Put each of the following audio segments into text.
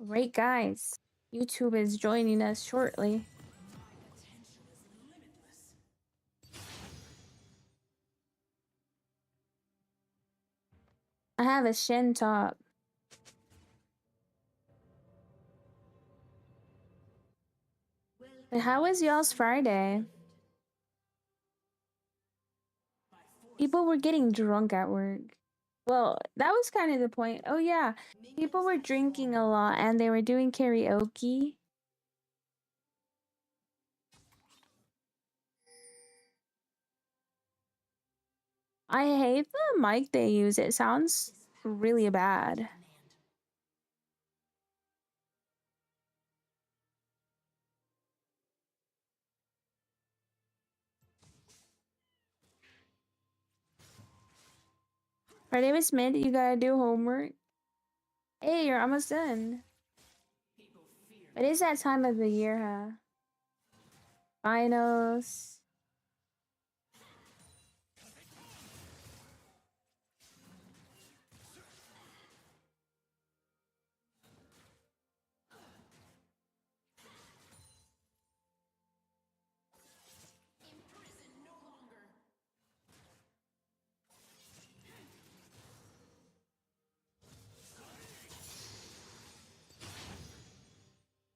Right, guys. YouTube is joining us shortly. I have a Shin top. But how was y'all's Friday? People were getting drunk at work. Well, that was kind of the point. Oh, yeah. People were drinking a lot and they were doing karaoke. I hate the mic they use. It sounds really bad. Friday was mid. You gotta do homework. Hey, you're almost done. It is that time of the year, huh? Finals.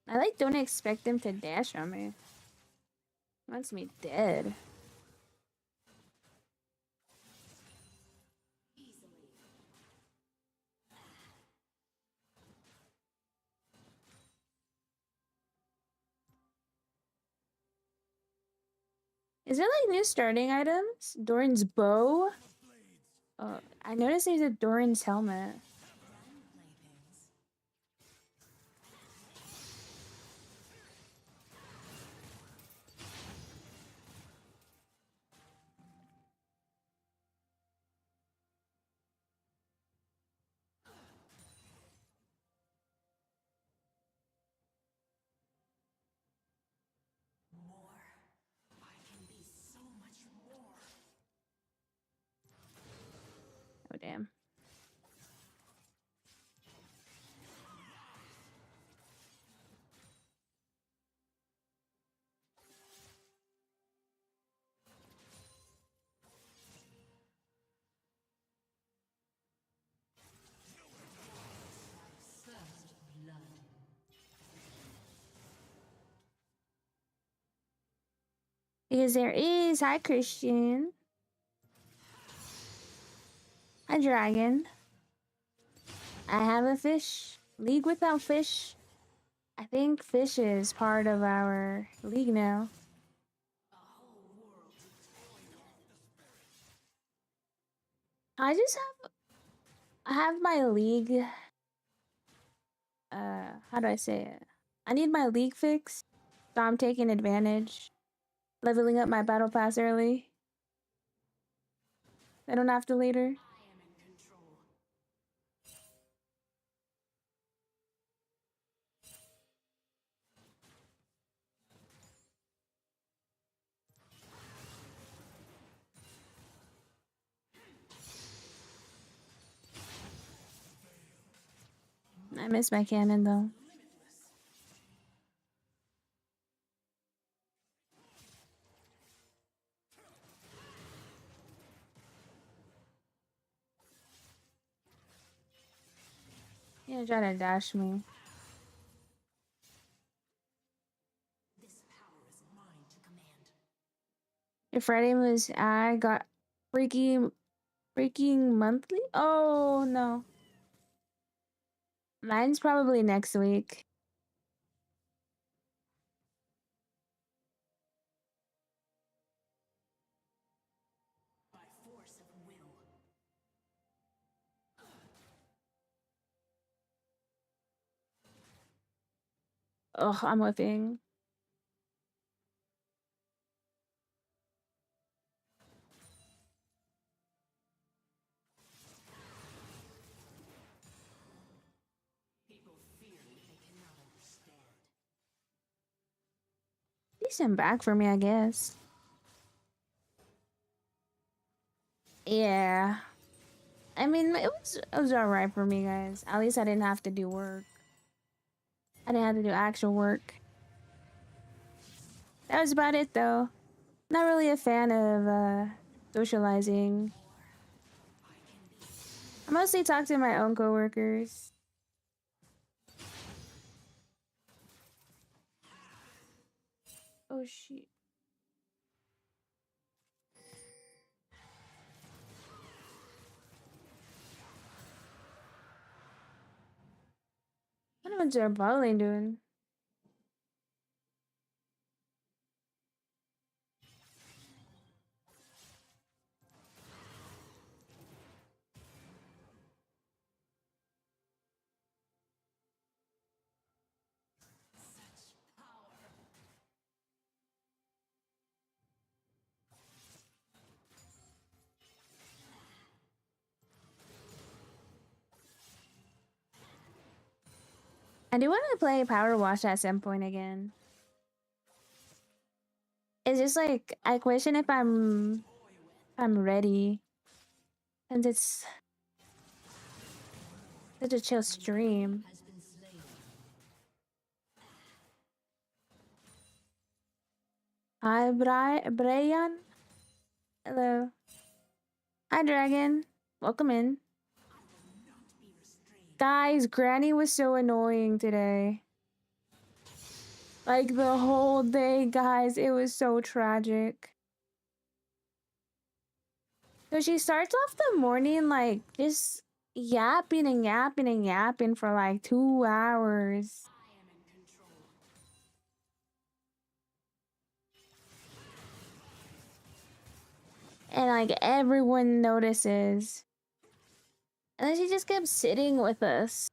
I don't expect them to dash on me. Wants me dead. Is there new starting items? Doran's bow? Oh, I noticed there's a Doran's helmet. Oh, damn. Because there is. Hi, Christian. Hi, Dragon. I have a fish. League without fish. I think fish is part of our league now. I just have. I have my league. How do I say it? I need my league fixed, so I'm taking advantage. Leveling up my battle pass early. I don't have to later. I miss my cannon though. You're trying to dash me. If Friday was I got freaking monthly? Oh no. Mine's probably next week. Oh, I'm whipping. Decent back for me, I guess. Yeah. I mean, it was alright for me, guys. At least I didn't have to do work. I didn't have to do actual work. That was about it though. Not really a fan of socializing. I mostly talk to my own coworkers. Oh shit. What was our bot lane doing? I do want to play Power Wash at some point again. It's just like I question if I'm ready, since it's such a chill stream. Hi, Brian. Hello. Hi, Dragon. Welcome in. Guys, Granny was so annoying today. Like the whole day, guys, it was so tragic. So she starts off the morning like just yapping and yapping and yapping for like 2 hours. And like everyone notices. And then she just kept sitting with us.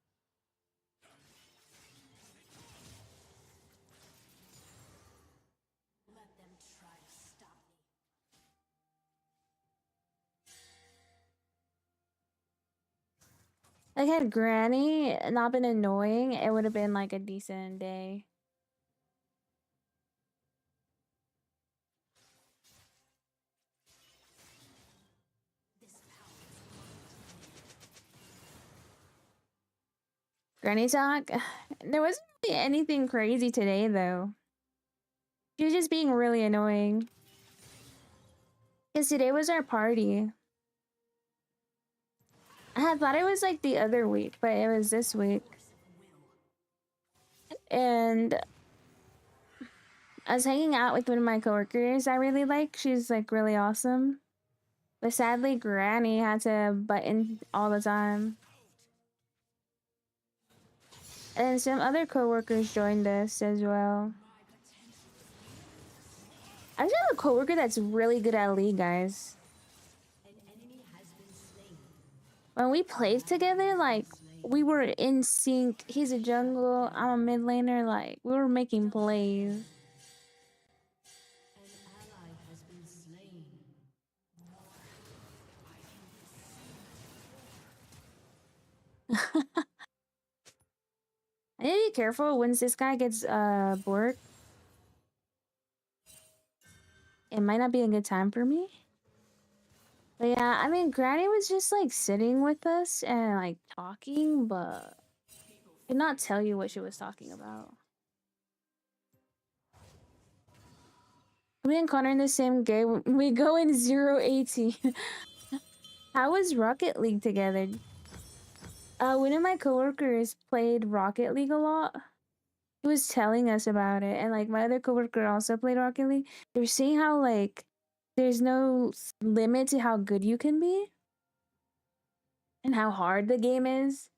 Like had Granny not been annoying, it would have been like a decent day. Granny talk? There wasn't really anything crazy today though. She was just being really annoying. Because today was our party. I had thought it was like the other week, but it was this week. And I was hanging out with one of my coworkers I really like. She's like really awesome. But sadly, Granny had to butt in all the time. And some other coworkers joined us as well. I just have a coworker that's really good at League, guys. When we played together, like, we were in sync. He's a jungle, I'm a mid laner. Like, we were making plays. I need to be careful once this guy gets Bork. It might not be a good time for me. But yeah, I mean, Granny was just like sitting with us and like talking, but I could not tell you what she was talking about. Me and Connor in the same game. We go in 0-18. How was Rocket League together? One of my coworkers played Rocket League a lot. He was telling us about it, and like my other coworker also played Rocket League. They were saying how like there's no limit to how good you can be and how hard the game is.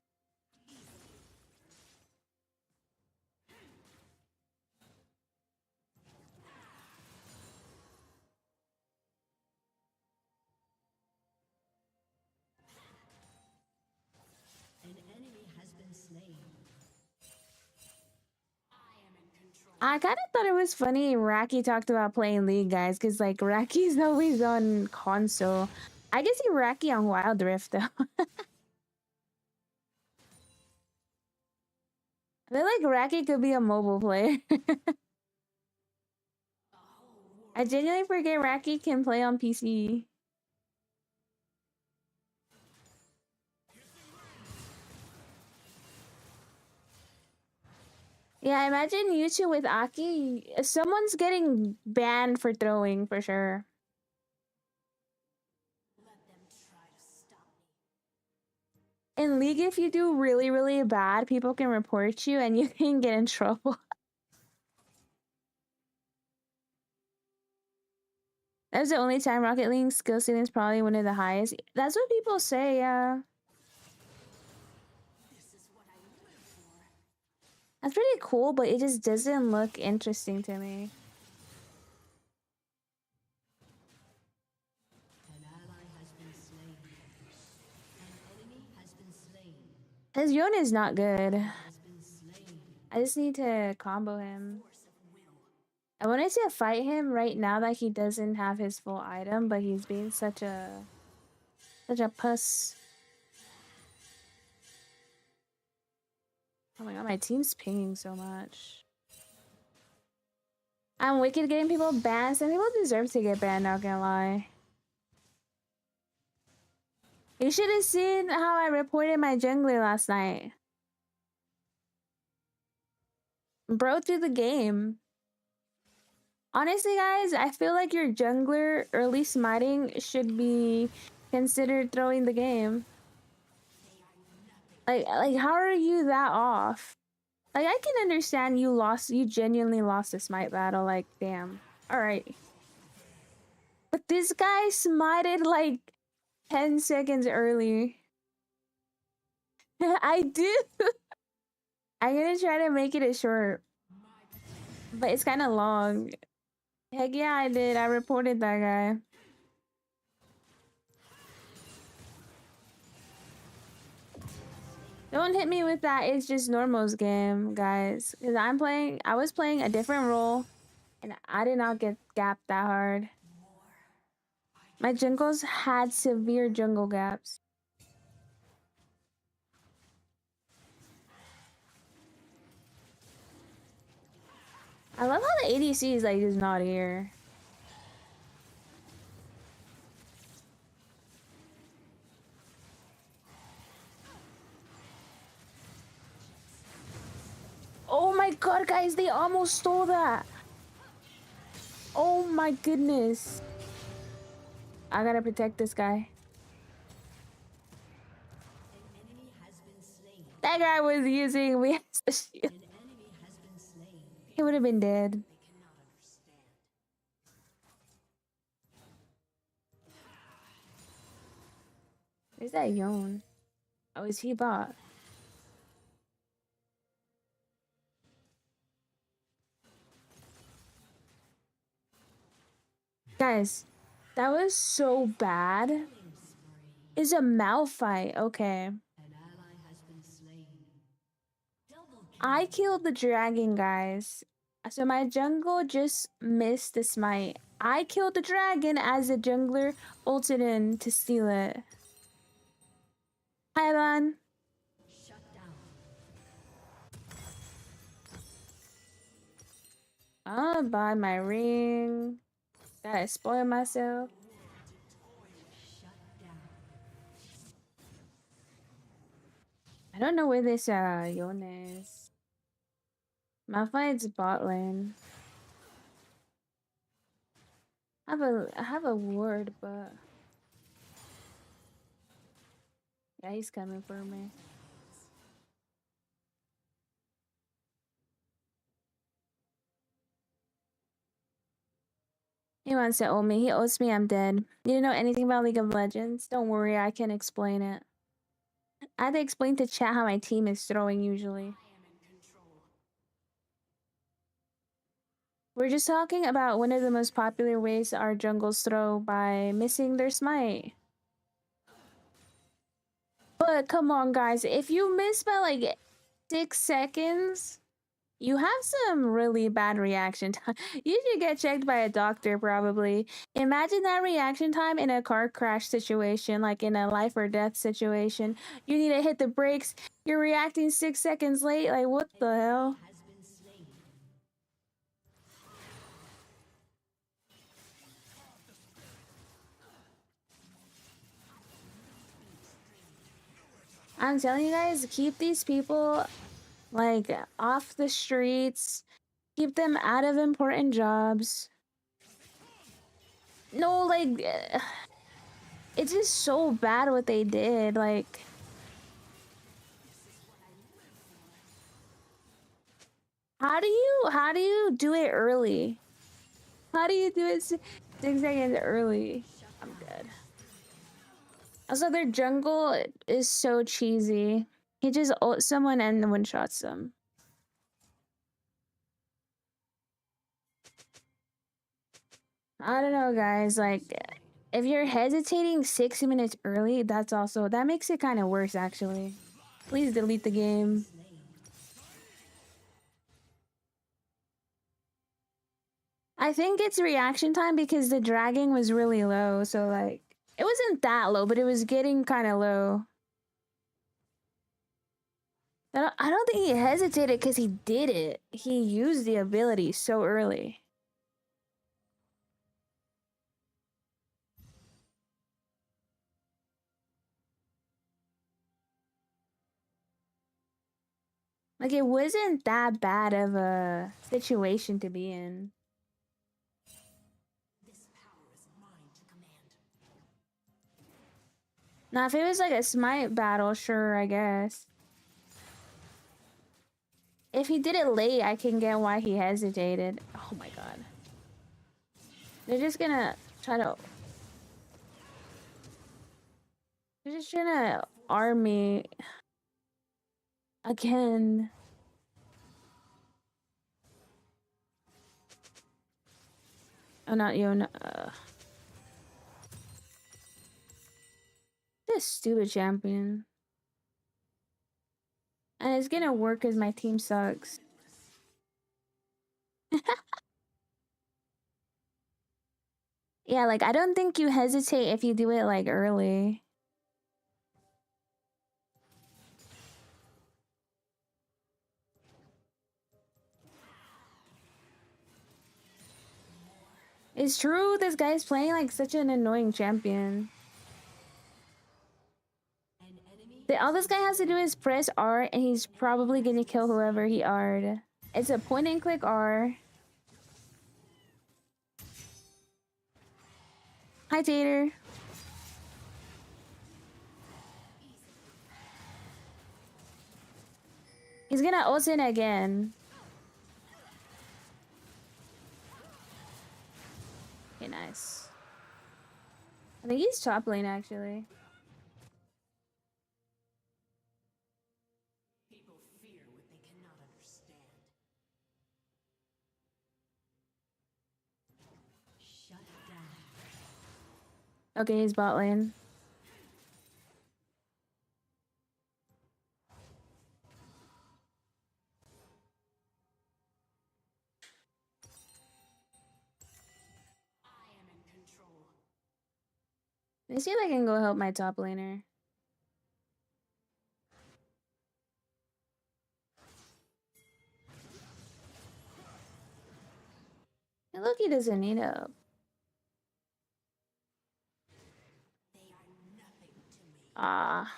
I kind of thought it was funny Raki talked about playing League, guys, because like Raki's always on console. I can see Raki on Wild Rift though. I feel like Raki could be a mobile player. I genuinely forget Raki can play on PC. Yeah, imagine you two with Aki. Someone's getting banned for throwing for sure. In League, if you do really, really bad, people can report you and you can get in trouble. That's the only time Rocket League's skill ceiling is probably one of the highest. That's what people say, yeah. That's pretty cool, but it just doesn't look interesting to me. His Yone is not good. I just need to combo him. I wanted to fight him right now that he doesn't have his full item, but he's being such a puss. Oh my god, my team's pinging so much. I'm wicked getting people banned. Some people deserve to get banned, not gonna lie. You should have seen how I reported my jungler last night. Bro through the game. Honestly, guys, I feel like your jungler early smiting should be considered throwing the game. Like how are you that off? Like, I can understand you genuinely lost a smite battle, like, damn. Alright. But this guy smited like 10 seconds early. I do. I'm gonna try to make it a short. But it's kind of long. Heck yeah, I did. I reported that guy. Don't hit me with that. It's just Normal's game, guys. Because I was playing a different role. And I did not get gapped that hard. My jungles had severe jungle gaps. I love how the ADC is like just not here. Oh my god, guys, they almost stole that. Oh my goodness. I gotta protect this guy. That guy was using me as a shield. He would have been dead. Where's that Yone? Oh, is he bot? Guys, that was so bad. It's a Malphite. Okay. I killed the dragon, guys. So my jungle just missed the smite. I killed the dragon as the jungler ulted in to steal it. Hi, Evan. I'll buy my ring. Gotta spoil myself. I don't know where this Yone is. Malphite's bot lane. I have a ward, but yeah, he's coming for me. He wants to owe me. He owes me. I'm dead. You don't know anything about League of Legends? Don't worry, I can explain it. I had to explain to chat how my team is throwing usually. We're just talking about one of the most popular ways our jungles throw by missing their smite. But come on, guys. If you miss by like 6 seconds, you have some really bad reaction time. You should get checked by a doctor, probably. Imagine that reaction time in a car crash situation, like in a life or death situation. You need to hit the brakes. You're reacting 6 seconds late. Like, what the hell? I'm telling you guys, keep these people Like, off the streets, keep them out of important jobs. No, like, it's just so bad what they did. Like, how do you do it early? How do you do it 6 seconds early? I'm dead. Also, their jungle is so cheesy. He just ults someone and one-shots them. I don't know, guys. Like, if you're hesitating 6 minutes early, that makes it kind of worse, actually. Please delete the game. I think it's reaction time because the dragging was really low, so like it wasn't that low, but it was getting kind of low. I don't think he hesitated because he did it. He used the ability so early. Like, it wasn't that bad of a situation to be in. Now, if it was like a smite battle, sure, I guess. If he did it late, I can get why he hesitated. Oh my god. They're just gonna try to... They're just trying to arm me. Again. Oh, not you. No, this stupid champion. And it's gonna work because my team sucks. Yeah, like, I don't think you hesitate if you do it, like, early. It's true, this guy's playing, like, such an annoying champion. All this guy has to do is press R, and he's probably gonna kill whoever he R'd. It's a point-and-click R. Hi, Tater. He's gonna ult in again. Okay, nice. I think he's top lane, actually. People fear what they cannot understand. Shut down. Okay, he's bot lane. Let me see if I can go help my top laner. Hey, look, he doesn't need help. Ah.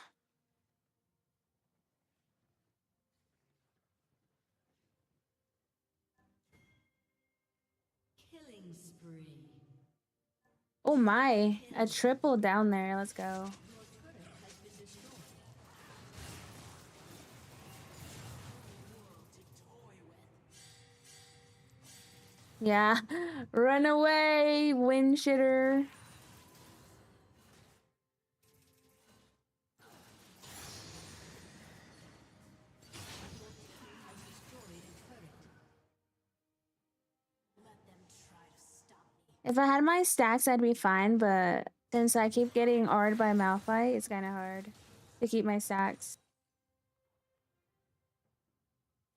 Killing spree. Oh my, a triple down there. Let's go. Yeah. Run away, wind shitter. If I had my stacks, I'd be fine, but since I keep getting R'd by Malphite, it's kind of hard to keep my stacks.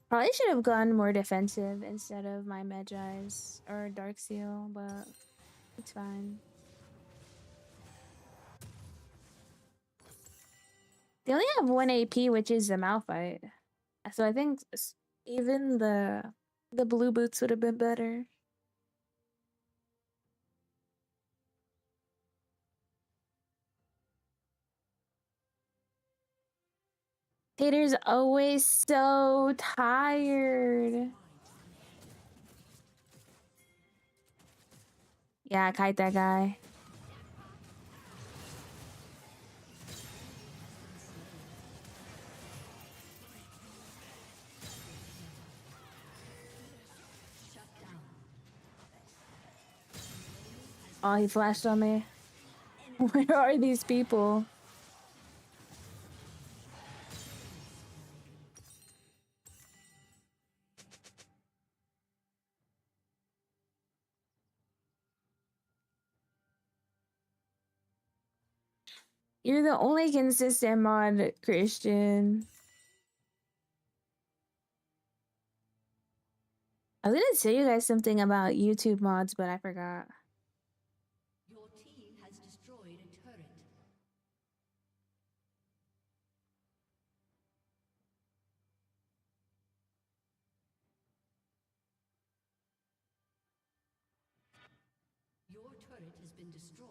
Probably should have gone more defensive instead of my Medjai's or Darksteel, but it's fine. They only have 1 AP, which is the Malphite. So I think even the blue boots would have been better. Tater's always so tired. Yeah, kite that guy. Oh, he flashed on me. Where are these people? You're the only consistent mod, Christian. I was gonna tell you guys something about YouTube mods, but I forgot. Your team has destroyed a turret. Your turret has been destroyed.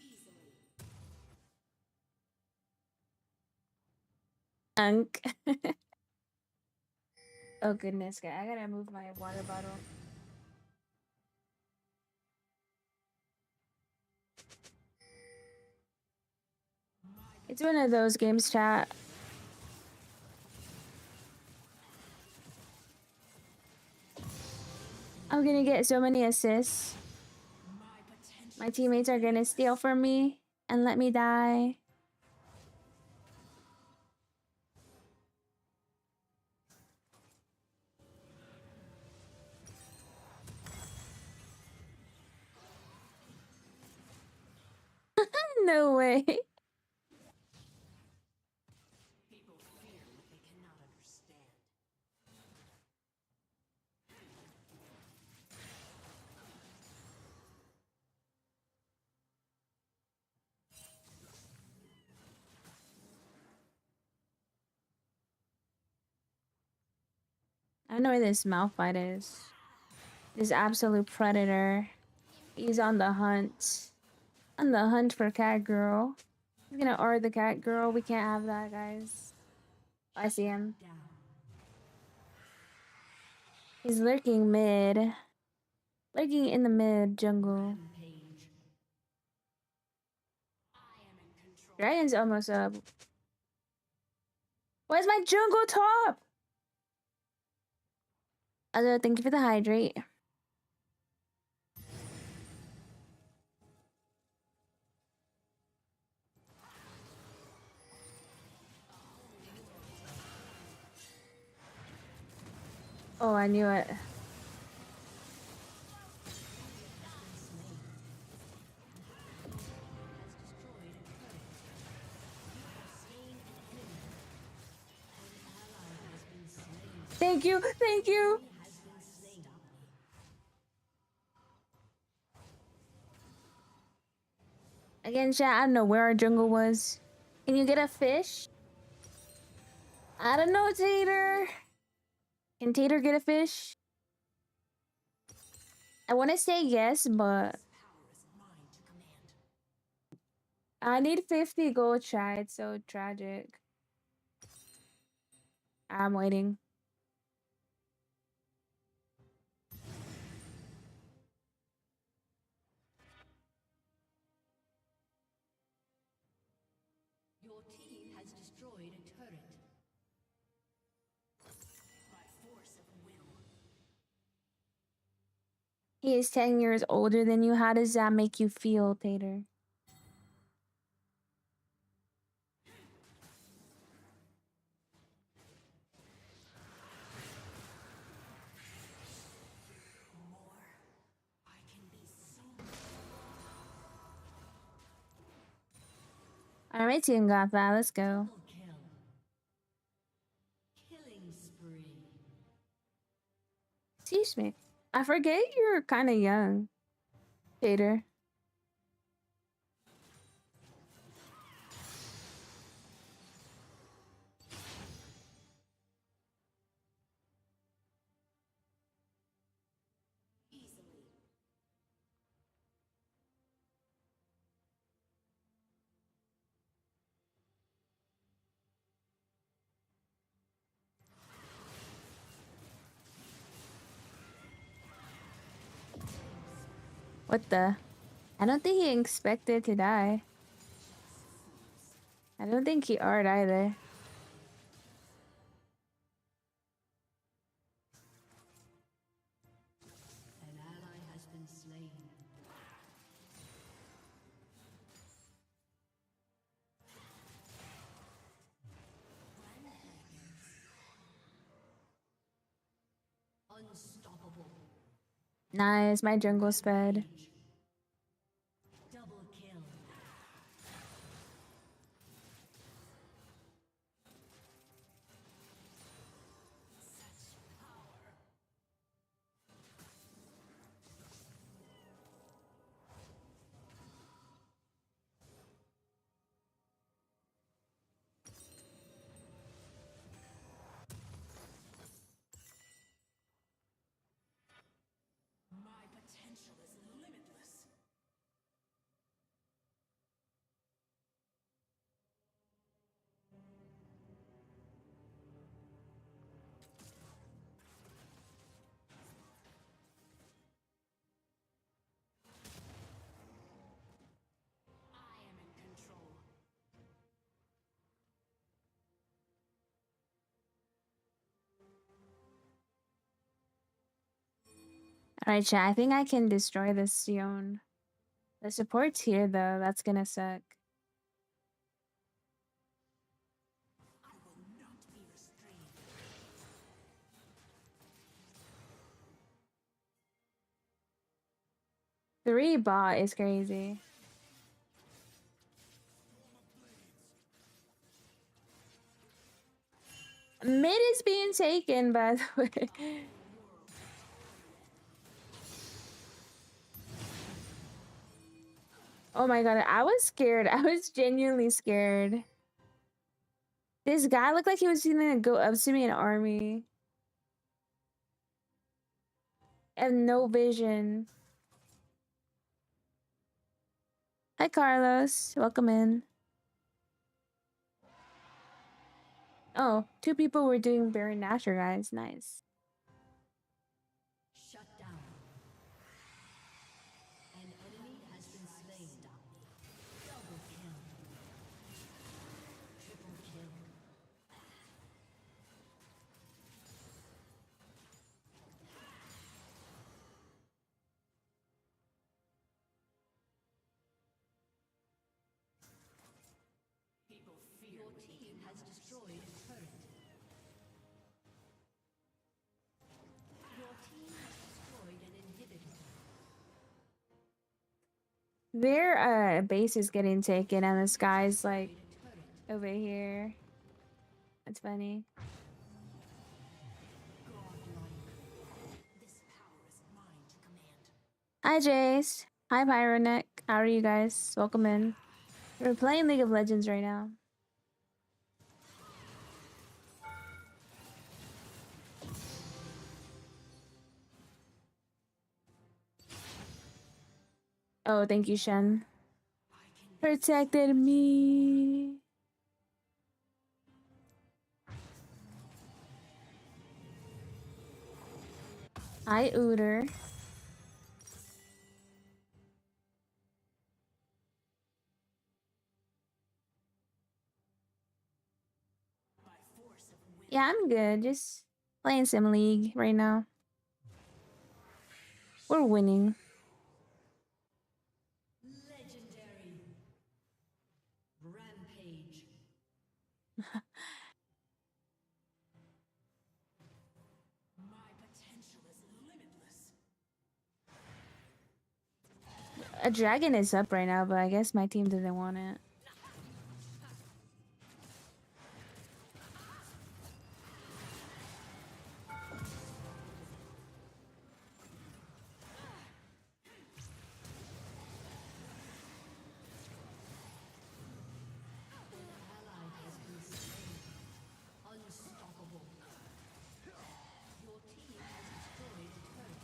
Easily. Unk. Oh goodness, guy. I gotta move my water bottle. It's one of those games, chat. I'm gonna get so many assists. My teammates are gonna steal from me and let me die. No way. People fear what they cannot understand. I know where this Malphite is. This absolute predator. He's on the hunt. On the hunt for cat girl. He's gonna R the cat girl. We can't have that, guys. I see him. Down. He's lurking mid. Lurking in the mid jungle. Rampage. I am in control. Dragon's almost up. Where's my jungle top? Although, thank you for the hydrate. Oh, I knew it. Thank you, thank you. Again, chat, I don't know where our jungle was. Can you get a fish? I don't know, Tater. Can Tater get a fish? I want to say yes, but I need 50 gold, chat. It's so tragic. I'm waiting. Your team has destroyed a turret. By force of will. He is 10 years older than you. How does that make you feel, Tater? I can be so Alright, my team got that. Let's go. double kill. Killing spree. Excuse me. I forget you're kind of young, Tater. Easily. What the? I don't think he expected to die. I don't think he art either. An ally has been slain. Unstoppable. Nice, my jungle sped. Double kill. My potential is limitless. I am in control. Alright, chat. I think I can destroy this Sion. The support's here though. That's gonna suck. I will not be restrained. 3 bot is crazy. Mid is being taken, by the way. Oh my god, I was scared. I was genuinely scared. This guy looked like he was gonna go up to me in army. I have no vision. Hi, Carlos. Welcome in. Oh, 2 people were doing Baron Nashor, guys. Nice. Shut down. An enemy has been slain. Double kill. Triple kill. People fear. Your team has destroyed a turret. Your team has destroyed an inhibitor. Their base is getting taken, and this guy's like Destroyed a turret. over here. That's funny. This power is mine to command. Hi, Jace. Hi, Pyroneck. How are you guys? Welcome in. We're playing League of Legends right now. Oh, thank you, Shen. Protected me. Hi, Ooter. Yeah, I'm good. Just playing some League right now. We're winning. Legendary. Rampage. My potential is limitless. A dragon is up right now, but I guess my team doesn't want it. Ally has been slain. Unstoppable. Your team has destroyed a turret.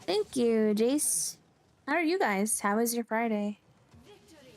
Thank you, Jace. How are you guys? How was your Friday? Victory.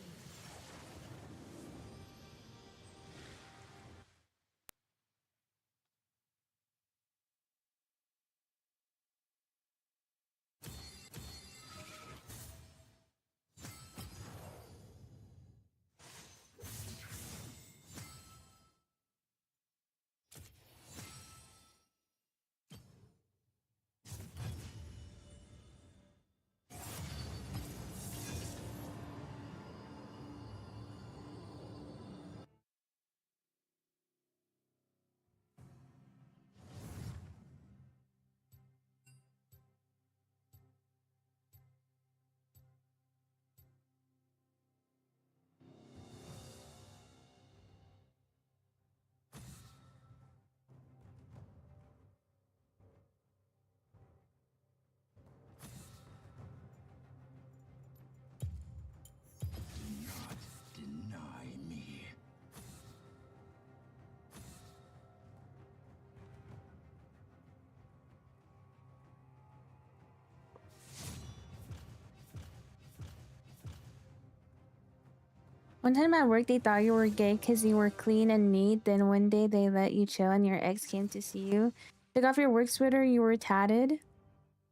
One time at work, they thought you were gay because you were clean and neat. Then one day, they let you chill and your ex came to see you. Took off your work sweater, you were tatted.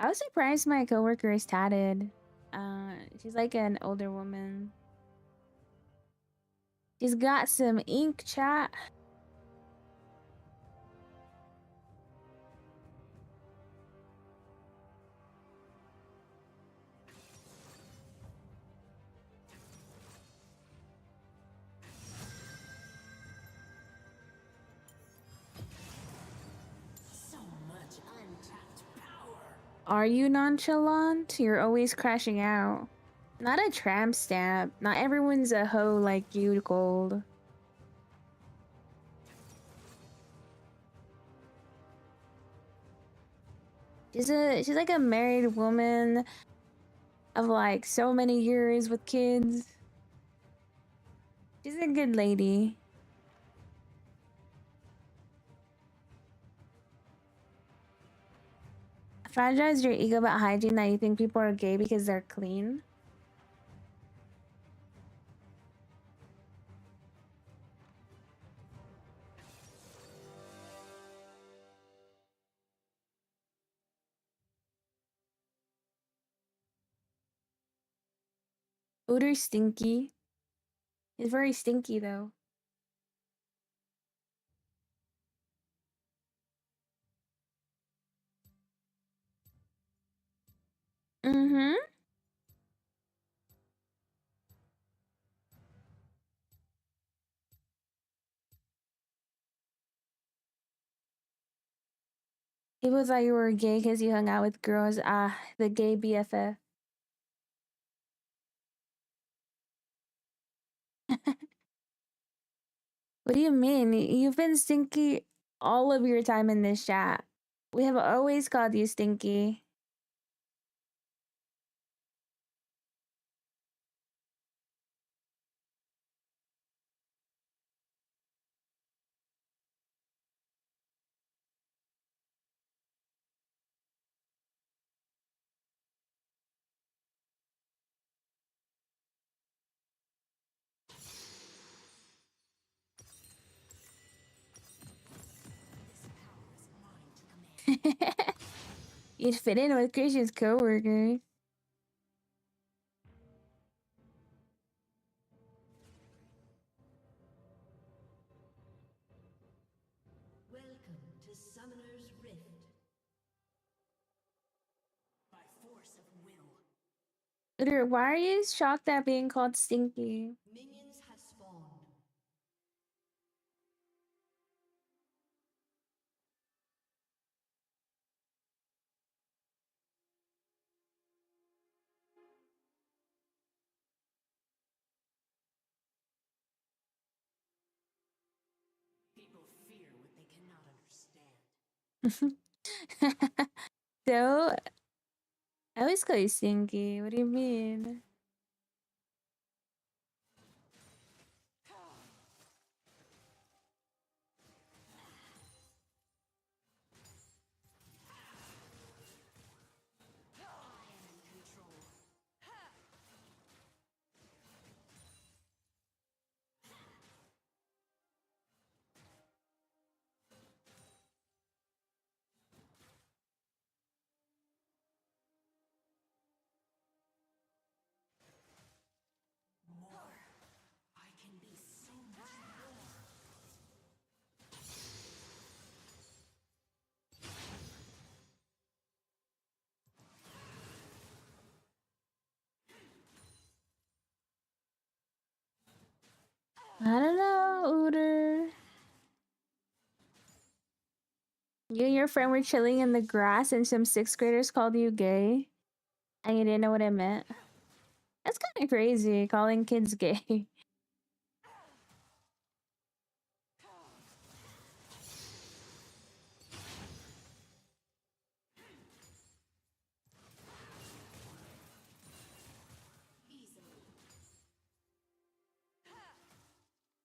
I was surprised my coworker is tatted. She's like an older woman. She's got some ink, chat. So much untapped power. Are you nonchalant? You're always crashing out. Not a tramp stamp. Not everyone's a hoe like you, Gold. She's like a married woman of like so many years with kids. She's a good lady. Fragile your ego about hygiene that you think people are gay because they're clean. Odor stinky. It's very stinky though. Mm-hmm. People thought you were gay because you hung out with girls. Ah, the gay BFF. What do you mean? You've been stinky all of your time in this chat. We have always called you stinky. You'd fit in with Christian's coworker. Welcome to Summoner's Rift. By force of will, Literally, why are you shocked at being called stinky? minions have spawned. People fear what they cannot understand. So, I always call you stinky. What do you mean? More. I can be so much more. I don't know, Uter. You and your friend were chilling in the grass and some sixth graders called you gay. And you didn't know what it meant. That's kind of crazy, calling kids gay.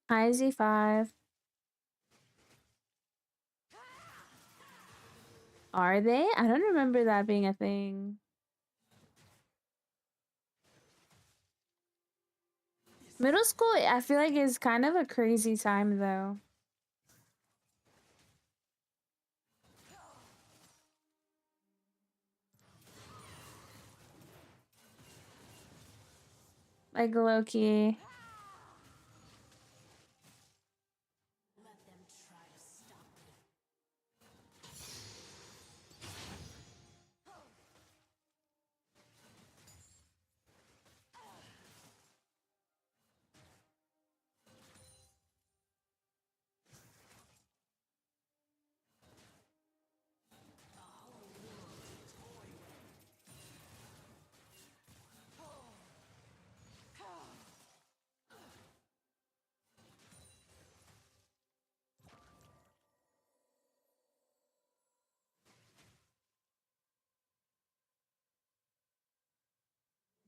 Hi, Z5. Are they? I don't remember that being a thing. This Middle school, I feel like, is kind of a crazy time, though. Like, low-key. Let them try to stop me.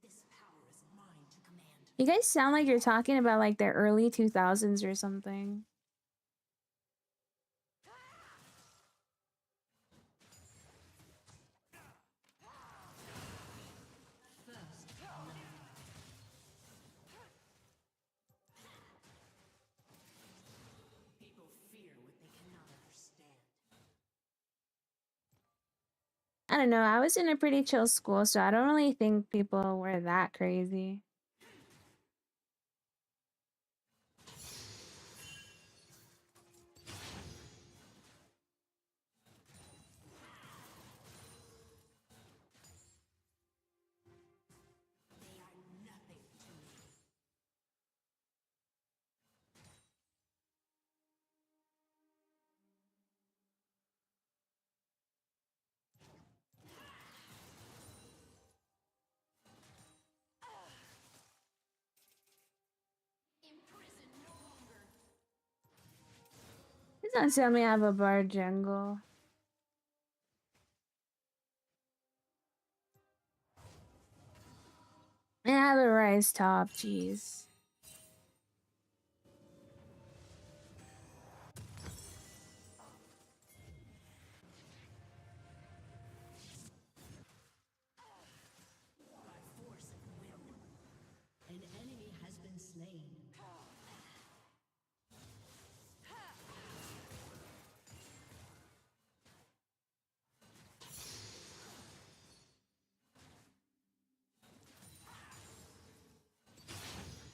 This power is mine to command. You guys sound like you're talking about, like, the early 2000s or something. People fear what they cannot understand. I don't know. I was in a pretty chill school, so I don't really think people were that crazy. They are nothing to me. Imprisoned no longer. Please don't tell me I have a bar jungle. And I have a rice top, jeez. By force of will. An enemy has been slain.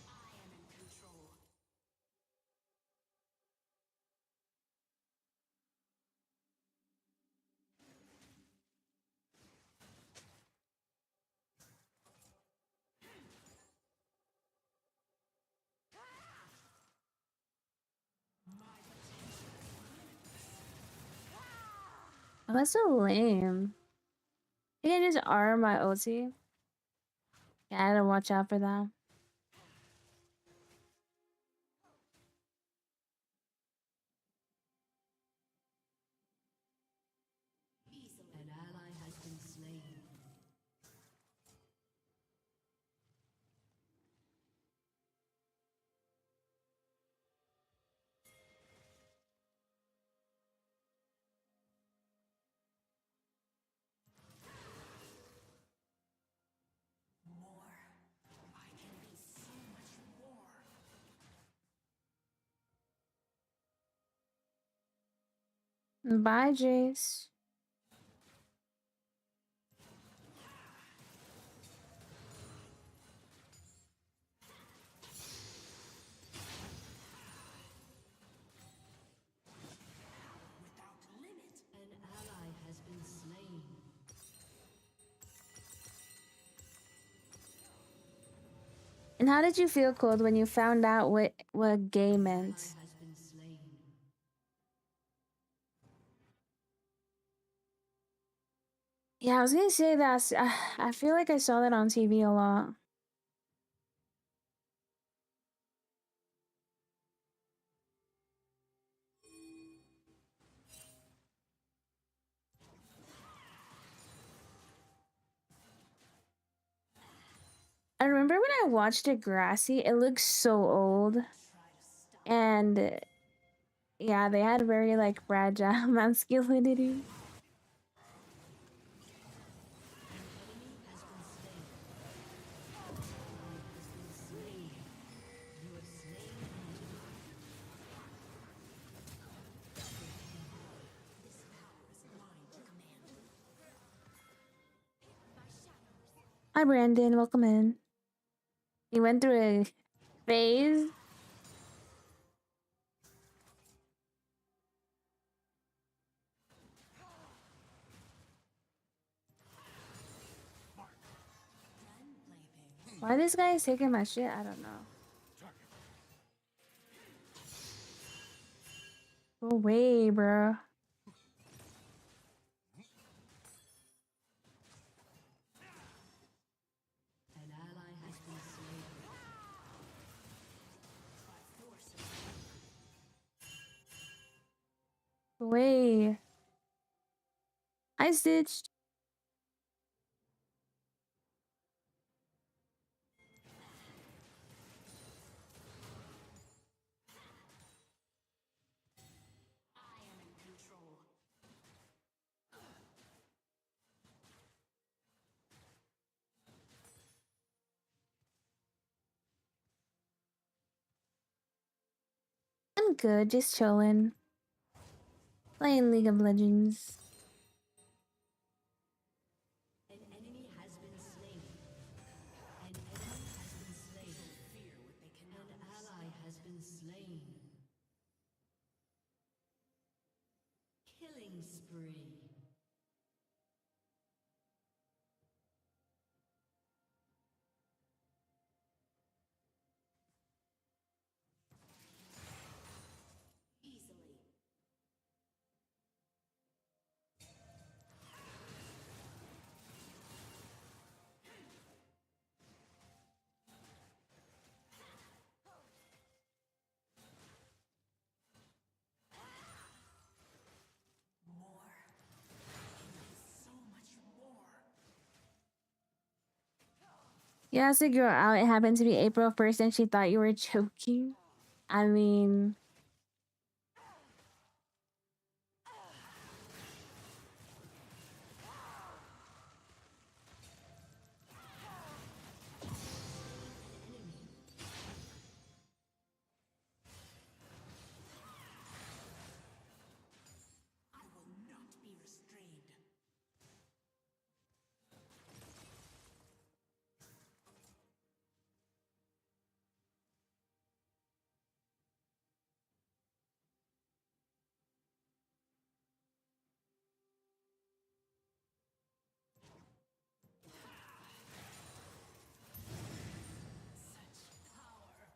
I am in control. Oh, that's so lame. You can just R my ulti. Yeah, I gotta watch out for that. An ally has been slain. More. I can be so much more. Bye, Jace. Without limit. An ally has been slain. And how did you feel, Cold, when you found out what gay Ally meant? has been slain. Yeah, I was gonna say that. I feel like I saw that on TV a lot. I remember when I watched Degrassi, it looked so old. Try to stop. And yeah, they had very like fragile masculinity. An enemy has been slain. Ally has been slain. Hi, Brandon. Welcome in. You went through a phase. Why this guy is taking my shit? I don't know. Go away, bro. An ally has been slain. Go away. I stitched. I am in control. I'm good, just chilling. Playing League of Legends. An enemy has been slain. An enemy has been slain. Fear what they cannot. An ally has been slain. Killing spree. Easily. More. So much more. You asked a girl out. It happened to be April 1st and she thought you were joking. I mean, I will not be restrained. Such power.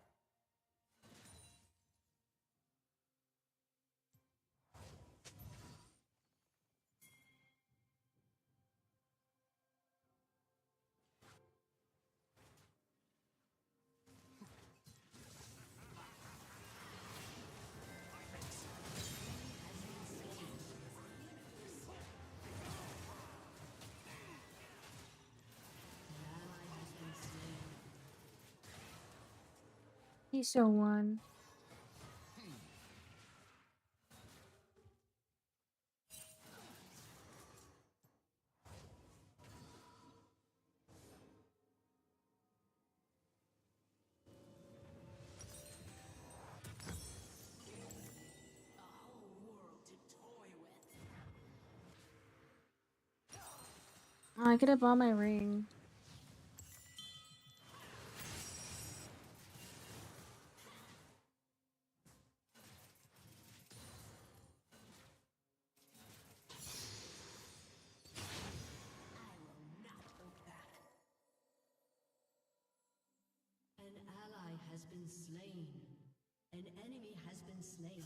An ally has been slain. he sure won. A whole world to toy with. Oh, I could have bought my ring. I will not hold back. An ally has been slain. An enemy has been slain.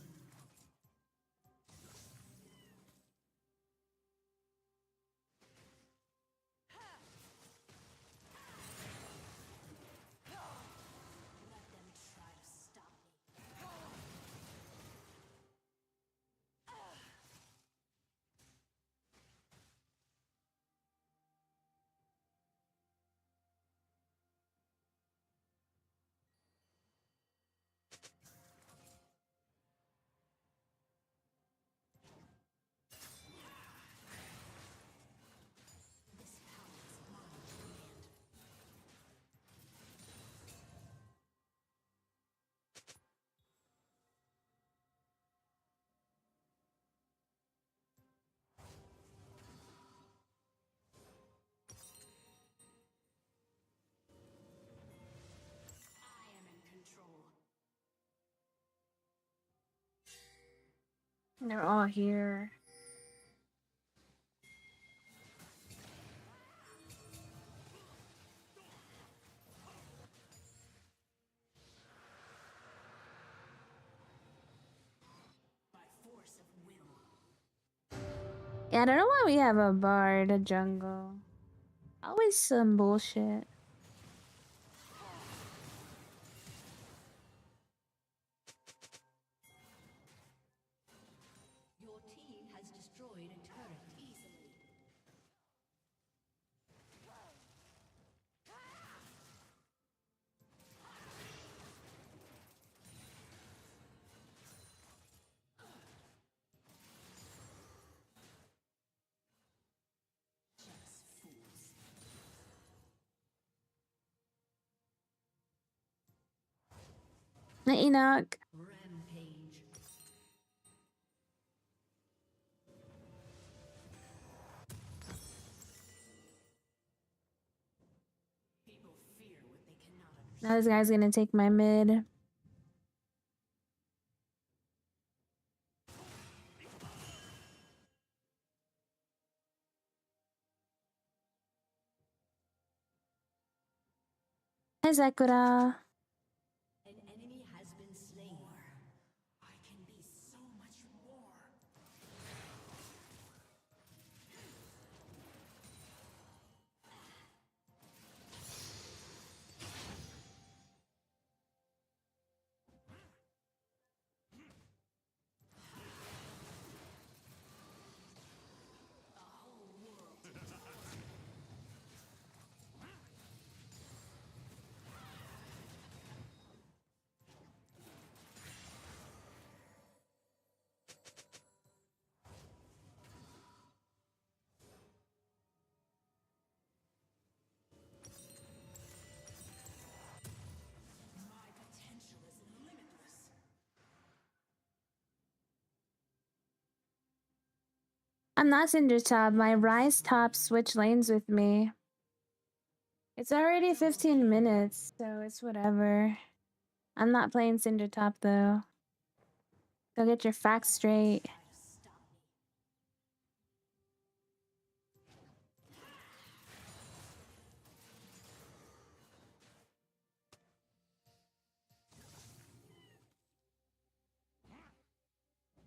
Let them try to stop me. They're all here. Yeah, I don't know why we have a bard, a jungle. Always some bullshit. Your team has destroyed a turret easily. Enoch. Rampage. People fear what they cannot understand. Now this guy's gonna take my mid. Hi, Sakura. An enemy has been slain. I can be so much more. My potential is limitless. I'm not Cinder Top. My Rise Top switch lanes with me. It's already 15 minutes, so it's whatever. I'm not playing Cinder Top though. Go get your facts straight. Try to stop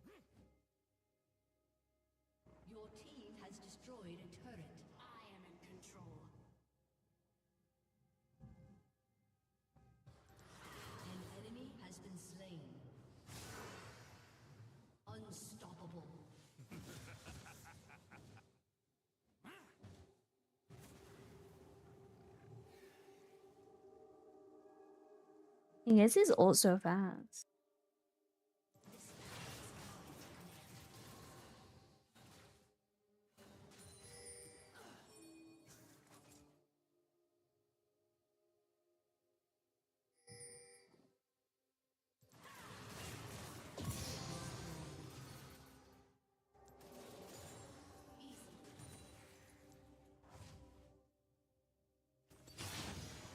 me. Your team has destroyed a turret. I am in control. An enemy has been slain. Unstoppable. I guess he's also fast.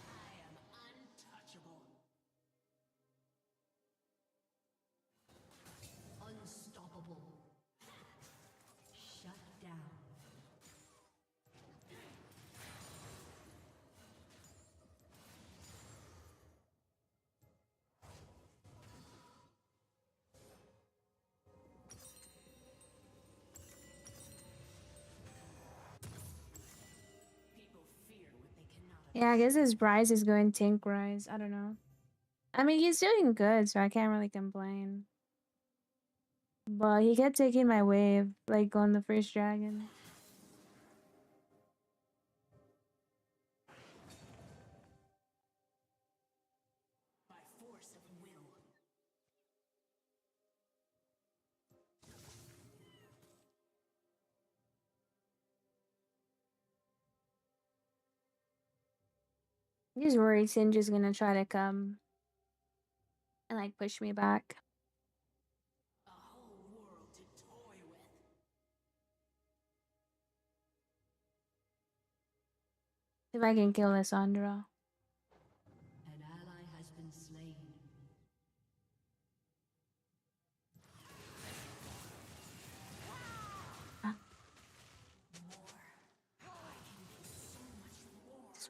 I am untouchable. Unstoppable. Shut down. People fear what they cannot Yeah, I guess his Rise is going tank Rise. I don't know. I mean, he's doing good, so I can't really complain. But he kept taking my wave, like on the first dragon. by force of will. I'm just worried Sinja's gonna try to come and like push me back. A whole world to toy with. If I can kill Lissandra. An ally has been slain.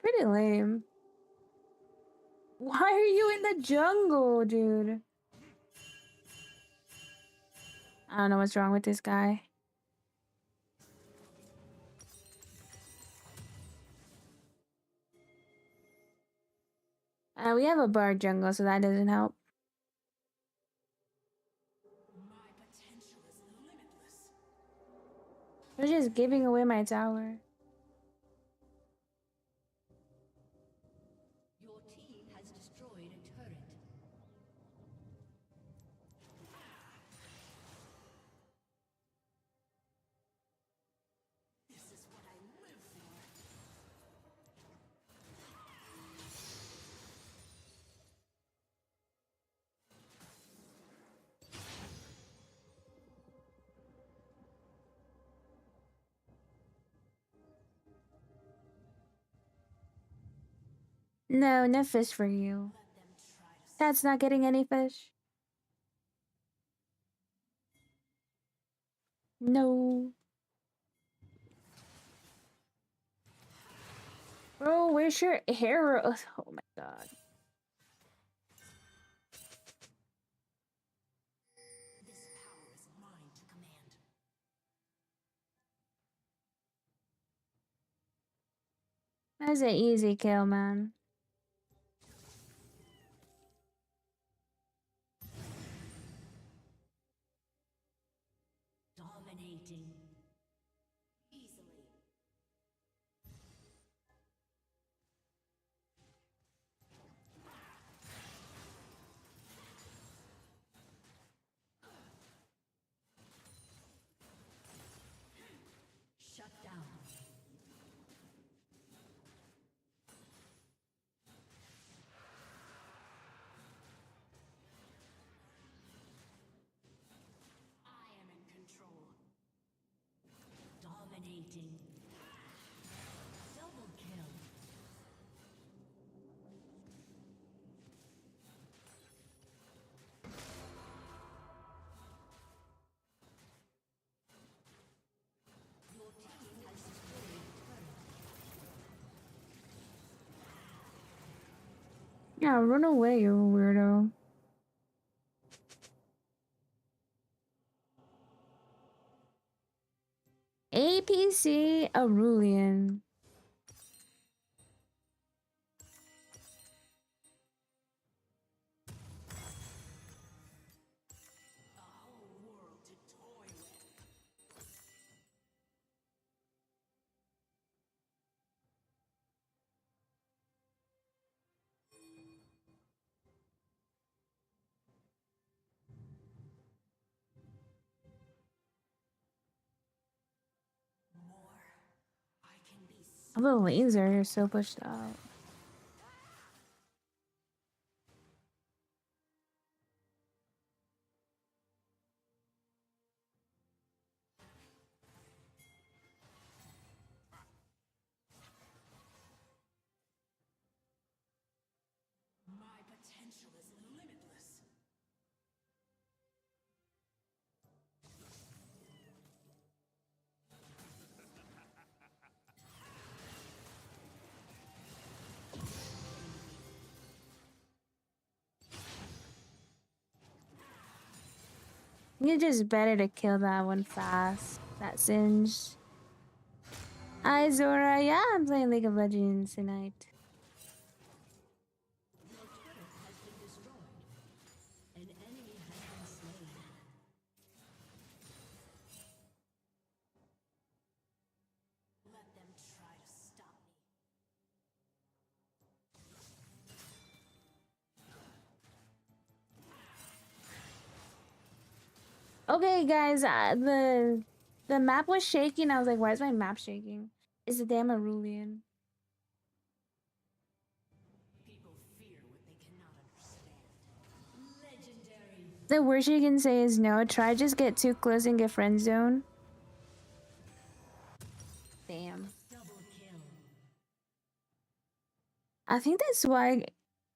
Pretty lame. Why are you in the jungle, dude? I don't know what's wrong with this guy. We have a bar jungle, so that doesn't help. My potential is limitless. They're just giving away my tower. Your team has destroyed a turret. This is what I live for. No, no fish for you. Let them try to That's not getting any fish. No. Bro, where's your arrow? Oh my god. This power is mine to command. That's an easy kill, man. Dominating. Easily. Shut down. I am in control. Dominating. Double kill. Your team has destroyed a turret. Yeah, run away, you weirdo. APC Aurelian. A whole world to toy with. More. I can be Oh, the laser is so pushed out. My potential is limitless. You're just better to kill that one fast. That singe. Hi Zora, yeah, I'm playing League of Legends tonight. Your turret has been destroyed. An enemy has been slain. Let them try to stop me. Okay, guys, the map was shaking. I was like, why is my map shaking? It's the damn Aurelian. People fear what they cannot understand. Legendary. The worst you can say is no. Try just get too close and get friend zone. Damn. Double kill. I think that's why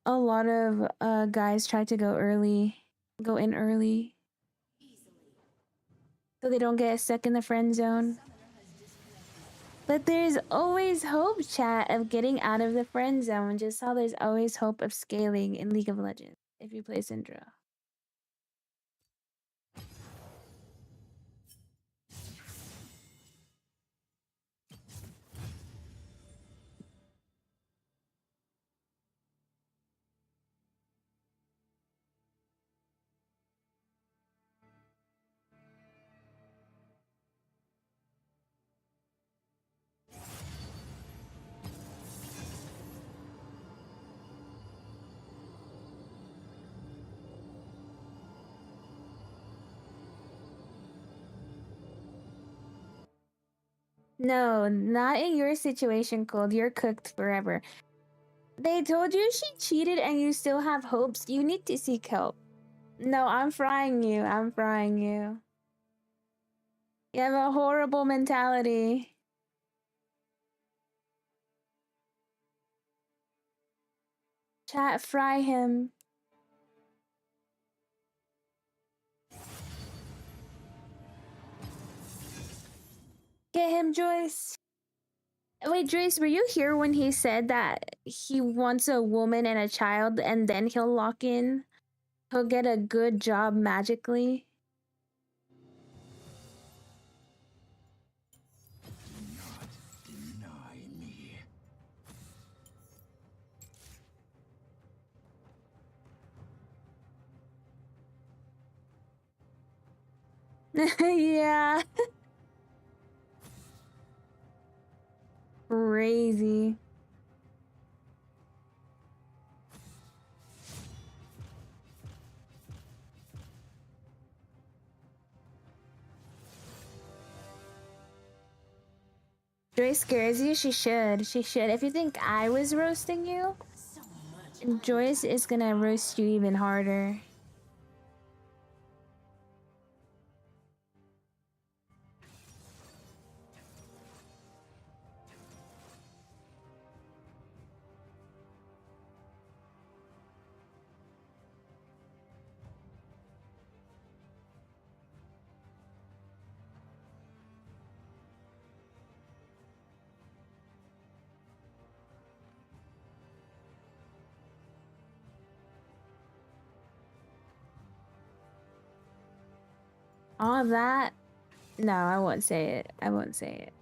a lot of guys try to go in early, Easily. so they don't get stuck in the friend zone. Summoner has disconnected. But there's always hope, chat, of getting out of the friend zone. Just how there's always hope of scaling in League of Legends if you play Syndra. No, not in your situation, Cold. You're cooked forever. They told you she cheated and you still have hopes. You need to seek help. No, I'm frying you. I'm frying you. You have a horrible mentality. Chat, fry him. Get him, Joyce. Wait, Joyce, were you here when he said that he wants a woman and a child and then he'll lock in? He'll get a good job magically? Yeah. Crazy. Joyce scares you? She should. She should. If you think I was roasting you, Joyce is gonna roast you even harder. All of that? No, I won't say it. I won't say it.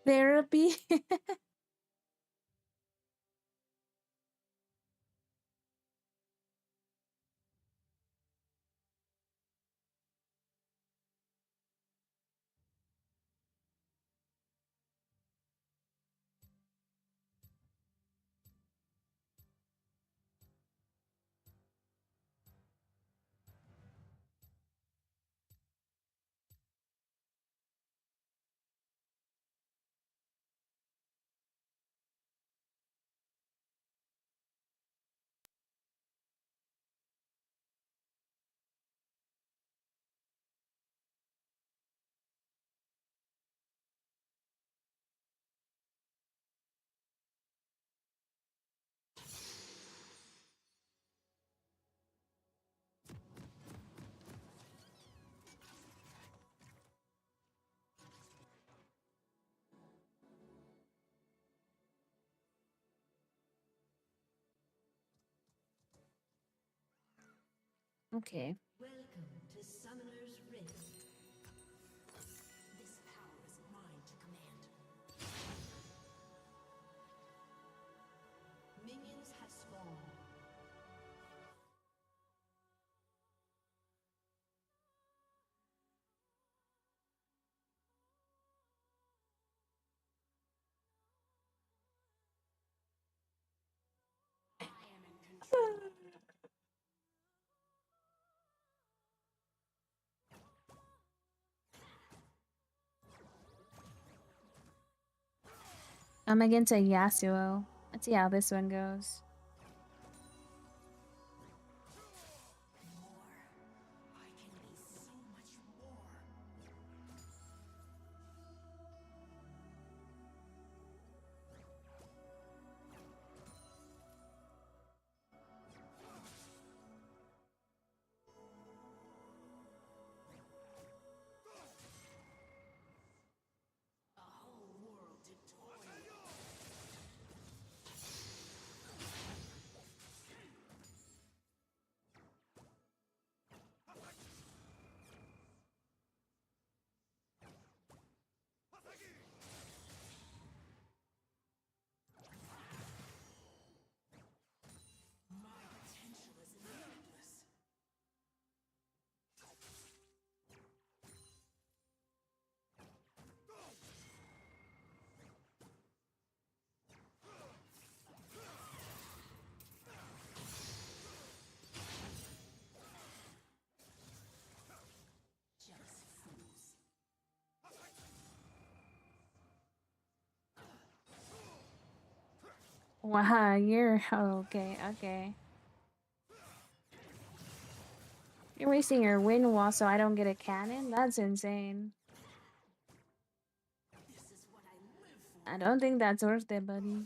Therapy? Okay. Welcome to Summoner's Rift. This power is mine to command. Minions have spawned. I am in control. I'm against a Yasuo. Let's see how this one goes. Wow, you're okay, okay. You're wasting your wind wall so I don't get a cannon? That's insane. I don't think that's worth it, buddy.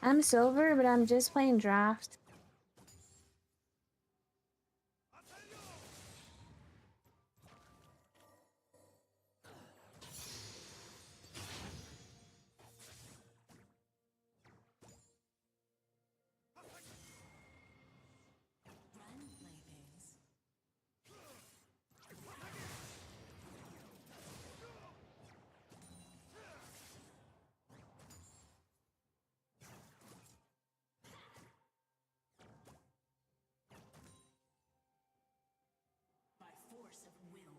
I'm silver, but I'm just playing draft. By force of will.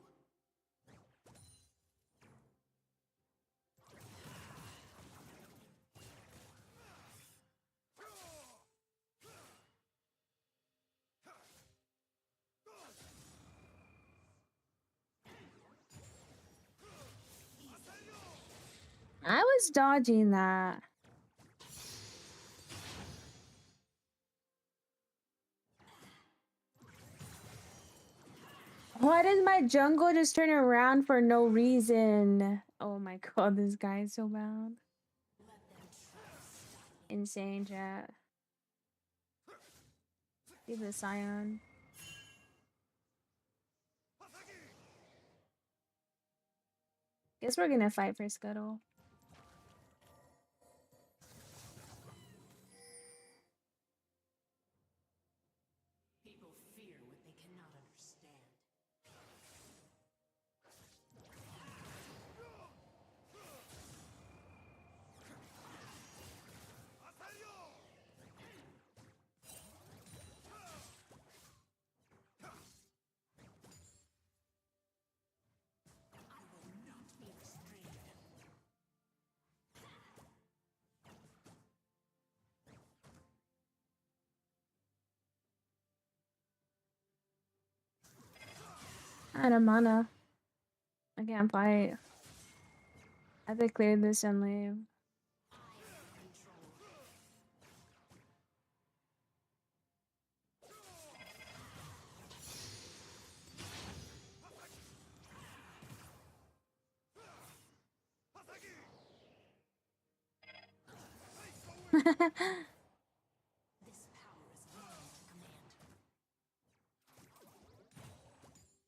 I was dodging that. Why does my jungle just turn around for no reason? Oh my god, this guy is so bad. Insane, chat. Leave the Scion. Guess we're gonna fight for Scuttle. People fear what they cannot understand. I will not be restrained. Out of mana. I can't fight. I have to clear this and leave.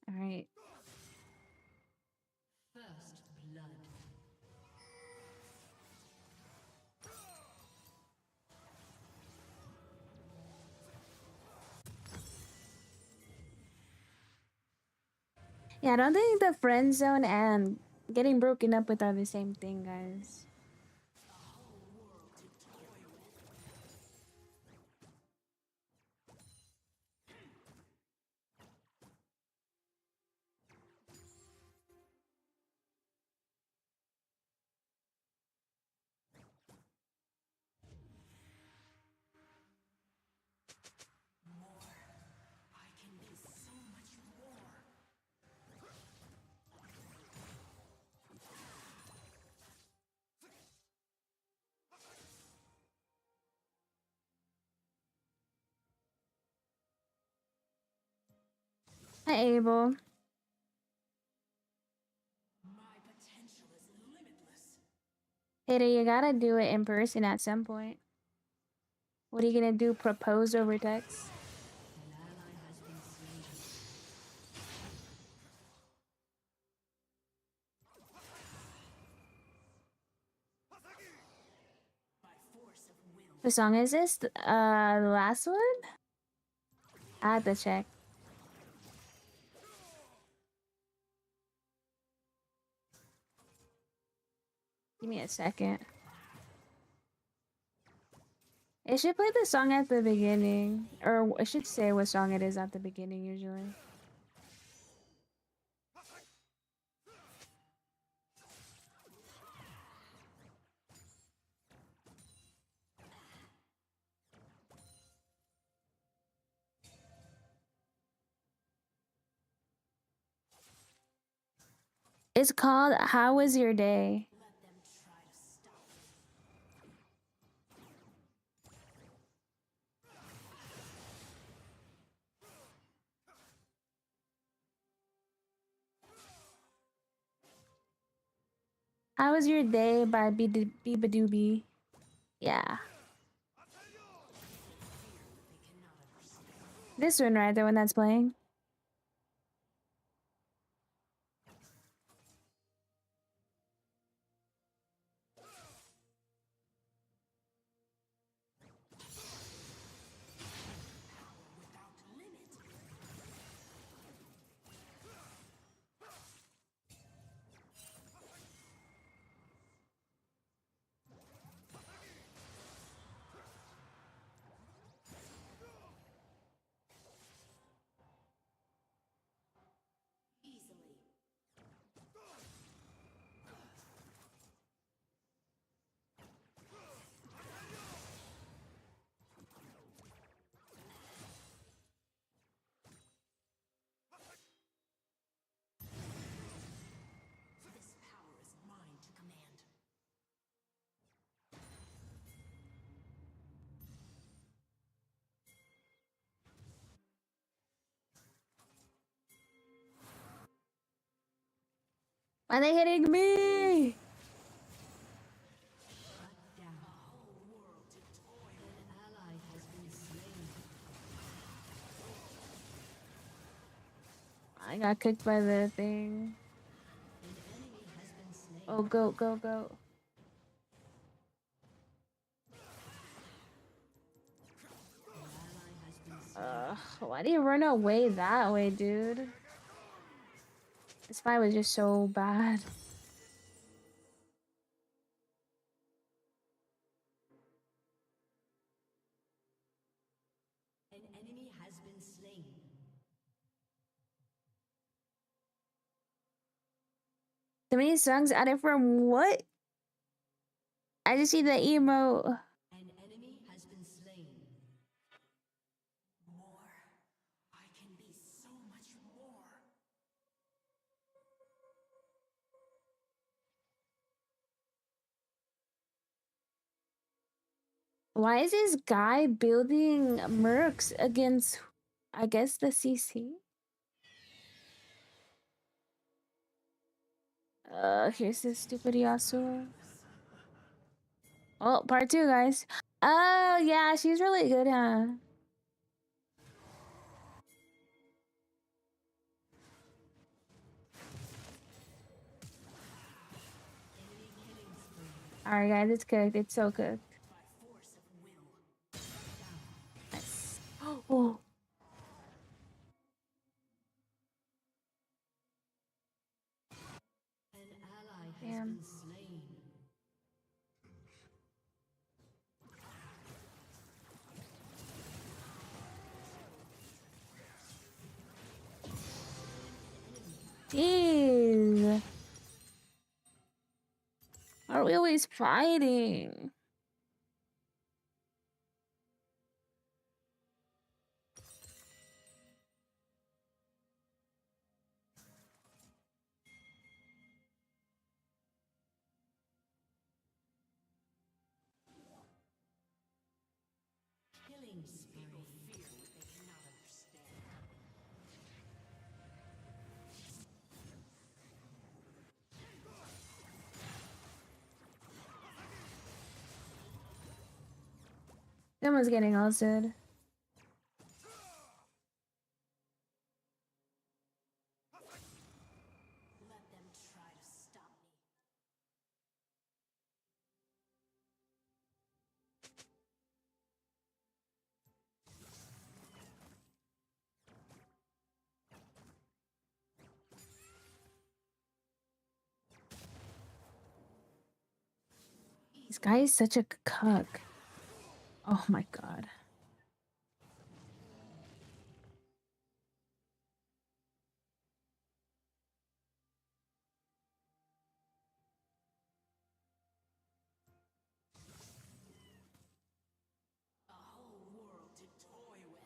Alright. First blood. Yeah, I don't think the friend zone and getting broken up with are the same thing, guys. I can be so much more. Hi, Abel. My potential is limitless. Hater, you gotta do it in person at some point. What are you gonna do? Propose over text? An ally has been slain. By force of will. What song is this? The last one? I have to check. Give me a second. It should play the song at the beginning. Or it should say what song it is at the beginning, usually. It's called How Was Your Day? How Was Your Day by Beabadoobie. Yeah. This one, right? The one that's playing. Why are they hitting me? I got kicked by the thing. Oh, go, go, go. Why do you run away that way, dude? This fight was just so bad. An enemy has been slain. So many songs added from what? I just see the emo. An enemy has been slain. More. I can be so much more. Why is this guy building mercs against, I guess, the CC? Here's this stupid Yasuo. Oh, part 2, guys. Oh, yeah, she's really good, huh? Alright, guys, it's cooked. It's so cooked. Nice. Oh. An ally has Damn. been slain. Jeez. Why are we always fighting? Killing spree. People fear what they cannot understand. Someone's getting ulted. Let them try to stop me. This guy is such a cuck. Oh my god. A whole world to toy with.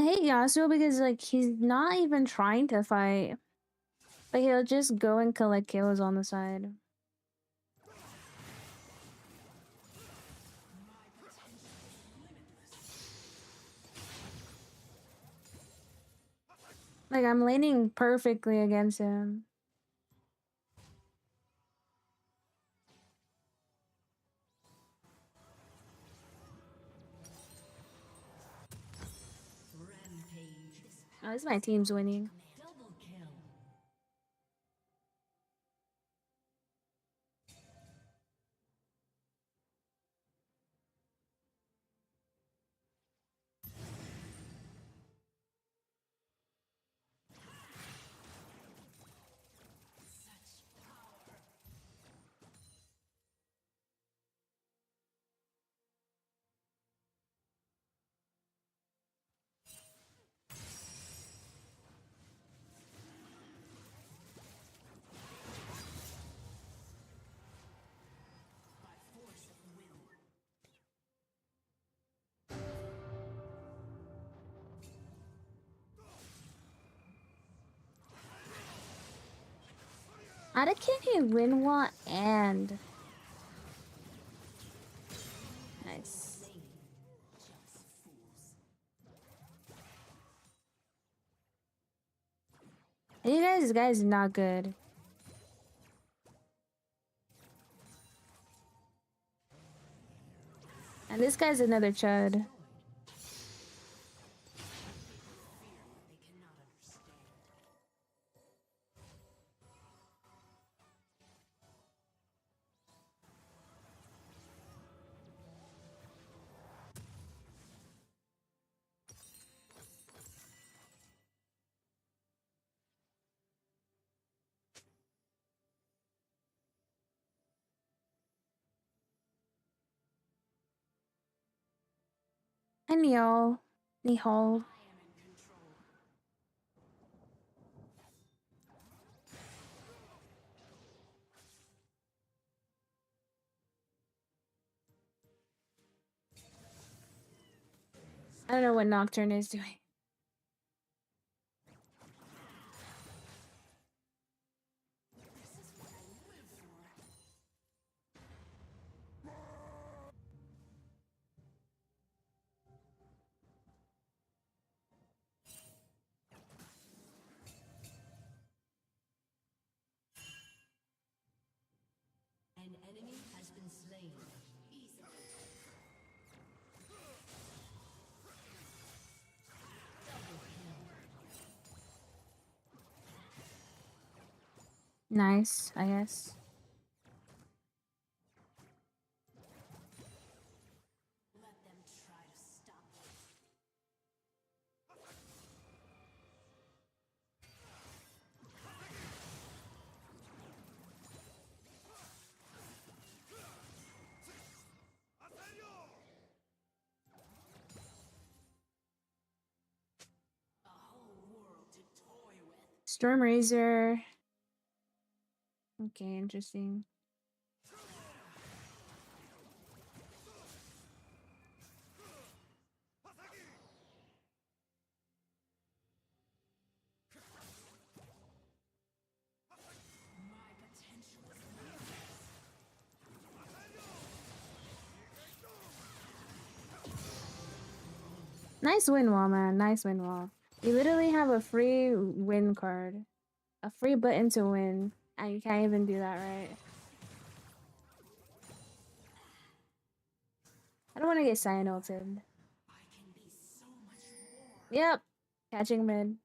hate Yasuo because like he's not even trying to fight, but he'll just go and collect kills on the side. Like I'm laning perfectly against him. Rampage. Oh, this is my team's winning. Double kill. How can he win what and nice. You guys, this guy's not good. And this guy's another chud. And y'all, Nihal. I don't know what Nocturne is doing. An enemy has been slain. Nice, I guess. Let them try to stop us. A whole world to toy with. Storm Razor. Okay, interesting. Nice win wall, man. Nice win wall. You literally have a free win card. A free button to win. And you can't even do that right. I don't want to get Cyan ulted. Yep. Catching mid.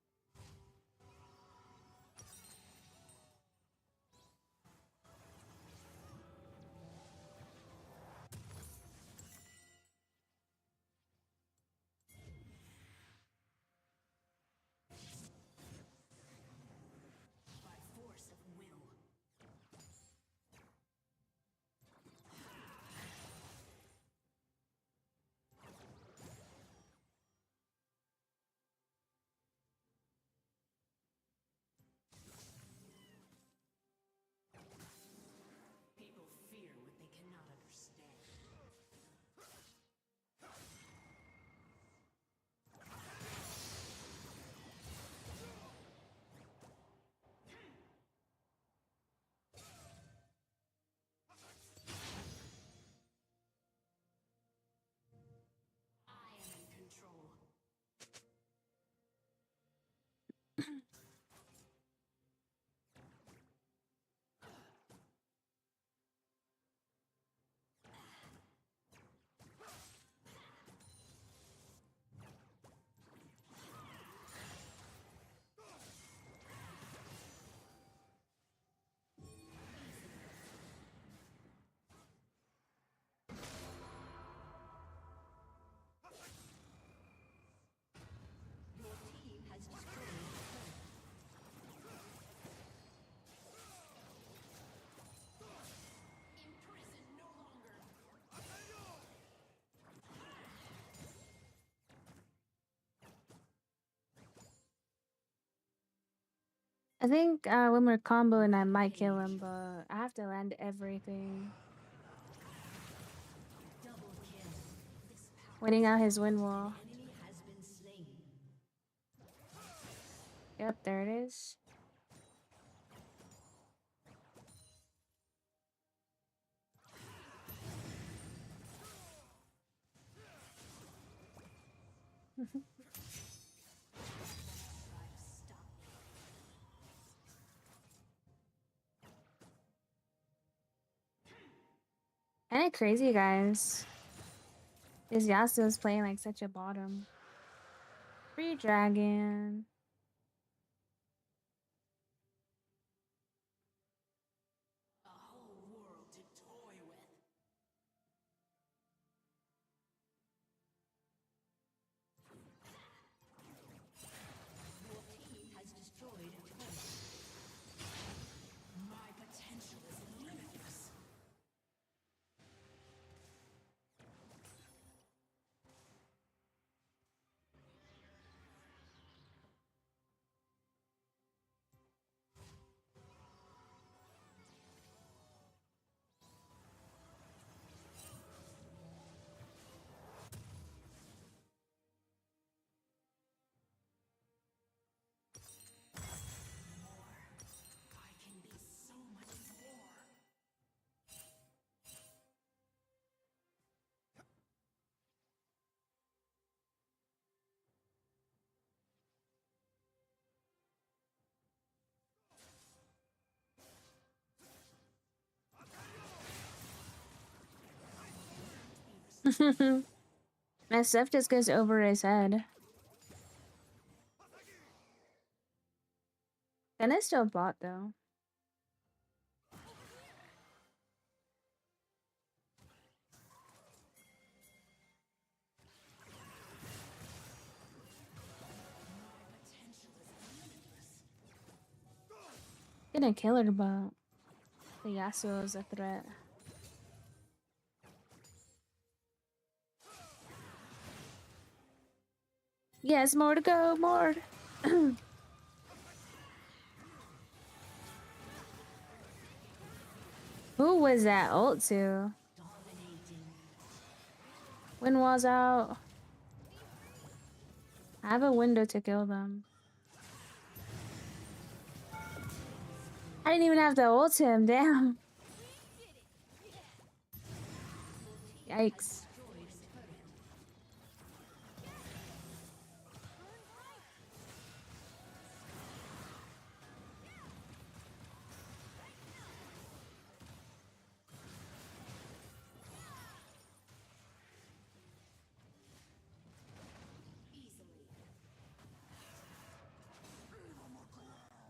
I think when we're comboing, I might kill him, but I have to land everything. Double kill. This power Waiting out his wind wall. enemy has been slain. Yep, there it is. Kinda crazy, guys. This Yasuo's playing like such a bottom. Free dragon. A whole world to toy with. Your team has destroyed a turret. My potential is limitless. I can be so much more. My stuff just goes over his head. Then it's still bot though. Gonna kill her, but the Yasuo is a threat. Yes, more to go, more. Who was that ult to? Dominating. Wind wall's out. I have a window to kill them. I didn't even have to ult him, damn. Yikes.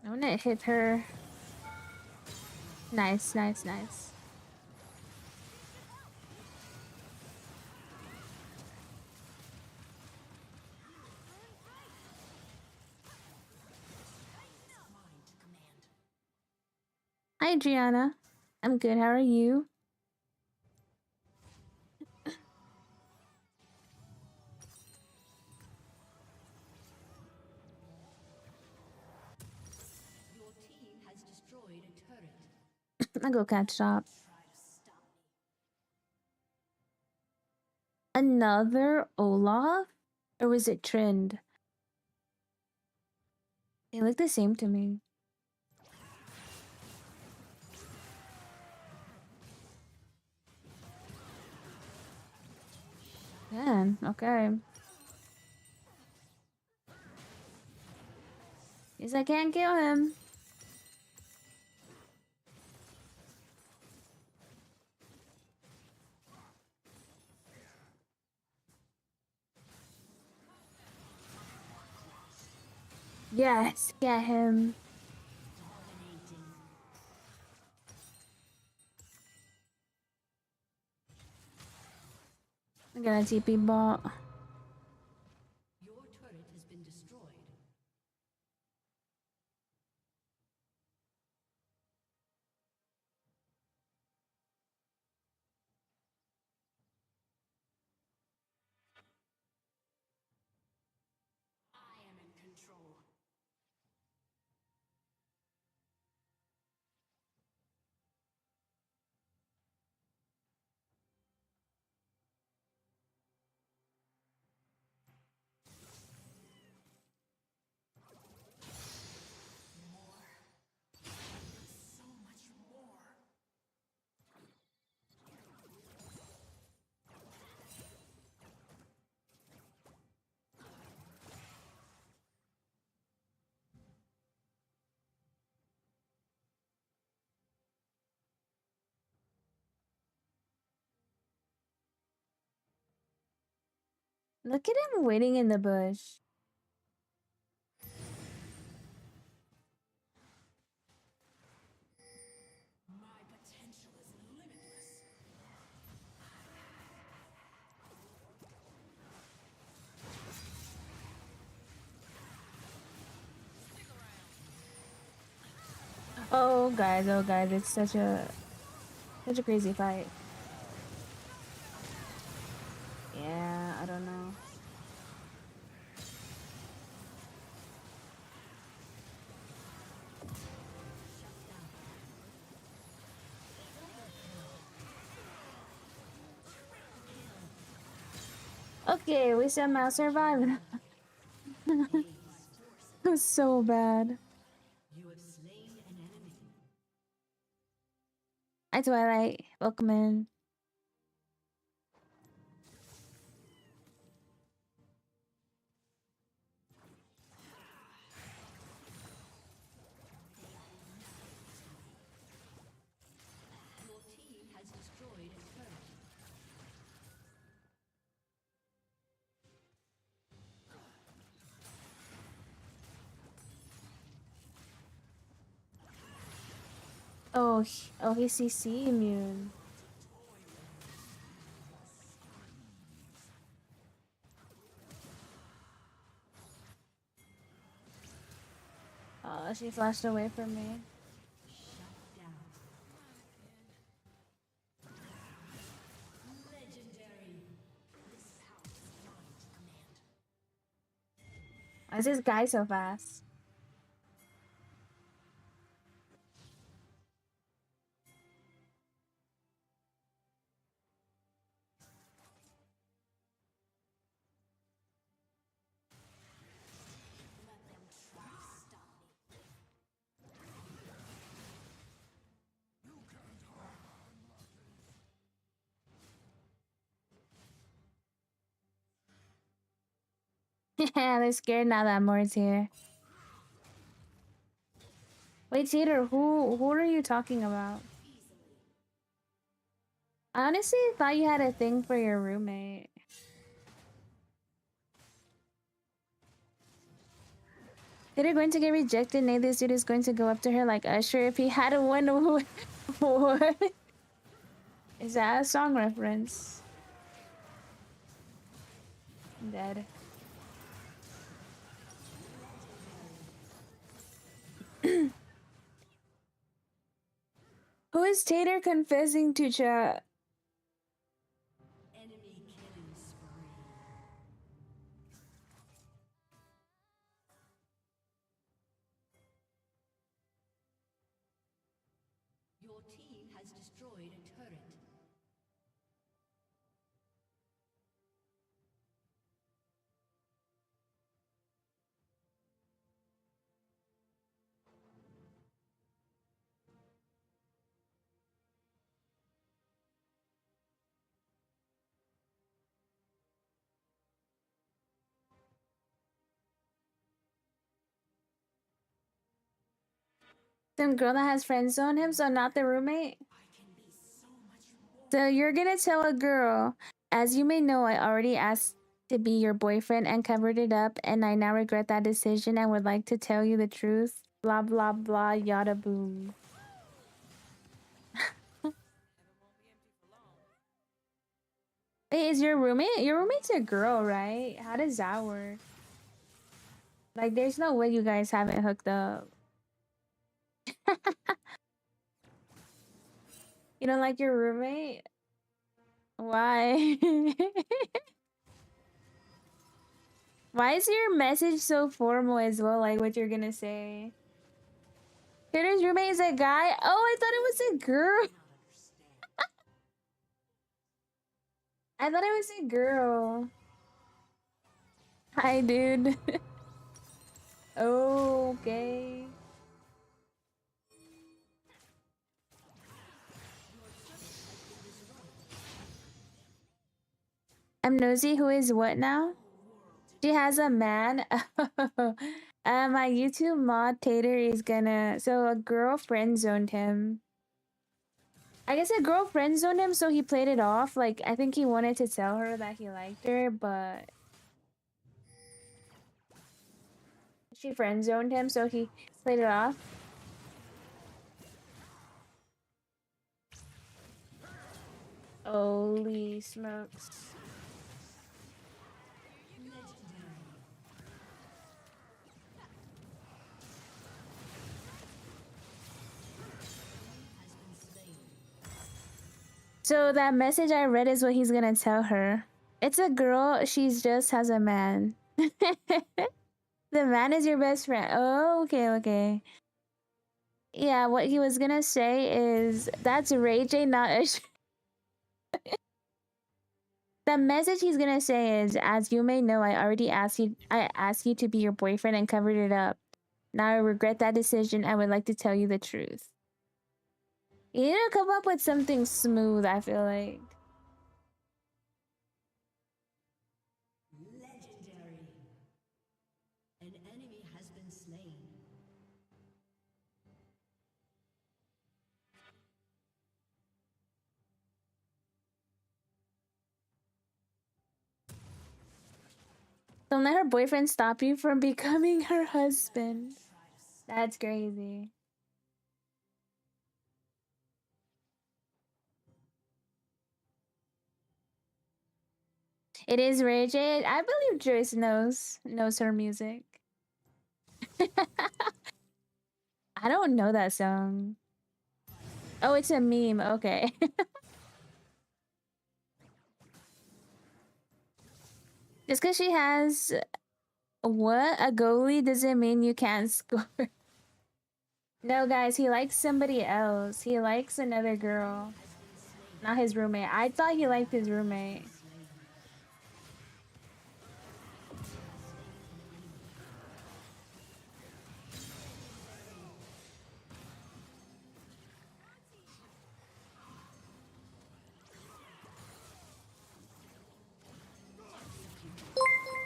I wanna hit her. Nice, nice, nice. Hi, Gianna. I'm good. How are you? Your team has destroyed a turret. I'll go catch up. Try to stop me. Another Olaf? Or was it Trend? They look the same to me. Man, okay. Guess I can't kill him. Yes, get him. Dominating. I'm gonna TP bot. Your turret has been destroyed. I am in control. Look at him waiting in the bush. My potential is limitless. Oh guys, it's such a crazy fight. Yeah, I don't know. Okay, we somehow survived. It was so bad. You have slain an enemy. Hi Twilight, welcome in. Your team has destroyed a turret. Oh, he's CC immune. Oh, she flashed away from me. Shut down. Legendary. This power is mine to command. Why is this guy so fast? Let them try to stop me. Yeah, they're scared now that Moore's here. Wait, Tater, who are you talking about? I honestly thought you had a thing for your roommate. Tater going to get rejected. Nay, this dude is going to go up to her like Usher if he had a one. What? Is that a song reference? I'm dead. Who is Tater confessing to, chat? Enemy killing spree. Your team has destroyed a turret. Some girl that has friend zoned him, so not the roommate? I can be so much more. So you're gonna tell a girl, as you may know, I already asked to be your boyfriend and covered it up, and I now regret that decision and would like to tell you the truth. Blah blah blah yada boom. Hey, is your roommate? Your roommate's a girl, right? How does that work? Like, there's no way you guys haven't hooked up. You don't like your roommate? Why? Why is your message so formal as well? Like what you're gonna say? Peter's roommate is a guy? Oh, I thought it was a girl. I thought it was a girl. Hi, dude. Okay. I'm nosy. Who is what now? She has a man. My YouTube mod Tater is gonna. So a girl friend zoned him. I guess a girl friend zoned him, so he played it off. Like I think he wanted to tell her that he liked her, but She friend zoned him, so he played it off. Holy smokes. So that message I read is what he's gonna tell her. It's a girl, she's just has a man. The man is your best friend. Oh, okay, okay. Yeah, what he was gonna say is that's Ray J, not a. The message he's gonna say is, as you may know, I already asked you. I asked you to be your boyfriend and covered it up. Now I regret that decision. I would like to tell you the truth. You need to come up with something smooth. I feel like. Legendary. An enemy has been slain. Don't let her boyfriend stop you from becoming her husband. That's crazy. It is Ray J. I believe Joyce knows her music. I don't know that song. Oh, it's a meme. Okay. Just because she has what a goalie doesn't mean you can't score. No, guys, he likes somebody else. He likes another girl, not his roommate. I thought he liked his roommate.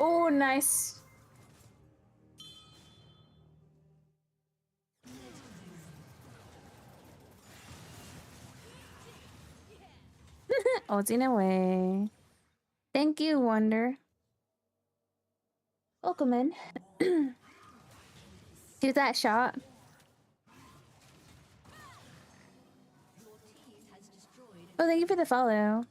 Oh, nice. Ulting away. Thank you, Wonder. Welcome in. Do that shot. Oh, thank you for the follow.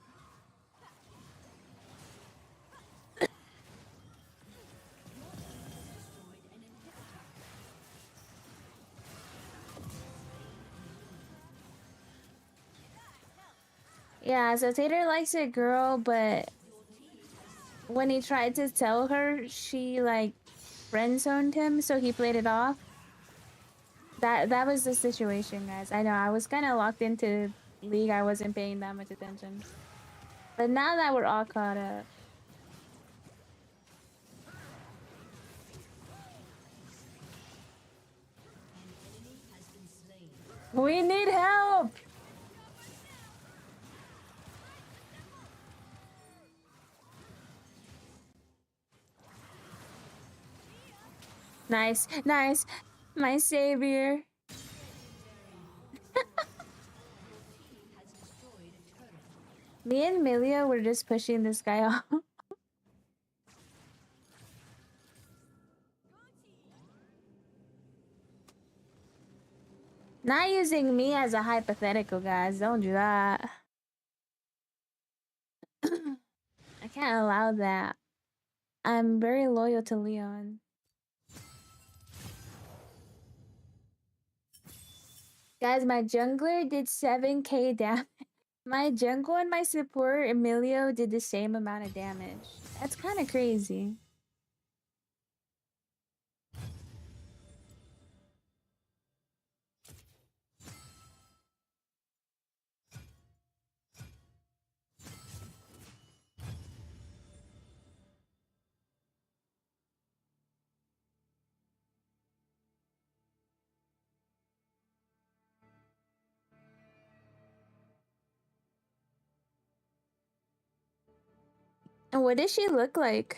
Yeah, so Tater likes a girl, but when he tried to tell her, she like friend zoned him, so he played it off. That was the situation, guys. I know I was kind of locked into League. I wasn't paying that much attention. But now that we're all caught up, we need help. Nice, nice, my savior. Me and Millia were just pushing this guy off. Not using me as a hypothetical, guys. Don't do that. I can't allow that. I'm very loyal to Leon. Guys, my jungler did 7k damage. My jungle and my support, Emilio, did the same amount of damage. That's kind of crazy. And what does she look like?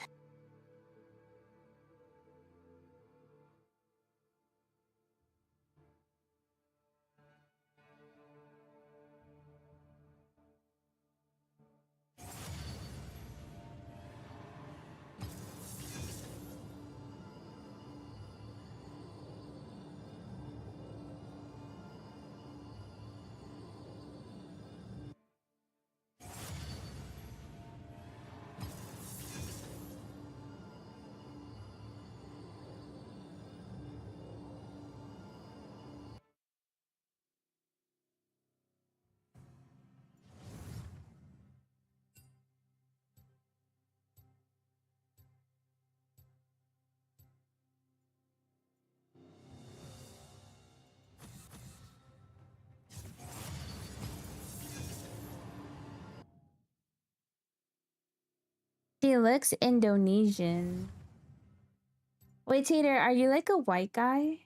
She looks Indonesian. Wait, Tater, are you like a white guy?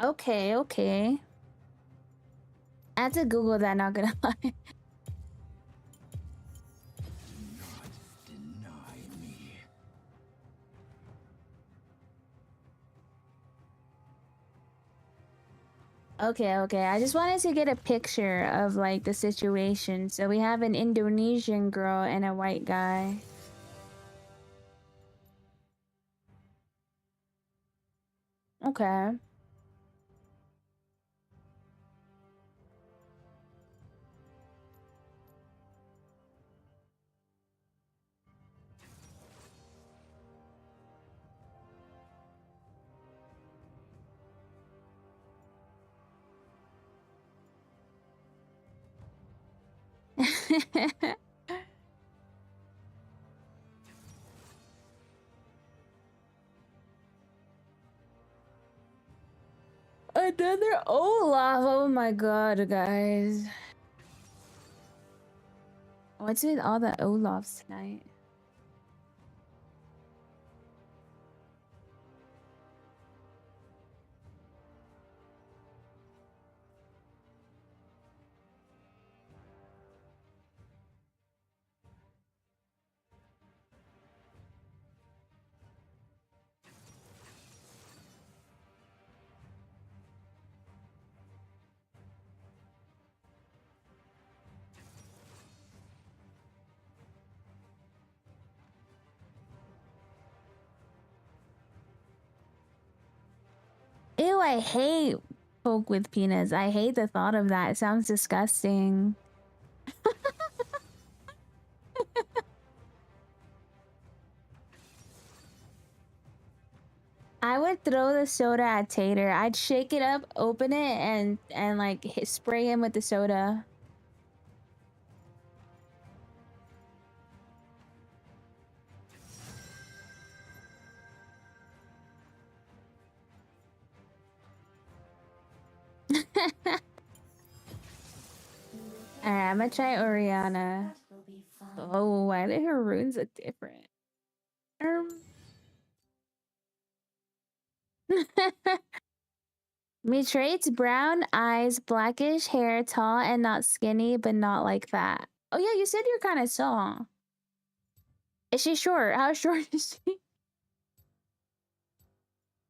Okay, okay. I had to Google that, not gonna lie. Okay, okay. I just wanted to get a picture of like the situation. So we have an Indonesian girl and a white guy. Okay. Another Olaf. Oh my god, guys. What's with all the Olafs tonight? Ew, I hate poke with peanuts. I hate the thought of that. It sounds disgusting. I would throw the soda at Tater. I'd shake it up, open it, and like spray him with the soda. Alright, I'm gonna try Oriana. Oh, why did her runes look different? Me traits: brown eyes, blackish hair, tall and not skinny, but not like that. Oh yeah, you said you're kind of tall. Is she short? How short is she?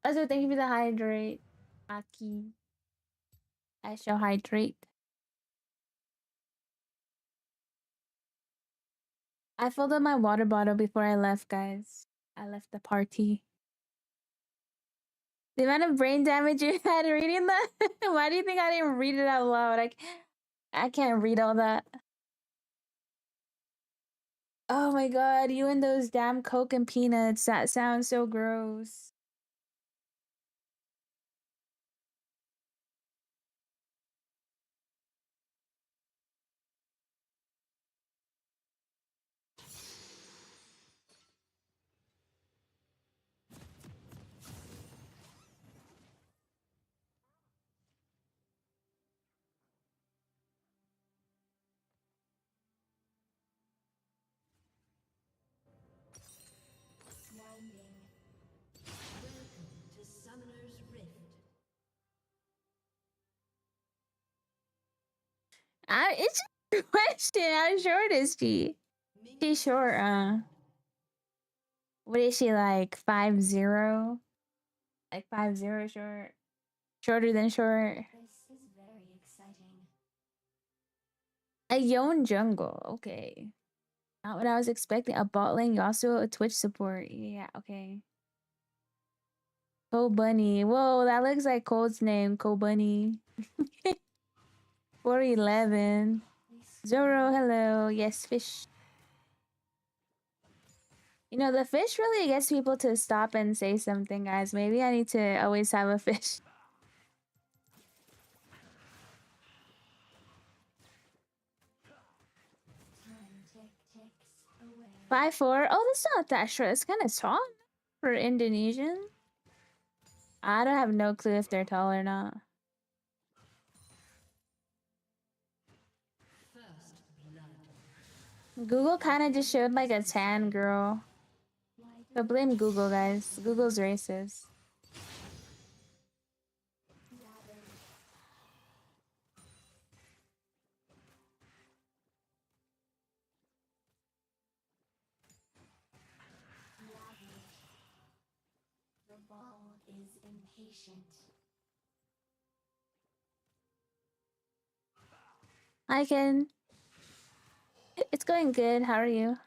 Also, thank you for the hydrate, Aki. I shall hydrate. I filled up my water bottle before I left, guys. I left the party. The amount of brain damage you had reading that? Why do you think I didn't read it out loud? I can't read all that. Oh my god, you and those damn Coke and peanuts. That sounds so gross. To Summoner's Rift. It's just a question. How short is she? She's short, what is she like? 5'0"? Like 5'0" short? Shorter than short. This is very exciting. A Yon jungle. Okay. Not what I was expecting. A bot lane, Yasuo, a Twitch support. Yeah, okay. Cole Bunny. Whoa, that looks like Cole's name. Cole Bunny. 411. Zoro, hello. Yes, fish. You know, the fish really gets people to stop and say something, guys. Maybe I need to always have a fish. Time ticks away. 5'4". Oh, that's not that short. It's kind of tall for Indonesian. I don't have no clue if they're tall or not. First blood. Google kind of just showed like a tan girl. But blame Google, guys. Google's racist. The ball is impatient. I can. It's going good. How are you?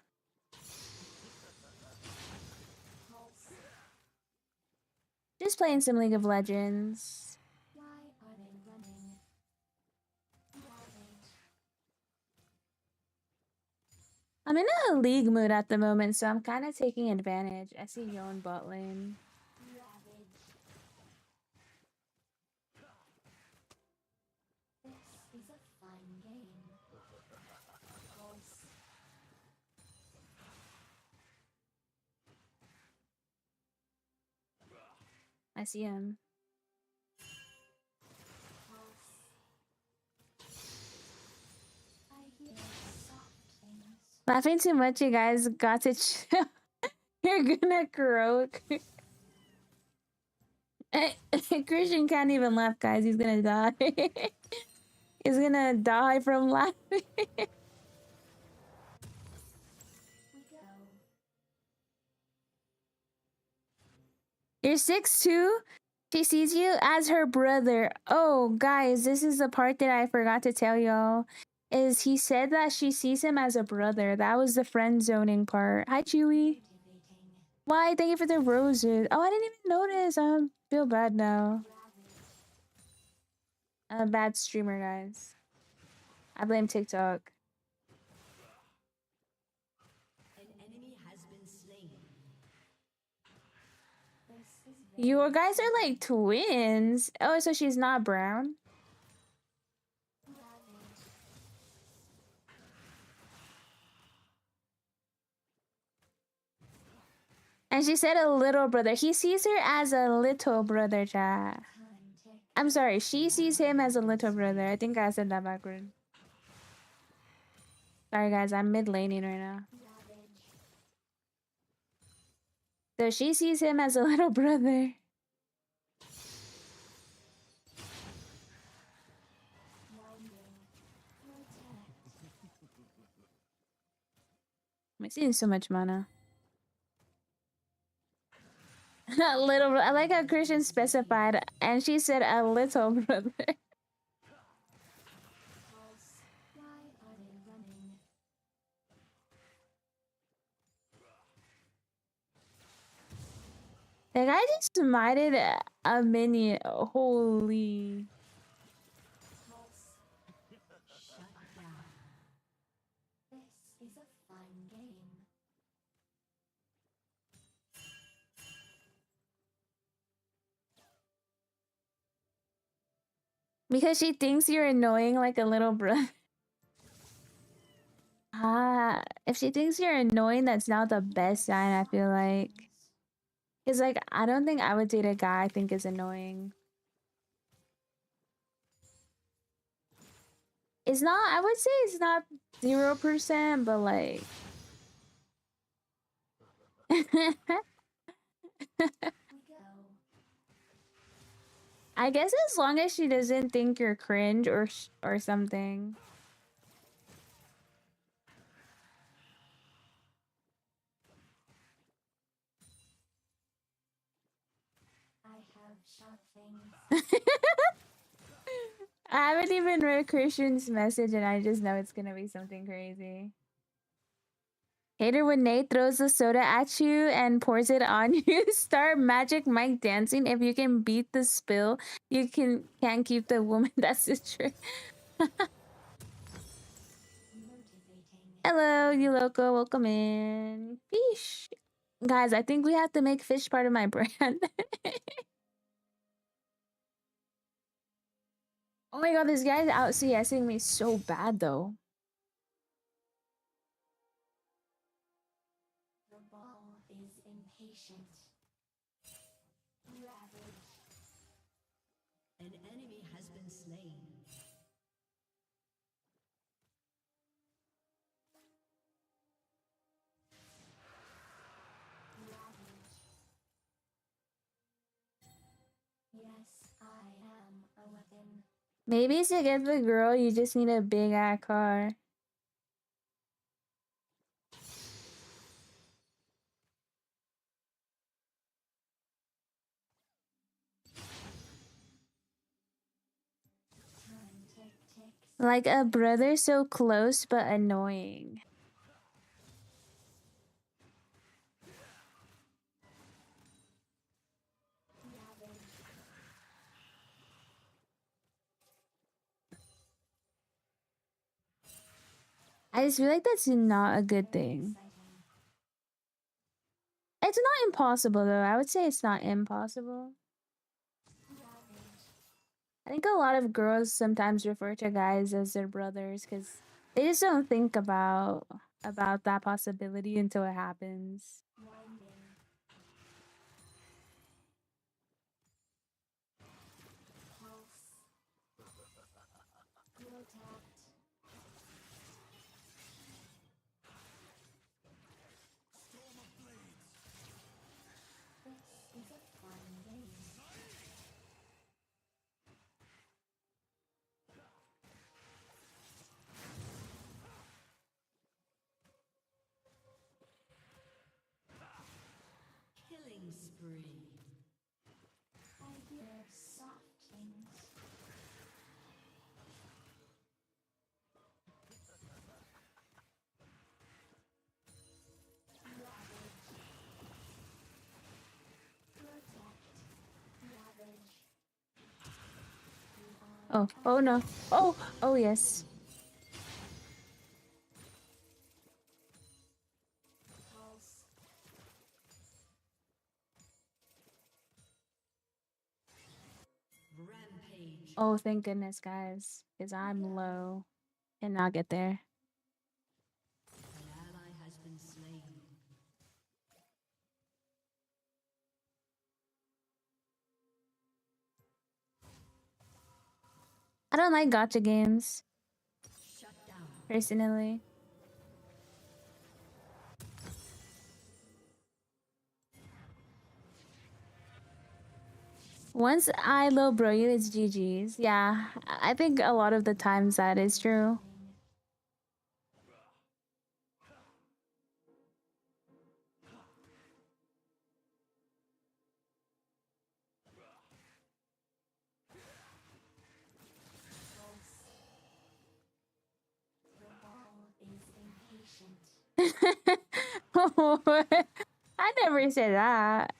Just playing some League of Legends. Why are they running? I'm in a league mood at the moment, so I'm kind of taking advantage. I see Yon bot lane. This is a fun game. I see him. Laughing too much, you guys got to chill. You're gonna croak. Christian can't even laugh, guys. He's gonna die. He's gonna die from laughing. You're 6'2"? She sees you as her brother. Oh, guys, this is the part that I forgot to tell y'all. Is he said that she sees him as a brother. That was the friend zoning part. Hi, Chewy. Why? Thank you for the roses. Oh, I didn't even notice. I feel bad now. I'm a bad streamer, guys. I blame TikTok. An enemy has been slain. You guys are like twins. Oh, so she's not brown? And she said a little brother. He sees her as a little brother, chat. I'm sorry, she sees him as a little brother. I think I said that backward. Sorry, guys, I'm mid laning right now. So she sees him as a little brother. I'm seeing so much mana. Little, I like how Christian specified, and she said a little brother. Like I just smited a minion. Holy. Shut down. This is a fun game. Because she thinks you're annoying like a little brother. Ah, if she thinks you're annoying, that's not the best sign, I feel like. Because, like, I don't think I would date a guy I think is annoying. It's not, I would say it's not 0%, but like. I guess as long as she doesn't think you're cringe or something. I have sharp things. I haven't even read Christian's message and I just know it's gonna be something crazy. Hater when Nate throws the soda at you and pours it on you. Start Magic Mike dancing. If you can beat the spill, you can't keep the woman. That's the trick. Hello, you loco. Welcome in. Fish. Guys, I think we have to make fish part of my brand. Oh my god, this guy's out CSing me so bad though. slain. Yes, I am a weapon. Maybe to get the girl, you just need a big ass car. Like a brother so close but annoying. I just feel like that's not a good thing. It's not impossible though. I would say it's not impossible. I think a lot of girls sometimes refer to guys as their brothers because they just don't think about that possibility until it happens. Killing spree. I hear soft things. Oh no. Oh yes. Rampage. Oh, thank goodness, guys, because I'm low and I'll get there. An ally has been slain. I don't like gotcha games Shut down. personally. Once I low bro you, it's GG's. Yeah, I think a lot of the times that is true. I never said that.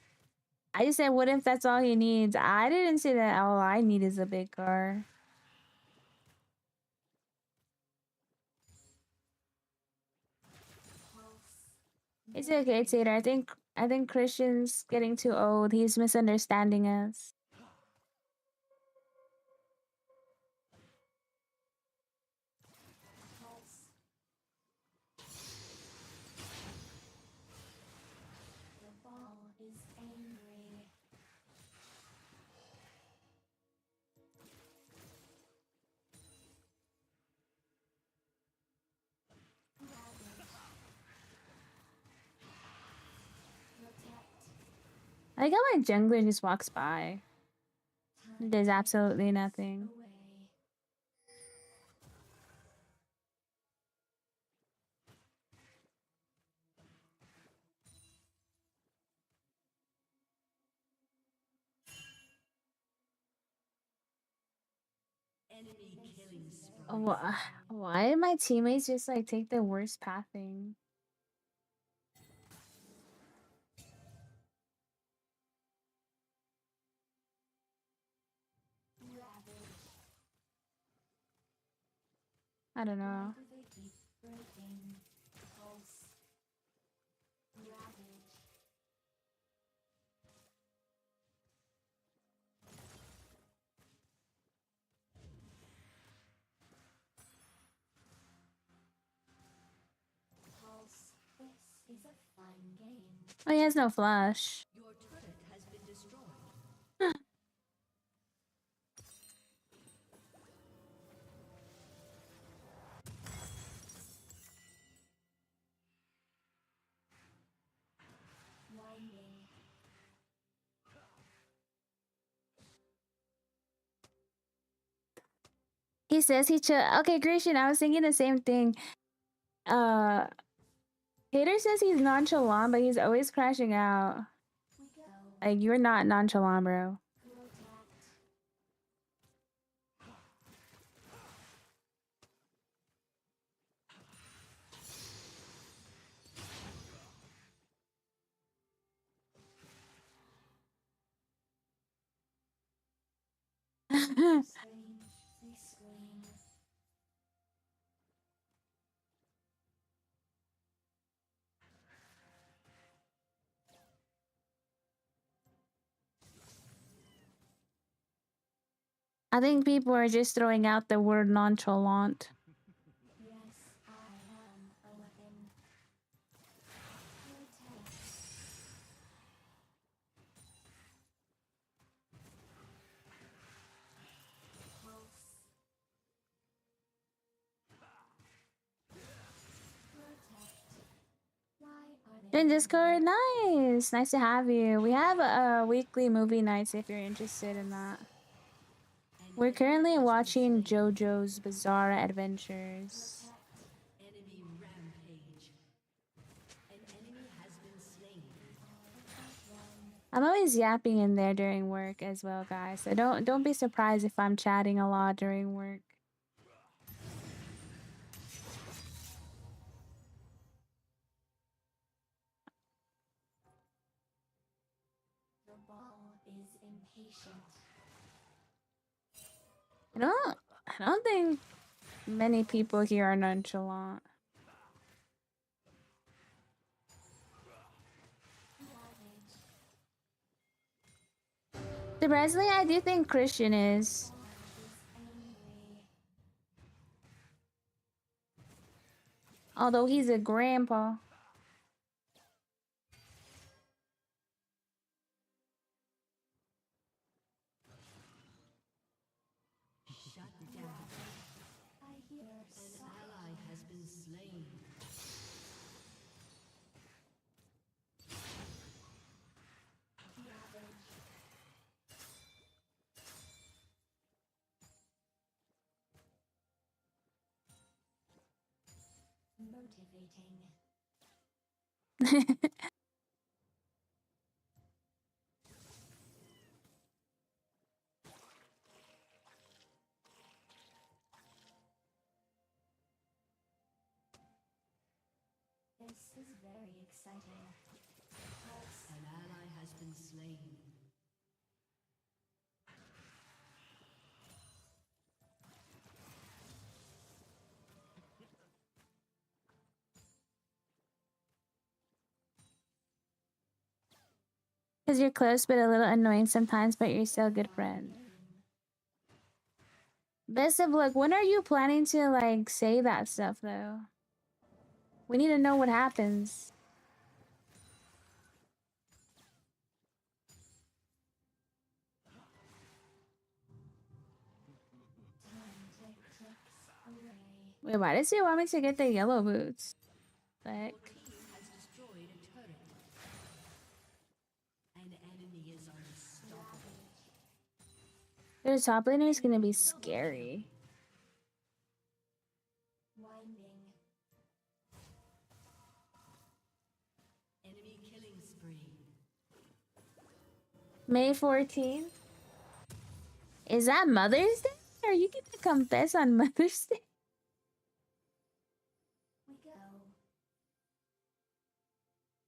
I just said, what if that's all he needs? I didn't say that all I need is a big car. It's okay, Tater. I think Christian's getting too old. He's misunderstanding us. I like how my jungler just walks by. There's absolutely nothing. Enemy killing spree. Why did my teammates just like take the worst pathing? I don't know. Oh, he has no flash. Your turret has been destroyed. He says he chill. Okay, Christian, I was thinking the same thing. Uh, Hater says he's nonchalant, but he's always crashing out. We go. Like, you're not nonchalant, bro. Scream. They scream. I think people are just throwing out the word nonchalant. Yes, I am a weapon. Protect. Pulse. Protect. Why are they In Discord, nice. Nice to have you. We have weekly movie nights if you're interested in that. We're currently watching JoJo's Bizarre Adventures. Enemy rampage. An enemy has been slain. I'm always yapping in there during work as well, guys. So don't be surprised if I'm chatting a lot during work. The ball is impatient. I don't think many people here are nonchalant. Surprisingly, I do think Christian is. Angry. Although he's a grandpa. Shut down. I hear An ally has been slain. motivating. This is very exciting. An ally has been slain. Because you're close but a little annoying sometimes, but you're still a good friend. Best of luck. When are you planning to, like, say that stuff, though? We need to know what happens. Time ticks away. Wait, why does he want me to get the yellow boots? The heck? Has destroyed a turret. An enemy is unstoppable. Their top laner is gonna be scary. Winding. Enemy killing spree. May 14th? Is that Mother's Day? Are you gonna confess on Mother's Day? We go.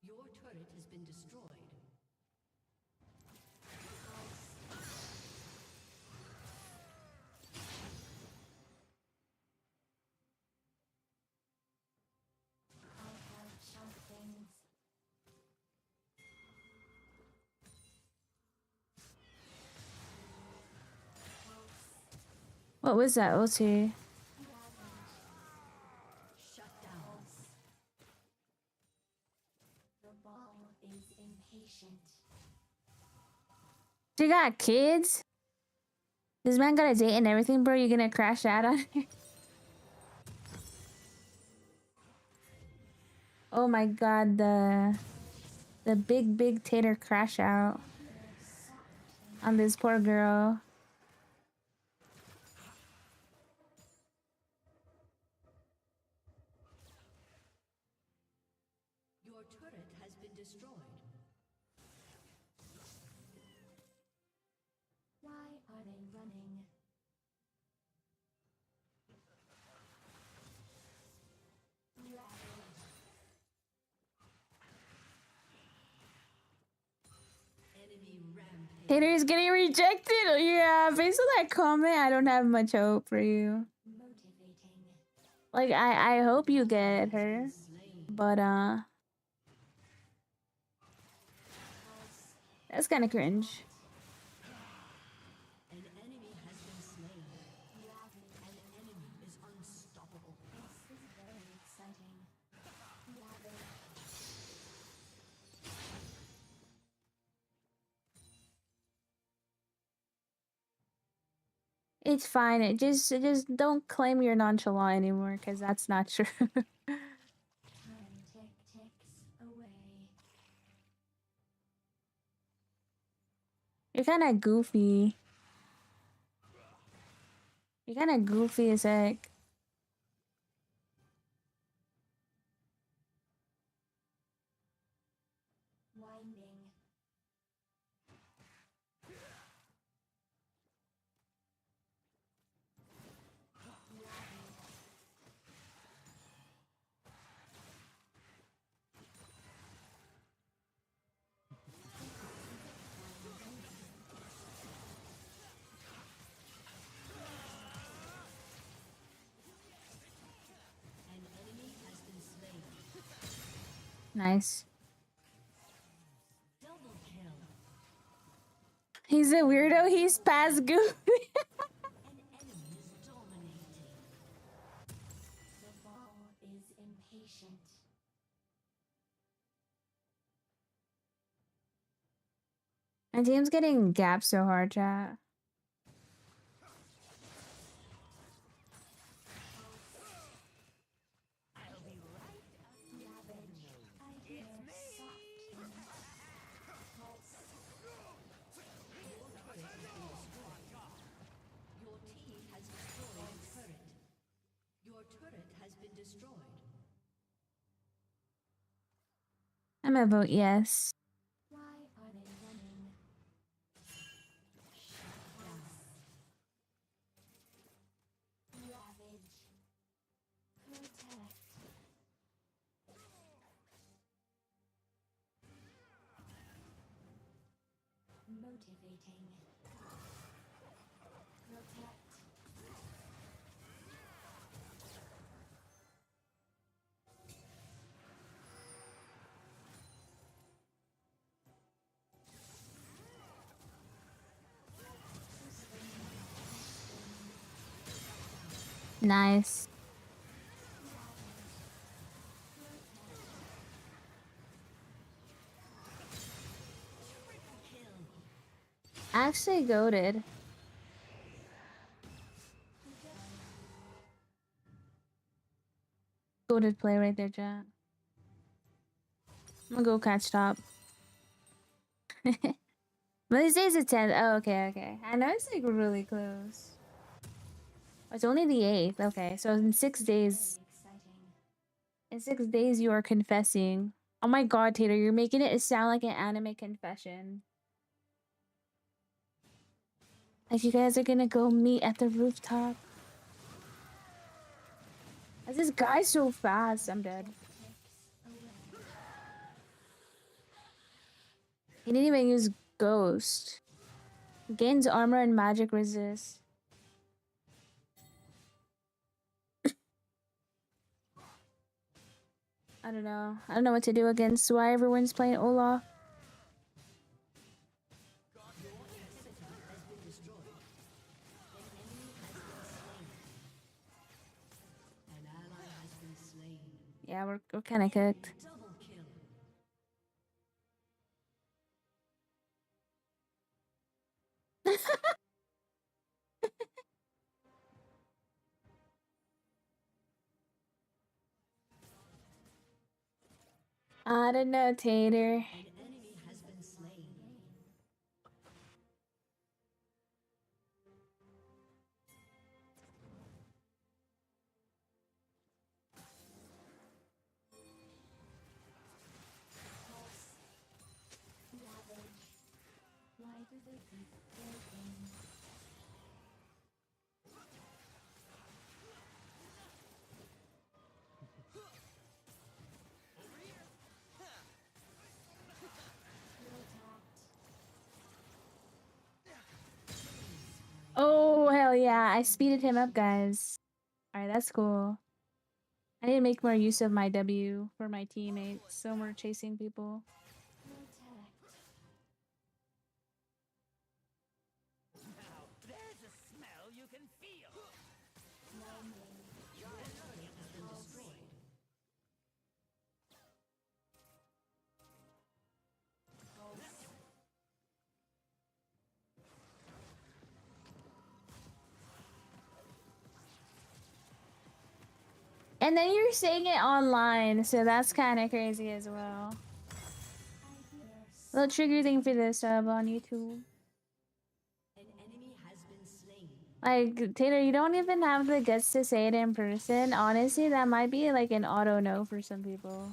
Your turret has been destroyed. I'll have sharp things. What was that, ulti? Shut down. The ball is impatient. You got kids? This man got a date and everything, bro. You gonna crash out on her? Oh my god, the big tater crash out on this poor girl. Haters getting rejected. Yeah, based on that comment, I don't have much hope for you. Motivating. Like I hope you get her, but that's kind of cringe. An enemy has been slain. An enemy is unstoppable. This is very exciting. Ravage. It's fine. Just don't claim you're nonchalant anymore, cause that's not true. Time ticks away. You're kind of goofy. You're kind of goofy as heck. Winding. An enemy has been slain. Nice. Double kill. He's a weirdo. He's past goofy. An enemy is dominating. The ball is impatient. My team's getting gapped so hard, chat. Your team has destroyed a turret. Your turret has been destroyed. I'm gonna vote yes. Why are they running? Ravage. Protect. Motivating. Protect. Nice. Actually goated. Goated play right there, chat. I'm gonna go catch top. Wednesday's the 10th. Oh, okay. I know it's like really close. It's only the 8th. Okay, so in 6 days. Exciting. In 6 days, you are confessing. Oh my god, Tater, you're making it sound like an anime confession. Like you guys are gonna go meet at the rooftop. This guy's so fast. I'm dead. He didn't even use Ghost. Gains armor and magic resist. I don't know. I don't know what to do against why everyone's playing Olaf. An ally has been slain. Yeah, we're kind of cooked. Double kill. I don't know, Tater. An enemy has been slain. Why do they keep breaking? yeah, I speeded him up, guys. Alright, that's cool. I need to make more use of my W for my teammates, so we're chasing people. Now, there's a smell you can feel. And then you're saying it online, so that's kind of crazy as well. Little trigger thing for the sub on YouTube. An enemy has been slain. Like, Taylor, you don't even have the guts to say it in person. Honestly, that might be like an auto no for some people.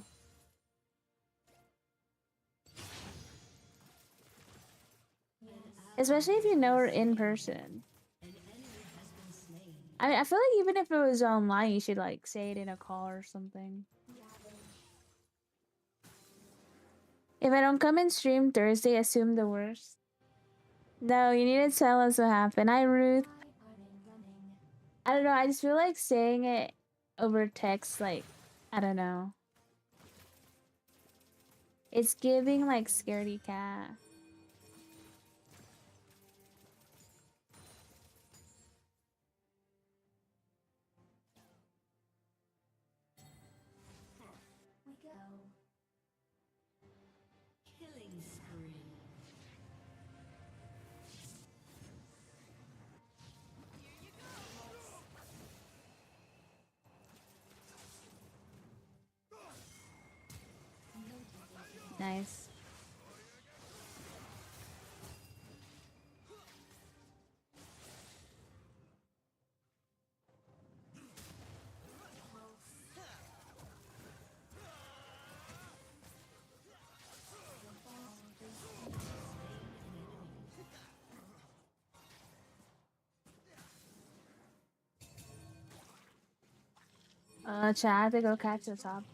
Especially if you know her in person. An enemy has been slain. I mean, I feel like even if it was online, you should like say it in a call or something. If I don't come and stream Thursday, assume the worst. No, you need to tell us what happened. Hi, Ruth. I don't know. I just feel like saying it over text, like, I don't know. It's giving like scaredy cat. We go. Killing spree. Nice. Chat, I have to go catch the top.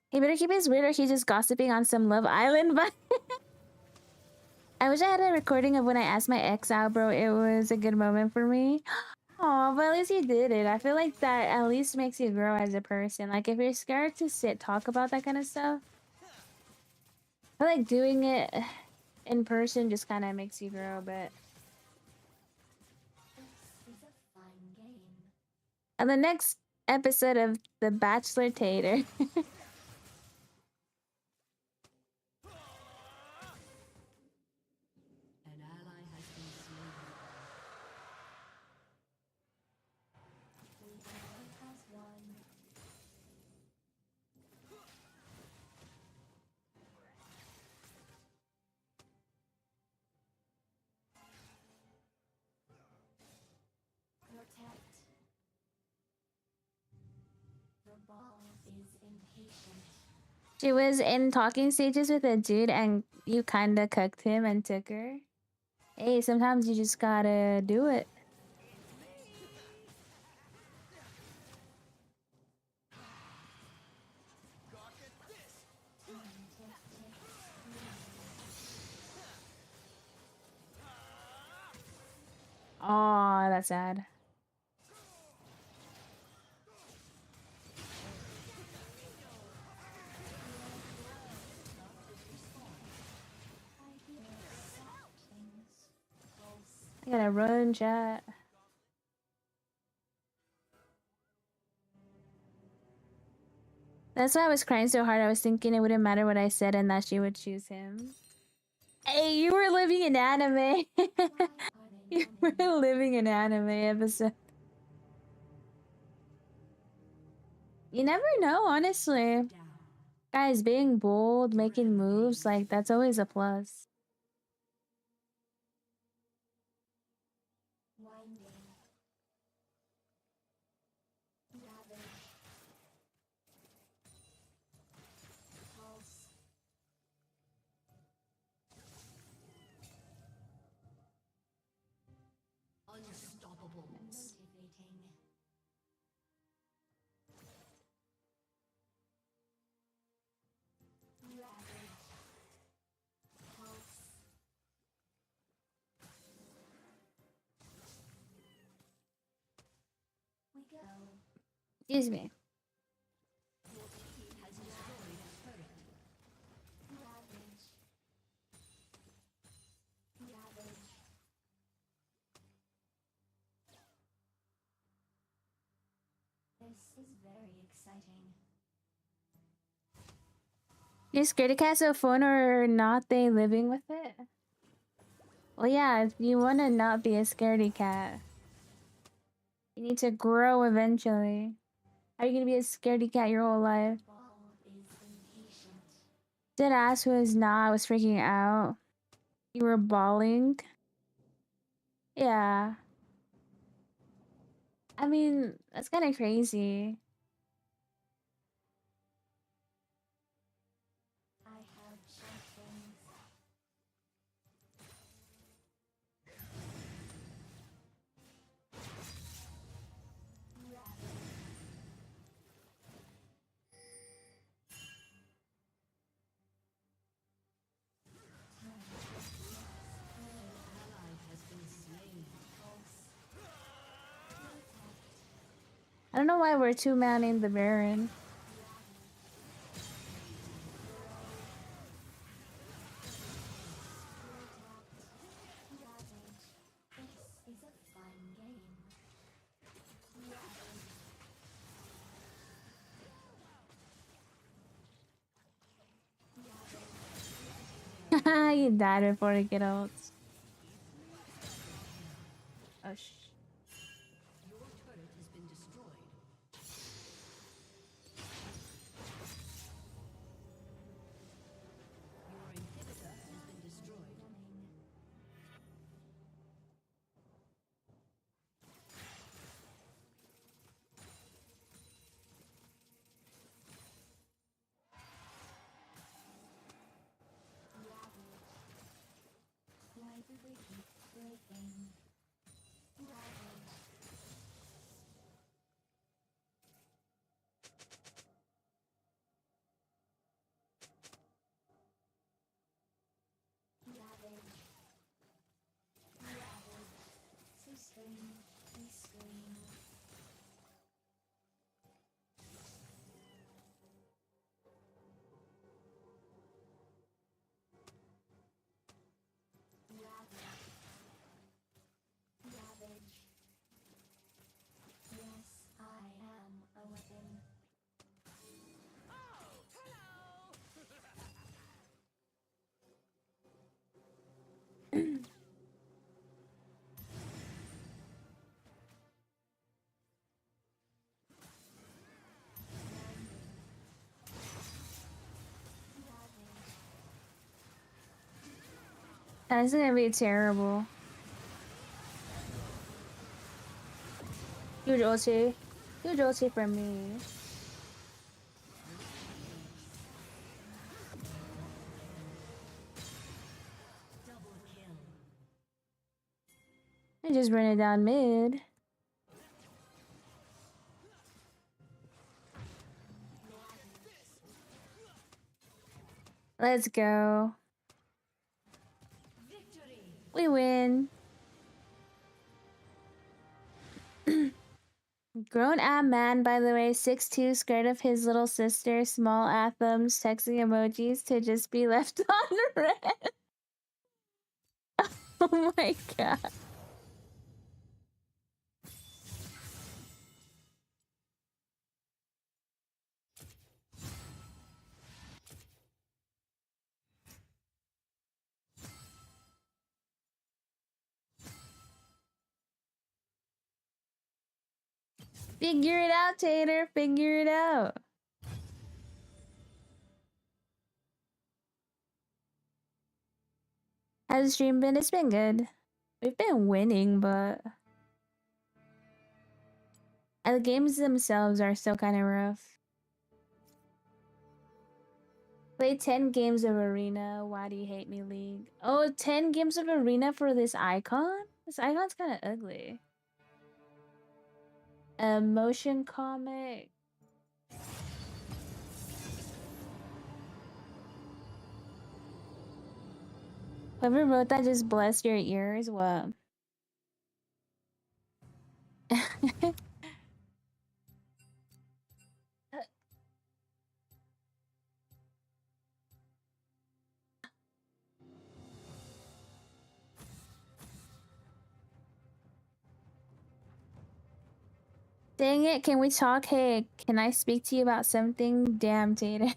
He better keep his weird or he's just gossiping on some Love Island vibe. I wish I had a recording of when I asked my ex out, bro. It was a good moment for me. Oh, but at least you did it. I feel like that at least makes you grow as a person. Like, if you're scared to talk about that kind of stuff, I feel like doing it in person just kind of makes you grow a bit. This is a fun game. On the next episode of The Bachelor Tater. An ally has been slain. We only has one. Protect. The ball is impatient. She was in talking stages with a dude and you kinda cucked him and took her. Hey, sometimes you just gotta do it. Aw, that's sad. I hear soft things. Pulse. I gotta run, chat. That's why I was crying so hard. I was thinking it wouldn't matter what I said and that she would choose him. Hey, you were living in anime. Why are they You were running? living in anime episode. You never know, honestly. Down. Guys, being bold, making moves, like, that's always a plus. Winding. Ravage. Pulse. Unstoppable. Motivating. Ravage. Pulse. Excuse me. This is very exciting. You scared to cast a phone or not they living with it? Well, yeah, if you want to not be a scaredy cat, you need to grow eventually. How are you gonna be a scaredy cat your whole life? Ball is impatient. Dead ass was not, I was freaking out. You were bawling? Yeah. I mean, that's kind of crazy. I have sharp things. I don't know why we're two-manning the Baron. This is a fun game. You died before you get ult. Oh, Your turret has been destroyed. Your inhibitor has been destroyed. Why do they keep breaking? Ravage. Ravage. Ravage. So strange. They scream. Ravage. Ravage. Yes, I am a weapon. that's gonna be terrible. Huge ulti. Huge ulti for me. Double kill. I just run it down mid. Let's go. Victory. We win. Grown ab man, by the way, 6'2", scared of his little sister, small anthems, texting emojis to just be left on red. Oh my god. Figure it out, Tater. Figure it out. How's the stream been? It's been good. We've been winning, but the games themselves are still kind of rough. Play 10 games of Arena. Why do you hate me, League? Oh, 10 games of Arena for this icon? This icon's kind of ugly. A motion comic. Whoever wrote that just bless your ears. What? Dang it, can we talk? Hey, can I speak to you about something? Damn, Tater.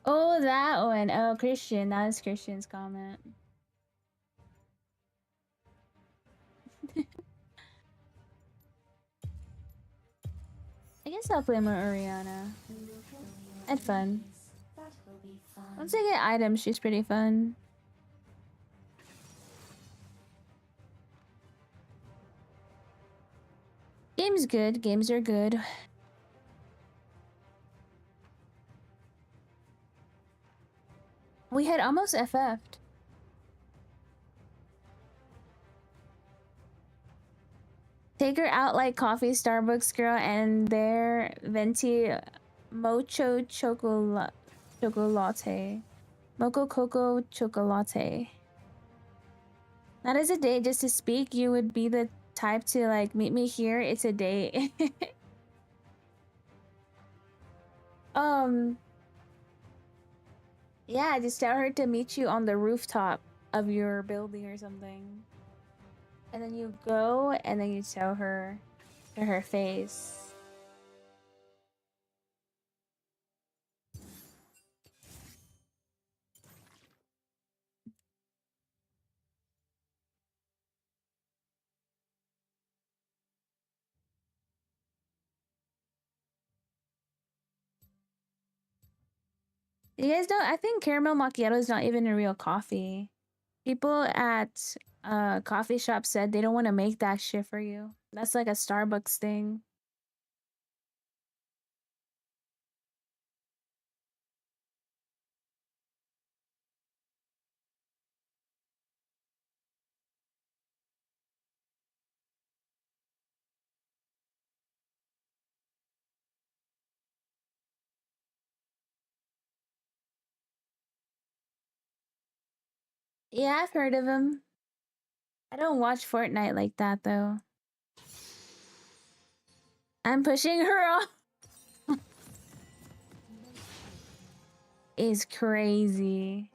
Oh, that one. Oh, Christian. That was Christian's comment. I guess I'll play more Oriana. Had fun. That will be fun. Once I get items, she's pretty fun. Game's good. Games are good. We had almost FF'd. Take her out like coffee Starbucks girl and their venti mocho chocolate mocha cocoa chocolate. Not as a date, just to speak. You would be the type to like meet me here. It's a date. Yeah, just tell her to meet you on the rooftop of your building or something. And then you go and then you tell her to her face. You guys don't, I think caramel macchiato is not even a real coffee. People at coffee shops said they don't want to make that shit for you. That's like a Starbucks thing. Yeah, I've heard of him. I don't watch Fortnite like that though. I'm pushing her off. Is crazy.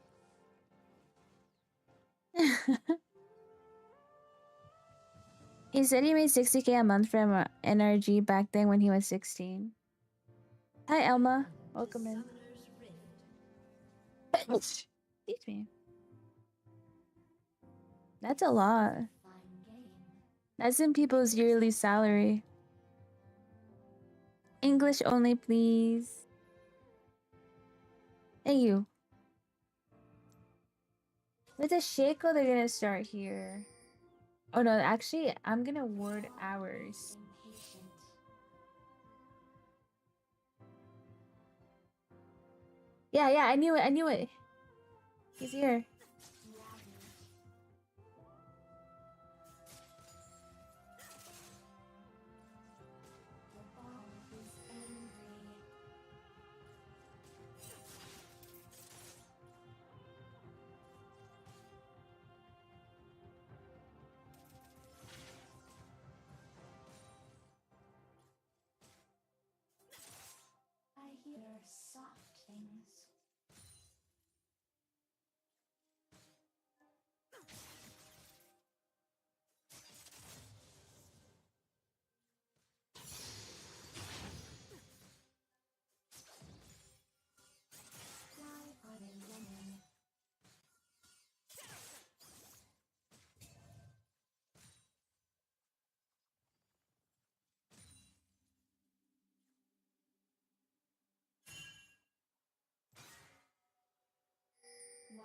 He said he made 60K a month from NRG back then when he was 16. Hi, Elma. Welcome in. Excuse me. That's a lot. That's in people's yearly salary. English only, please. Hey, you. With a Shaco, they're gonna start here. Oh no, actually, I'm gonna ward ours. Yeah, I knew it. He's here. I hear soft things.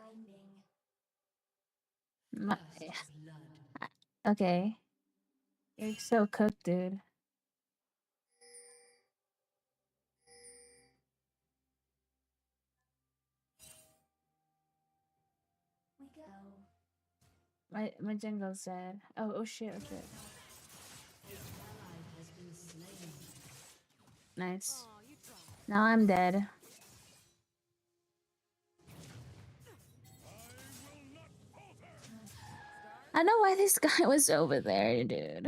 Binding. My- First blood. okay. You're so cooked, dude. We go. My jungle's dead. Oh shit, oh shit. Ally has been slain. Nice. Now I'm dead. I know why this guy was over there, dude.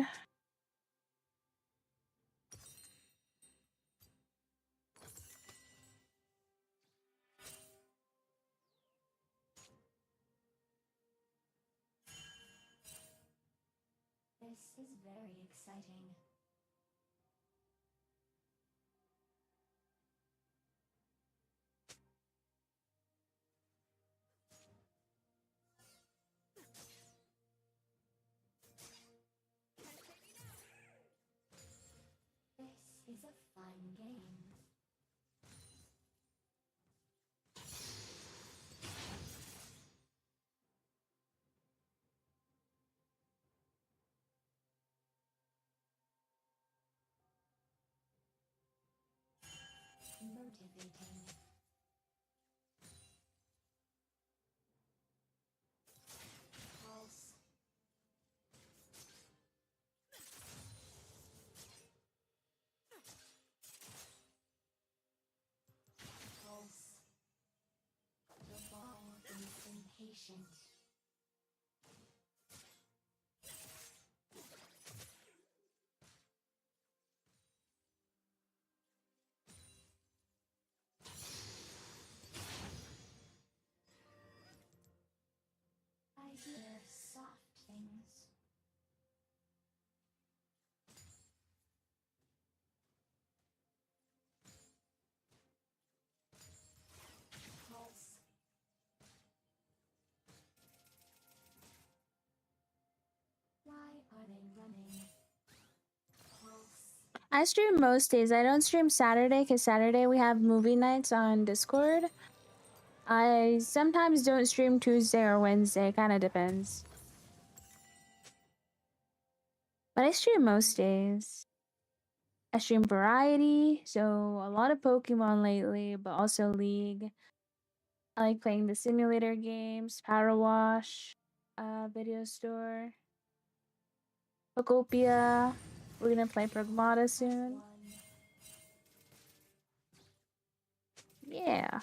This is very exciting. This is a fun game. Motivating. Pulse. Pulse. The ball is impatient. I hear soft things. Pulse. Why are they running? Pulse. I stream most days. I don't stream Saturday because Saturday we have movie nights on Discord. I sometimes don't stream Tuesday or Wednesday. Kind of depends. But I stream most days. I stream variety, so a lot of Pokemon lately, but also League. I like playing the simulator games, Power Wash, Video Store, Pokopia. We're gonna play Pragmata soon. One. Yeah.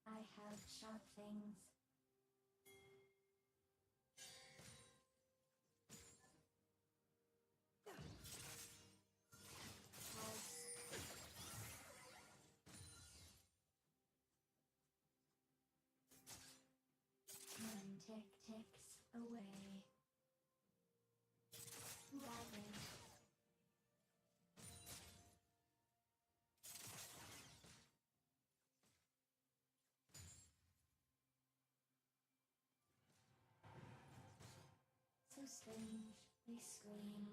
I have sharp things. Pulse. Time ticks away. Ravage. So strange. They scream.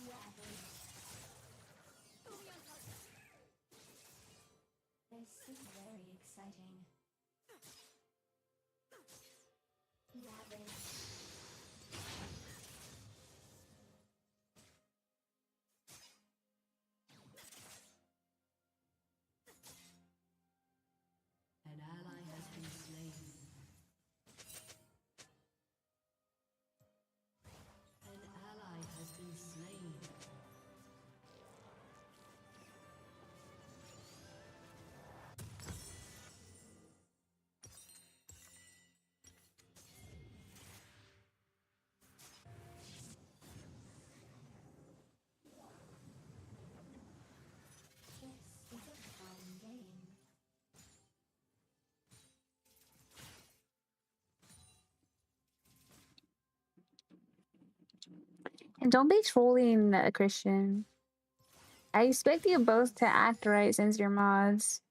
Ravage. This is very exciting. Ravage. An ally has been slain. An ally has been slain. This is a fun game. And don't be trolling, Christian. I expect you both to act right since you're mods.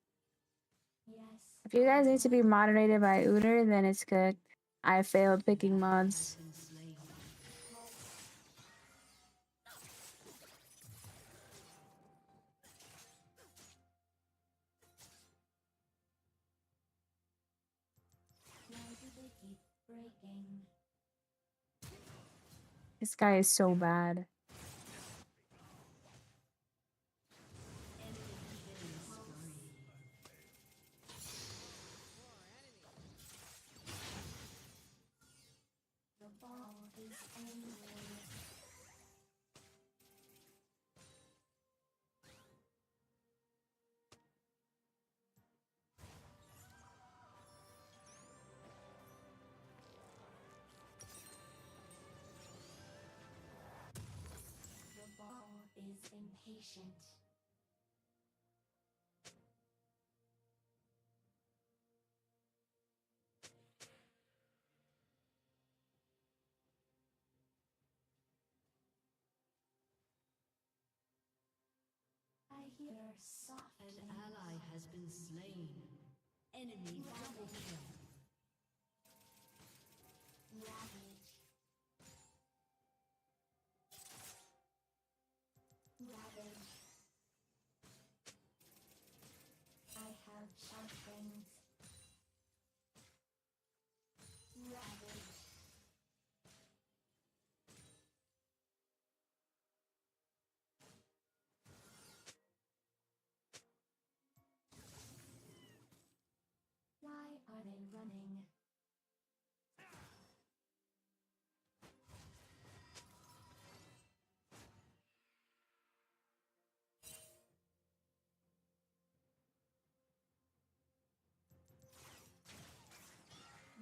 Yes, If you guys need to be moderated by Uter, then it's cooked. I failed picking mods. Been slain. why do they keep breaking? This guy is so bad. The ball is angry. The ball is impatient. I hear soft An things. ally has been slain. Enemy double kill. Ravage. Ravage. I have sharp things. Ravage. Why are they running?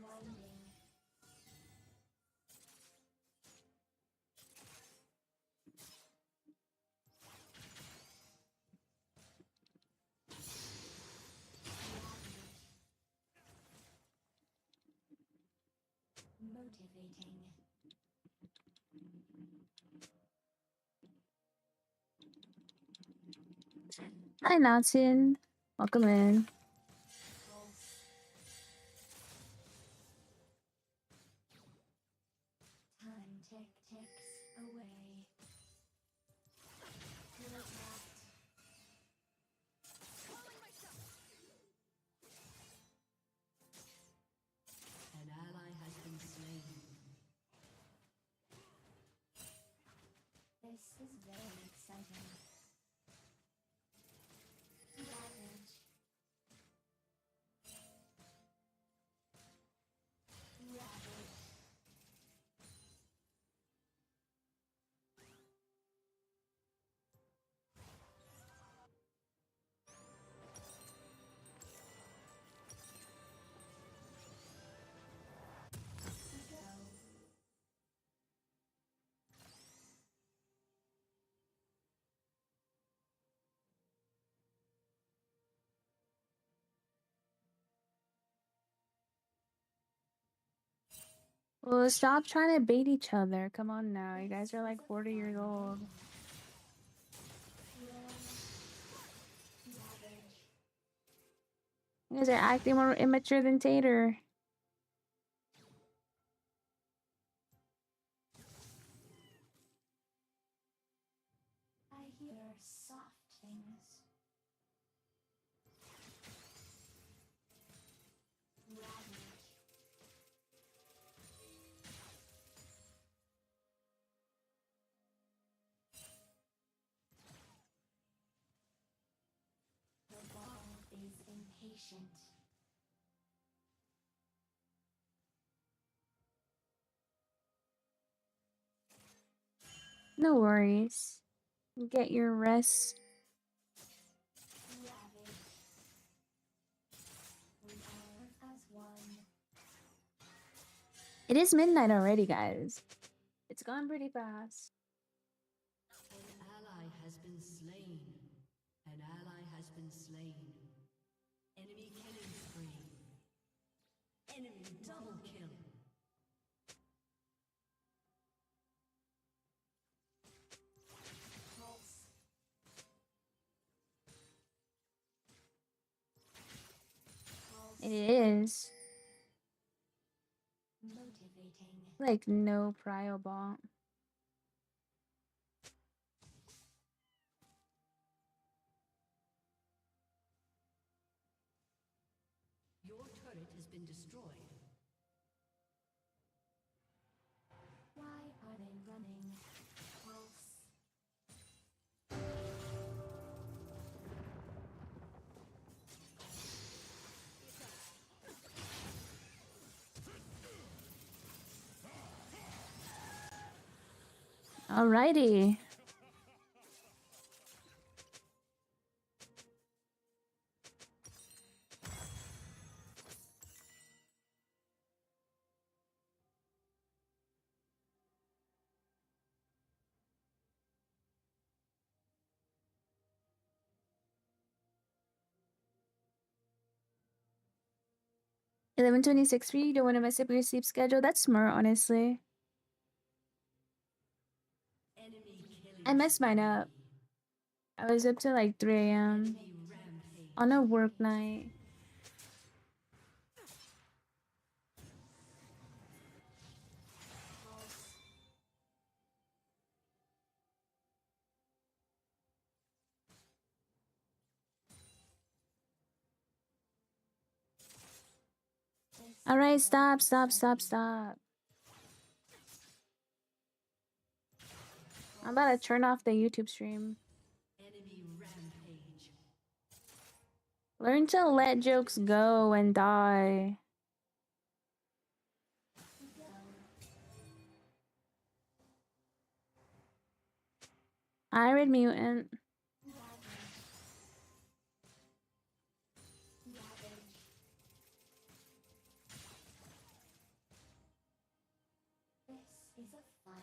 Winding. Motivating. Hi, Natsun. Welcome in. Pulse. Time ticks away. You're trapped. An ally has been slain. This is very exciting. Ravage. Ravage. Go. Well, stop trying to bait each other. Come on now. You guys are like 40 years old. Ravage. You guys are acting more immature than Tater. I hear soft things. Ravage. The ball is impatient. No worries. Get your rest. Ravage. We are as one. It is midnight already, guys. It's gone pretty fast. An ally has been slain. An ally has been slain. Enemy killing spree. Enemy double kill. Pulse. nice. Motivating. Like no prio ball. Your turret has been destroyed. Why are they running? Pulse. Alrighty. $11:26 for you. Don't want to mess up your sleep schedule. That's smart, honestly. Enemy killing. I messed mine up. I was up to like 3 a.m. Enemy rampage. on a work night. Alright, stop. I'm about to turn off the YouTube stream. Enemy rampage. Learn to let jokes go and die. Iron Mutant.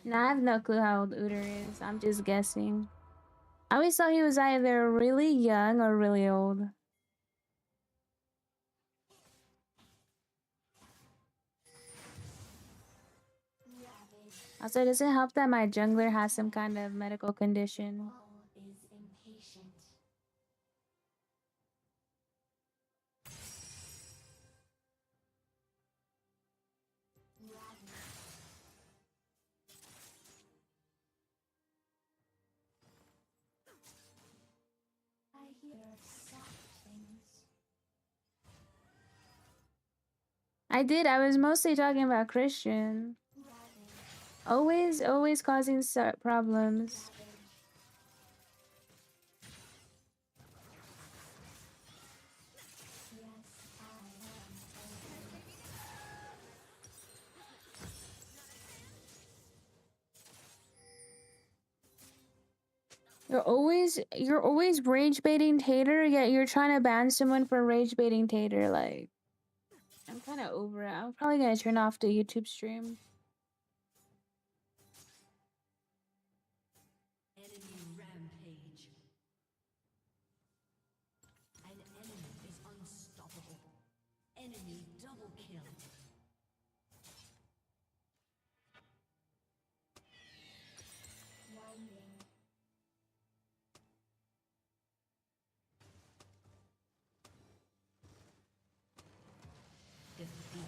Nah, I have no clue how old Uter is. I'm just guessing. I always thought he was either really young or really old. Also, does it help that my jungler has some kind of medical condition? All is impatient. I hear soft things. I did. I was mostly talking about Christian. Always causing problems. You're always rage baiting Tater, yet you're trying to ban someone for rage baiting Tater. Like, I'm kind of over it. I'm probably gonna turn off the YouTube stream. Enemy rampage. An enemy is unstoppable. Enemy double kill. Defeat.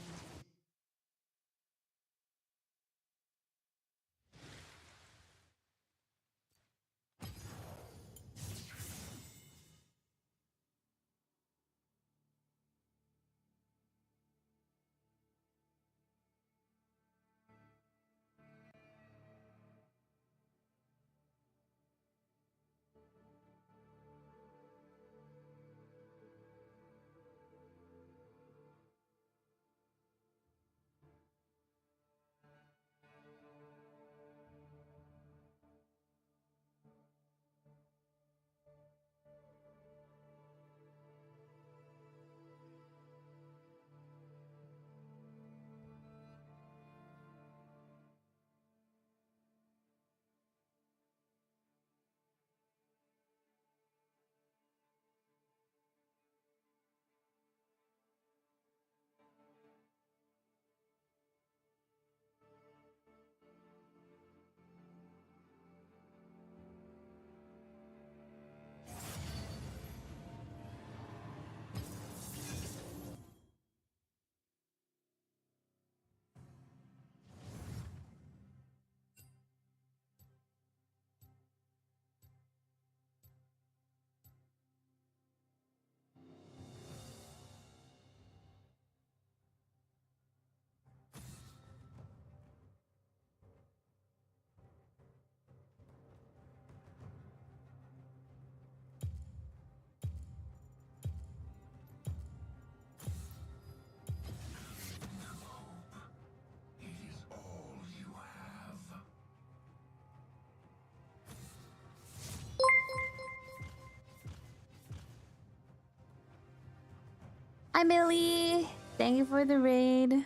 Hi, Millie. Thank you for the raid.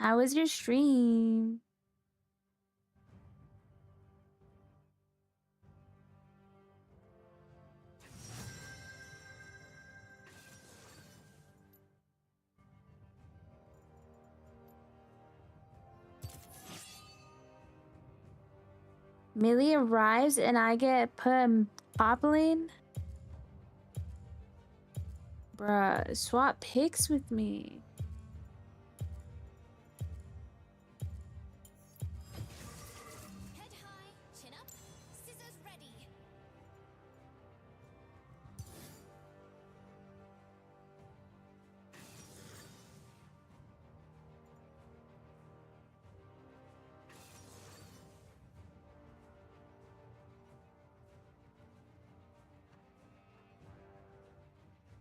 How was your stream? Millie arrives and I get put in top lane? Bruh, swap picks with me. Head high, chin up, scissors ready.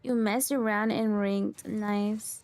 You mess around in ranked. Nice.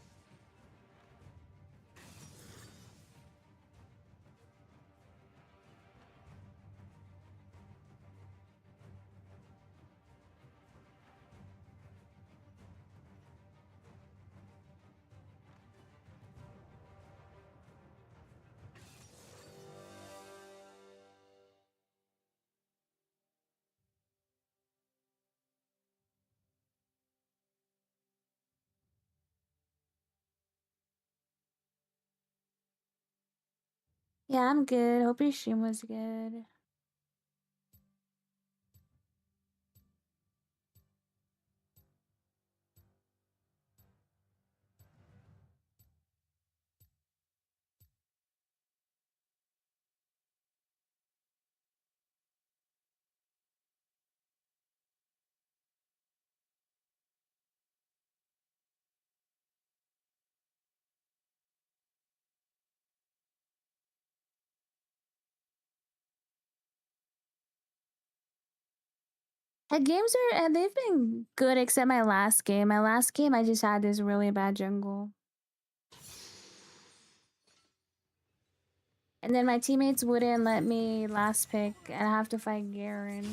Yeah, I'm good. Hope your stream was good. The games are they've been good except my last game. My last game I just had this really bad jungle. And then my teammates wouldn't let me last pick and I have to fight Garen.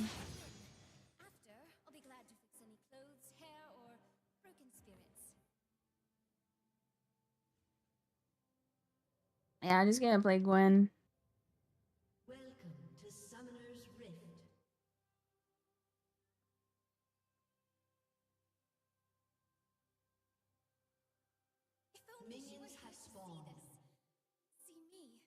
After, I'll be glad to fix any clothes, hair, or broken spirits. Yeah, I'm just gonna play Gwen. Welcome to Summoner's Rift. If only she Minions were here have to spawned. see this. See me.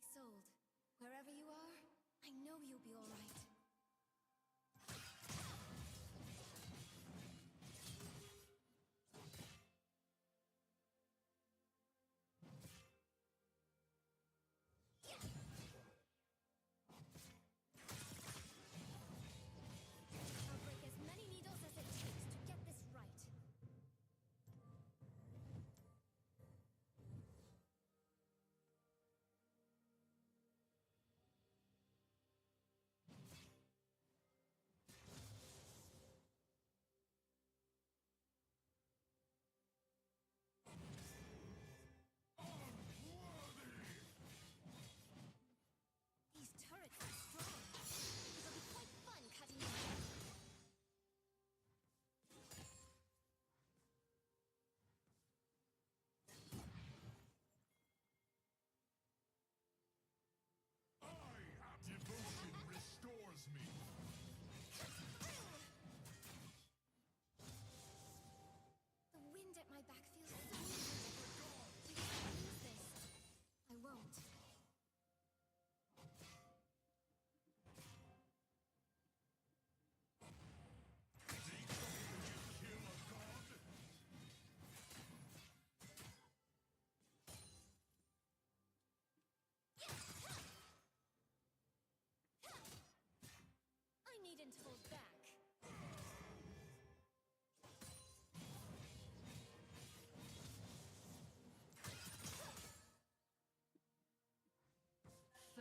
Isolde, wherever you are, I know you'll be alright. I'll break as many needles as it takes to get this right.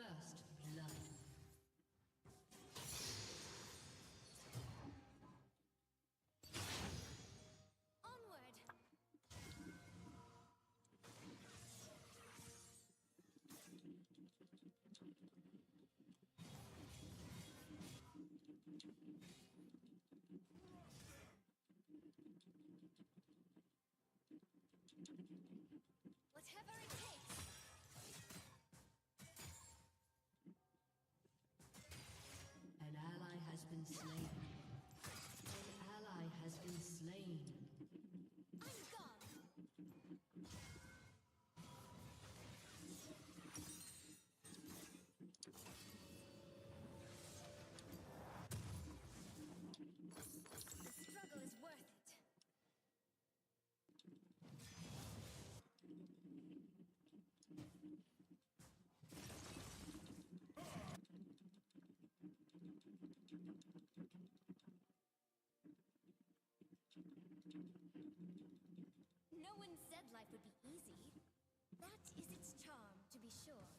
First blood. Onward! Whatever it takes! An ally has been slain. An ally has been slain. I'm gone! The struggle is worth it. No one said life would be easy. That is its charm, to be sure.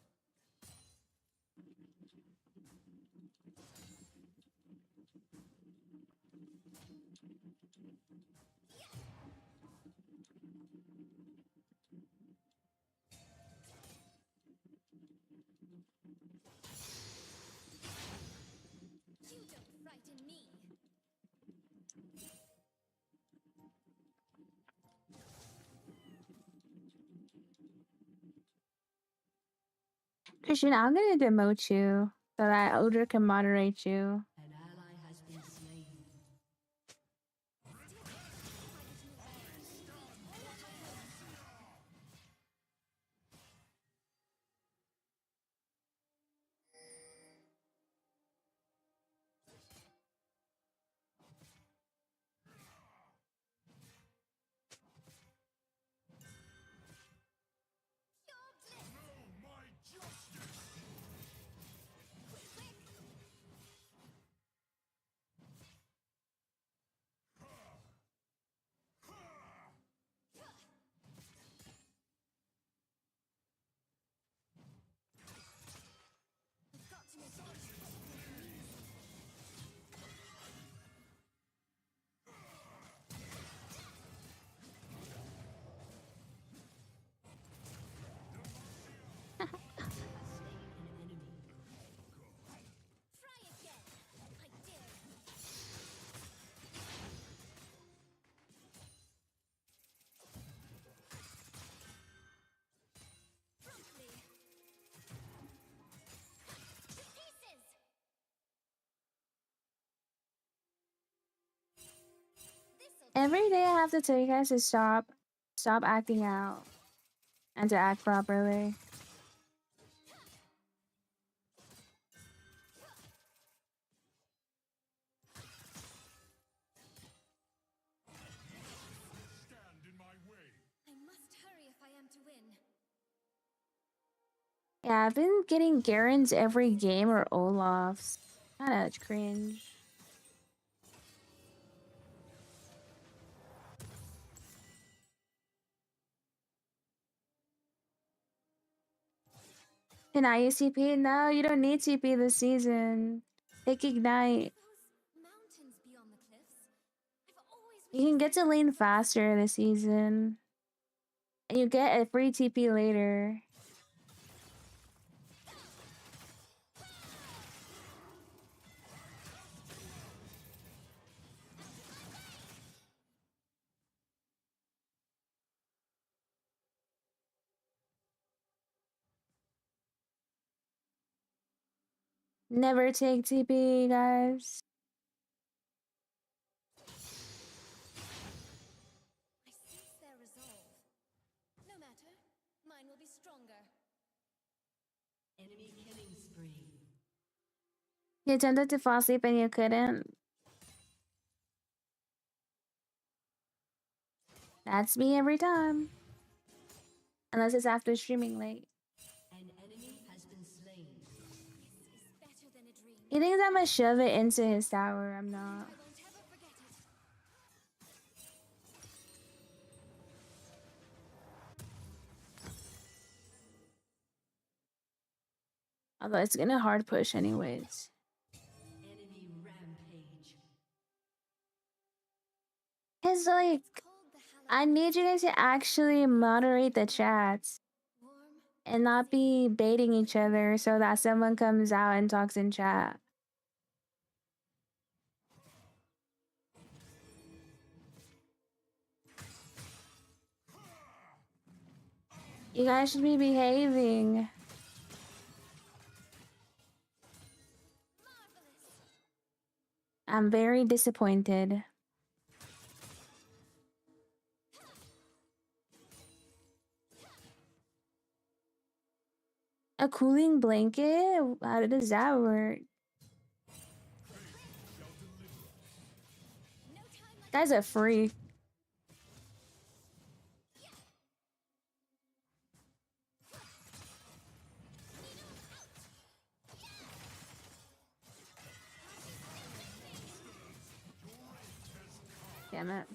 You don't frighten me. Christian, I'm gonna demote you so that Odor can moderate you. An ally has been slain. I've got to make sure. Try again. I dare you. Promptly. To pieces. This'll Every day I have to tell you guys to stop acting out and to act properly. Stand in my way. I must hurry if I am to win. Yeah, I've been getting Garen's every game or Olaf's. Kinda cringe. Can I use TP? No, you don't need TP this season. Take Ignite. Those mountains beyond the cliffs. I've always You can get to lane faster this season. And you get a free TP later. Never take TP, guys. I sense their resolve. No matter. Mine will be stronger. Enemy killing spree. You attempted to fall asleep and you couldn't. That's me every time. Unless it's after streaming late. An enemy has been slain. This is better than a dream. He thinks I'm gonna shove it into his tower. I'm not. I won't ever forget it. Although it's gonna hard push anyways. Enemy rampage. Cause like Hold the I hallowed need you guys to actually moderate the chats warm. and not be baiting each other so that someone comes out and talks in chat. You guys should be behaving. I'm very disappointed. A cooling blanket? How does that work? Guy's a freak. Damn it.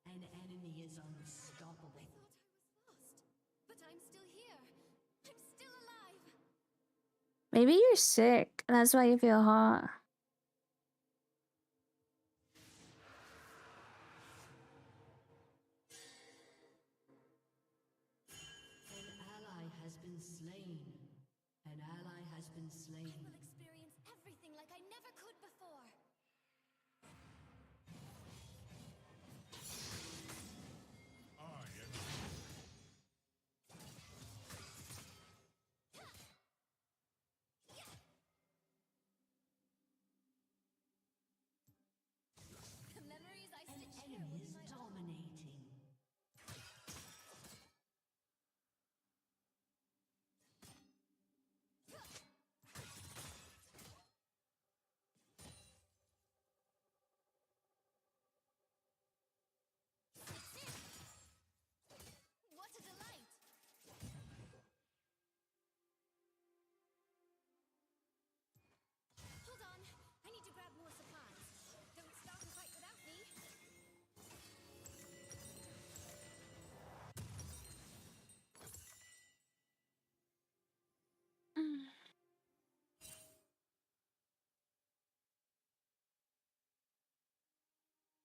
An enemy is unstoppable. I thought I was lost, but I'm still here. I'm still alive. Maybe you're sick. That's why you feel hot. An ally has been slain. An ally has been slain. I will experience everything like I never could before. I am The memories I An stitch here enemy with is my dominating. What a delight! Hold on, I need to grab more supplies. Don't start a fight without me.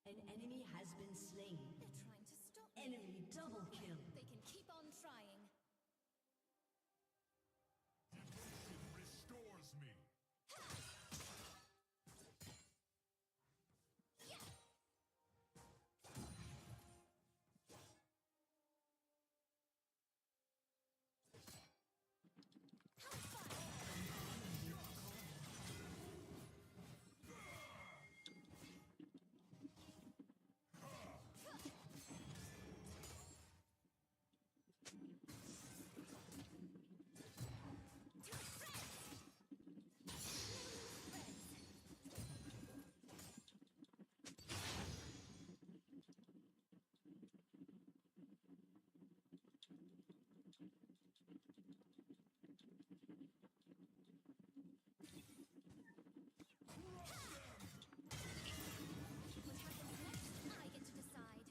An enemy has been slain. They're trying to stop me. Enemy double kill. They can keep on trying. restores me. What happens next, I get to decide.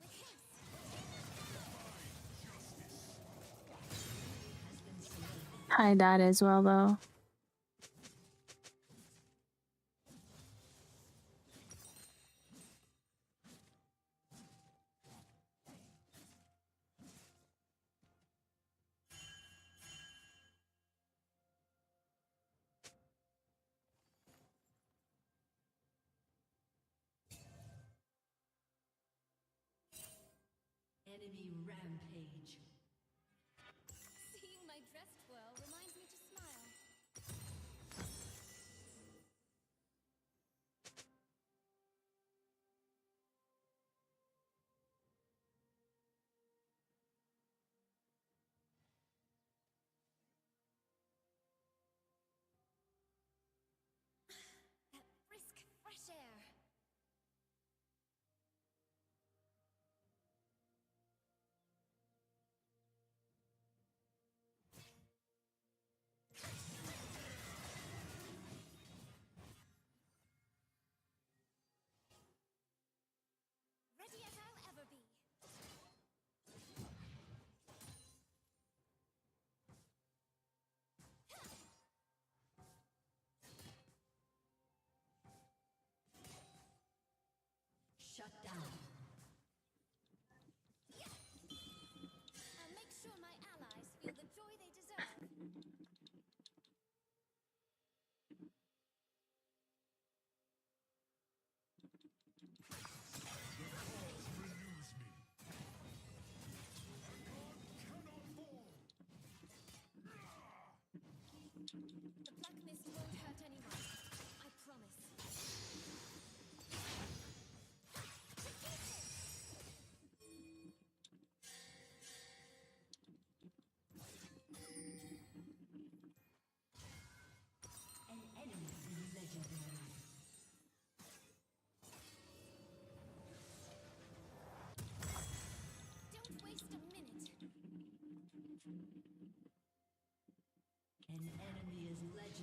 With haste. I died as well though. Enemy rampage. Seeing my dress twirl reminds me to smile.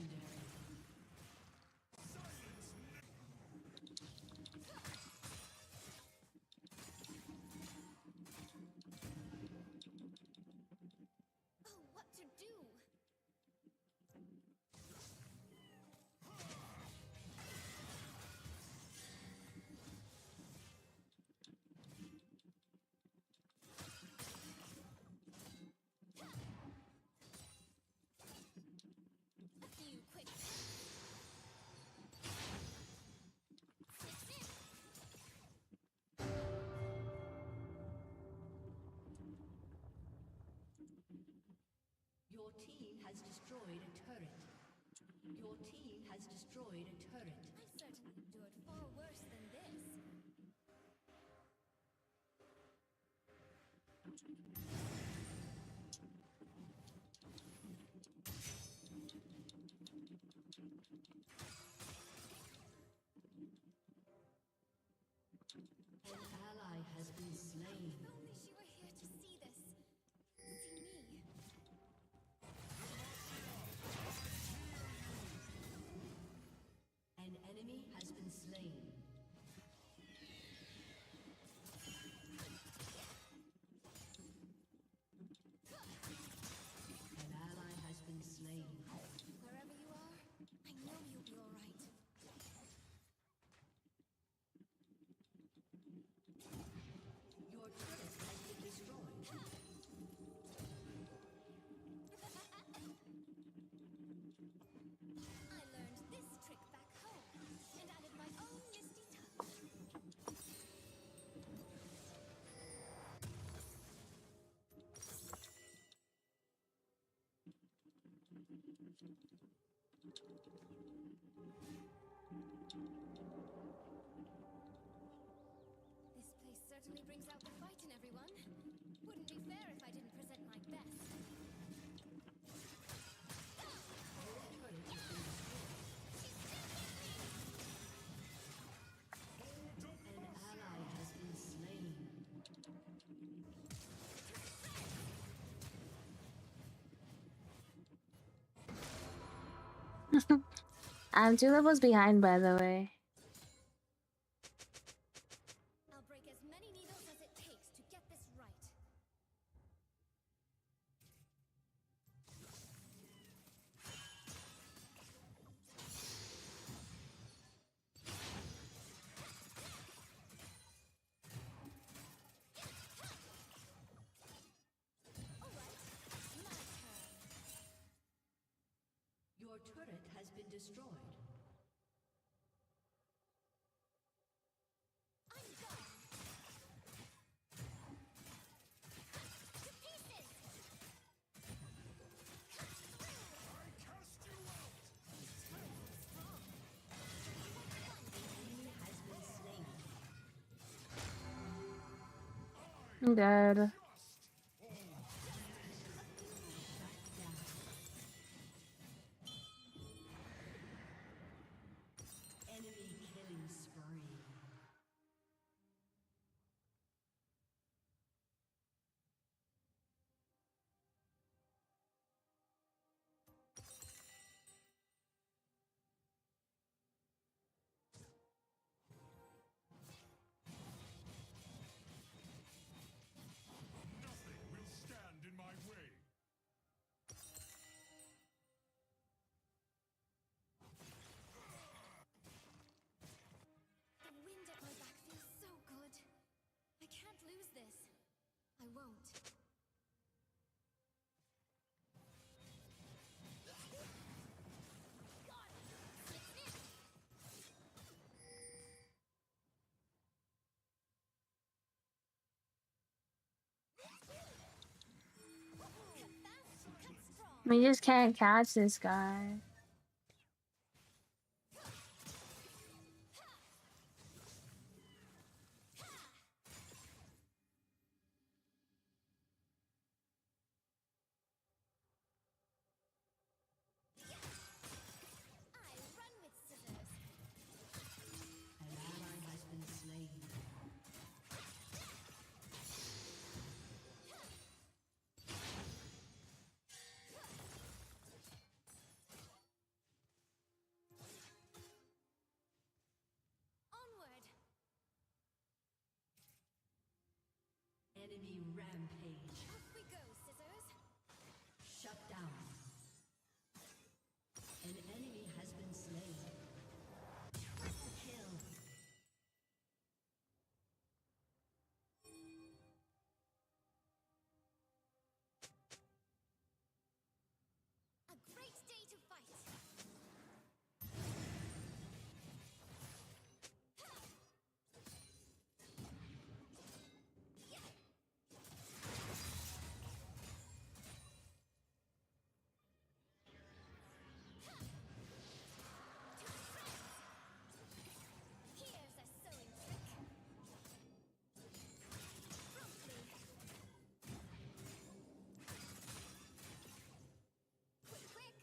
Legendary. Oh, what to do? A few quick Your team has destroyed a turret. Your team has destroyed a turret. I've certainly endured far worse than this. An ally has been slain. If only she were here to see this. See me. An enemy has been slain. An ally has been slain. Wherever you are, I know you'll be all right. Your turret has been destroyed. I learned this trick back home and added my own misty touch. This place certainly brings out the fight in everyone. Wouldn't be fair if I didn't present my best. An ally has been slain. I'm 2 levels behind, by the way. I'll break as many needles as it takes to get this right. All right, my turn. Your turret has been destroyed. I'm gone. To pieces. I'm dead. Enemy killing spree. Nothing will stand in my way. The wind at my back feels so good. I can't lose this. I won't. We just can't catch this guy. I run with scissors. An ally has been slain. Enemy rampage. Off we go, scissors. Shut down. An enemy has been slain. Triple kill. A great day to fight. Here's a sewing trick. Promptly. Quick, quick.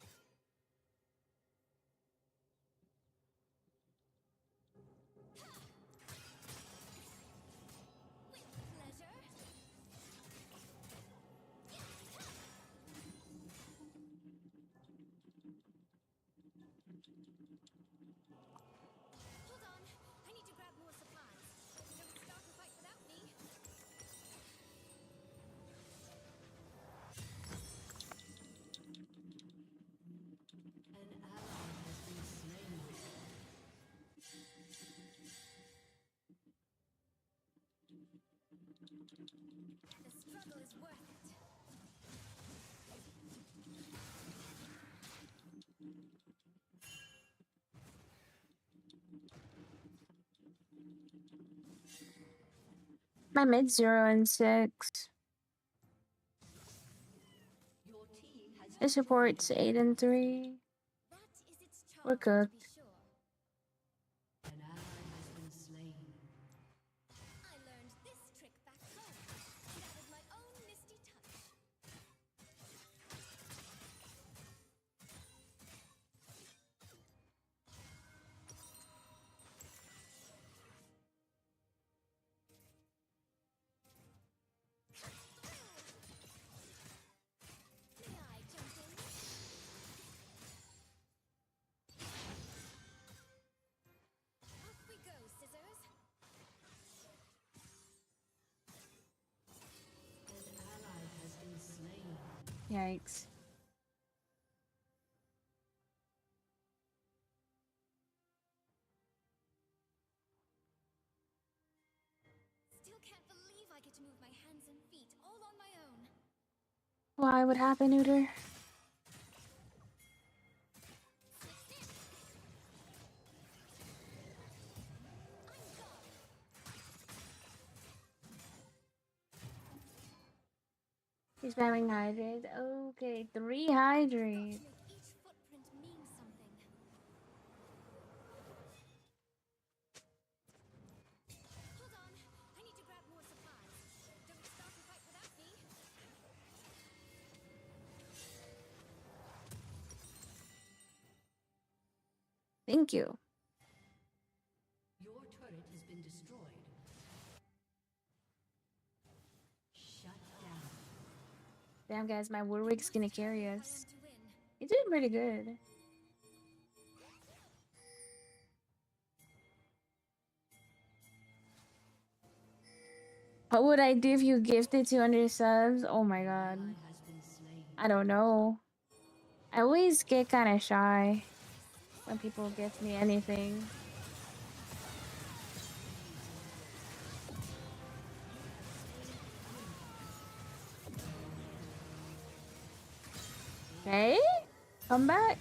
With pleasure. Hold on. I need to grab more supplies. Don't start a fight without me. An ally has been slain. The struggle is worth it. My mid 0 and 6. Your team has It supports 8 and 3. That is its We're charm, to cooked. be sure. an ally has been slain. I learned this trick back home, and added my own misty touch. May I jump in? Off we go, scissors. An ally has been slain. Yikes. Still can't believe I get to move my hands and feet all on my own. Why? What happened, Uter? He's spamming hydrate. Okay, 3 Got hydrate. to make each footprint mean something. Hold on. I need to grab more supplies. Don't start a fight without me. Thank you. Your turret has been destroyed. Shut down. Damn, guys, my Warwick's gonna carry If I us. want to win. He's doing pretty good. What would I do if you gifted 200 subs? Oh my god. Ally has been slain. I don't know. I always get kind of shy when people gift me anything. Okay, come back.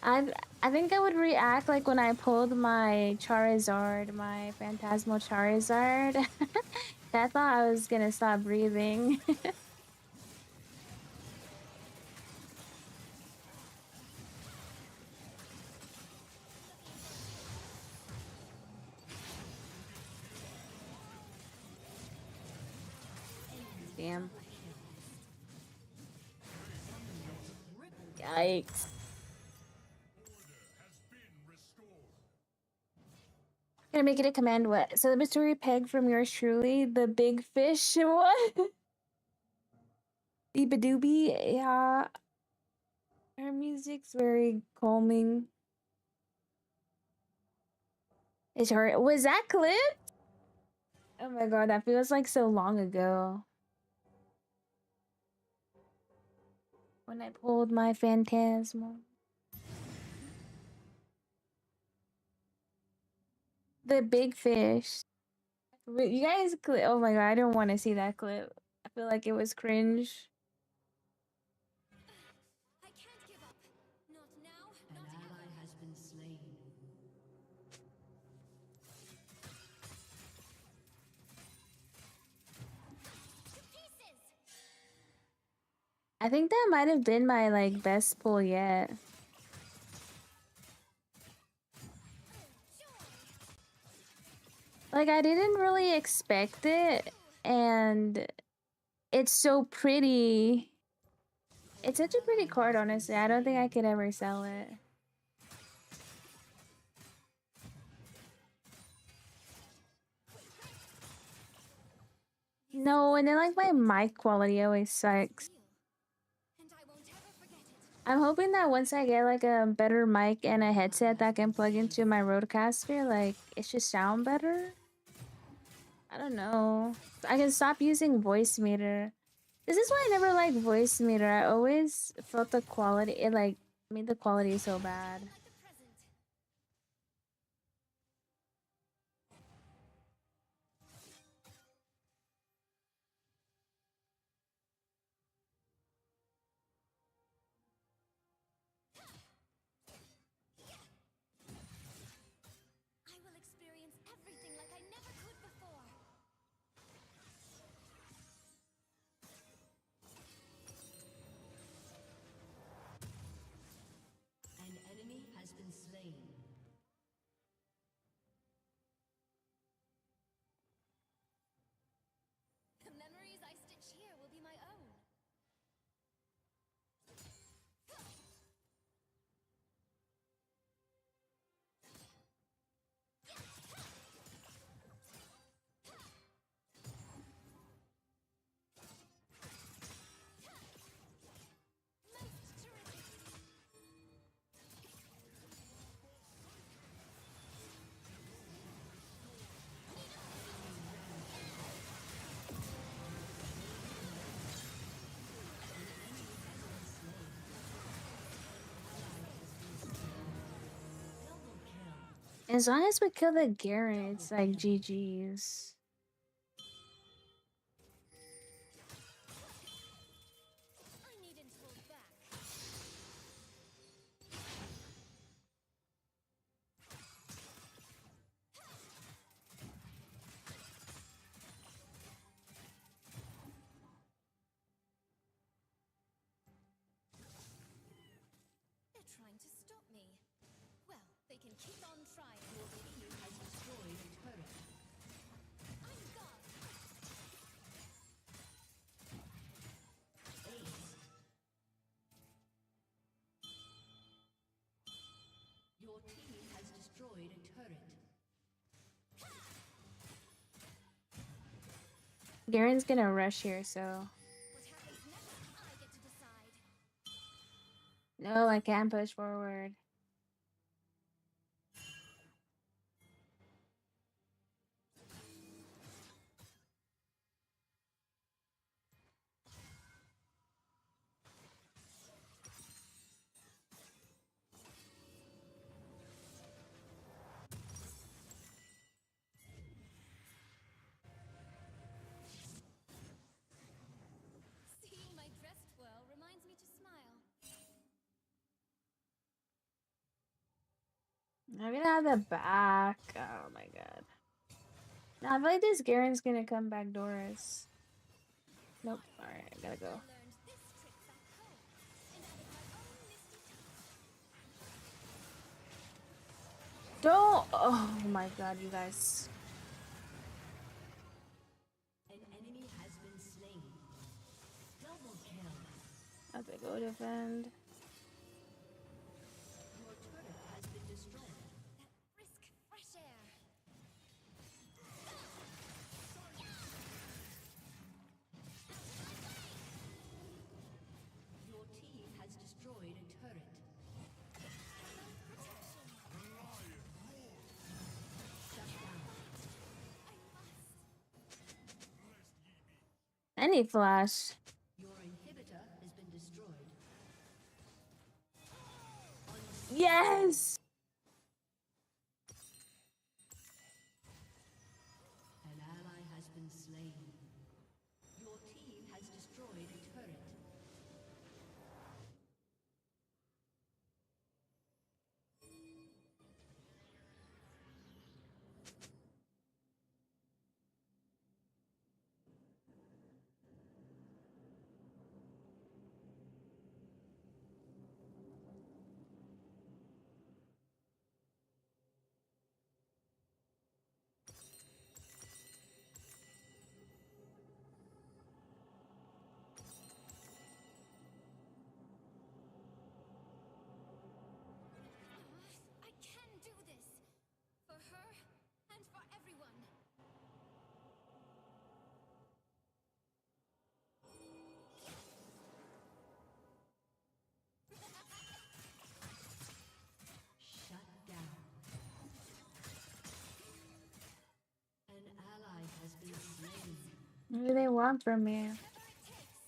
I I think I would react like when I pulled my Charizard, my Phantasmal Charizard. I thought I was gonna stop breathing. Damn. Yikes. Gonna make it a command what? Celebratory peg from yours truly, the big fish. What? Beeba doobie. Yeah. Her music's very calming. It's her. Was that clip? Oh my god, that feels like so long ago. When I pulled my phantasmal. The big fish. You guys, oh my god, I don't want to see that clip. I feel like it was cringe. I can't give up. Not now, An not ally ever. has been slain. To pieces! I think that might have been my like best pull yet. Like I didn't really expect it, and it's so pretty. It's such a pretty card, honestly. I don't think I could ever sell it. No, and then like my mic quality always sucks. And I won't ever forget it. I'm hoping that once I get like a better mic and a headset that can plug into my Rodecaster, like it should sound better. I don't know. I can stop using voice meter. This is why I never liked voice meter. I always felt the quality, it like made the quality so bad. Like the present. I will experience everything like I never could before. An enemy has been slain. The memories I stitch here will be my own. Most terrific. As long as we kill the Garen, it's like GG's. I needn't hold back. They're trying to stop me. Well, they can keep on trying. Your team has destroyed a turret. I'm gone. Ace. Your team has destroyed a turret. Garen's gonna rush here, so. What happens next, I get to decide. No, I can't push forward. Seeing my dress twirl reminds me to smile. I'm gonna have the back. Oh my god. Now I feel like this Garen's gonna come back Doris. Nope. Alright, I gotta I go. learned this trick back home and added my own misty touch. Don't. Oh my god, you guys. An enemy has been slain. Double kill. I have to go defend. Your turret has been destroyed. That brisk fresh air. Your team has destroyed a turret. Protection. Any flash. Your inhibitor has been destroyed. Yes! An ally has been slain. Your team has destroyed a turret. I can do this! For her and for everyone! Shut down. An ally has been slain. What do they want from me? Whatever it takes!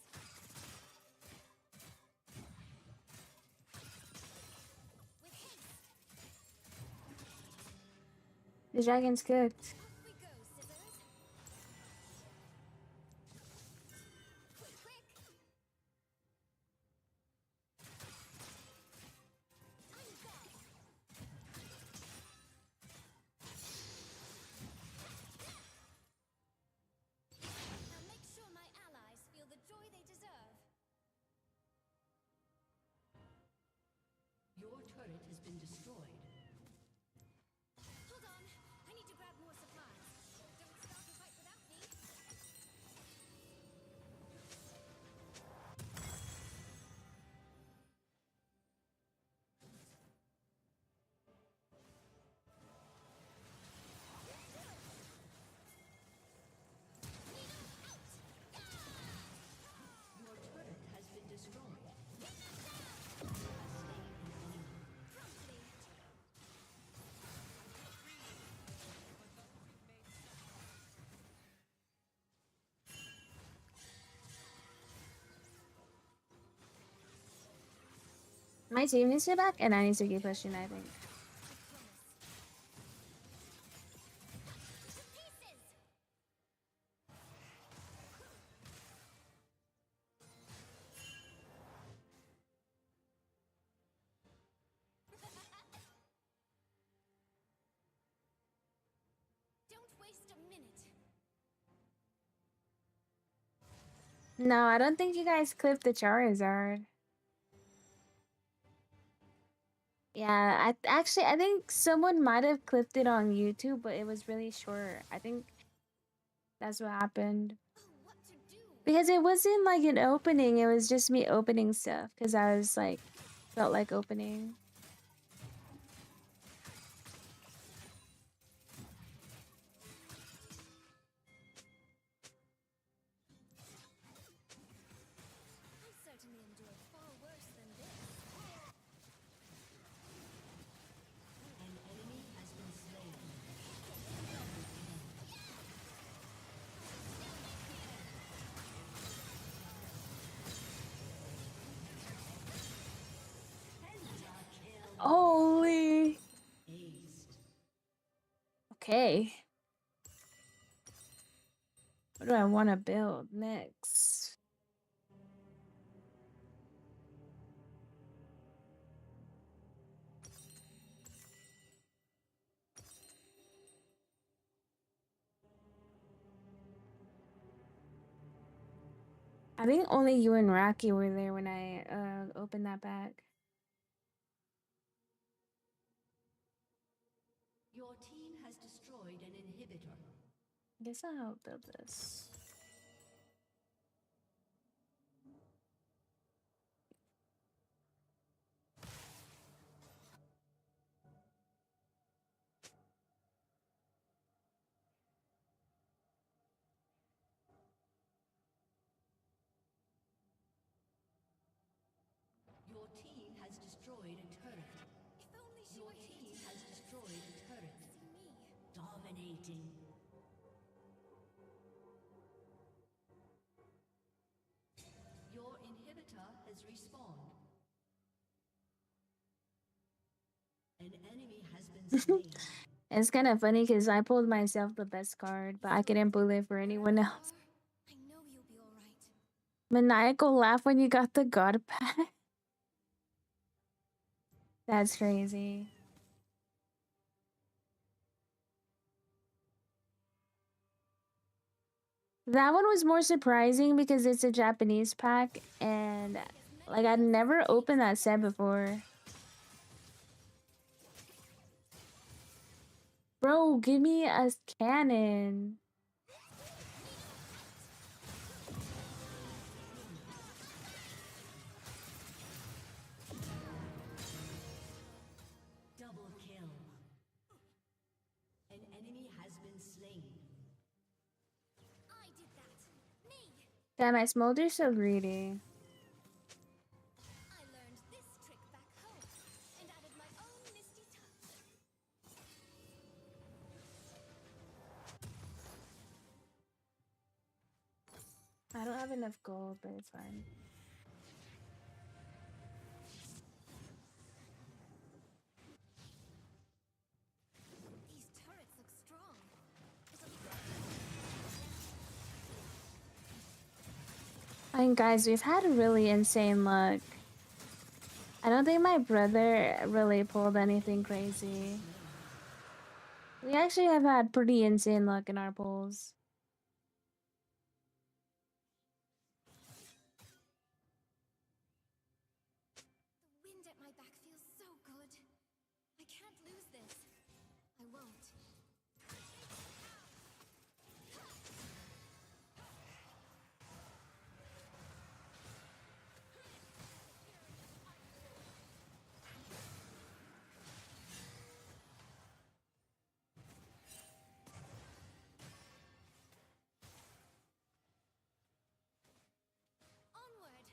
With haste! The dragon's cooked. Off we go, scissors! Quick, quick! I'm back! I'll make sure my allies feel the joy they deserve. Your turret has been destroyed. Hold on, I need to grab more supplies. Don't start a fight without me. Your turret has been destroyed. You have slain an enemy. Promptly. My team needs to get back, and I need to keep pushing, I think. To pieces! Don't waste a minute. No, I don't think you guys clipped the Charizard. Yeah, I think someone might have clipped it on YouTube, but it was really short. I think that's what happened. Oh, what to do? Because it wasn't like an opening, it was just me opening stuff because I was like felt like opening. I certainly endured far worse than this. An enemy has been slain. Pentakill. Holy. Aced. Okay. What do I want to build next? I think only you and Rocky were there when I opened that bag. Your team has destroyed an inhibitor. Guess I'll build this. Your team has destroyed a turret. If only she Your were here team has destroyed a turret. to see me. Dominating. has respawned. An enemy has been slain. It's kind of funny because I pulled myself the best card, but I couldn't pull it for anyone Wherever you else. are, I know you'll be all right. Maniacal laugh when you got the god pack. That's crazy. That one was more surprising because it's a Japanese pack and like I'd never opened that set before. Bro, give me a cannon. Double kill. An enemy has been slain. I did that. Me. Damn, my smolder's so greedy. I learned this trick back home and added my own misty touch. I don't have enough gold, but it's fine. These turrets look strong. I mean, guys, we've had really insane luck. I don't think my brother really pulled anything crazy. We actually have had pretty insane luck in our pulls. The wind at my back feels so good. I can't lose this. I won't. Onward.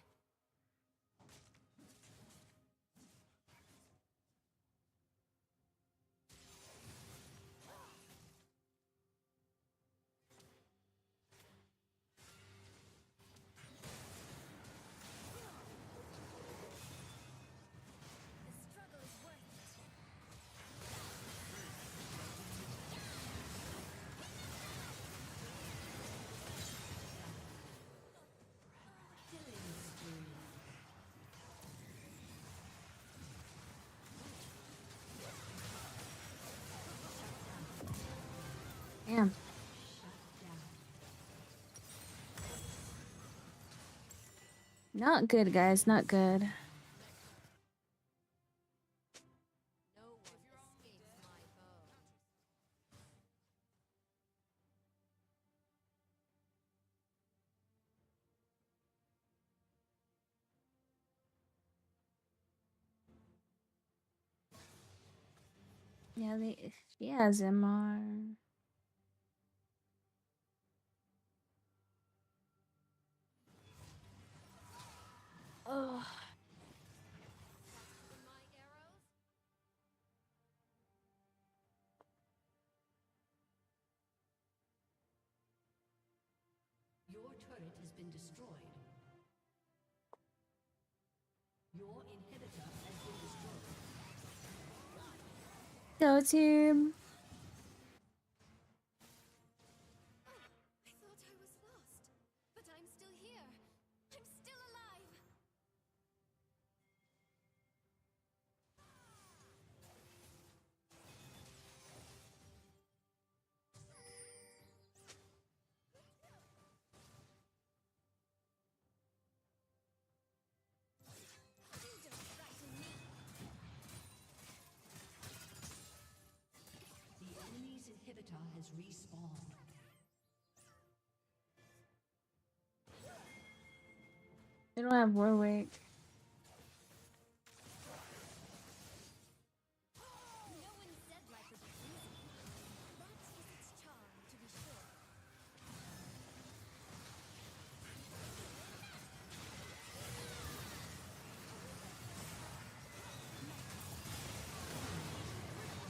The struggle is worth it. Killing spree. Damn. Not good, guys. Not good. No one escapes my bow. Yeah, she has MR. Oh. In my arrows. Your turret has been destroyed. Your inhibitor has been destroyed. Go team. I thought I was lost, but I'm still here. I'm still alive. You don't frighten me. The enemy's inhibitor has respawned. We don't have Warwick. No one said life would be easy. That is its charm, to be sure.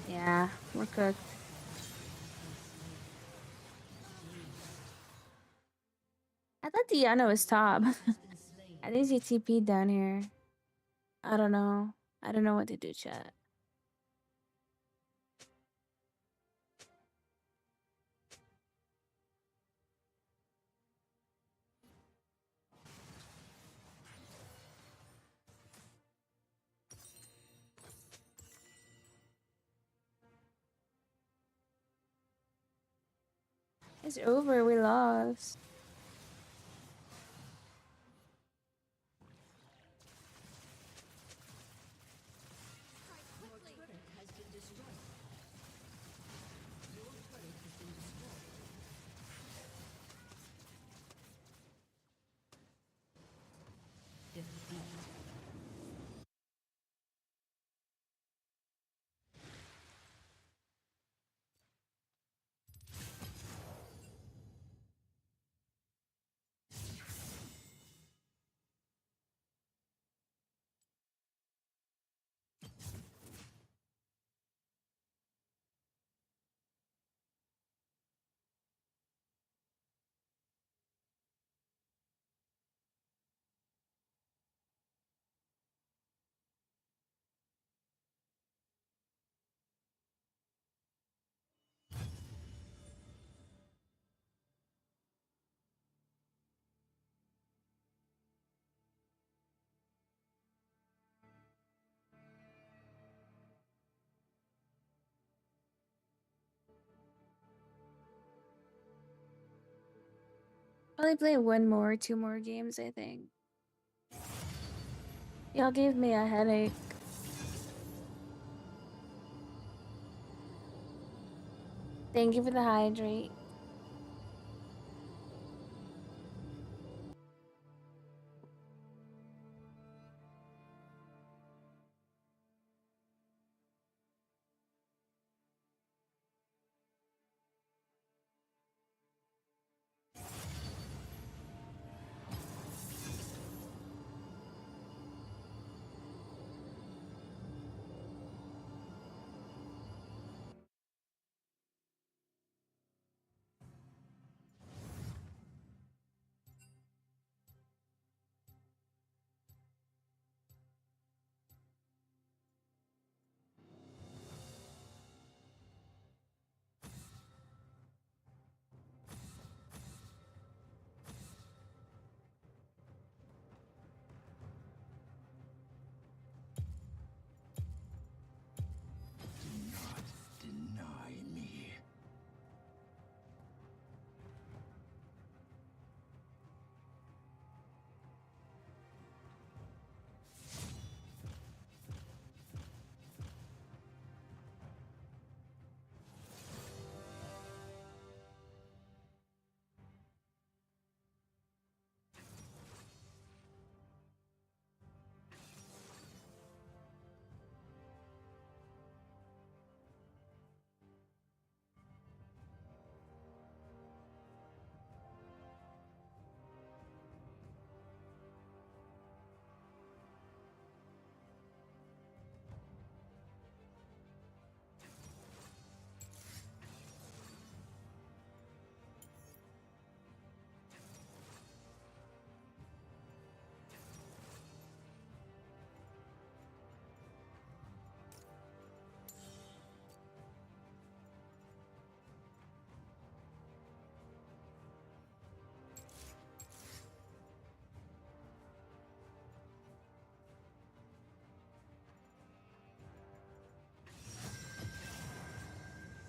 Yeah, we're cooked. I thought Diana was top. At least you TP down here. I don't know. I don't know what to do, chat. It's over. We lost. Your turret has been destroyed. Your turret has been destroyed. Defeat. Probably play one more, two more games, I think. Y'all gave me a headache. Thank you for the hydrate. Deny me.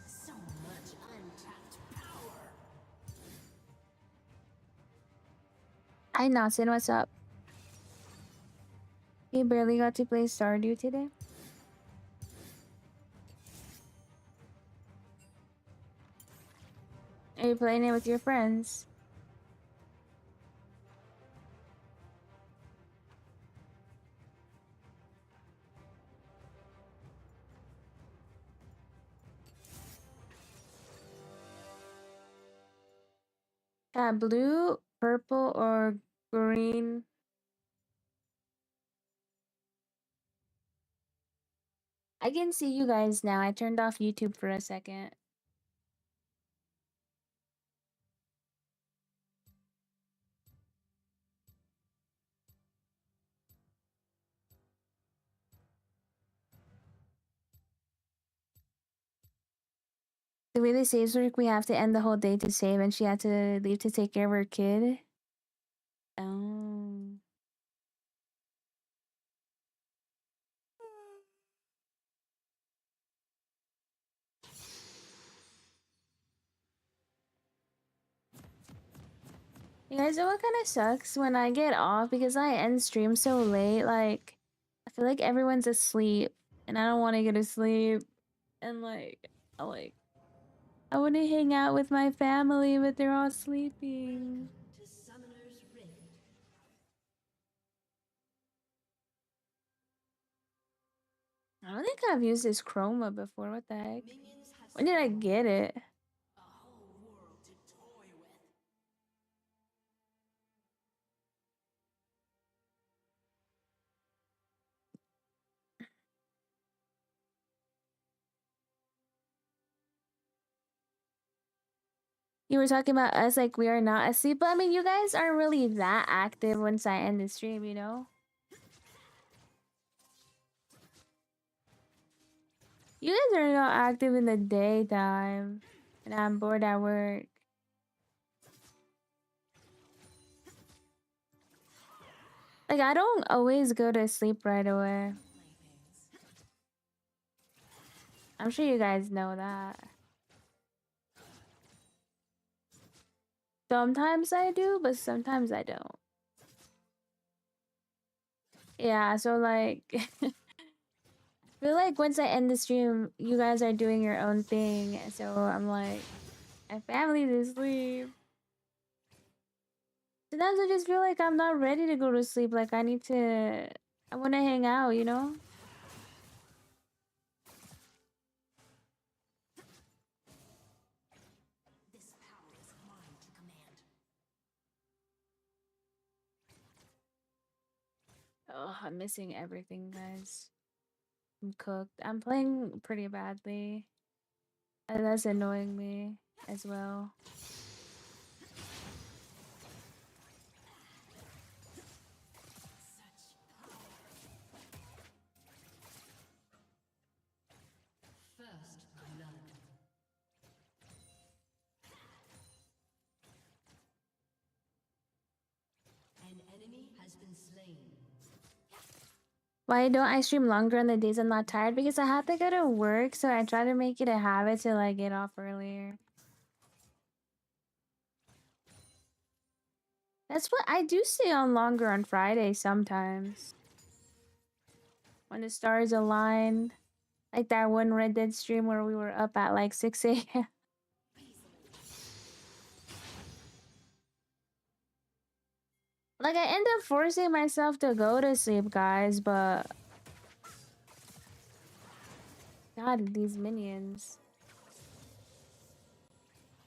So much untapped power. Hi, Nelson. What's up? You barely got to play Stardew today? Are you playing it with your friends? Blue, purple, or green? I can see you guys now. I turned off YouTube for a second. The way the saves work, we have to end the whole day to save, and she had to leave to take care of her kid. Oh. You guys know what kind of sucks when I get off because I end stream so late? Like, I feel like everyone's asleep, and I don't want to go to sleep. And I want to hang out with my family, but they're all sleeping. To Summoner's Rift. I don't think I've used this chroma before. What the heck? Minions have When did I get it? a whole world to toy with. You were talking about us like we are not asleep, but I mean, you guys aren't really that active once I end the stream, you know? You guys are not active in the daytime, and I'm bored at work. Like, I don't always go to sleep right away. I'm sure you guys know that. Sometimes I do, but sometimes I don't. Yeah, so like, I feel like once I end the stream, you guys are doing your own thing. So I'm like, my family's asleep. Sometimes I just feel like I'm not ready to go to sleep. Like I want to hang out, you know? This power is mine to command. Oh, I'm missing everything, guys. I'm cooked. I'm playing pretty badly. And that's annoying me as well. First blood. An enemy has been slain. Why don't I stream longer on the days I'm not tired? Because I have to go to work, so I try to make it a habit to like get off earlier. That's what I do stay on longer on Friday sometimes. When the stars align. Like that one Red Dead stream where we were up at like 6 a.m. Like I end up forcing myself to go to sleep, guys, but God, these minions.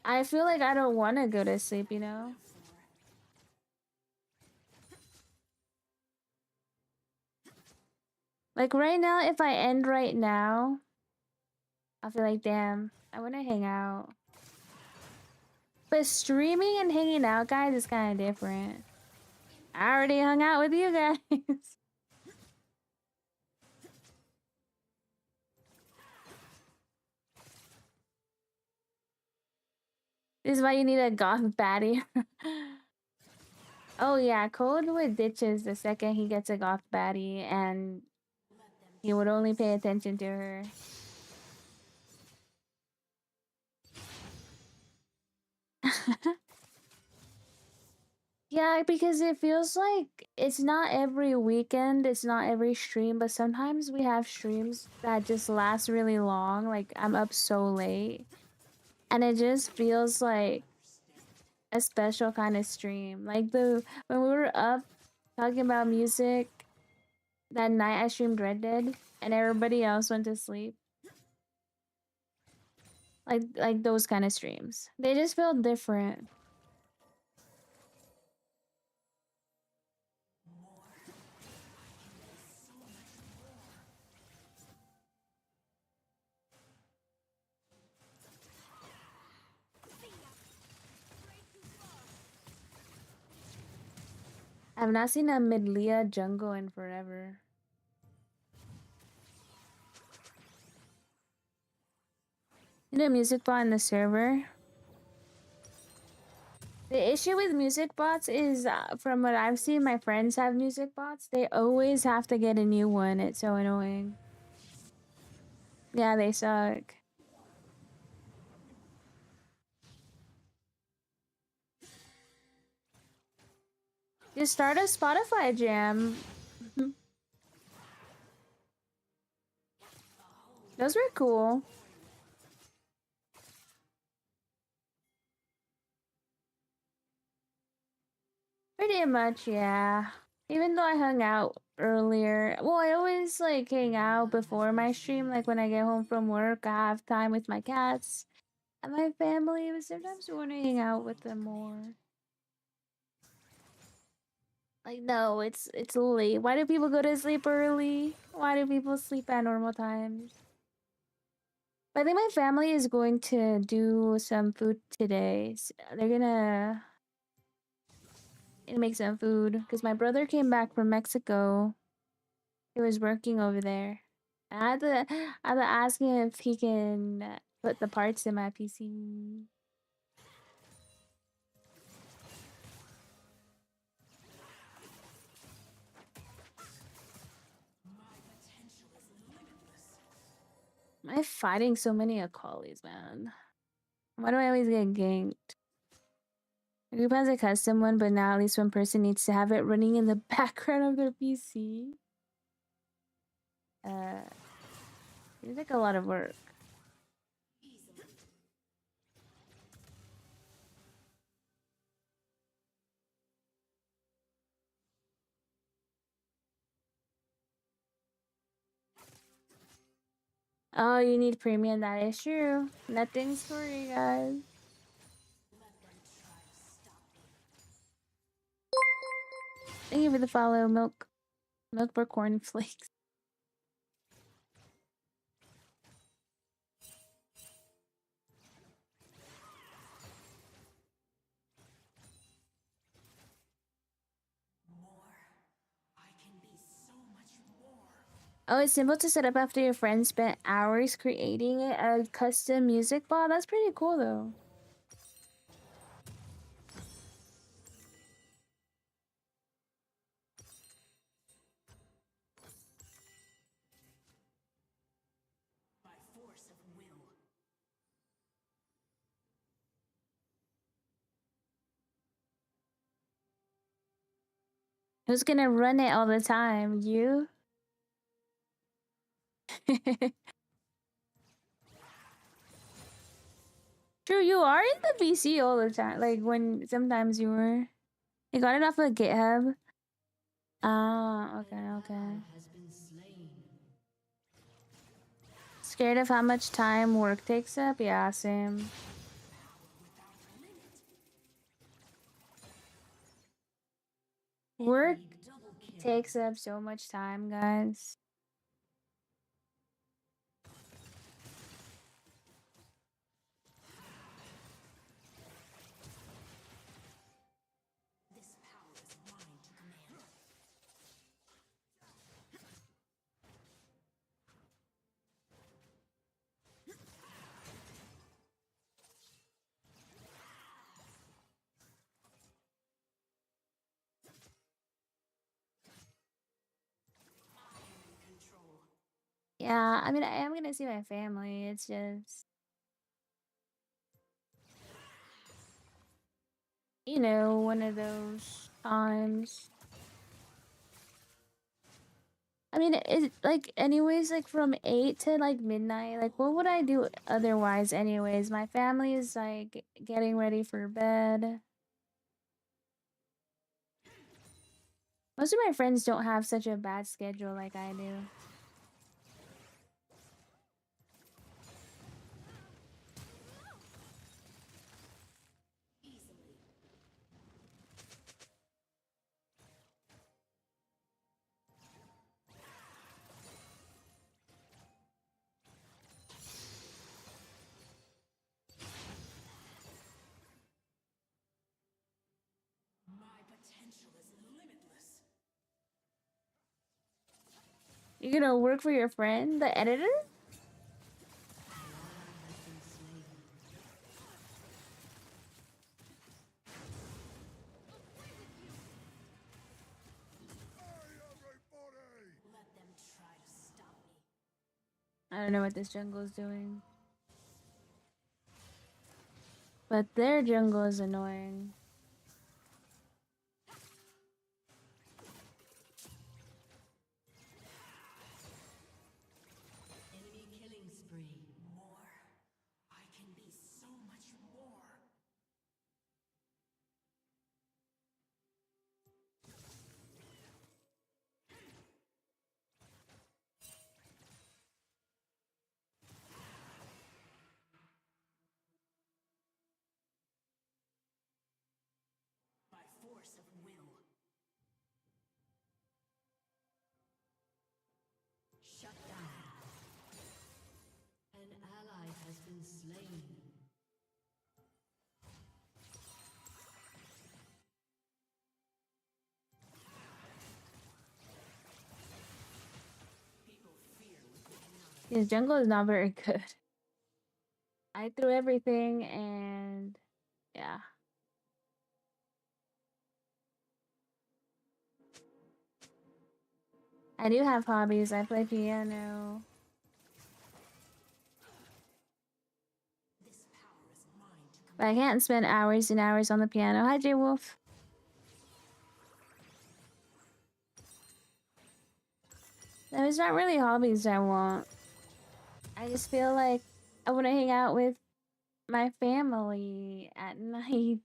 I feel like I don't want to go to sleep, you know? Like right now, if I end right now, I feel like, damn, I want to hang out. But streaming and hanging out, guys, is kind of different. I already hung out with you guys. This is why you need a goth baddie. Oh yeah, Code would ditches the second he gets a goth baddie, and he would only pay attention to her. Yeah, because it feels like it's not every weekend, it's not every stream, but sometimes we have streams that just last really long. Like I'm up so late, and it just feels like a special kind of stream. Like the when we were up talking about music that night, I streamed Red Dead, and everybody else went to sleep. Like those kind of streams, they just feel different. I've not seen a Midlia jungle in forever. You know, music bot in the server. The issue with music bots is, from what I've seen, my friends have music bots. They always have to get a new one. It's so annoying. Yeah, they suck. Just start a Spotify jam. Those were cool. Pretty much, yeah. Even though I hung out earlier. Well, I always like hang out before my stream. Like when I get home from work, I have time with my cats and my family, but sometimes I want to hang out with them more. Like no, it's late. Why do people go to sleep early? Why do people sleep at normal times? But I think my family is going to do some food today. They're gonna make some food because my brother came back from Mexico. He was working over there. I had to ask him if he can put the parts in my PC. Am I fighting so many Akalis, man? Why do I always get ganked? The group has a custom one, but now at least one person needs to have it running in the background of their PC. Seems like a lot of work. Oh, you need premium. That is true. Nothing's free, guys. Thank you for the follow, Milk for cornflakes. Oh, it's simple to set up after your friend spent hours creating a custom music bot. That's pretty cool, though. Who's gonna run it all the time? You? True, you are in the VC all the time. Like when sometimes you were. You got it off of GitHub. Ah, okay. Scared of how much time work takes up? Yeah, same. Work takes up so much time, guys. Yeah, I mean, I am gonna see my family. It's just, you know, one of those times. I mean, it's like, anyways, like from 8 to like midnight. Like, what would I do otherwise, anyways? My family is like getting ready for bed. Most of my friends don't have such a bad schedule like I do. You're gonna work for your friend, the editor? don't know what this jungle is doing. But their jungle is annoying. Enemy killing spree. More. I can be so much more. By force of will. Shut down. An ally has been slain. People fear what they cannot. His jungle is not very good. I threw everything and yeah. I do have hobbies. I play piano. This power is mine to But I can't spend hours and hours on the piano. Hi, J Wolf. There's not really hobbies I want. I just feel like I want to hang out with my family at night.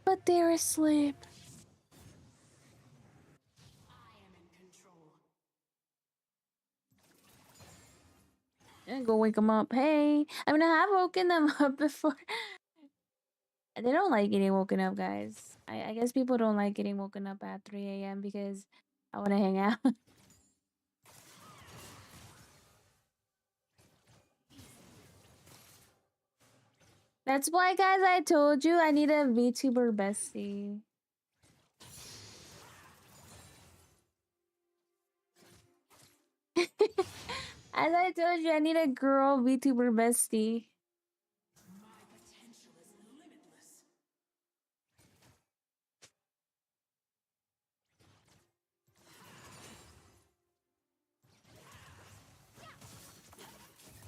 But they're asleep. I am in control. I'm gonna go wake them up. Hey, I mean, I have woken them up before. They don't like getting woken up, guys. I guess people don't like getting woken up at 3 a.m. because I want to hang out. That's why, guys, I told you I need a VTuber bestie. As I told you, I need a girl VTuber bestie. My potential is limitless.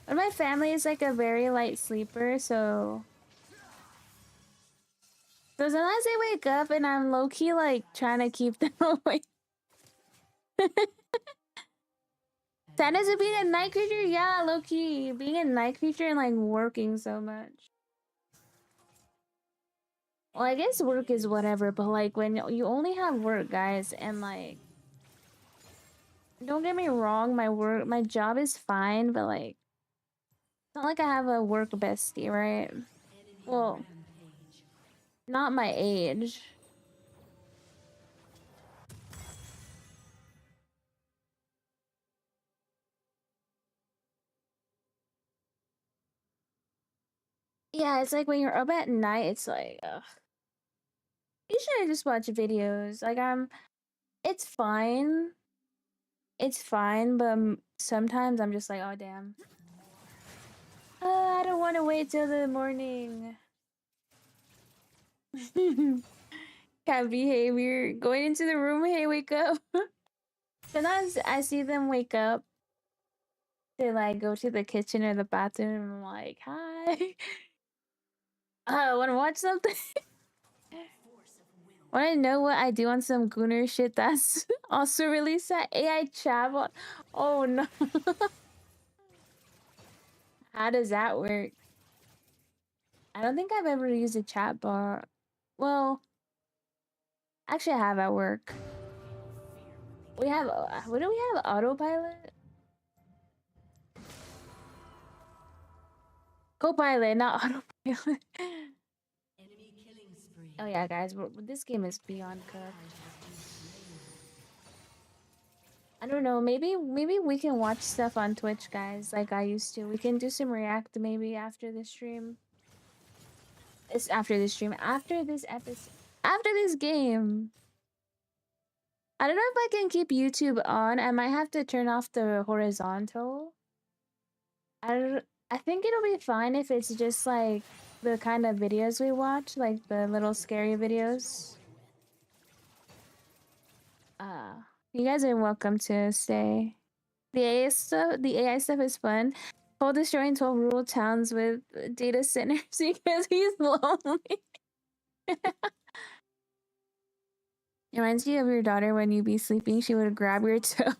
But my family is like a very light sleeper, so sometimes they wake up and I'm low-key like trying to keep them awake. Sadness of being a night creature? Yeah, low-key. Being a night creature and like working so much. Well, I guess work is whatever, but like when you only have work, guys, and like don't get me wrong, my job is fine, but like it's not like I have a work bestie, right? Enemy Well, rampage. not my age. Yeah, it's like when you're up at night, it's like, ugh. Usually I just watch videos. Like it's fine. It's fine, but sometimes I'm just like, oh damn. I don't want to wait till the morning. Cat behavior. Going into the room, hey, wake up. Sometimes I see them wake up. They like go to the kitchen or the bathroom and I'm like, hi. Want to watch something? Force of will. Want to know what I do on some gooner shit that's also released at AI chat? Oh no. How does that work? I don't think I've ever used a chat bar. Well, actually, I have at work. We have, what do we have? Autopilot? Copilot, not autopilot. Enemy killing spree. Oh yeah, guys, this game is beyond Ally cooked. has been slain. I don't know, maybe we can watch stuff on Twitch, guys, like I used to. We can do some react maybe after the stream. It's after this stream, after this episode, after this game. I don't know if I can keep YouTube on. I might have to turn off the horizontal. I think it'll be fine if it's just like the kind of videos we watch, like the little scary videos. You guys are welcome to stay. The AI stuff is fun. Paul destroying 12 rural towns with data centers because he's lonely. It reminds you of your daughter when you be sleeping, she would grab your toe.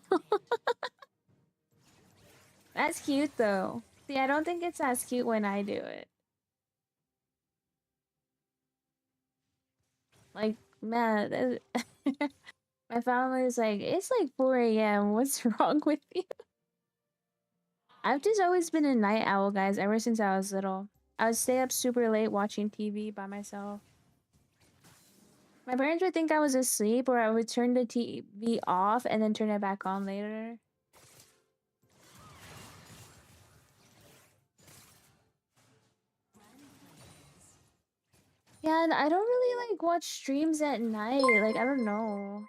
That's cute though. See, I don't think it's as cute when I do it. Like, man, my family's like, it's like 4 a.m. What's wrong with you? I've just always been a night owl, guys, ever since I was little. I would stay up super late watching TV by myself. My parents would think I was asleep, or I would turn the TV off and then turn it back on later. Yeah, and I don't really like watch streams at night. Like, I don't know.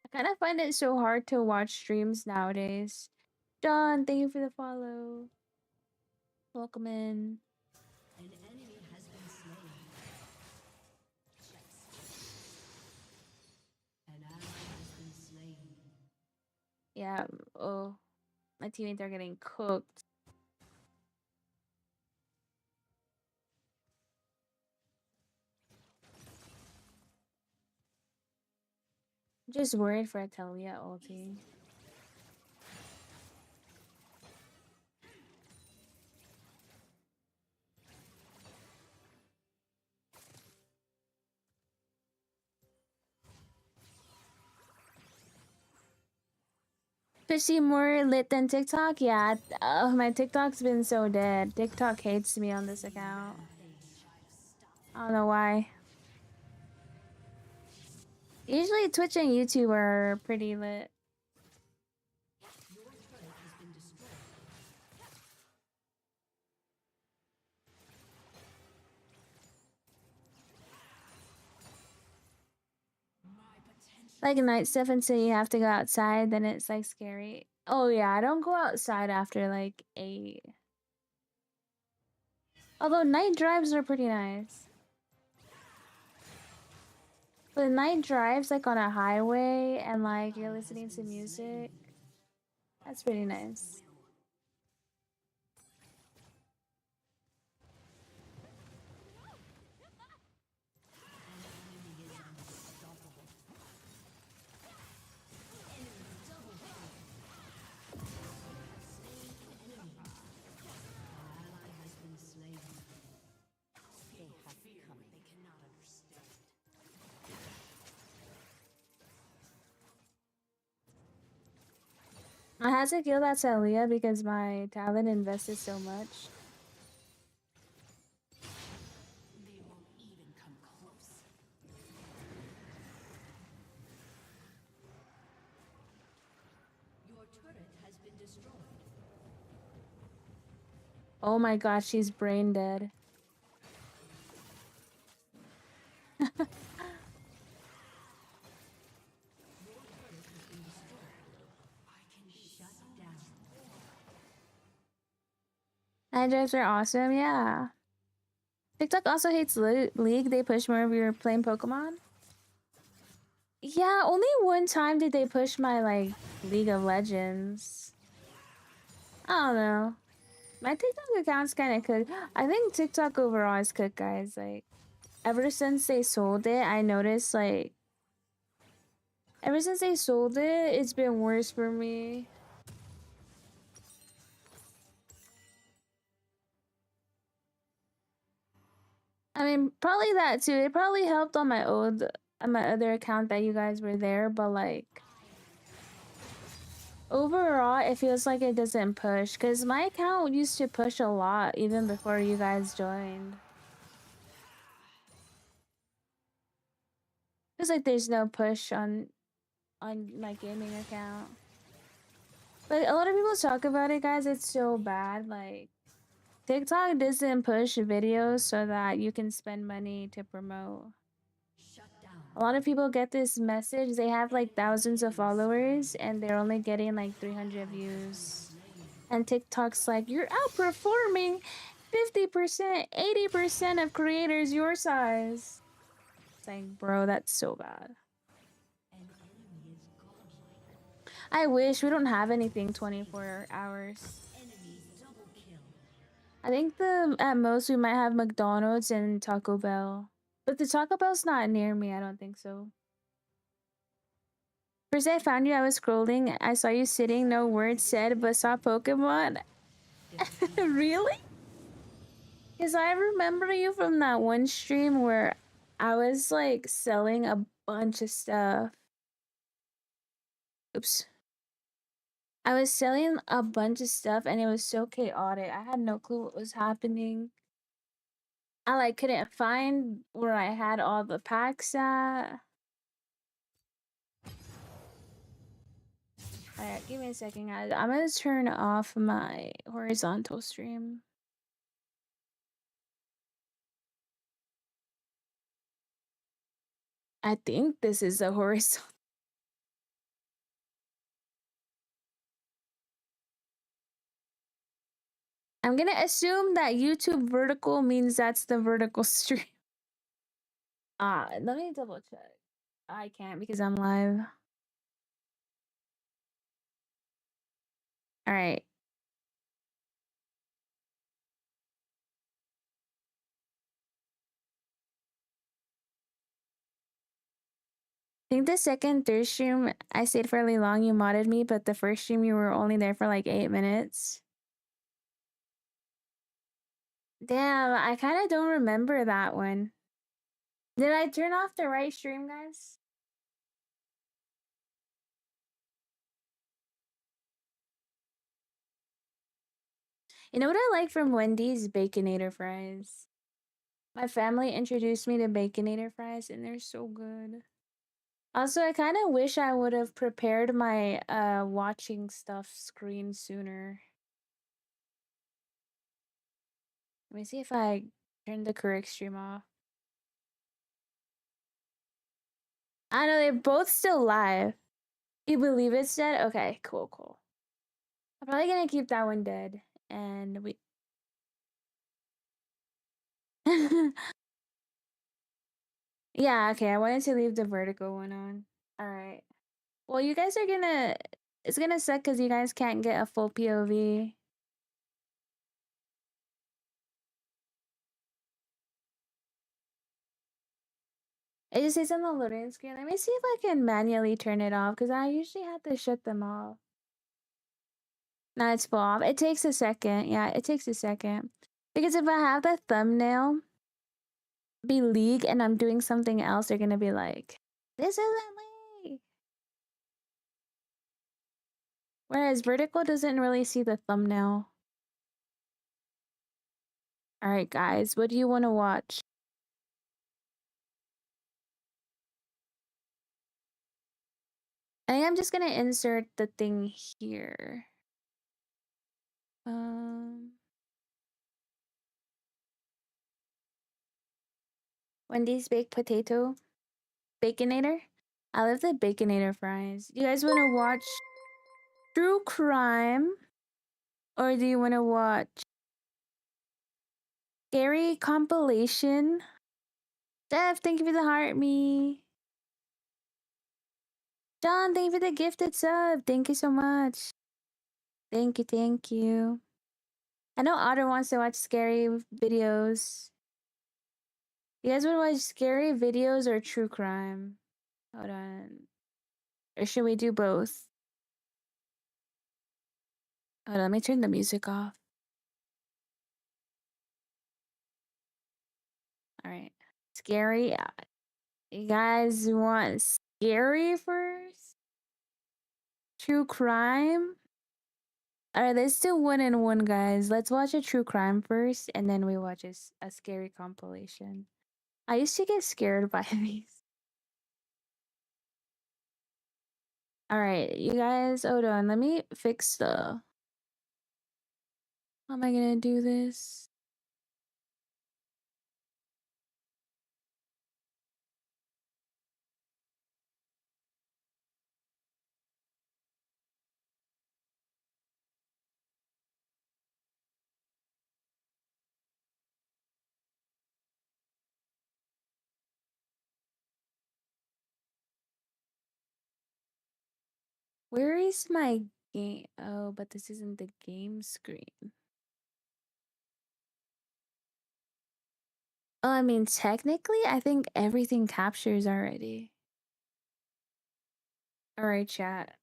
I kind of find it so hard to watch streams nowadays. John, thank you for the follow. Welcome in. An enemy has been slain. An ally has been slain. Yeah, oh, my teammates are getting cooked. Just worried for Atalia ulti. Does she more lit than TikTok? Yeah, my TikTok's been so dead. TikTok hates me on this account. I don't know why. Usually Twitch and YouTube are pretty lit. Your turret has been destroyed. Like night stuff until you have to go outside, then it's like scary. Oh yeah, I don't go outside after like 8. Although night drives are pretty nice. But night drives like on a highway and like you're listening to music, that's pretty nice. I had to kill that Talia because my talent invested so much. They won't even come close. Your turret has been destroyed. Oh my gosh, she's brain dead. Shut down. Night drives are awesome, yeah. TikTok also hates League. They push more of your playing Pokemon. Yeah, only one time did they push my like League of Legends. I don't know. My TikTok account's kind of cooked. I think TikTok overall is cooked, guys. Like, ever since they sold it, I noticed like ever since they sold it, it's been worse for me. I mean, probably that too. It probably helped on my other account that you guys were there, but like overall, it feels like it doesn't push because my account used to push a lot even before you guys joined. Feels like there's no push on my gaming account. But a lot of people talk about it, guys. It's so bad. Like TikTok doesn't push videos so that you can spend money to promote. Shut down. A lot of people get this message. They have like thousands of followers and they're only getting like 300 views. And TikTok's like, you're outperforming 50%, 80% of creators your size. It's like, bro, that's so bad. An enemy is godlike. I wish we don't have anything 24 hours. Enemy double kill. I think the at most we might have McDonald's and Taco Bell. But the Taco Bell's not near me, I don't think so. First I found you, I was scrolling, I saw you sitting, no words said, but saw Pokemon. Really? Because I remember you from that one stream where I was like selling a bunch of stuff. Oops. I was selling a bunch of stuff and it was so chaotic. I had no clue what was happening. I like couldn't find where I had all the packs at. Alright, give me a second, guys. I'm gonna turn off my horizontal stream. I think this is a horizontal. I'm gonna assume that YouTube vertical means that's the vertical stream. Let me double check. I can't because I'm live. Alright. I think the second, third stream, I stayed fairly long. You modded me, but the first stream, you were only there for like 8 minutes. Damn, I kind of don't remember that one. Did I turn off the right stream, guys? You know what I like from Wendy's? Baconator fries. My family introduced me to Baconator fries, and they're so good. Also, I kind of wish I would have prepared my watching stuff screen sooner. Let me see if I turn the correct stream off. I know they're both still live. You believe it's dead? Okay, cool. I'm probably gonna keep that one dead. And we yeah, okay, I wanted to leave the vertical one on. Alright. Well, you guys are gonna it's gonna suck because you guys can't get a full POV. It just says on the loading screen. Let me see if I can manually turn it off because I usually have to shut them off. Now it's full off. It takes a second. Yeah, it takes a second. Because if I have the thumbnail be League and I'm doing something else, they're gonna be like, this isn't League. Whereas Vertical doesn't really see the thumbnail. Alright, guys, what do you want to watch? I think I'm just gonna insert the thing here. Wendy's baked potato baconator. I love the baconator fries. You guys want to watch true crime, or do you want to watch scary compilation? Steph, thank you for the heart me. John, thank you for the gifted sub. Thank you so much. Thank you. I know Otter wants to watch scary videos. You guys want to watch scary videos or true crime? Hold on. Or should we do both? Hold on, let me turn the music off. Alright. Scary. You guys want scary first? True crime? Alright, let's do one and one, guys. Let's watch a true crime first, and then we watch a scary compilation. I used to get scared by these. Alright, you guys, hold on. Let me fix the... How am I gonna do this? Where is my game? Oh, but this isn't the game screen. Oh, I mean, technically, I think everything captures already. All right, chat.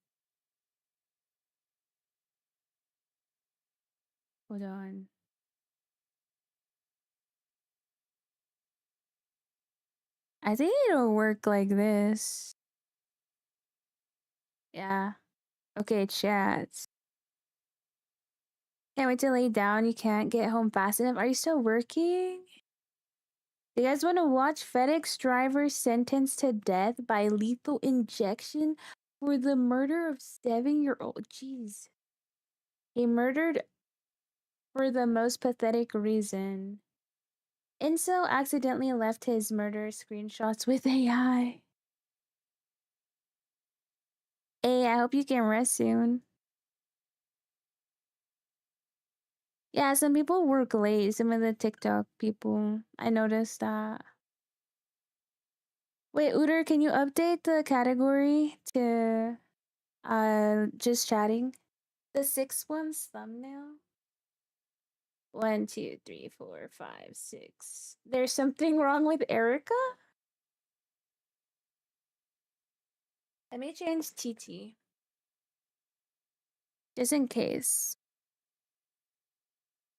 Hold on. I think it'll work like this. Yeah. Okay, chat. Can't wait to lay down. You can't get home fast enough. Are you still working? You guys want to watch FedEx driver sentenced to death by lethal injection for the murder of 7-year-old? Jeez. He murdered for the most pathetic reason. Incel accidentally left his murder screenshots with AI. Hey, I hope you can rest soon. Yeah, some people work late. Some of the TikTok people. I noticed that. Wait, Uter, can you update the category to just chatting? The 6 one's thumbnail? 1, 2, 3, 4, 5, 6. There's something wrong with Erica? Let me change TT. Just in case.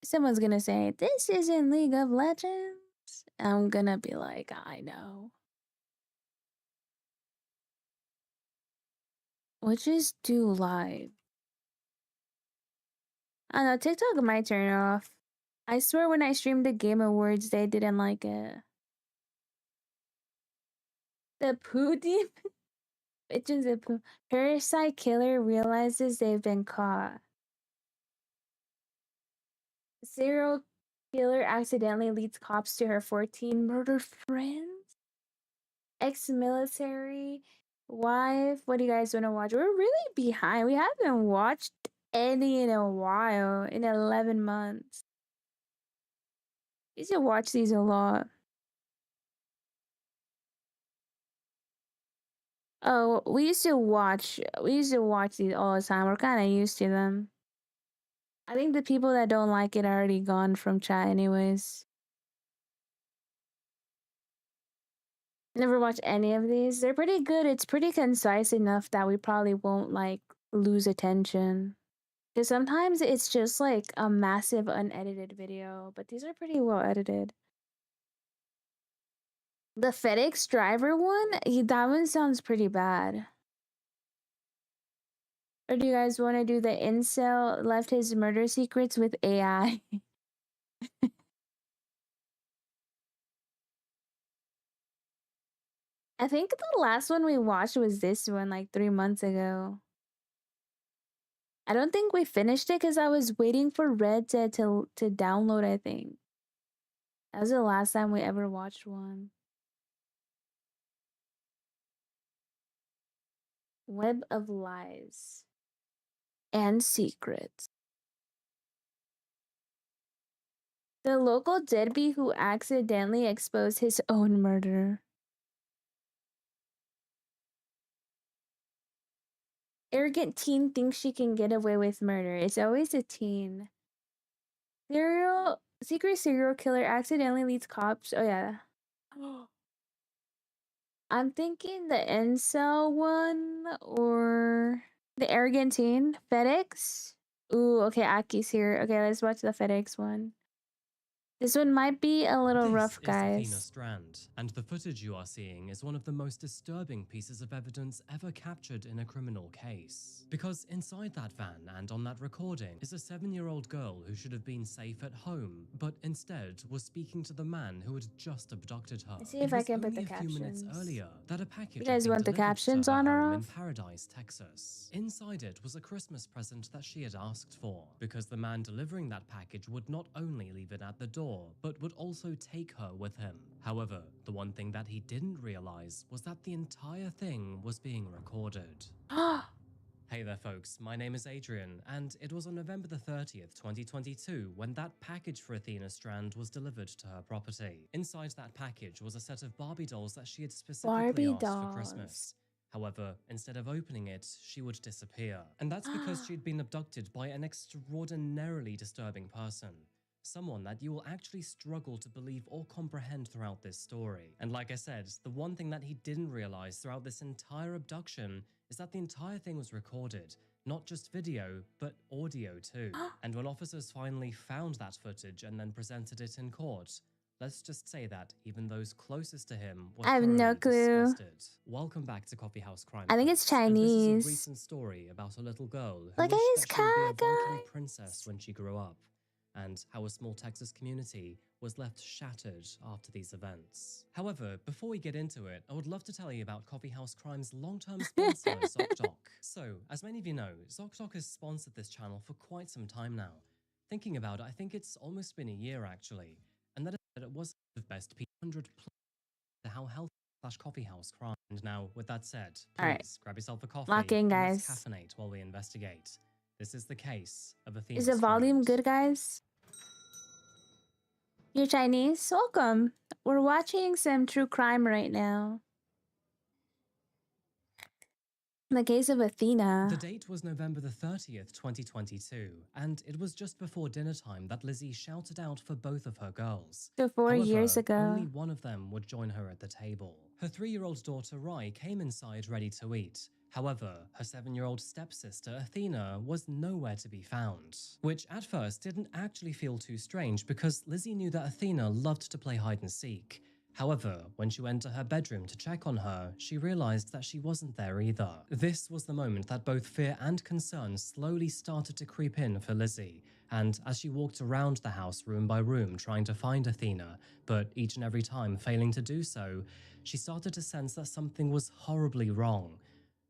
Someone's gonna say, this isn't League of Legends. I'm gonna be like, I know. We'll just do live. I don't know, TikTok might turn off. I swear when I streamed the Game Awards, they didn't like it. The poo demon? Pigeons and poo. Parasite killer realizes they've been caught. Serial killer accidentally leads cops to her 14 murdered friends. Ex-military wife. What do you guys want to watch? We're really behind. We haven't watched any in a while. In 11 months. You should watch these a lot. Oh, we used to watch these all the time. We're kind of used to them. I think the people that don't like it are already gone from chat anyways. Never watched any of these. They're pretty good. It's pretty concise enough that we probably won't like lose attention. Because sometimes it's just like a massive unedited video, but these are pretty well edited. The FedEx driver one, that one sounds pretty bad. Or do you guys want to do the incel left his murder secrets with AI? I think the last one we watched was this one like 3 months ago. I don't think we finished it because I was waiting for Red to download, I think. That was the last time we ever watched one. Web of Lies and Secrets. The local deadbeat who accidentally exposed his own murder. Arrogant teen thinks she can get away with murder. It's always a teen. Secret serial killer accidentally leads cops. Oh yeah. I'm thinking the incel one or the arrogant teen. FedEx. Ooh, okay, Aki's here. Okay, let's watch the FedEx one. This one might be a little rough, This is Athena guys. Strand, and the footage you are seeing is one of the most disturbing pieces of evidence ever captured in a criminal case. Because inside that van and on that recording is a 7-year-old girl who should have been safe at home, but instead was speaking to the man who had just abducted her. Let's see if I can put the It was only a few minutes captions. earlier that a package You guys had been want the delivered captions to her on or home in off? Paradise, Texas. Inside it was a Christmas present that she had asked for, because the man delivering that package would not only leave it at the door, but would also take her with him. However, the one thing that he didn't realize was that the entire thing was being recorded. Hey there folks, my name is Adrian, and it was on November the 30th, 2022 when that package for Athena Strand was delivered to her property. Inside that package was a set of Barbie dolls that she had specifically Barbie asked for dolls. Christmas. However, instead of opening it, she would disappear. And that's because she'd been abducted by an extraordinarily disturbing person. Someone that you will actually struggle to believe or comprehend throughout this story. And like I said, the one thing that he didn't realize throughout this entire abduction is that the entire thing was recorded. Not just video, but audio too. And when officers finally found that footage and then presented it in court, let's just say that even those closest to him were I have no thoroughly clue. disgusted. Welcome back to Coffee House Crime. I think it's Files. And this is Chinese. a recent story about a little girl who Look at wished his that she would be a car, Viking guys. princess when she grew up, and how a small Texas community was left shattered after these events. However, before we get into it, I would love to tell you about Coffee House Crime's long-term sponsor, ZocDoc. So, as many of you know, ZocDoc has sponsored this channel for quite some time now. Thinking about it, I think it's almost been a year actually, and that it was the best P100 to how healthy/coffee house crime. And now, with that said, please All right. grab yourself a coffee Lock in, and guys. let's caffeinate while we investigate. This is the case of Athena. Is the volume Strand. good, guys? You're Chinese? Welcome. We're watching some true crime right now. In the case of Athena. The date was November the 30th, 2022, and it was just before dinner time that Lizzie shouted out for both of her girls. So 4 However, years ago. only one of them would join her at the table. Her 3-year-old daughter Rai came inside ready to eat. However, her 7-year-old stepsister Athena was nowhere to be found. Which at first didn't actually feel too strange because Lizzie knew that Athena loved to play hide and seek. However, when she went to her bedroom to check on her, she realized that she wasn't there either. This was the moment that both fear and concern slowly started to creep in for Lizzie, and as she walked around the house room by room trying to find Athena, but each and every time failing to do so, she started to sense that something was horribly wrong.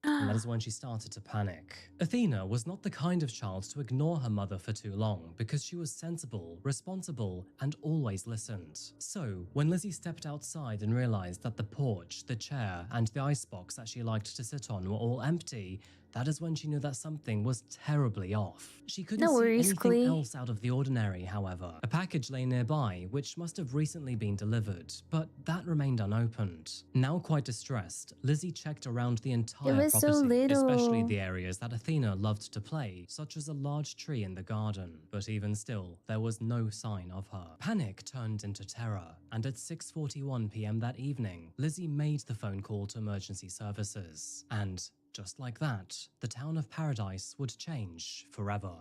And that is when she started to panic. Athena was not the kind of child to ignore her mother for too long because she was sensible, responsible, and always listened. So, when Lizzie stepped outside and realized that the porch, the chair, and the icebox that she liked to sit on were all empty, that is when she knew that something was terribly off. She couldn't No see worries, anything Clee. else out of the ordinary, however. A package lay nearby, which must have recently been delivered, but that remained unopened. Now quite distressed, Lizzie checked around the entire was property, so little. especially the areas that Athena loved to play, such as a large tree in the garden. But even still, there was no sign of her. Panic turned into terror, and at 6:41 p.m. that evening, Lizzie made the phone call to emergency services. And just like that, the town of Paradise would change forever.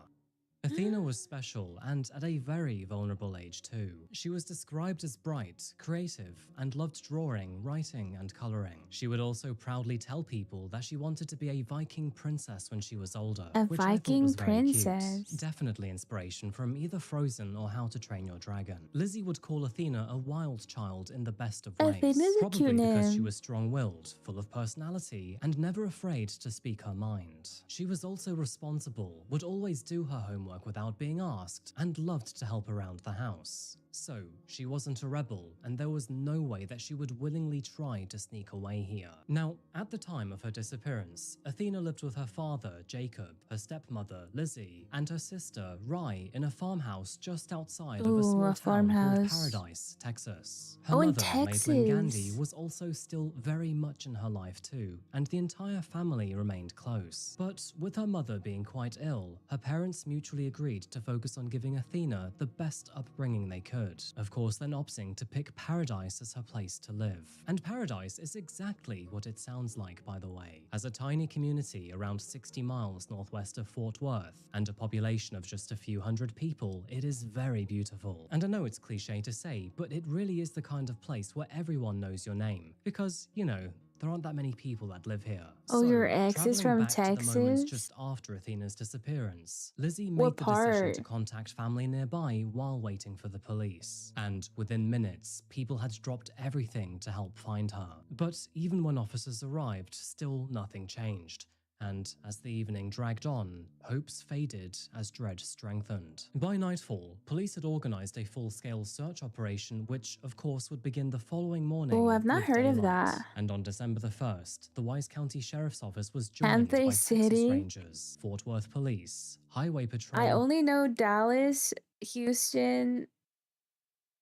Athena was special and at a very vulnerable age too. She was described as bright, creative, and loved drawing, writing, and coloring. She would also proudly tell people that she wanted to be a Viking princess when she was older, A which I thought Viking was very princess. cute. Definitely inspiration from either Frozen or How to Train Your Dragon. Lizzie would call Athena a wild child in the best of ways, Athena's a probably cute because she name. was strong-willed, full of personality, and never afraid to speak her mind. She was also responsible, would always do her homework without being asked, and loved to help around the house. So, she wasn't a rebel, and there was no way that she would willingly try to sneak away here. Now, at the time of her disappearance, Athena lived with her father, Jacob, her stepmother, Lizzie, and her sister, Rai, in a farmhouse just outside of a Ooh, small a town called farmhouse. Paradise, Texas. Her Oh, in mother, Maitland Gandhi, Texas. was also still very much in her life too, and the entire family remained close. But with her mother being quite ill, her parents mutually agreed to focus on giving Athena the best upbringing they could. Of course, then opting to pick Paradise as her place to live. And Paradise is exactly what it sounds like, by the way. As a tiny community around 60 miles northwest of Fort Worth, and a population of just a few hundred people, it is very beautiful. And I know it's cliche to say, but it really is the kind of place where everyone knows your name. Because, you know, there aren't that many people that live here. Oh, your ex is traveling from back to the moments Texas? just after Athena's disappearance, Lizzie What made the decision part? to contact family nearby while waiting for the police. And within minutes, people had dropped everything to help find her. But even when officers arrived, still nothing changed. And as the evening dragged on, hopes faded as dread strengthened. By nightfall, police had organized a full-scale search operation which, of course, would begin the following morning. Oh, I've not with heard of daylight. that. And on December the 1st, the Wise County Sheriff's Office was joined Panther by Texas City? Rangers, Fort Worth Police, Highway Patrol, I only know Dallas, Houston,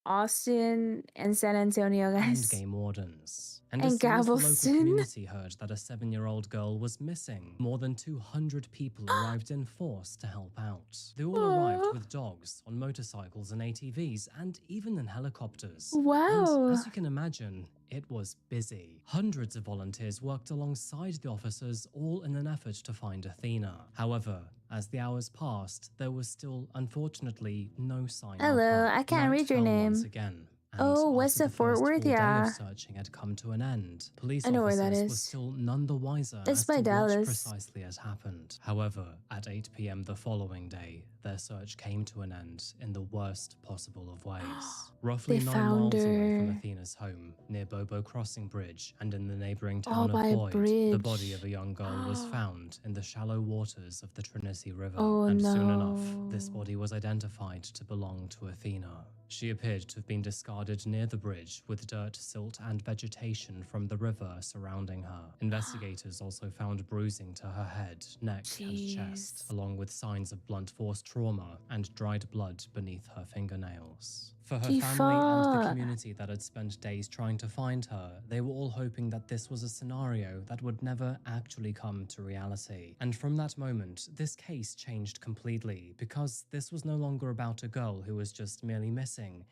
Austin, and San Antonio, and guys. game wardens. And as soon as the local community heard that a 7-year-old girl was missing, more than 200 people arrived in force to help out. They all arrived with dogs, on motorcycles and ATVs, and even in helicopters. Wow. And as you can imagine, it was busy. Hundreds of volunteers worked alongside the officers, all in an effort to find Athena. However, as the hours passed, there was still, unfortunately, no sign of Hello, her. I can't Night read your fell name. once again. And Oh, after west the of Fort first Worth, full day yeah. of searching had come to an end, police I know where that officers were is. still none the wiser It's as by to what Dallas. precisely had happened. However, at 8 p.m. the following day, their search came to an end in the worst possible of ways. Roughly 9 found miles away from her. Athena's home, near Bobo Crossing Bridge, and in the neighboring Oh, town of by a Boyd, the body bridge. of a young girl was found in the shallow waters of the Trinity River. Oh, And soon enough, this no. body was identified to belong to Athena. She appeared to have been discarded near the bridge, with dirt, silt, and vegetation from the river surrounding her. Investigators also found bruising to her head, neck, and chest, Jeez. along with signs of blunt force trauma and dried blood beneath her fingernails. For her She family and the fought. community that had spent days trying to find her, they were all hoping that this was a scenario that would never actually come to reality. And from that moment, this case changed completely, because this was no longer about a girl who was just merely missing.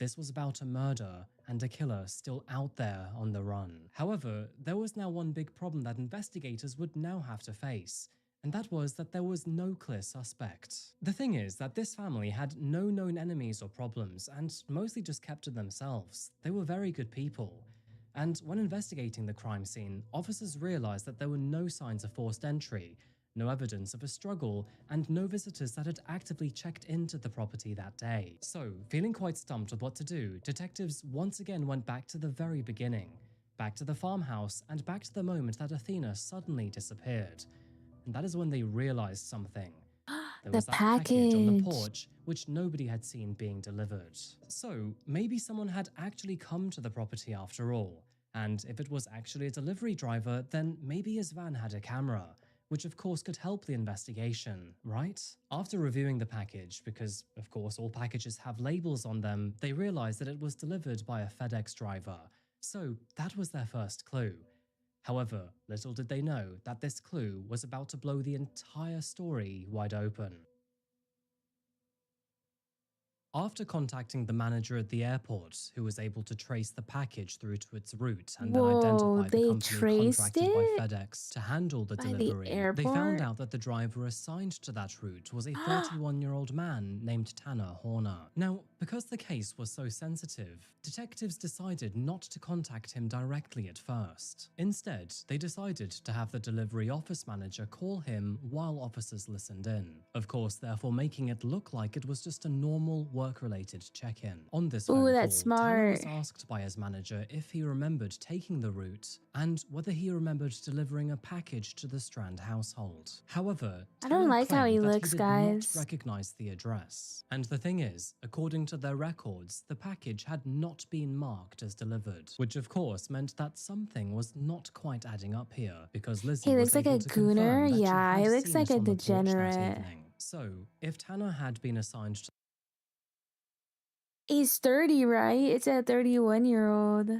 This was about a murder and a killer still out there on the run. However, there was now one big problem that investigators would now have to face, and that was that there was no clear suspect. The thing is that this family had no known enemies or problems, and mostly just kept to themselves. They were very good people. And when investigating the crime scene, officers realized that there were no signs of forced entry, no evidence of a struggle, and no visitors that had actively checked into the property that day. So, feeling quite stumped with what to do, detectives once again went back to the very beginning, back to the farmhouse, and back to the moment that Athena suddenly disappeared. And that is when they realized something. There The was that package on the package. porch, which nobody had seen being delivered. So, maybe someone had actually come to the property after all. And if it was actually a delivery driver, then maybe his van had a camera, which of course could help the investigation, right? After reviewing the package, because of course all packages have labels on them, they realized that it was delivered by a FedEx driver. So, that was their first clue. However, little did they know that this clue was about to blow the entire story wide open. After contacting the manager at the airport, who was able to trace the package through to its route and then Whoa, identify the they company traced contracted by it? FedEx to handle the By the delivery, they airport? found out that the driver assigned to that route was a 31-year-old man named Tanner Horner. Now, because the case was so sensitive, detectives decided not to contact him directly at first. Instead, they decided to have the delivery office manager call him while officers listened in. Of course, therefore making it look like it was just a normal work-related check-in. On this phone Ooh, call, that's Tanner was smart. asked by his manager if he remembered taking the route and whether he remembered delivering a package to the Strand household. However, I don't Tanner like how he claimed that looks, he did guys. not recognize the address. And the thing is, according to their records, the package had not been marked as delivered, which of course meant that something was not quite adding up here, because Lizzie He was looks like able a to gooner. confirm that she Yeah, he had looks seen like it a on the porch that degenerate. evening. So, if Tanner had been assigned to He's 30, right? It's a 31-year-old.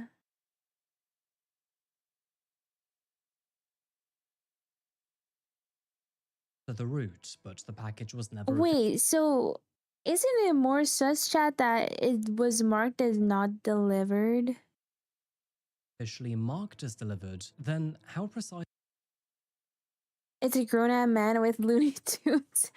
the route, but the package was never Wait, so isn't it more sus chat that it was marked as not delivered? officially marked as delivered, then how precisely It's a grown-up man with Looney Tunes.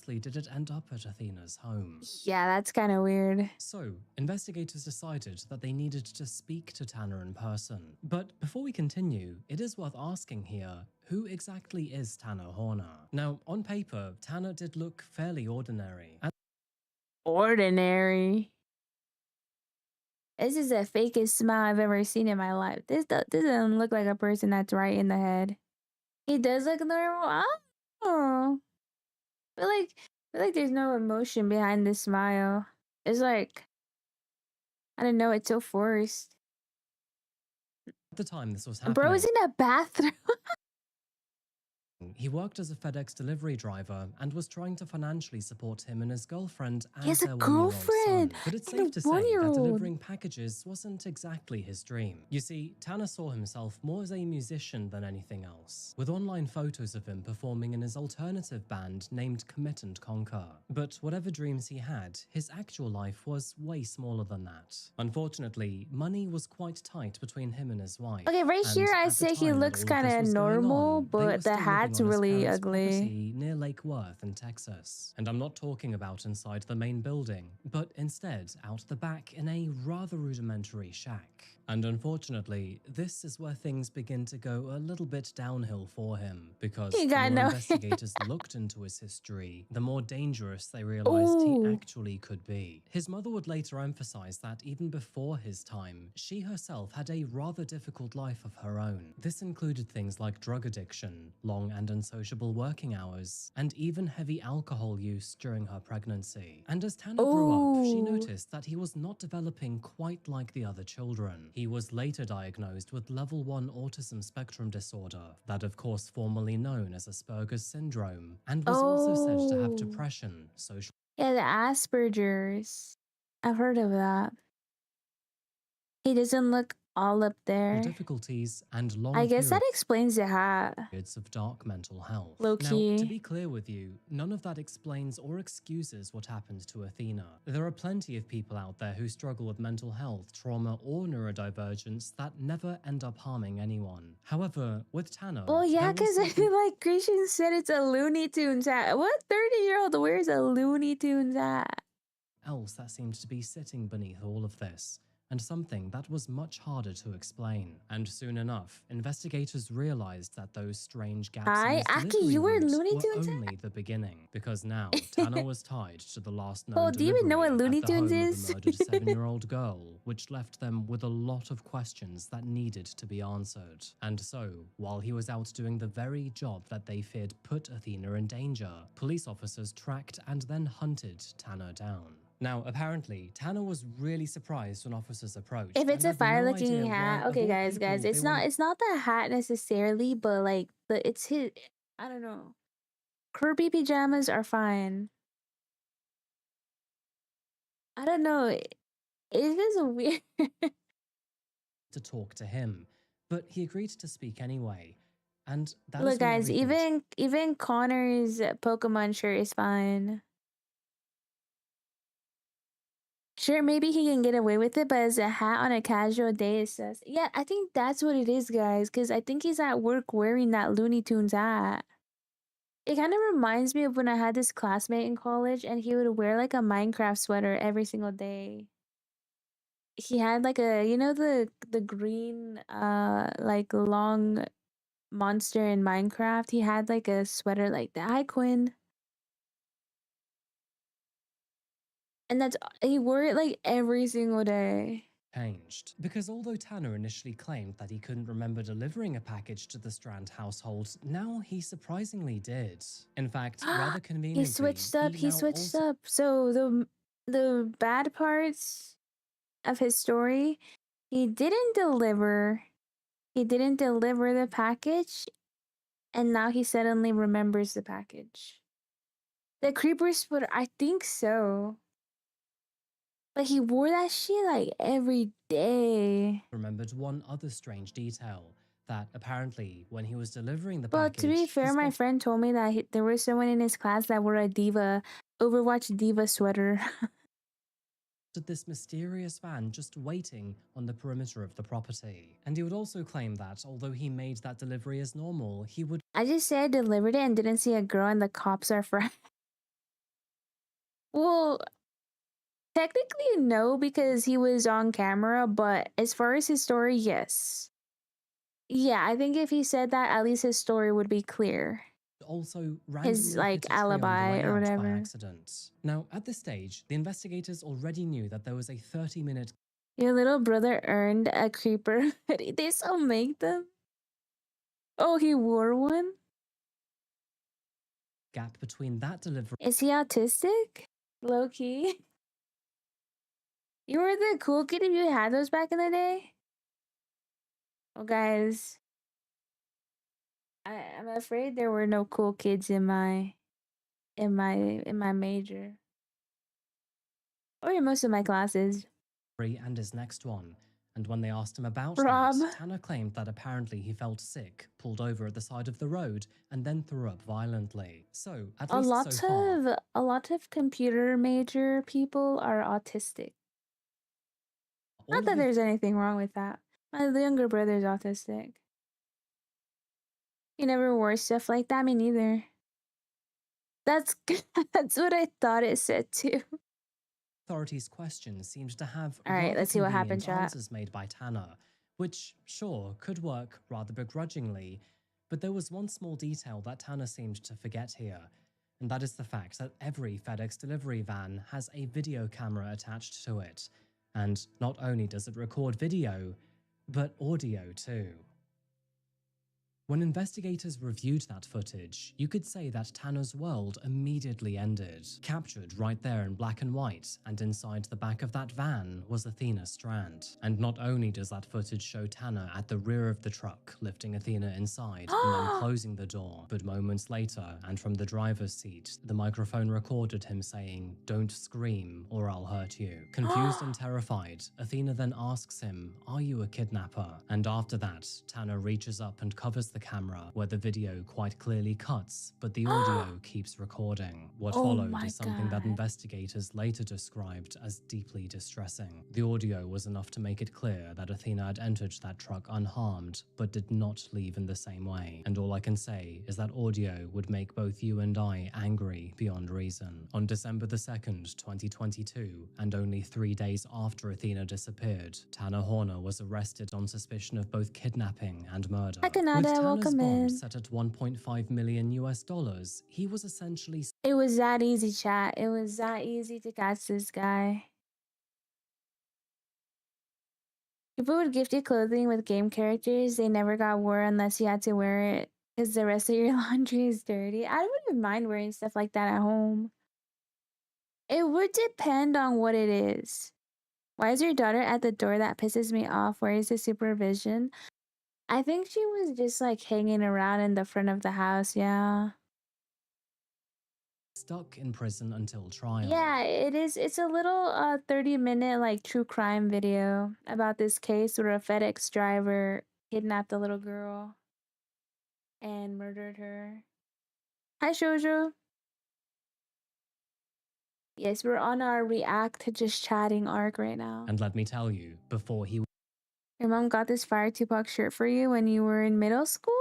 did it end up at Athena's home? Yeah, that's kind of weird. So, investigators decided that they needed to speak to Tanner in person. But before we continue, it is worth asking here, who exactly is Tanner Horner? Now, on paper, Tanner did look fairly ordinary. Ordinary. This is the fakest smile I've ever seen in my life. This doesn't look like a person that's right in the head. He does look normal. Oh, I feel like there's no emotion behind this smile. It's like, I don't know, it's so forced. At the time this was Bro happening, is in a bathroom. beginning, he worked as a FedEx delivery driver and was trying to financially support him and his girlfriend and He has a their 1-year-old girlfriend son. But it's and safe a to say that 1-year-old. delivering packages wasn't exactly his dream. You see, Tanner saw himself more as a musician than anything else, with online photos of him performing in his alternative band named Commit and Conquer. But whatever dreams he had, his actual life was way smaller than that. Unfortunately, money was quite tight between him and his wife. Okay, right and here I at the say he time that looks all of kind this of was going normal, on, they but were the still living hat's on his really parents' ugly. property near Lake Worth in Texas. And I'm not talking about inside the main building, but instead out the back in a rather rudimentary shack. And unfortunately, this is where things begin to go a little bit downhill for him, because He the got more no. investigators looked into his history, the more dangerous they realized he Ooh. actually could be. His mother would later emphasize that even before his time, she herself had a rather difficult life of her own. This included things like drug addiction, long and unsociable working hours, and even heavy alcohol use during her pregnancy. And as Tanner grew up, she Ooh. noticed that he was not developing quite like the other children. He was later diagnosed with level 1 autism spectrum disorder, that of course formerly known as Asperger's syndrome, and was also said to have Oh. depression, social Yeah, the Asperger's. I've heard of that. He doesn't look all up there. difficulties, and long I guess that periods explains the hat. of dark mental health. Low Now, to key. be clear with you, none of that explains or excuses what happened to Athena. There are plenty of people out there who struggle with mental health, trauma, or neurodivergence that never end up harming anyone. However, with Tanner, Well, yeah, there was because I something feel like Christian said it's a Looney Tunes hat. What 30-year-old wears a Looney Tunes hat? else that seemed to be sitting beneath all of this, and something that was much harder to explain. And soon enough, investigators realized that those strange gaps in Hi, his Aki, delivery you wear route Looney were Tunes only the beginning, because now Tanner was tied to the last known Oh, do you even know what delivery Looney at the Tunes home is? of a murdered 7-year-old girl, which left them with a lot of questions that needed to be answered. And so, while he was out doing the very job that they feared put Athena in danger, police officers tracked and then hunted Tanner down. Now, apparently, Tanner was really surprised when officers approached. If it's and a had no fire-looking idea hat, why, of okay, all guys, people, they it's were not the hat necessarily, but like it's his. I don't know. Kirby pajamas are fine. I don't know. It is a weird. to talk to him, but he agreed to speak anyway. And that Look, is when guys, everything even Connor's Pokemon shirt is fine. Sure, maybe he can get away with it, but as a hat on a casual day, it says, yeah, I think that's what it is, guys, because I think he's at work wearing that Looney Tunes hat. It kind of reminds me of when I had this classmate in college, and he would wear like a Minecraft sweater every single day. He had like a, you know, the green, like long monster in Minecraft. He had like a sweater like that. Hi, Quinn. And that's he wore it like every single day. changed. Because although Tanner initially claimed that he couldn't remember delivering a package to the Strand household, now he surprisingly did. In fact, rather conveniently, He switched up. He now switched also up. So the bad parts of his story, he didn't deliver. He didn't deliver the package, and now he suddenly remembers the package. The creeper splitter, I think so. But he wore that shit like every day. remembered one other strange detail, that apparently when he was delivering the Well, package, to be he fair, my friend told me that there was someone in his class that wore a Diva, Overwatch Diva sweater. this mysterious van just waiting on the perimeter of the property. And he would also claim that although he made that delivery as normal, he would I just said I delivered it and didn't see a girl and the cops are friends. Well, technically no, because he was on camera, but as far as his story, yes. Yeah, I think if he said that, at least his story would be clear. also His, randomly like, hit a tree on the alibi way or out by whatever. accident. Now, at this stage, the investigators already knew that there was a 30-minute Your little brother earned a creeper. They still make them? Oh, he wore one? gap between that delivery Is he autistic? Low key. You were the cool kid if you had those back in the day? Oh, guys. I'm afraid there were no cool kids in my major. Or in most of my classes. and his next one. And when they asked him about Rob. that, Tanner claimed that apparently he felt sick, pulled over at the side of the road, and then threw up violently. So, at least so far, A lot of computer major people are autistic. all Not of that the there's anything wrong with that. My younger brother's autistic. He never wore stuff like that. Me neither. That's that's what I thought it said too. authorities' questions seemed to have All right, rather let's see what happened, convenient chat. answers made by Tanner, which, sure, could work rather begrudgingly, but there was one small detail that Tanner seemed to forget here, and that is the fact that every FedEx delivery van has a video camera attached to it, and not only does it record video, but audio too. When investigators reviewed that footage, you could say that Tanner's world immediately ended. Captured right there in black and white, and inside the back of that van was Athena Strand. And not only does that footage show Tanner at the rear of the truck, lifting Athena inside and then closing the door, but moments later, and from the driver's seat, the microphone recorded him saying, "Don't scream or I'll hurt you." Confused and terrified, Athena then asks him, "Are you a kidnapper?" And after that, Tanner reaches up and covers the camera, where the video quite clearly cuts, but the audio keeps recording. What Oh followed my is something that God. investigators later described as deeply distressing. The audio was enough to make it clear that Athena had entered that truck unharmed, but did not leave in the same way. And all I can say is that audio would make both you and I angry beyond reason. On December the 2nd, 2022, and only 3 days after Athena disappeared, Tanner Horner was arrested on suspicion of both kidnapping and murder. Hi, Kanada, With Tanner's welcome bond in. set at $1.5 million US, he was essentially It was that easy, chat. It was that easy to catch this guy. People would gift you clothing with game characters they never got wore unless you had to wear it because the rest of your laundry is dirty. I wouldn't mind wearing stuff like that at home. It would depend on what it is. Why is your daughter at the door? That pisses me off. Where is the supervision? I think she was just like hanging around in the front of the house, yeah. stuck in prison until trial. Yeah, it is. It's a little 30-minute like true crime video about this case where a FedEx driver kidnapped a little girl and murdered her. Hi, Shoujo. Yes, we're on our react to just chatting arc right now. And let me tell you, before he Your mom got this Fire Tupac shirt for you when you were in middle school?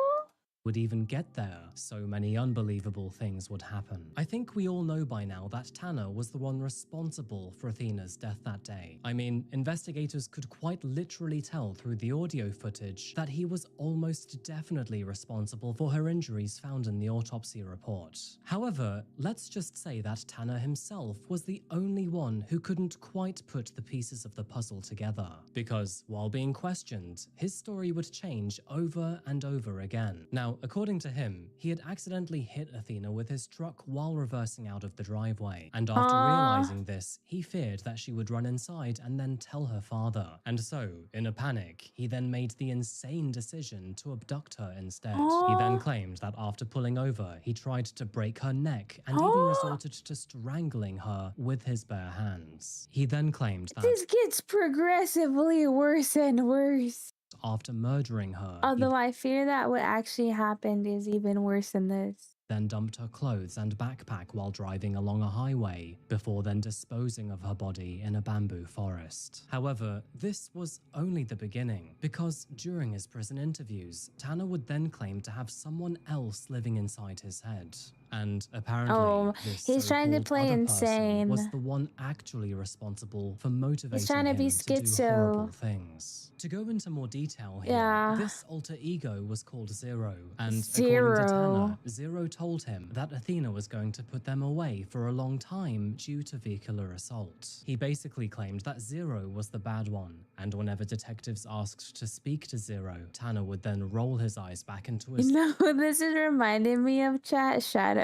would even get there, so many unbelievable things would happen. I think we all know by now that Tanner was the one responsible for Athena's death that day. I mean, investigators could quite literally tell through the audio footage that he was almost definitely responsible for her injuries found in the autopsy report. However, let's just say that Tanner himself was the only one who couldn't quite put the pieces of the puzzle together, because while being questioned, his story would change over and over again. Now, according to him, he had accidentally hit Athena with his truck while reversing out of the driveway, and after realizing this, he feared that she would run inside and then tell her father. And so, in a panic, he then made the insane decision to abduct her instead. He then claimed that after pulling over, he tried to break her neck and even resorted to strangling her with his bare hands. He then claimed that This gets progressively worse and worse. after murdering her, Although I fear that what actually happened is even worse than this. then dumped her clothes and backpack while driving along a highway, before then disposing of her body in a bamboo forest. However, this was only the beginning, because during his prison interviews, Tanner would then claim to have someone else living inside his head. And apparently, this he's trying to so-called play other person insane. was the one actually responsible for motivating trying to him be to do schizo. horrible things. To go into more detail here, Yeah. this alter ego was called Zero, and according to Zero. Tanner, Zero told him that Athena was going to put them away for a long time due to vehicular assault. He basically claimed that Zero was the bad one, and whenever detectives asked to speak to Zero, Tanner would then roll his eyes back into his You know, this is reminding me of Chat Shadow.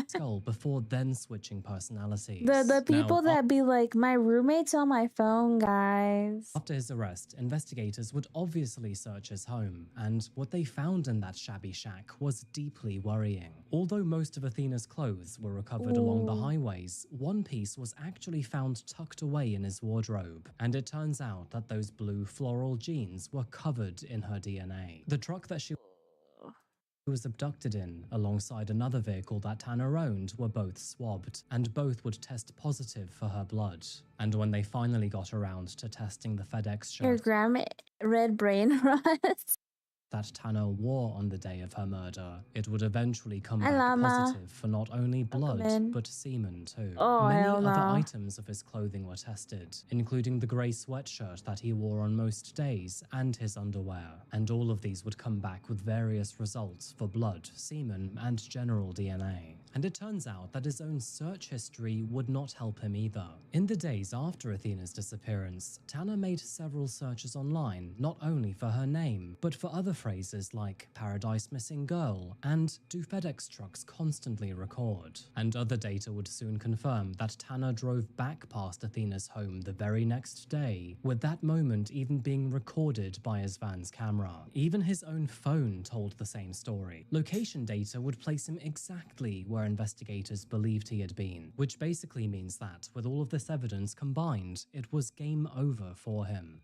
skull before then switching personalities. The people Now, that be like, my roommate's on my phone, guys. after his arrest, investigators would obviously search his home, and what they found in that shabby shack was deeply worrying. Although most of Athena's clothes were recovered along the Ooh. highways, one piece was actually found tucked away in his wardrobe, and it turns out that those blue floral jeans were covered in her DNA. The truck that she was abducted in, alongside another vehicle that Tanner owned, were both swabbed, and both would test positive for her blood. And when they finally got around to testing the FedEx Your shirt grandma red brain rot. that Tanner wore on the day of her murder, it would eventually come Hi, back Llama. positive for not only blood, in. but semen too. Oh, Many hell other no. items of his clothing were tested, including the grey sweatshirt that he wore on most days and his underwear, and all of these would come back with various results for blood, semen, and general DNA. And it turns out that his own search history would not help him either. In the days after Athena's disappearance, Tanner made several searches online, not only for her name, but for other phrases like Paradise Missing Girl and Do FedEx Trucks Constantly Record? And other data would soon confirm that Tanner drove back past Athena's home the very next day, with that moment even being recorded by his van's camera. Even his own phone told the same story. Location data would place him exactly where investigators believed he had been, which basically means that, with all of this evidence combined, it was game over for him.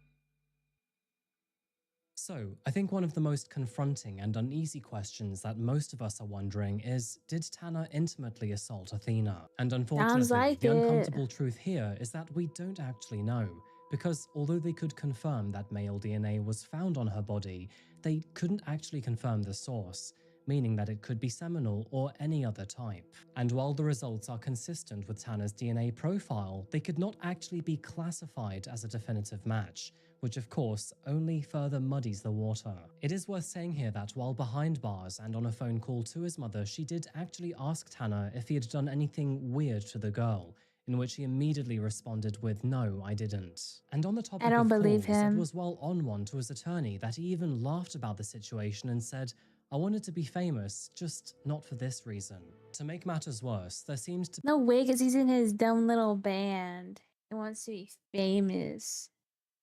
So, I think one of the most confronting and uneasy questions that most of us are wondering is, did Tanner intimately assault Athena? And unfortunately, like the it. uncomfortable truth here is that we don't actually know, because although they could confirm that male DNA was found on her body, they couldn't actually confirm the source, meaning that it could be seminal or any other type. And while the results are consistent with Tanner's DNA profile, they could not actually be classified as a definitive match, which of course only further muddies the water. It is worth saying here that while behind bars and on a phone call to his mother, she did actually ask Tanner if he had done anything weird to the girl, in which he immediately responded with, "No, I didn't." And on the topic don't of believe calls, it him. was while on one to his attorney that he even laughed about the situation and said, "I wanted to be famous, just not for this reason." To make matters worse, there seems to No way, because he's in his dumb little band. He wants to be famous.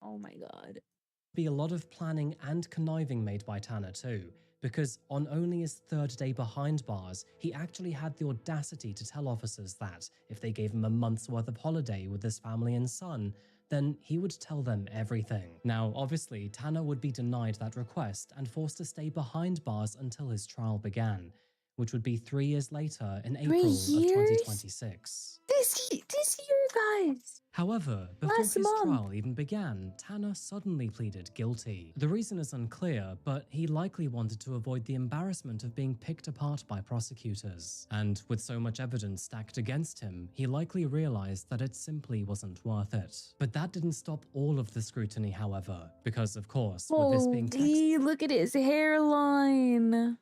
Oh my god. be a lot of planning and conniving made by Tanner too, because on only his third day behind bars, he actually had the audacity to tell officers that if they gave him a month's worth of holiday with his family and son, then he would tell them everything. Now, obviously, Tanner would be denied that request and forced to stay behind bars until his trial began, which would be 3 years later in 3 April of years? 2026. This year, guys. However, before Last his month. trial even began, Tanner suddenly pleaded guilty. The reason is unclear, but he likely wanted to avoid the embarrassment of being picked apart by prosecutors. And with so much evidence stacked against him, he likely realized that it simply wasn't worth it. But that didn't stop all of the scrutiny, however, because of course, with this being Look at his hairline.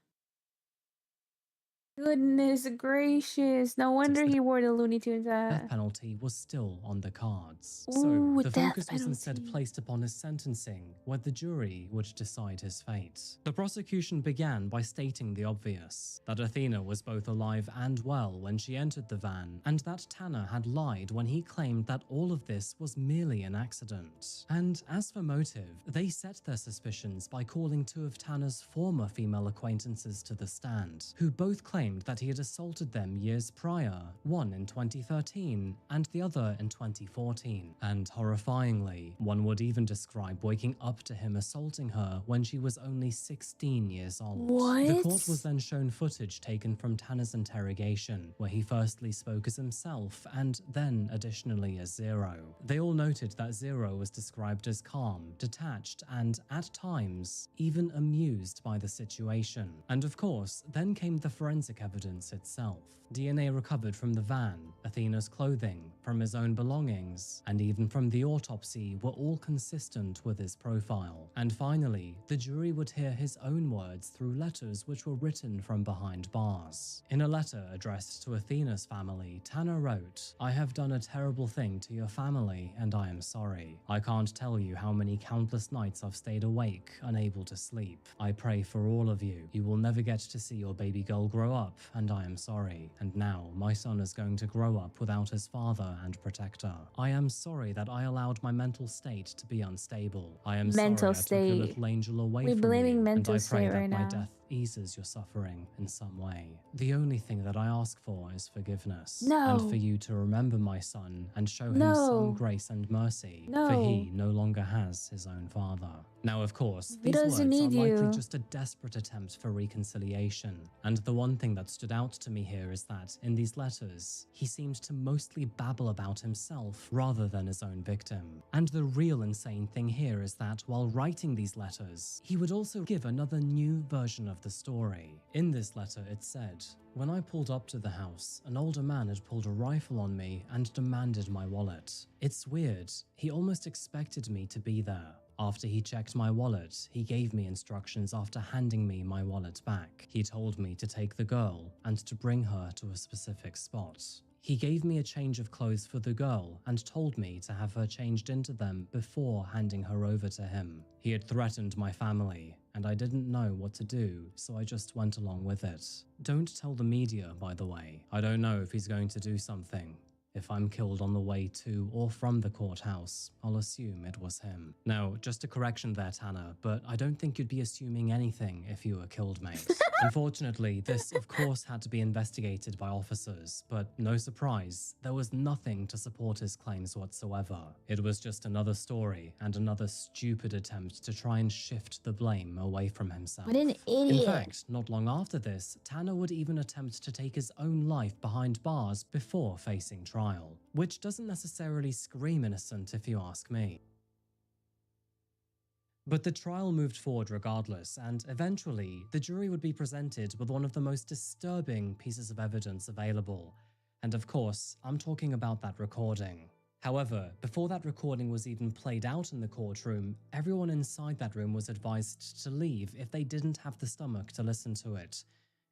Goodness gracious. No wonder he wore the Looney Tunes death hat. penalty was still on the cards. Ooh, So the death focus was instead penalty. placed upon his sentencing, where the jury would decide his fate. The prosecution began by stating the obvious, that Athena was both alive and well when she entered the van, and that Tanner had lied when he claimed that all of this was merely an accident. And as for motive, they set their suspicions by calling 2 of Tanner's former female acquaintances to the stand, who both claimed that he had assaulted them years prior, one in 2013 and the other in 2014. And horrifyingly, one would even describe waking up to him assaulting her when she was only 16 years old. What? The court was then shown footage taken from Tanner's interrogation, where he firstly spoke as himself and then additionally as Zero. They all noted that Zero was described as calm, detached, and at times even amused by the situation. And of course, then came the forensic evidence itself. DNA recovered from the van, Athena's clothing, from his own belongings, and even from the autopsy were all consistent with his profile. And finally, the jury would hear his own words through letters which were written from behind bars. In a letter addressed to Athena's family, Tanner wrote, "I have done a terrible thing to your family and I am sorry. I can't tell you how many countless nights I've stayed awake, unable to sleep. I pray for all of you. You will never get to see your baby girl grow up, and I am sorry. And now my son is going to grow up without his father and protector. I am sorry that I allowed my mental state to be unstable. I am Mental sorry I took your state. little angel away We're from blaming you, and mental I pray state that right my now. death eases your suffering in some way. The only thing that I ask for is forgiveness, No. and for you to remember my son and show him No. some grace and mercy, for he No. no longer has his own father. Now, of course, He these doesn't words are need likely you. just a desperate attempt for reconciliation, and the one thing that stood out to me here is that, in these letters, he seemed to mostly babble about himself rather than his own victim. And the real insane thing here is that, while writing these letters, he would also give another new version of the story. In this letter, it said, "When I pulled up to the house, an older man had pulled a rifle on me and demanded my wallet. It's weird, he almost expected me to be there. After he checked my wallet, he gave me instructions after handing me my wallet back. He told me to take the girl and to bring her to a specific spot. He gave me a change of clothes for the girl and told me to have her changed into them before handing her over to him. He had threatened my family, and I didn't know what to do, so I just went along with it. Don't tell the media, by the way. I don't know if he's going to do something. If I'm killed on the way to or from the courthouse, I'll assume it was him." Now, just a correction there, Tanner, but I don't think you'd be assuming anything if you were killed, mate. Unfortunately, this of course had to be investigated by officers, but no surprise, there was nothing to support his claims whatsoever. It was just another story and another stupid attempt to try and shift the blame away from himself. What an In idiot. fact, not long after this, Tanner would even attempt to take his own life behind bars before facing trial, which doesn't necessarily scream innocent if you ask me. But the trial moved forward regardless, and eventually, the jury would be presented with one of the most disturbing pieces of evidence available. And of course, I'm talking about that recording. However, before that recording was even played out in the courtroom, everyone inside that room was advised to leave if they didn't have the stomach to listen to it.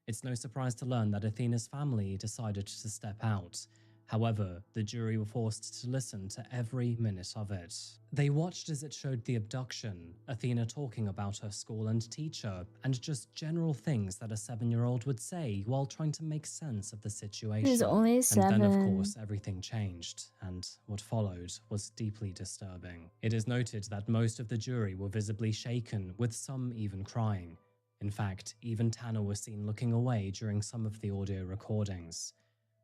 It's no surprise to learn that Athena's family decided to step out. However, the jury were forced to listen to every minute of it. They watched as it showed the abduction, Athena talking about her school and teacher, and just general things that a 7-year-old would say while trying to make sense of the situation. He's only And then, of 7. course, everything changed, and what followed was deeply disturbing. It is noted that most of the jury were visibly shaken, with some even crying. In fact, even Tanner was seen looking away during some of the audio recordings.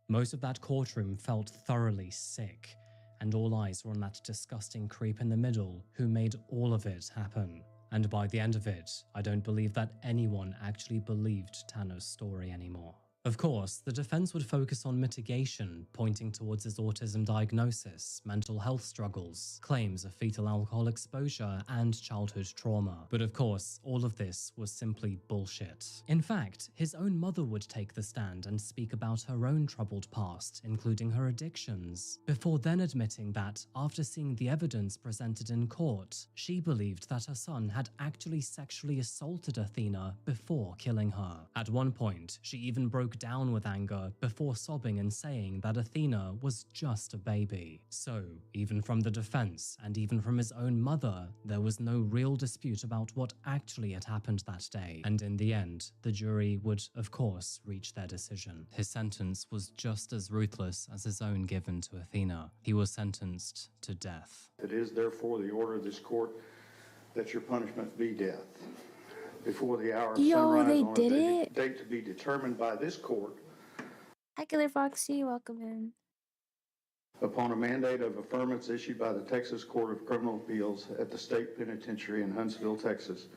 Most of that courtroom felt thoroughly sick, and all eyes were on that disgusting creep in the middle who made all of it happen. And by the end of it, I don't believe that anyone actually believed Tanner's story anymore. Of course, the defense would focus on mitigation, pointing towards his autism diagnosis, mental health struggles, claims of fetal alcohol exposure, and childhood trauma. But of course, all of this was simply bullshit. In fact, his own mother would take the stand and speak about her own troubled past, including her addictions, before then admitting that, after seeing the evidence presented in court, she believed that her son had actually sexually assaulted Athena before killing her. At one point, she even broke down with anger before sobbing and saying that Athena was just a baby. So, even from the defense and even from his own mother, there was no real dispute about what actually had happened that day. And in the end, the jury would, of course, reach their decision. His sentence was just as ruthless as his own given to Athena. He was sentenced to death. It is therefore the order of this court that your punishment be death. Before the hour of sunrise they on did a it? date to be determined by this court, Hi, Killer Foxy. Welcome in. upon a mandate of affirmance issued by the Texas Court of Criminal Appeals at the State Penitentiary in Huntsville, Texas,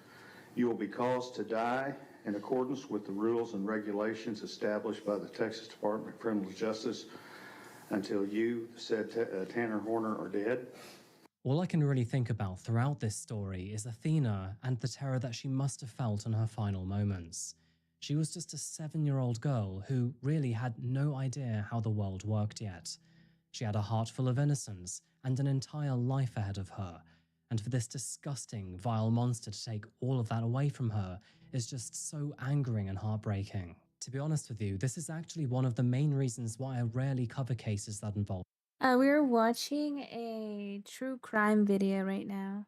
you will be caused to die in accordance with the rules and regulations established by the Texas Department of Criminal Justice until you, said Tanner Horner, are dead. All I can really think about throughout this story is Athena and the terror that she must have felt in her final moments. She was just a 7-year-old girl who really had no idea how the world worked yet. She had a heart full of innocence and an entire life ahead of her, and for this disgusting, vile monster to take all of that away from her is just so angering and heartbreaking. To be honest with you, this is actually one of the main reasons why I rarely cover cases that involve We're watching a true crime video right now.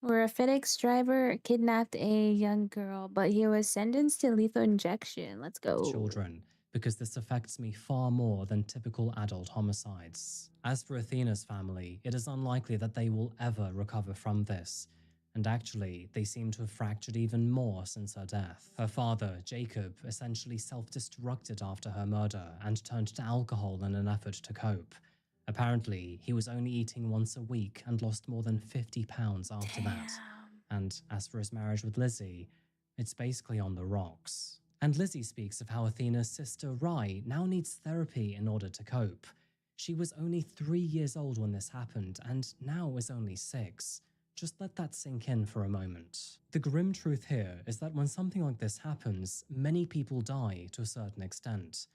Where a FedEx driver kidnapped a young girl, but he was sentenced to lethal injection. Let's go. Children, because this affects me far more than typical adult homicides. As for Athena's family, it is unlikely that they will ever recover from this. And actually, they seem to have fractured even more since her death. Her father, Jacob, essentially self-destructed after her murder and turned to alcohol in an effort to cope. Apparently, he was only eating once a week and lost more than 50 pounds after that. And as for his marriage with Lizzie, it's basically on the rocks. And Lizzie speaks of how Athena's sister Rai now needs therapy in order to cope. She was only 3 years old when this happened and now is only 6. Just let that sink in for a moment. The grim truth here is that when something like this happens, many people die to a certain extent.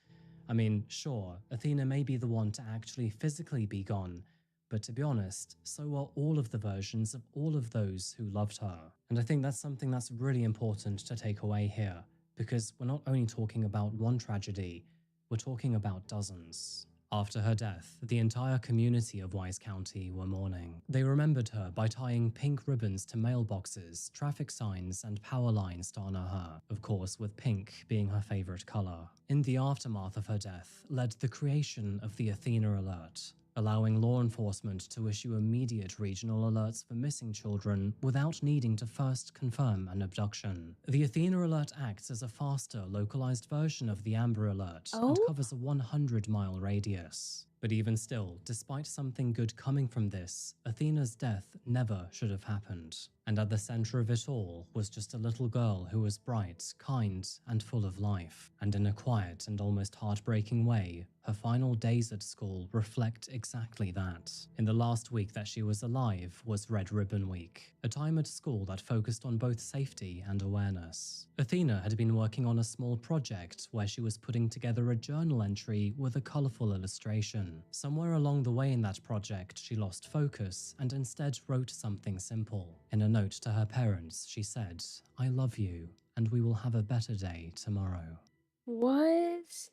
I mean, sure, Athena may be the one to actually physically be gone, but to be honest, so are all of the versions of all of those who loved her. And I think that's something that's really important to take away here, because we're not only talking about one tragedy, we're talking about dozens. After her death, the entire community of Wise County were mourning. They remembered her by tying pink ribbons to mailboxes, traffic signs, and power lines to honor her, of course with pink being her favorite color. In the aftermath of her death led the creation of the Athena Alert, allowing law enforcement to issue immediate regional alerts for missing children without needing to first confirm an abduction. The Athena Alert acts as a faster, localized version of the Amber Alert and covers a 100-mile radius. But even still, despite something good coming from this, Athena's death never should have happened. And at the center of it all was just a little girl who was bright, kind, and full of life. And in a quiet and almost heartbreaking way, her final days at school reflect exactly that. In the last week that she was alive was Red Ribbon Week, a time at school that focused on both safety and awareness. Athena had been working on a small project where she was putting together a journal entry with a colorful illustration. Somewhere along the way in that project, she lost focus and instead wrote something simple. In a note to her parents, she said, "I love you, and we will have a better day tomorrow." What?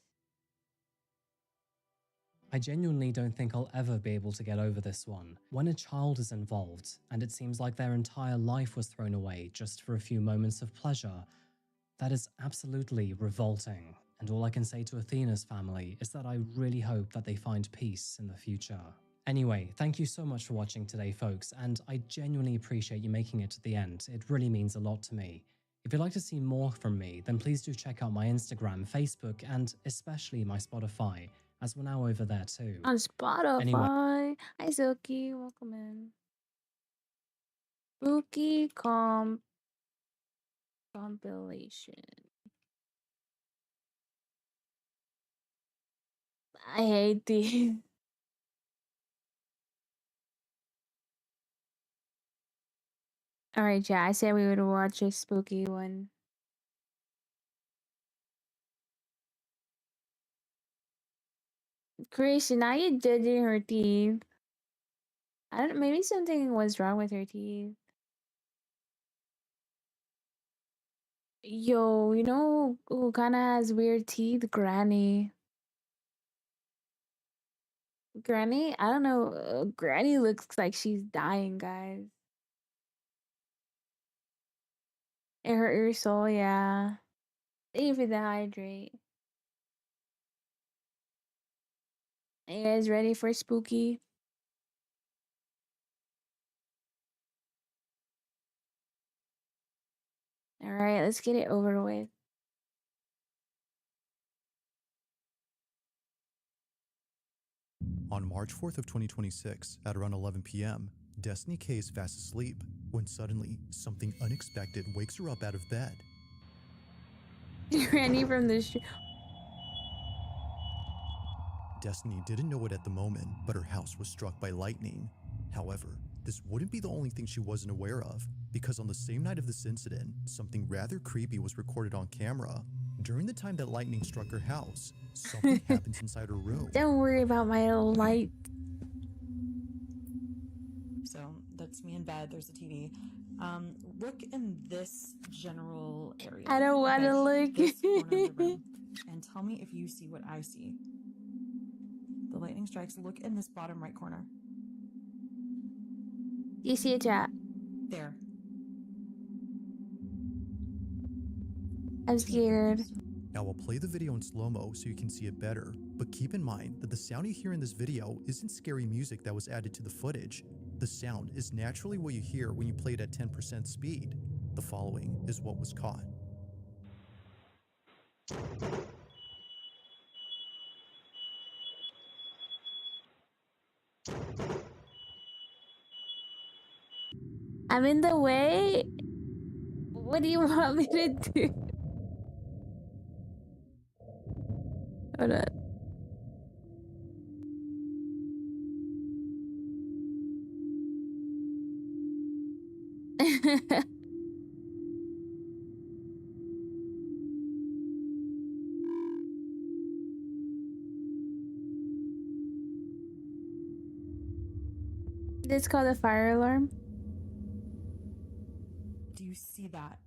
I genuinely don't think I'll ever be able to get over this one. When a child is involved, and it seems like their entire life was thrown away just for a few moments of pleasure, that is absolutely revolting. And all I can say to Athena's family is that I really hope that they find peace in the future. Anyway, thank you so much for watching today, folks, and I genuinely appreciate you making it to the end. It really means a lot to me. If you'd like to see more from me, then please do check out my Instagram, Facebook, and especially my Spotify, as we're now over there too. On Spotify. Anyway. Hi, Silky. Welcome in. Spooky compilation. I hate these. Alright, yeah, I said we would watch a spooky one. Christian, now you're judging her teeth. I don't. Maybe something was wrong with her teeth. Yo, you know who kind of has weird teeth? Granny. Granny? I don't know. Granny looks like she's dying, guys. It hurt your soul, yeah. Thank you for the hydrate. Are you guys ready for spooky? Alright, let's get it over with. On March 4th of 2026, at around 11 p.m., Destiny K is fast asleep when suddenly something unexpected wakes her up out of bed. Granny from the street. Destiny didn't know it at the moment, but her house was struck by lightning. However, this wouldn't be the only thing she wasn't aware of, because on the same night of this incident, something rather creepy was recorded on camera. During the time that lightning struck her house, something happens inside her room. Don't worry about my light. So that's me in bed. There's a TV. Look in this general area. I don't want to look. This corner of the room, and tell me if you see what I see. The lightning strikes. Look in this bottom right corner. You see a chat? There. I'm scared. Now I'll play the video in slow-mo so you can see it better, but keep in mind that the sound you hear in this video isn't scary music that was added to the footage. The sound is naturally what you hear when you play it at 10% speed. The following is what was caught. I'm in the way. What do you want me to do? Hold up. This is called a fire alarm. Do you see that?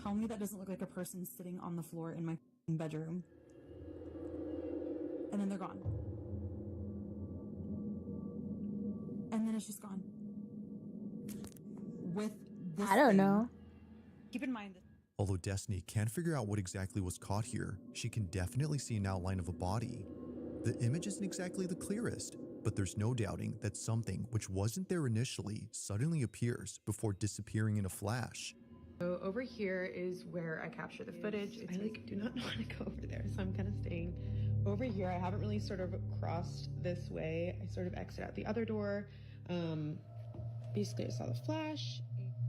Tell me that doesn't look like a person sitting on the floor in my bedroom. And then they're gone. And then it's just gone. With this I don't thing, know. keep in mind that Although Destiny can't figure out what exactly was caught here, she can definitely see an outline of a body. The image isn't exactly the clearest, but there's no doubting that something which wasn't there initially suddenly appears before disappearing in a flash. So over here is where I capture the footage. I do not want to go over there, so I'm kind of staying over here. I haven't really sort of crossed this way. I sort of exit out the other door. Basically, I saw the flash.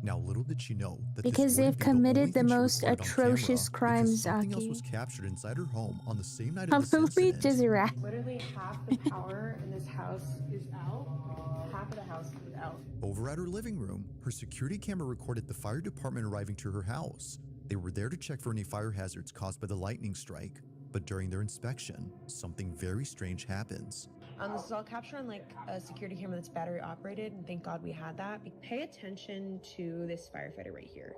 Now, little did she know that Because this they've wouldn't be the only committed the thing she most recorded on camera, atrocious crimes, because something else Aki. was captured inside her home on the same night of this Probably incident. just rat. Literally half the power in this house is out. Half of the house is out. Over at her living room, her security camera recorded the fire department arriving to her house. They were there to check for any fire hazards caused by the lightning strike, but during their inspection, something very strange happens. This is all captured on like a security camera that's battery operated, and thank God we had that. Pay attention to this firefighter right here.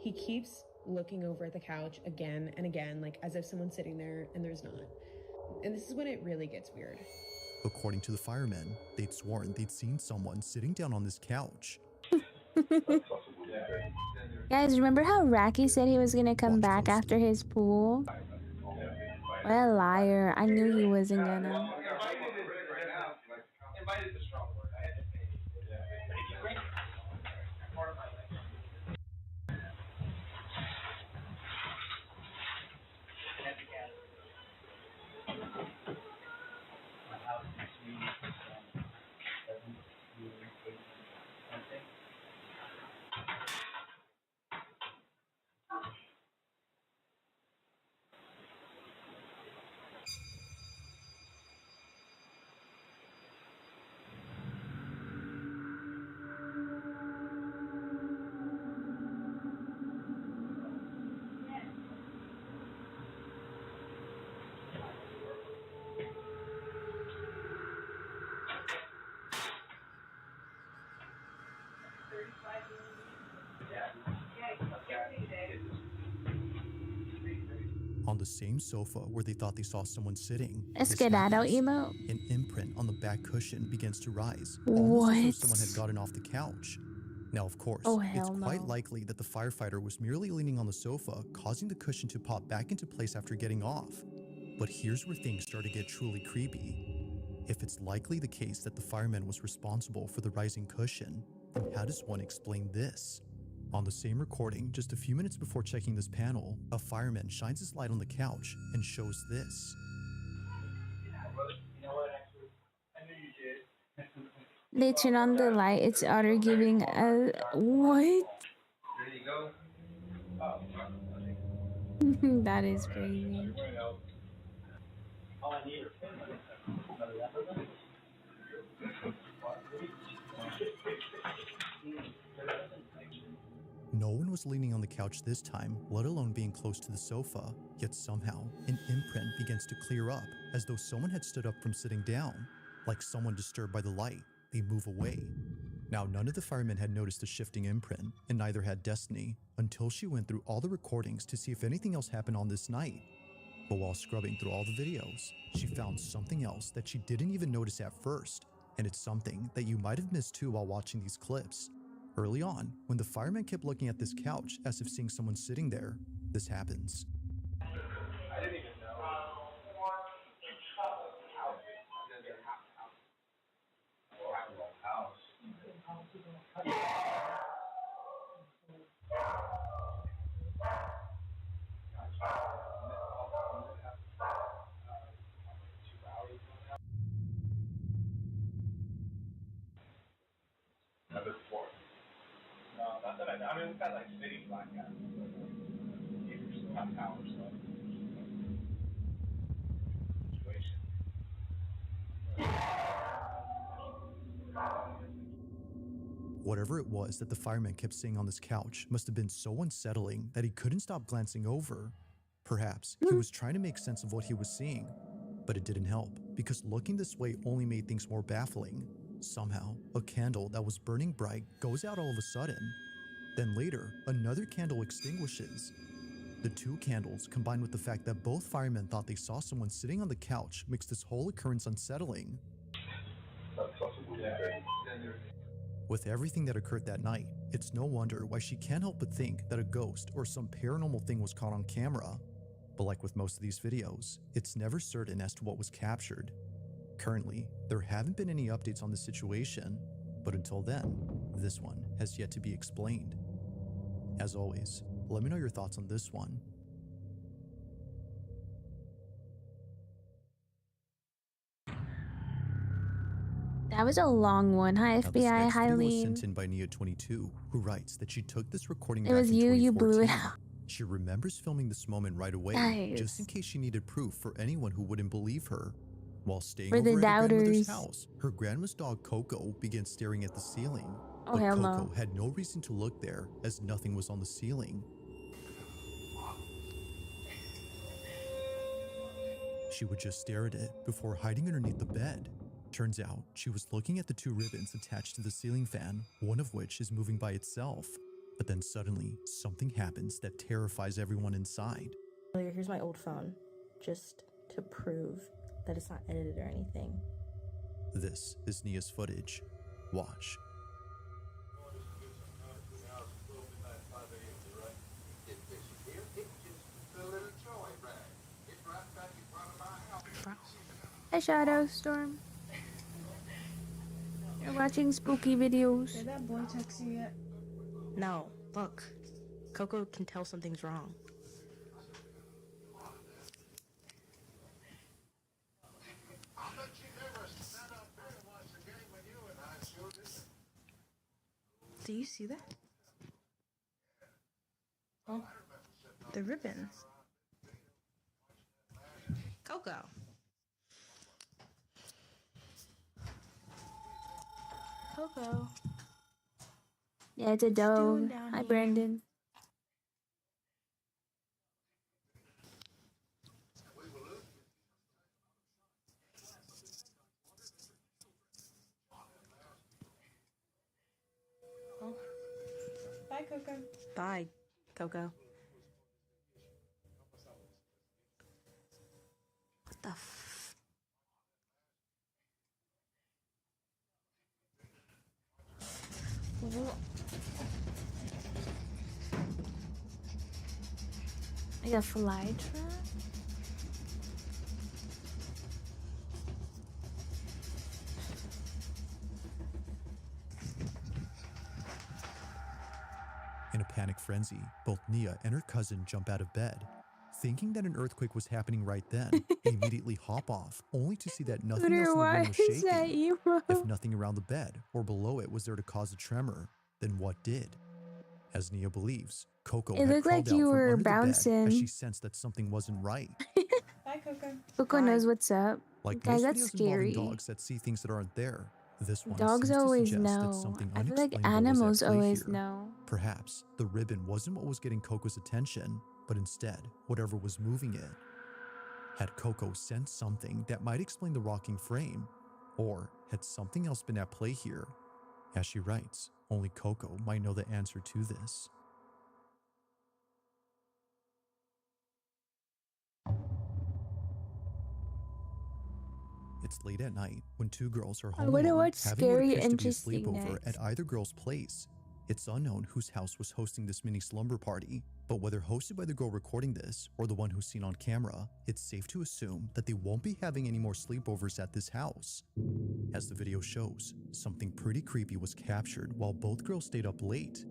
He keeps looking over at the couch again and again, like as if someone's sitting there and there's not. And this is when it really gets weird. According to the firemen, they'd sworn they'd seen someone sitting down on this couch. Guys, remember how Raki said he was gonna come back after his pool? What a liar. I knew he wasn't gonna. On the same sofa where they thought they saw someone sitting, A this skedaddle happens. emote. An imprint on the back cushion begins to rise, almost as What? though someone had gotten off the couch. Now, of course, Oh, it's hell quite no. likely that the firefighter was merely leaning on the sofa, causing the cushion to pop back into place after getting off. But here's where things start to get truly creepy. If it's likely the case that the fireman was responsible for the rising cushion, then how does one explain this? On the same recording, just a few minutes before checking this panel, a fireman shines his light on the couch and shows this. They turn on the light. It's Otter giving a what? That is crazy. No one was leaning on the couch this time, let alone being close to the sofa, yet somehow an imprint begins to clear up, as though someone had stood up from sitting down. Like someone disturbed by the light, they move away. Now, none of the firemen had noticed the shifting imprint, and neither had Destiny, until she went through all the recordings to see if anything else happened on this night. But while scrubbing through all the videos, she found something else that she didn't even notice at first, and it's something that you might have missed too while watching these clips. Early on, when the fireman kept looking at this couch as if seeing someone sitting there, this happens. Whatever it was that the fireman kept seeing on this couch must have been so unsettling that he couldn't stop glancing over. Perhaps he was trying to make sense of what he was seeing, but it didn't help because looking this way only made things more baffling. Somehow, a candle that was burning bright goes out all of a sudden. Then later, another candle extinguishes. The two candles, combined with the fact that both firemen thought they saw someone sitting on the couch, makes this whole occurrence unsettling. With everything that occurred that night, it's no wonder why she can't help but think that a ghost or some paranormal thing was caught on camera. But like with most of these videos, it's never certain as to what was captured. Currently, there haven't been any updates on the situation, but until then, this one has yet to be explained. As always, let me know your thoughts on this one. That was a long one. Hi, Now, this FBI. next Hi, video was Lean. sent in by Nia22, who writes that she took this recording It back was in you blew it 2014. out. She remembers filming this moment right away, Nice. just in case she needed proof for anyone who wouldn't believe her. While staying For the over at her grandmother's doubters. house, her grandma's dog Coco began staring at the ceiling. Oh, but hell Coco no. had no reason to look there as nothing was on the ceiling. She would just stare at it before hiding underneath the bed. Turns out she was looking at the two ribbons attached to the ceiling fan, one of which is moving by itself. But then suddenly, something happens that terrifies everyone inside. Here's my old phone, just to prove that it's not edited or anything. This is Nia's footage. Watch. Hi, Shadow Storm. You're watching spooky videos. Did that boy text you yet? No, look. Coco can tell something's wrong. Do you see that? Oh, the ribbons. Coco. Coco. Yeah, it's a dog. down Hi, here? Brandon. Bye, Coco. Bye, Coco. What the f... Like a fly trap? In a panic frenzy, both Nia and her cousin jump out of bed. Thinking that an earthquake was happening right then, they immediately hop off, only to see that nothing else in the Why room was is that shaking. emo? If nothing around the bed or below it was there to cause a tremor, then what did? As Nia believes, Coco It had looked crawled like out you from were under the bed as bouncing. she sensed that something wasn't right. Bye, Coco. Coco knows what's up. Like Guys, most that's videos scary. involving dogs that see things that aren't there, this one Dogs seems to always suggest that know. something I feel like unexplainable animals was at play always here. know. Perhaps the ribbon wasn't what was getting Coco's attention, but instead whatever was moving it. Had Coco sensed something that might explain the rocking frame? Or had something else been at play here? As she writes, only Coco might know the answer to this. It's late at night when two girls are I home wanna alone watch having what Scary appears to be a Interesting sleepover next. at either girl's place. It's unknown whose house was hosting this mini slumber party, but whether hosted by the girl recording this or the one who's seen on camera, it's safe to assume that they won't be having any more sleepovers at this house. As the video shows, something pretty creepy was captured while both girls stayed up late.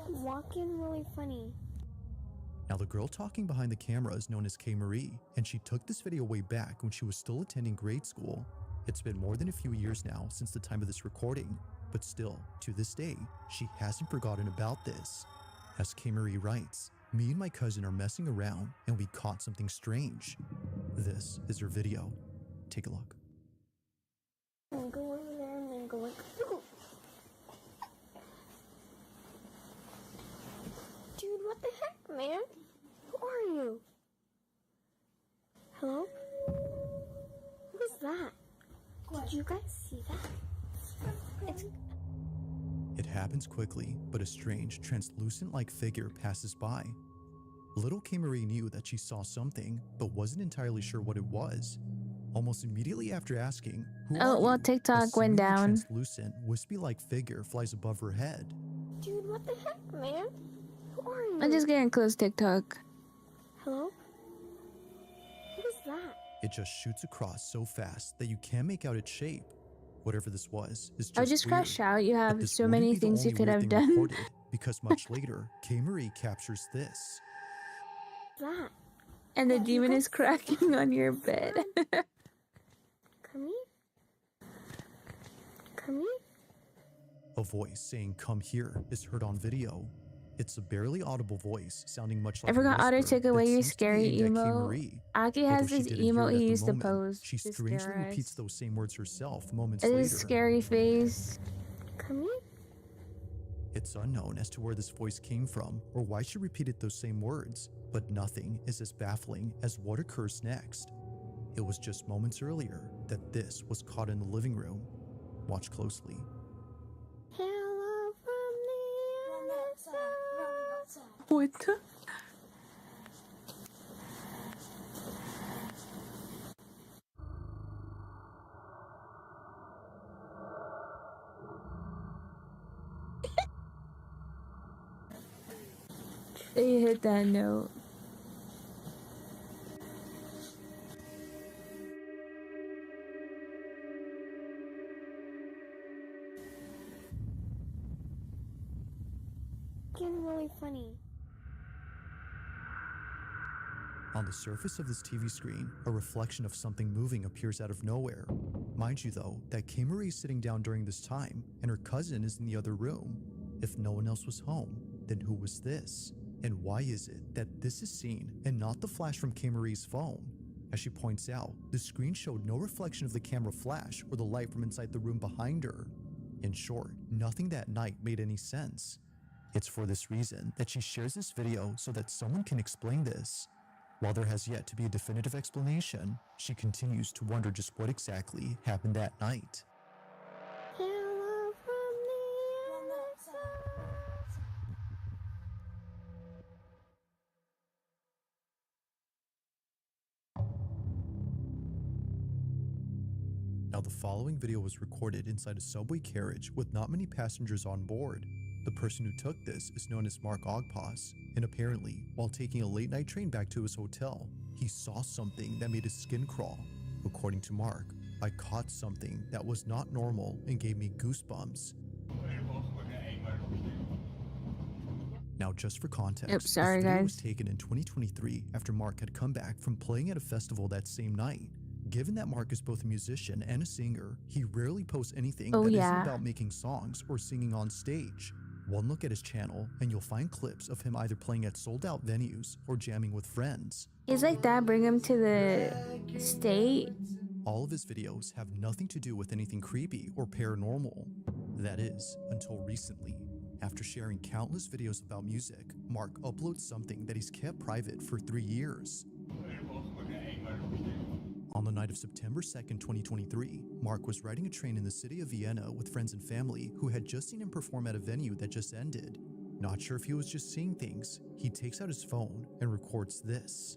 Walking really funny. Now, the girl talking behind the camera is known as K. Marie, and she took this video way back when she was still attending grade school. It's been more than a few years now since the time of this recording, but still, to this day, she hasn't forgotten about this. As K. Marie writes, "Me and my cousin are messing around and we caught something strange." This is her video. Take a look. And go over there and then go like. Dude, what the heck, man? Who are you? Hello? What was that? Did you guys see that? It happens quickly, but a strange, translucent-like figure passes by. Little K. Marie knew that she saw something, but wasn't entirely sure what it was. Almost immediately after asking, "Who are Oh, well, you?" TikTok a went seemingly down. translucent, wispy-like figure flies above her head. Dude, what the heck, man? Who are you? I'm just getting close TikTok. Hello? What was that? It just shoots across so fast that you can't make out its shape. Whatever this was is just I just weird. crashed out. You But have this so wouldn't many be the things you only could weird have thing done. recorded, because much later, K. Marie captures this. That? And the Did you demon guys is cracking on your bed. Come here? Come here? A voice saying "come here" is heard on video. It's a barely audible voice sounding much like I forgot a Otter whisper took away that your seems to be scary aimed at K. emo. Marie. Aki Although has she this didn't hear emo it at he the used to moment, post she to strangely scare repeats us. those same words herself moments It later. is scary face. Come here? It's unknown as to where this voice came from or why she repeated those same words, but nothing is as baffling as what occurs next. It was just moments earlier that this was caught in the living room. Watch closely. Hello from the other side. What the? They hit that note. Getting really funny. On the surface of this TV screen, a reflection of something moving appears out of nowhere. Mind you though, that K. Marie is sitting down during this time, and her cousin is in the other room. If no one else was home, then who was this? And why is it that this is seen and not the flash from K. Marie's phone? As she points out, the screen showed no reflection of the camera flash or the light from inside the room behind her. In short, nothing that night made any sense. It's for this reason that she shares this video so that someone can explain this. While there has yet to be a definitive explanation, she continues to wonder just what exactly happened that night. Hello from the other side. Now, the following video was recorded inside a subway carriage with not many passengers on board. The person who took this is known as Mark Ogpas, and apparently, while taking a late-night train back to his hotel, he saw something that made his skin crawl. According to Mark, "I caught something that was not normal and gave me goosebumps." Now, just for context, Sorry, this video was guys. taken in 2023 after Mark had come back from playing at a festival that same night. Given that Mark is both a musician and a singer, he rarely posts anything that isn't about making songs or singing on stage. One look at his channel and you'll find clips of him either playing at sold-out venues or jamming with friends. He's like that, bring him to the state. All of his videos have nothing to do with anything creepy or paranormal. That is, until recently. After sharing countless videos about music, Mark uploads something that he's kept private for 3 years. On the night of September 2nd, 2023, Mark was riding a train in the city of Vienna with friends and family who had just seen him perform at a venue that just ended. Not sure if he was just seeing things, he takes out his phone and records this.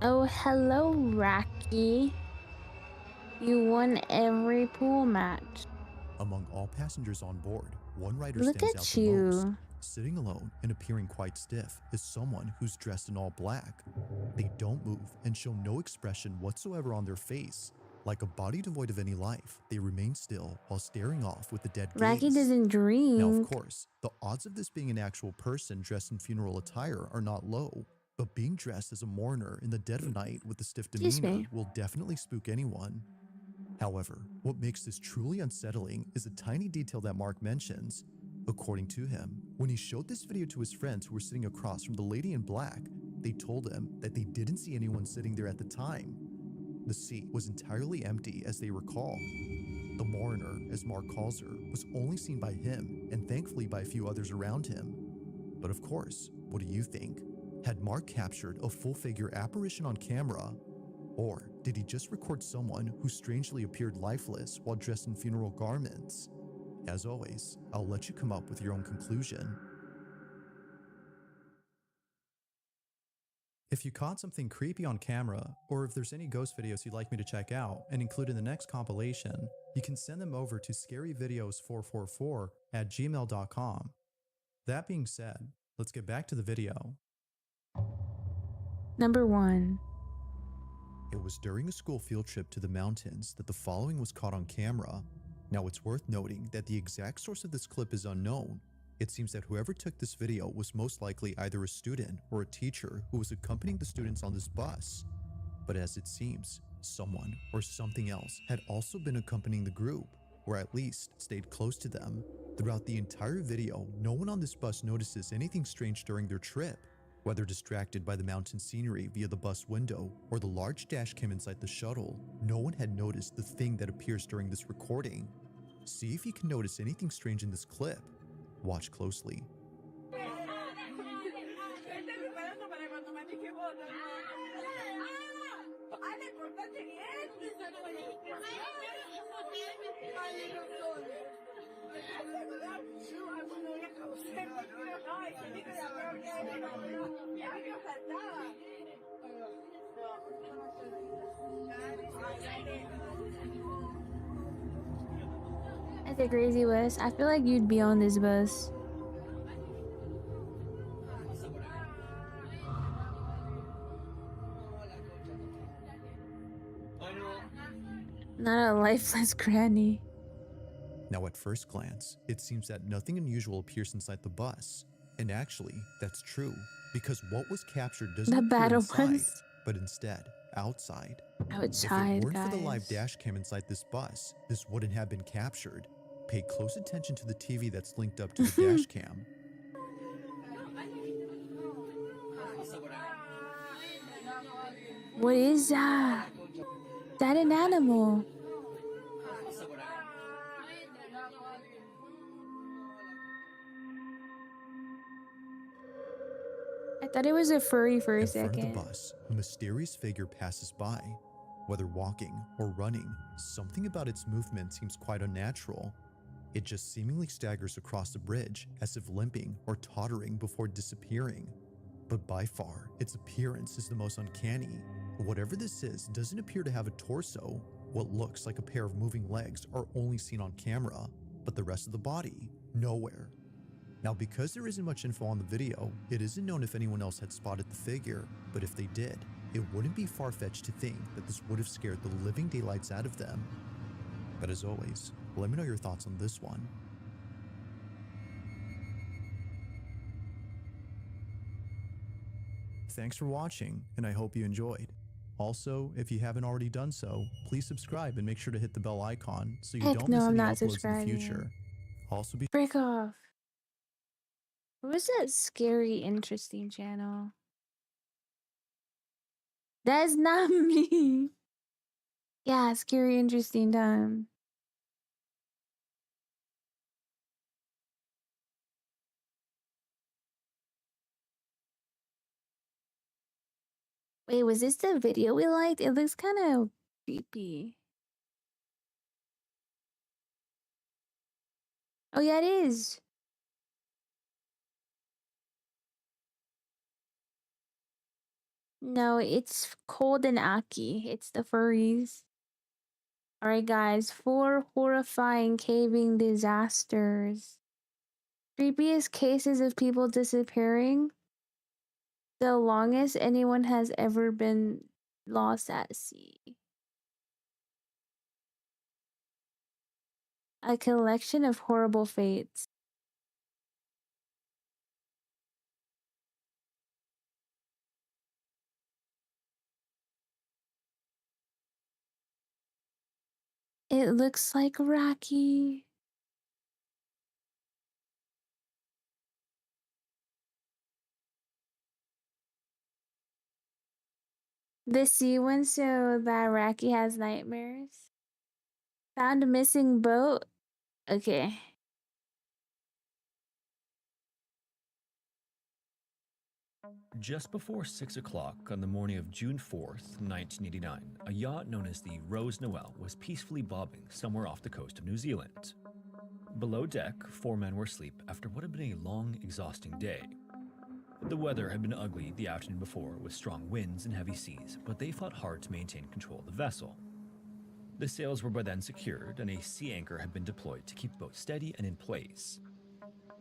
Oh, hello, Rocky. You won every pool match. Among all passengers on board, one rider Look stands out at the most. you. Sitting alone and appearing quite stiff is someone who's dressed in all black. They don't move and show no expression whatsoever on their face. Like a body devoid of any life, they remain still while staring off with a dead Rocky gaze. doesn't drink. Now, of course, the odds of this being an actual person dressed in funeral attire are not low, but being dressed as a mourner in the dead of night with a stiff Excuse demeanor me. will definitely spook anyone. However, what makes this truly unsettling is a tiny detail that Mark mentions. According to him, when he showed this video to his friends who were sitting across from the lady in black, they told him that they didn't see anyone sitting there at the time. The seat was entirely empty as they recall. The mourner, as Mark calls her, was only seen by him and thankfully by a few others around him. But of course, what do you think? Had Mark captured a full-figure apparition on camera? Or did he just record someone who strangely appeared lifeless while dressed in funeral garments? As always, I'll let you come up with your own conclusion. If you caught something creepy on camera, or if there's any ghost videos you'd like me to check out and include in the next compilation, you can send them over to scaryvideos444@gmail.com. That being said, let's get back to the video. Number 1. It was during a school field trip to the mountains that the following was caught on camera. Now, it's worth noting that the exact source of this clip is unknown. It seems that whoever took this video was most likely either a student or a teacher who was accompanying the students on this bus. But as it seems, someone or something else had also been accompanying the group, or at least stayed close to them. Throughout the entire video, no one on this bus notices anything strange during their trip. Whether distracted by the mountain scenery via the bus window or the large dash cam inside the shuttle, no one had noticed the thing that appears during this recording. See if you can notice anything strange in this clip. Watch closely. That's a crazy bus. I feel like you'd be on this bus. Not a lifeless granny. Now, at first glance, it seems that nothing unusual appears inside the bus. And actually, that's true, because what was captured doesn't The appear battle inside, bus. but instead, outside. If Outside, it weren't guys. for the live dash cam inside this bus, this wouldn't have been captured. Pay close attention to the TV that's linked up to the dash cam. What is that? Is that an animal? I thought it was a furry for a In front of second. the bus, a mysterious figure passes by. Whether walking or running, something about its movement seems quite unnatural. It just seemingly staggers across the bridge as if limping or tottering before disappearing. But by far, its appearance is the most uncanny. Whatever this is doesn't appear to have a torso. What looks like a pair of moving legs are only seen on camera, but the rest of the body, nowhere. Now, because there isn't much info on the video, it isn't known if anyone else had spotted the figure, but if they did, it wouldn't be far-fetched to think that this would have scared the living daylights out of them. But as always, let me know your thoughts on this one. Thanks for watching, and I hope you enjoyed. Also, if you haven't already done so, please subscribe and make sure to hit the bell icon so you Heck don't no, miss I'm any not uploads in the subscribing. future. Also, be Break off. What was that scary, interesting channel? That's not me. Yeah, scary, interesting time. Wait, was this the video we liked? It looks kind of creepy. Oh yeah, it is. No, it's cold and Aki. It's the furries. Alright, guys, 4 horrifying caving disasters. Creepiest cases of people disappearing. The longest anyone has ever been lost at sea. A collection of horrible fates. It looks like Rocky. The sea one so that Rocky has nightmares. Found a missing boat. Okay. Just before 6 o'clock on the morning of June 4th, 1989, a yacht known as the Rose Noel was peacefully bobbing somewhere off the coast of New Zealand. Below deck, 4 men were asleep after what had been a long, exhausting day. The weather had been ugly the afternoon before with strong winds and heavy seas, but they fought hard to maintain control of the vessel. The sails were by then secured and a sea anchor had been deployed to keep the boat steady and in place.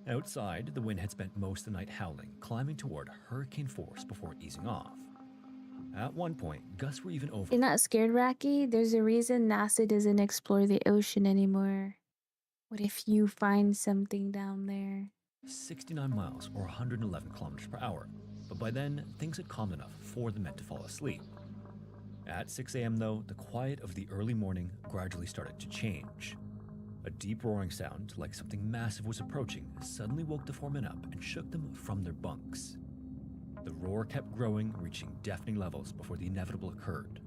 Outside, the wind had spent most of the night howling, climbing toward hurricane force before easing off. At one point, gusts were even over. You're not scared, Rocky? There's a reason NASA doesn't explore the ocean anymore. What if you find something down there? 69 miles or 111 kilometers per hour, but by then, things had calmed enough for the men to fall asleep. At 6 a.m. though, the quiet of the early morning gradually started to change. A deep roaring sound, like something massive was approaching, suddenly woke the 4 men up and shook them from their bunks. The roar kept growing, reaching deafening levels before the inevitable occurred.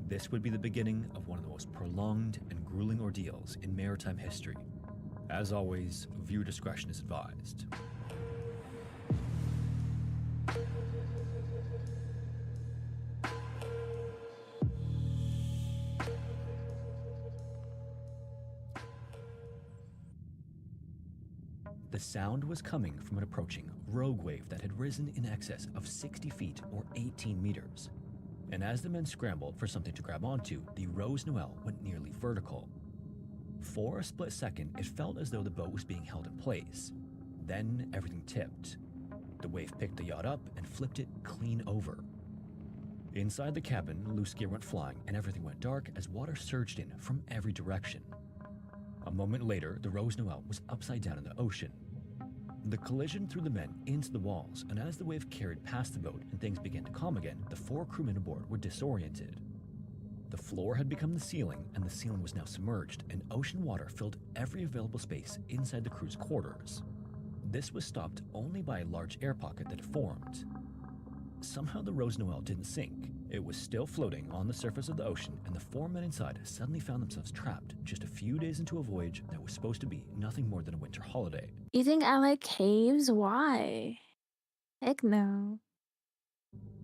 This would be the beginning of one of the most prolonged and grueling ordeals in maritime history. As always, viewer discretion is advised. The sound was coming from an approaching rogue wave that had risen in excess of 60 feet or 18 meters. And as the men scrambled for something to grab onto, the Rose Noel went nearly vertical. For a split second, it felt as though the boat was being held in place. Then everything tipped. The wave picked the yacht up and flipped it clean over. Inside the cabin, loose gear went flying and everything went dark as water surged in from every direction. A moment later, the Rose Noel was upside down in the ocean. The collision threw the men into the walls, and as the wave carried past the boat and things began to calm again, the 4 crewmen aboard were disoriented. The floor had become the ceiling, and the ceiling was now submerged, and ocean water filled every available space inside the crew's quarters. This was stopped only by a large air pocket that had formed. Somehow the Rose Noel didn't sink. It was still floating on the surface of the ocean, and the 4 men inside suddenly found themselves trapped just a few days into a voyage that was supposed to be nothing more than a winter holiday. You think I like caves? Why? Heck no.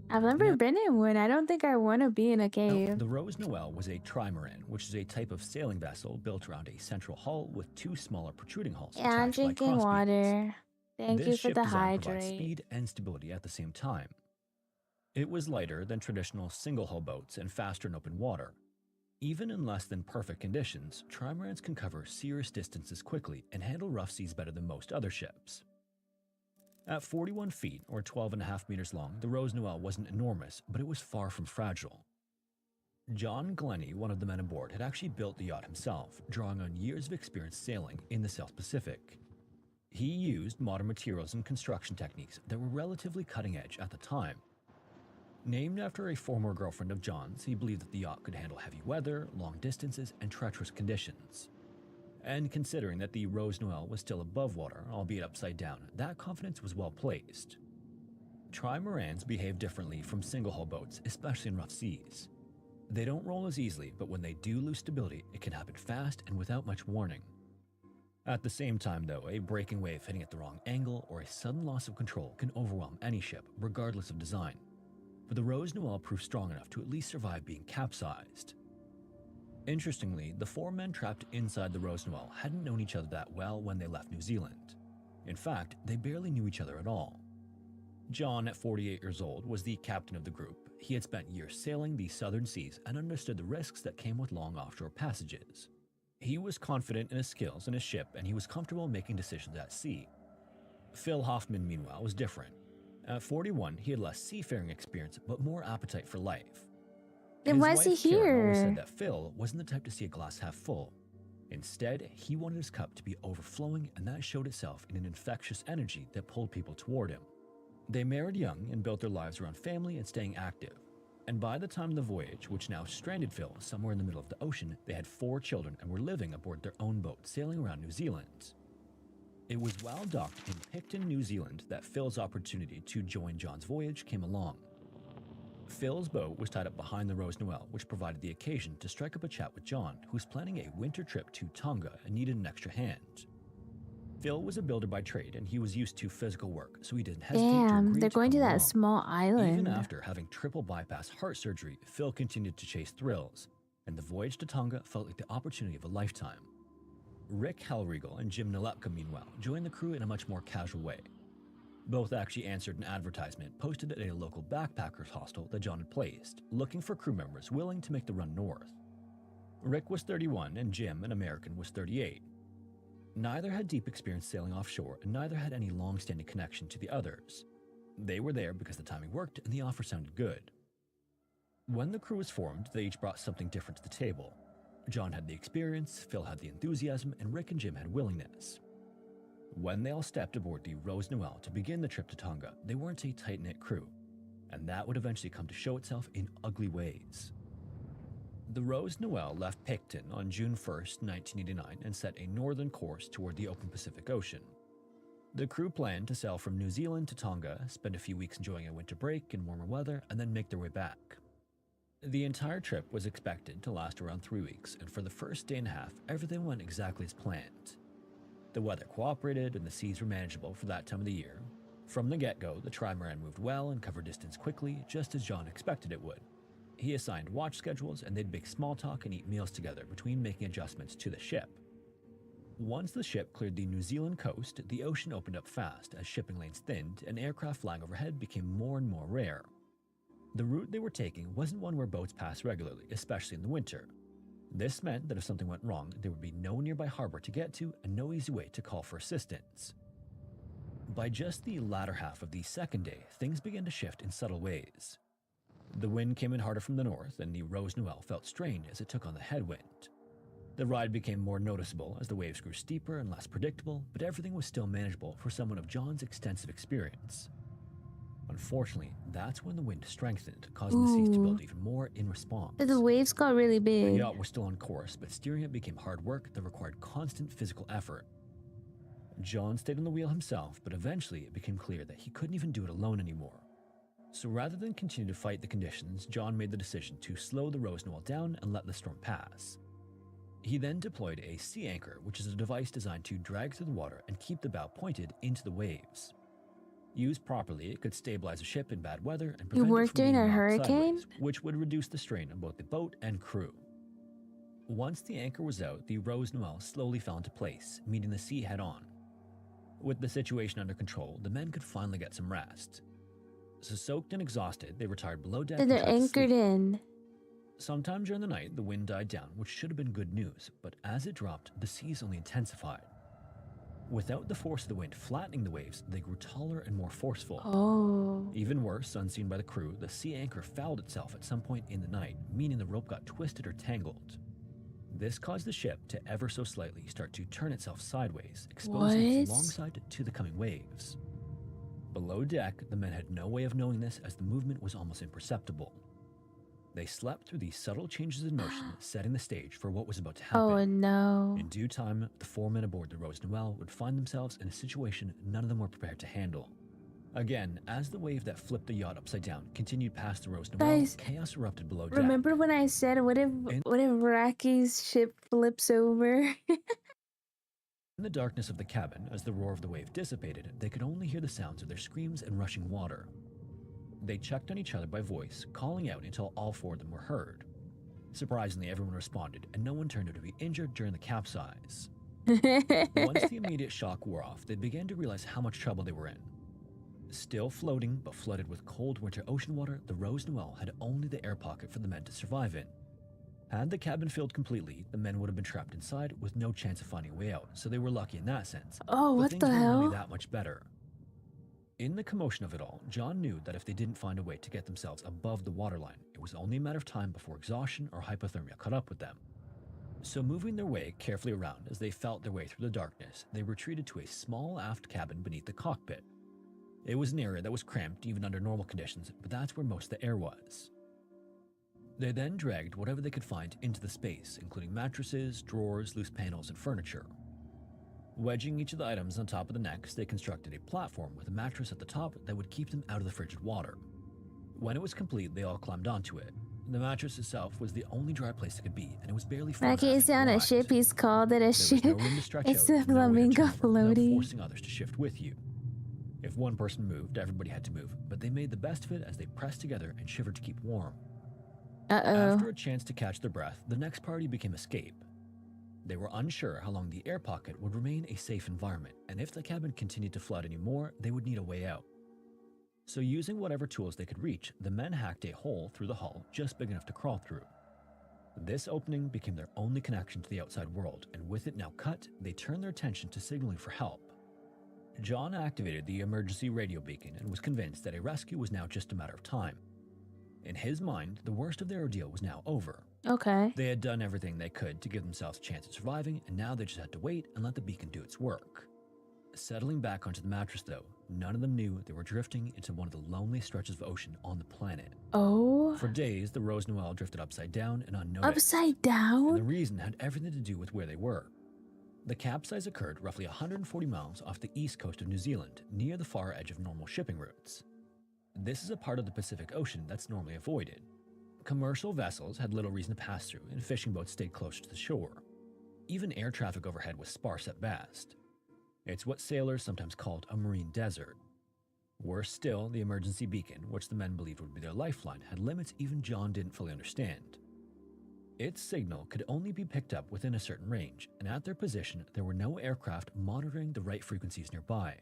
I've never been in one. I don't think I want to be in a cave. Now, the Rose Noel was a trimaran, which is a type of sailing vessel built around a central hull with 2 smaller protruding hulls Yeah, I'm attached by drinking crossbeams. water. Thank This you for ship the design provides hydrate. speed and stability at the same time. It was lighter than traditional single-hull boats and faster in open water. Even in less than perfect conditions, trimarans can cover serious distances quickly and handle rough seas better than most other ships. At 41 feet, or 12.5 meters long, the Rose Noel wasn't enormous, but it was far from fragile. John Glennie, one of the men aboard, had actually built the yacht himself, drawing on years of experience sailing in the South Pacific. He used modern materials and construction techniques that were relatively cutting edge at the time. Named after a former girlfriend of John's, he believed that the yacht could handle heavy weather, long distances, and treacherous conditions. And considering that the Rose Noel was still above water, albeit upside down, that confidence was well placed. Trimarans behave differently from single-hull boats, especially in rough seas. They don't roll as easily, but when they do lose stability, it can happen fast and without much warning. At the same time, though, a breaking wave hitting at the wrong angle or a sudden loss of control can overwhelm any ship, regardless of design. But the Rose Noel proved strong enough to at least survive being capsized. Interestingly, the 4 men trapped inside the Rose Noel hadn't known each other that well when they left New Zealand. In fact, they barely knew each other at all. John, at 48 years old, was the captain of the group. He had spent years sailing the southern seas and understood the risks that came with long offshore passages. He was confident in his skills and his ship, and he was comfortable making decisions at sea. Phil Hoffman, meanwhile, was different. At 41, he had less seafaring experience, but more appetite for life. Then His why is he wife, Karen, always here? said that Phil wasn't the type to see a glass half full. Instead, he wanted his cup to be overflowing, and that showed itself in an infectious energy that pulled people toward him. They married young and built their lives around family and staying active. And by the time of the voyage, which now stranded Phil somewhere in the middle of the ocean, they had 4 children and were living aboard their own boat sailing around New Zealand. It was while docked in Picton, New Zealand, that Phil's opportunity to join John's voyage came along. Phil's boat was tied up behind the Rose Noel, which provided the occasion to strike up a chat with John, who was planning a winter trip to Tonga and needed an extra hand. Phil was a builder by trade, and he was used to physical work, so he didn't hesitate to Damn, agree they're to going to come that along. small island. Even after having triple bypass heart surgery, Phil continued to chase thrills, and the voyage to Tonga felt like the opportunity of a lifetime. Rick Hellriegel and Jim Nalepka, meanwhile, joined the crew in a much more casual way. Both actually answered an advertisement posted at a local backpackers hostel that John had placed, looking for crew members willing to make the run north. Rick was 31 and Jim, an American, was 38. Neither had deep experience sailing offshore, and neither had any long-standing connection to the others. They were there because the timing worked and the offer sounded good. When the crew was formed, they each brought something different to the table. John had the experience, Phil had the enthusiasm, and Rick and Jim had willingness. When they all stepped aboard the Rose Noel to begin the trip to Tonga, they weren't a tight-knit crew, and that would eventually come to show itself in ugly ways. The Rose Noel left Picton on June 1st, 1989, and set a northern course toward the open Pacific Ocean. The crew planned to sail from New Zealand to Tonga, spend a few weeks enjoying a winter break in warmer weather, and then make their way back. The entire trip was expected to last around 3 weeks, and for the first day and a half, everything went exactly as planned. The weather cooperated, and the seas were manageable for that time of the year. From the get-go, the trimaran moved well and covered distance quickly, just as John expected it would. He assigned watch schedules, and they'd make small talk and eat meals together between making adjustments to the ship. Once the ship cleared the New Zealand coast, the ocean opened up fast as shipping lanes thinned and aircraft flying overhead became more and more rare. The route they were taking wasn't one where boats passed regularly, especially in the winter. This meant that if something went wrong, there would be no nearby harbor to get to and no easy way to call for assistance. By just the latter half of the second day, things began to shift in subtle ways. The wind came in harder from the north, and the Rose Noel felt strained as it took on the headwind. The ride became more noticeable as the waves grew steeper and less predictable, but everything was still manageable for someone of John's extensive experience. Unfortunately, that's when the wind strengthened, causing the seas to build even more in response. But the waves got really The big. yacht was still on course, but steering it became hard work that required constant physical effort. John stayed on the wheel himself, but eventually it became clear that he couldn't even do it alone anymore. So rather than continue to fight the conditions, John made the decision to slow the Rose Noel down and let the storm pass. He then deployed a sea anchor, which is a device designed to drag through the water and keep the bow pointed into the waves. Used properly, it could stabilize a ship in bad weather and prevent it worked from being during a knocked hurricane? sideways, which would reduce the strain on both the boat and crew. Once the anchor was out, the Rose Noel slowly fell into place, meeting the sea head-on. With the situation under control, the men could finally get some rest. So soaked and exhausted, they retired below deck So and they're tried to anchored sleep. in. Sometime during the night, the wind died down, which should have been good news, but as it dropped, the seas only intensified. Without the force of the wind flattening the waves, they grew taller and more forceful. Oh. Even worse, unseen by the crew, the sea anchor fouled itself at some point in the night, meaning the rope got twisted or tangled. This caused the ship to ever so slightly start to turn itself sideways, exposing its What? long side to the coming waves. Below deck, the men had no way of knowing this as the movement was almost imperceptible. They slept through these subtle changes in motion, setting the stage for what was about to happen. Oh no. In due time, the 4 men aboard the Rose Noel would find themselves in a situation none of them were prepared to handle. Again, as the wave that flipped the yacht upside down continued past the Rose Noel, Guys, chaos erupted below deck. remember when I said, what if Rocky's ship flips over? In the darkness of the cabin, as the roar of the wave dissipated, they could only hear the sounds of their screams and rushing water. They checked on each other by voice, calling out until all 4 of them were heard. Surprisingly, everyone responded, and no one turned out to be injured during the capsize. Once the immediate shock wore off, they began to realize how much trouble they were in. Still floating but flooded with cold winter ocean water, the Rose Noel had only the air pocket for the men to survive in. Had the cabin filled completely, the men would have been trapped inside with no chance of finding a way out, so they were lucky in that sense. Oh, but what things the weren't really hell? that much better. In the commotion of it all, John knew that if they didn't find a way to get themselves above the waterline, it was only a matter of time before exhaustion or hypothermia caught up with them. So moving their way carefully around as they felt their way through the darkness, they retreated to a small aft cabin beneath the cockpit. It was an area that was cramped even under normal conditions, but that's where most of the air was. They then dragged whatever they could find into the space, including mattresses, drawers, loose panels, and furniture. Wedging each of the items on top of the next, they constructed a platform with a mattress at the top that would keep them out of the frigid water. When it was complete, they all climbed onto it. The mattress itself was the only dry place it could be, and it was barely far Like enough he's to on a ride. ship, he's called it a There ship. was no room to stretch It's out, the and nowhere to flamingo turn over without floaty. forcing others to shift with you. If one person moved, everybody had to move, but they made the best of it as they pressed together and shivered to keep warm. After a chance to catch their breath, the next party became escape. They were unsure how long the air pocket would remain a safe environment, and if the cabin continued to flood anymore, they would need a way out. So using whatever tools they could reach, the men hacked a hole through the hull just big enough to crawl through. This opening became their only connection to the outside world, and with it now cut, they turned their attention to signaling for help. John activated the emergency radio beacon and was convinced that a rescue was now just a matter of time. In his mind, the worst of their ordeal was now over. Okay. They had done everything they could to give themselves a chance at surviving, and now they just had to wait and let the beacon do its work. Settling back onto the mattress, though, none of them knew they were drifting into one of the loneliest stretches of ocean on the planet. Oh. For days, the Rose Noel drifted upside down and unnoticed. Upside down? And the reason had everything to do with where they were. The capsize occurred roughly 140 miles off the east coast of New Zealand, near the far edge of normal shipping routes. This is a part of the Pacific Ocean that's normally avoided. Commercial vessels had little reason to pass through, and fishing boats stayed closer to the shore. Even air traffic overhead was sparse at best. It's what sailors sometimes called a marine desert. Worse still, the emergency beacon, which the men believed would be their lifeline, had limits even John didn't fully understand. Its signal could only be picked up within a certain range, and at their position, there were no aircraft monitoring the right frequencies nearby.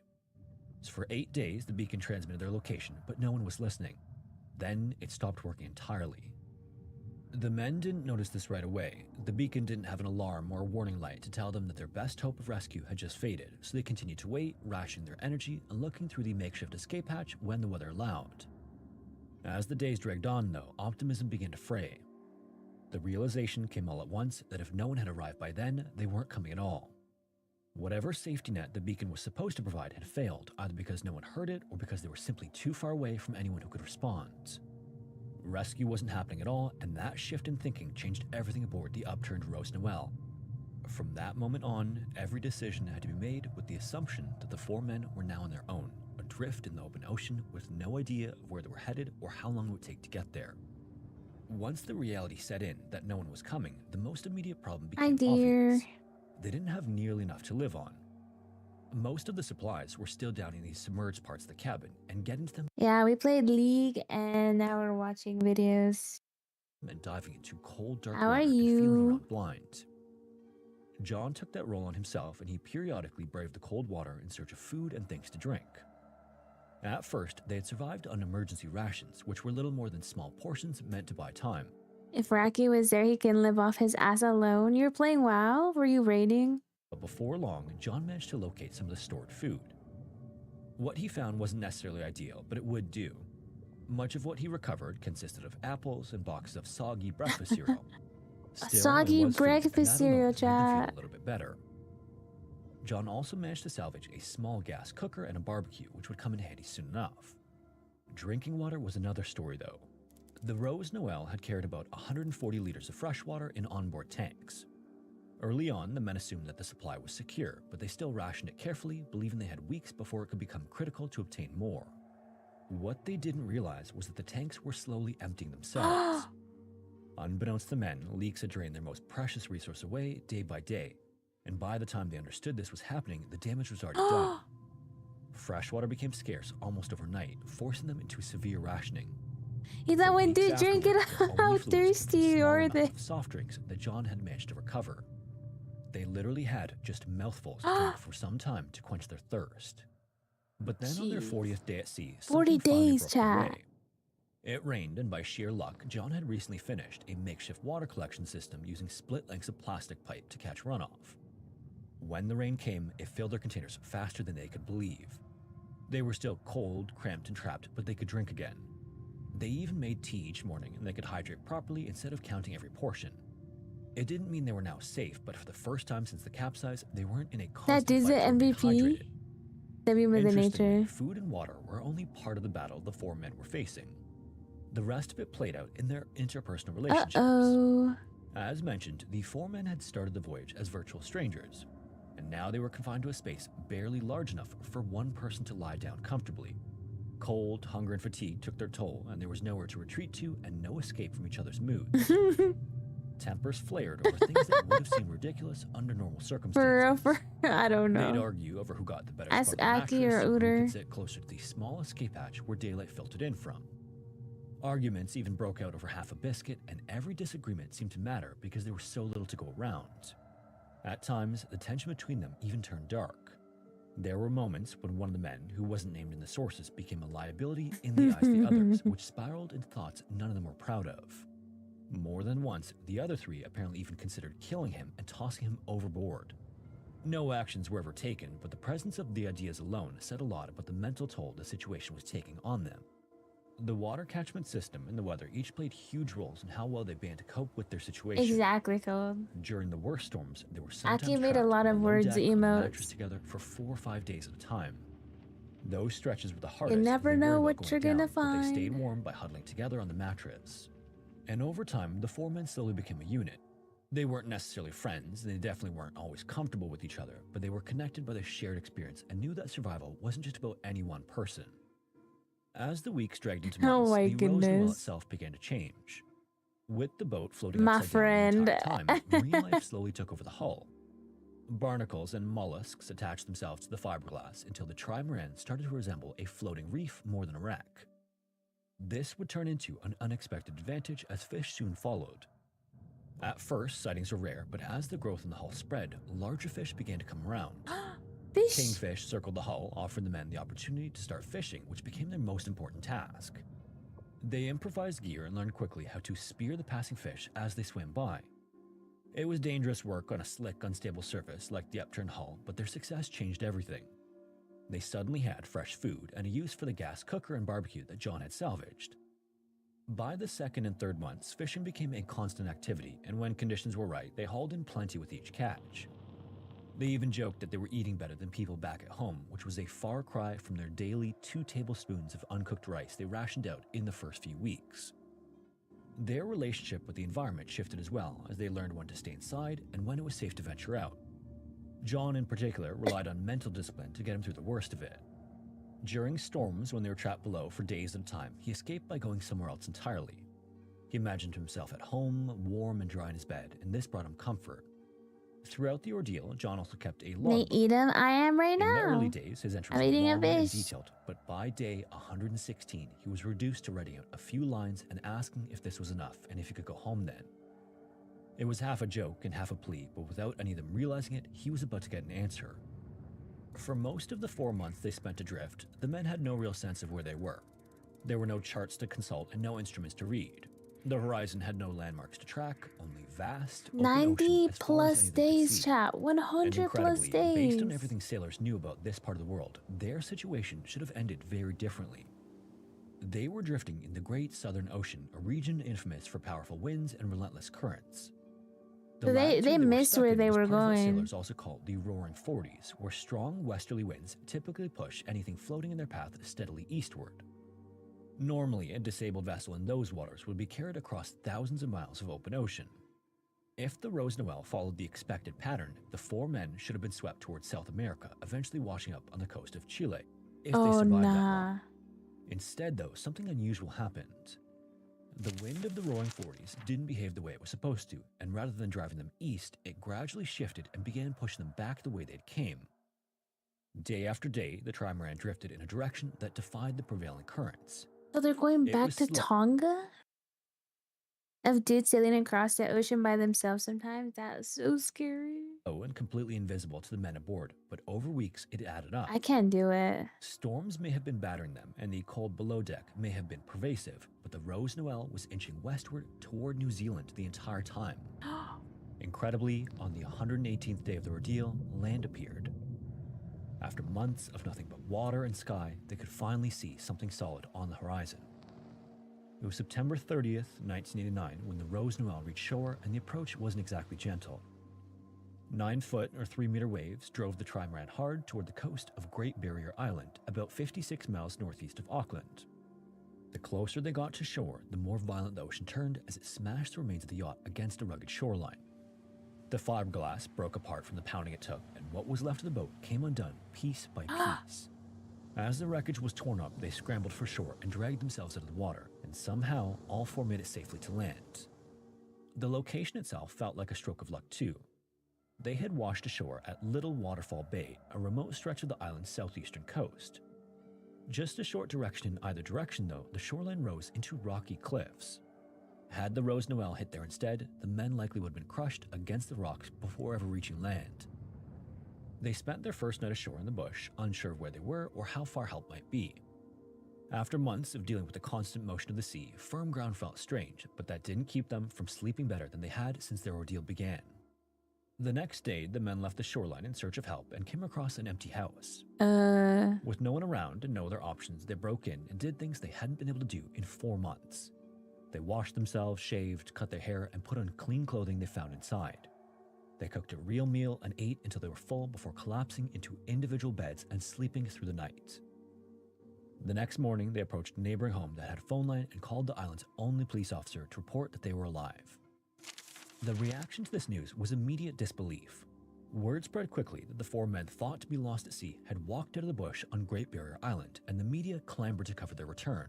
So for 8 days, the beacon transmitted their location, but no one was listening. Then it stopped working entirely. The men didn't notice this right away. The beacon didn't have an alarm or a warning light to tell them that their best hope of rescue had just faded, so they continued to wait, rationing their energy and looking through the makeshift escape hatch when the weather allowed. As the days dragged on, though, optimism began to fray. The realization came all at once that if no one had arrived by then, they weren't coming at all. Whatever safety net the beacon was supposed to provide had failed, either because no one heard it or because they were simply too far away from anyone who could respond. Rescue wasn't happening at all, and that shift in thinking changed everything aboard the upturned Rose Noel. From that moment on, every decision had to be made with the assumption that the 4 men were now on their own, adrift in the open ocean with no idea of where they were headed or how long it would take to get there. Once the reality set in that no one was coming, the most immediate problem became obvious. They didn't have nearly enough to live on. Most of the supplies were still down in the submerged parts of the cabin, and getting to them Yeah, we played League and now we're watching videos. and diving into cold, dark How water are and feeling you? around blind. John took that role on himself, and he periodically braved the cold water in search of food and things to drink. At first, they had survived on emergency rations, which were little more than small portions meant to buy time. If Rocky was there, he can live off his ass alone. You're playing WoW? Were you raiding? But before long, John managed to locate some of the stored food. What he found wasn't necessarily ideal, but it would do. Much of what he recovered consisted of apples and boxes of soggy breakfast cereal. Still, it Soggy was food, and breakfast that alone cereal, made them feel chat. a little bit better. John also managed to salvage a small gas cooker and a barbecue, which would come in handy soon enough. Drinking water was another story, though. The Rose Noel had carried about 140 liters of fresh water in onboard tanks. Early on, the men assumed that the supply was secure, but they still rationed it carefully, believing they had weeks before it could become critical to obtain more. What they didn't realize was that the tanks were slowly emptying themselves. Unbeknownst to the men, leaks had drained their most precious resource away day by day, and by the time they understood this was happening, the damage was already done. Freshwater became scarce almost overnight, forcing them into severe rationing. He's like, when dude, drink it afterward, how only fluids from thirsty small are amounts they? of soft drinks that John had managed to recover. They literally had just mouthfuls to drink for some time to quench their thirst. But then on their Jeez. 40th day at sea, 40 something finally days, broke chat. away. It rained, and by sheer luck, John had recently finished a makeshift water collection system using split lengths of plastic pipe to catch runoff. When the rain came, it filled their containers faster than they could believe. They were still cold, cramped, and trapped, but they could drink again. They even made tea each morning, and they could hydrate properly instead of counting every portion. It didn't mean they were now safe, but for the first time since the capsize, they weren't in a That constant dude's fight the to remain MVP. hydrated. W Mother Interestingly, Nature. food and water were only part of the battle the four men were facing. The rest of it played out in their interpersonal relationships. Uh-oh. As mentioned, the four men had started the voyage as virtual strangers, and now they were confined to a space barely large enough for one person to lie down comfortably. Cold, hunger, and fatigue took their toll, and there was nowhere to retreat to and no escape from each other's moods. Tempers flared over things that would have seemed ridiculous under normal circumstances. I don't know. They'd argue over who got the better Ask spot on the Aki or mattress, who Uter. could sit closer to the small escape hatch where daylight filtered in from. Arguments even broke out over half a biscuit, and every disagreement seemed to matter because there was so little to go around. At times, the tension between them even turned dark. There were moments when one of the men, who wasn't named in the sources, became a liability in the eyes of the others, which spiraled into thoughts none of them were proud of. More than once, the other three apparently even considered killing him and tossing him overboard. No actions were ever taken, but the presence of the ideas alone said a lot about the mental toll the situation was taking on them. The water catchment system and the weather each played huge roles in how well they began to cope with their situation. Exactly, Cole. During the worst storms, they were sometimes Aki made a trapped lot on of low words deck on a mattress emotes. together for 4 or 5 days at a time. Those stretches were the You hardest. never and they know worried what about you're going gonna down, but they stayed find. warm by huddling together on the mattress. And over time, the four men slowly became a unit. They weren't necessarily friends, and they definitely weren't always comfortable with each other, but they were connected by their shared experience and knew that survival wasn't just about any one person. As the weeks dragged into Oh months, my the Rose Noel goodness. itself began to change. With the boat floating My upside friend. down the entire time, marine life slowly took over the hull. Barnacles and mollusks attached themselves to the fiberglass until the trimaran started to resemble a floating reef more than a wreck. This would turn into an unexpected advantage as fish soon followed. At first, sightings were rare, but as the growth in the hull spread, larger fish began to come around. Fish. Kingfish circled the hull, offering the men the opportunity to start fishing, which became their most important task. They improvised gear and learned quickly how to spear the passing fish as they swam by. It was dangerous work on a slick, unstable surface like the upturned hull, but their success changed everything. They suddenly had fresh food and a use for the gas cooker and barbecue that John had salvaged. By the second and third months, fishing became a constant activity, and when conditions were right, they hauled in plenty with each catch. They even joked that they were eating better than people back at home, which was a far cry from their daily 2 tablespoons of uncooked rice they rationed out in the first few weeks. Their relationship with the environment shifted as well, as they learned when to stay inside and when it was safe to venture out. John, in particular, relied on mental discipline to get him through the worst of it. During storms, when they were trapped below for days at a time, he escaped by going somewhere else entirely. He imagined himself at home, warm and dry in his bed, and this brought him comfort. Throughout the ordeal, John also kept a They logbook. eat him. I am right In the early now. days, his entries I'm were eating a long and fish. detailed, but by day 116, he was reduced to writing out a few lines and asking if this was enough and if he could go home then. It was half a joke and half a plea, but without any of them realizing it, he was about to get an answer. For most of the 4 months they spent adrift, the men had no real sense of where they were. There were no charts to consult and no instruments to read. The horizon had no landmarks to track, only vast, open 90 ocean as far as plus any of them could days, see. chat. And 100 plus incredibly, days. based on everything sailors knew about this part of the world, their situation should have ended very differently. They were drifting in the Great Southern Ocean, a region infamous for powerful winds and relentless currents. The So they latitude were missed stuck where in they was were part of what going. sailors also call the Roaring Forties, where strong westerly winds typically push anything floating in their path steadily eastward. Normally, a disabled vessel in those waters would be carried across thousands of miles of open ocean. If the Rose Noel followed the expected pattern, the 4 men should have been swept towards South America, eventually washing up on the coast of Chile, if they Oh, survived that nah. long. Instead, though, something unusual happened. The wind of the Roaring Forties didn't behave the way it was supposed to, and rather than driving them east, it gradually shifted and began pushing them back the way they'd came. Day after day, the trimaran drifted in a direction that defied the prevailing currents. So they're going It back was to slow. Tonga? Of dudes sailing across the ocean by themselves sometimes? That's so scary. and completely invisible to the men aboard, but over weeks it added up. I can't do it. Storms may have been battering them, and the cold below deck may have been pervasive, but the Rose Noel was inching westward toward New Zealand the entire time. Incredibly, on the 118th day of the ordeal, land appeared. After months of nothing but water and sky, they could finally see something solid on the horizon. It was September 30th, 1989, when the Rose Noel reached shore, and the approach wasn't exactly gentle. 9-foot or 3-meter waves drove the trimaran hard toward the coast of Great Barrier Island, about 56 miles northeast of Auckland. The closer they got to shore, the more violent the ocean turned as it smashed the remains of the yacht against a rugged shoreline. The fiberglass broke apart from the pounding it took, and what was left of the boat came undone piece by piece. As the wreckage was torn up, they scrambled for shore and dragged themselves out of the water, and somehow all four made it safely to land. The location itself felt like a stroke of luck too. They had washed ashore at Little Waterfall Bay, a remote stretch of the island's southeastern coast. Just a short direction in either direction, though, the shoreline rose into rocky cliffs. Had the Rose Noel hit there instead, the men likely would have been crushed against the rocks before ever reaching land. They spent their first night ashore in the bush, unsure of where they were or how far help might be. After months of dealing with the constant motion of the sea, firm ground felt strange, but that didn't keep them from sleeping better than they had since their ordeal began. The next day, the men left the shoreline in search of help and came across an empty house. With no one around and no other options, they broke in and did things they hadn't been able to do in 4 months. They washed themselves, shaved, cut their hair, and put on clean clothing they found inside. They cooked a real meal and ate until they were full before collapsing into individual beds and sleeping through the night. The next morning, they approached a neighboring home that had a phone line and called the island's only police officer to report that they were alive. The reaction to this news was immediate disbelief. Word spread quickly that the 4 men thought to be lost at sea had walked out of the bush on Great Barrier Island, and the media clamored to cover their return.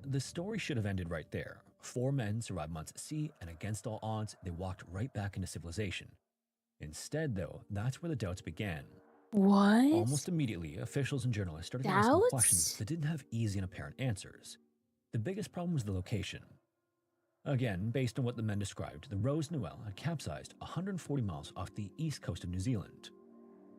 The story should have ended right there. 4 men survived months at sea, and against all odds, they walked right back into civilization. Instead, though, that's where the doubts began. What? Almost immediately, officials and journalists started asking questions that didn't have easy and apparent answers. The biggest problem was the location. Again, based on what the men described, the Rose Noel had capsized 140 miles off the east coast of New Zealand.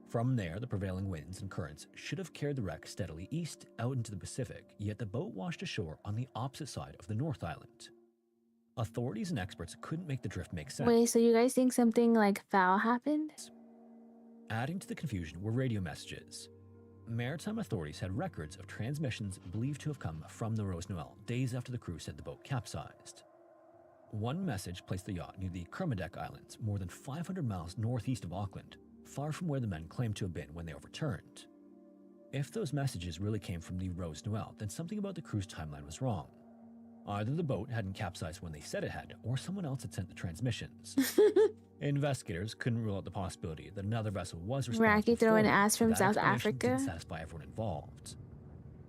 From there, the prevailing winds and currents should have carried the wreck steadily east out into the Pacific, yet the boat washed ashore on the opposite side of the North Island. Authorities and experts couldn't make the drift make sense. Wait, so you guys think something like foul happened? Adding to the confusion were radio messages. Maritime authorities had records of transmissions believed to have come from the Rose Noel days after the crew said the boat capsized. One message placed the yacht near the Kermadec Islands, more than 500 miles northeast of Auckland, far from where the men claimed to have been when they overturned. If those messages really came from the Rose Noel, then something about the crew's timeline was wrong. Either the boat hadn't capsized when they said it had, or someone else had sent the transmissions. Investigators couldn't rule out the possibility that another vessel was responsible. Raki throwing ass from that South explanation Africa. didn't satisfy everyone involved.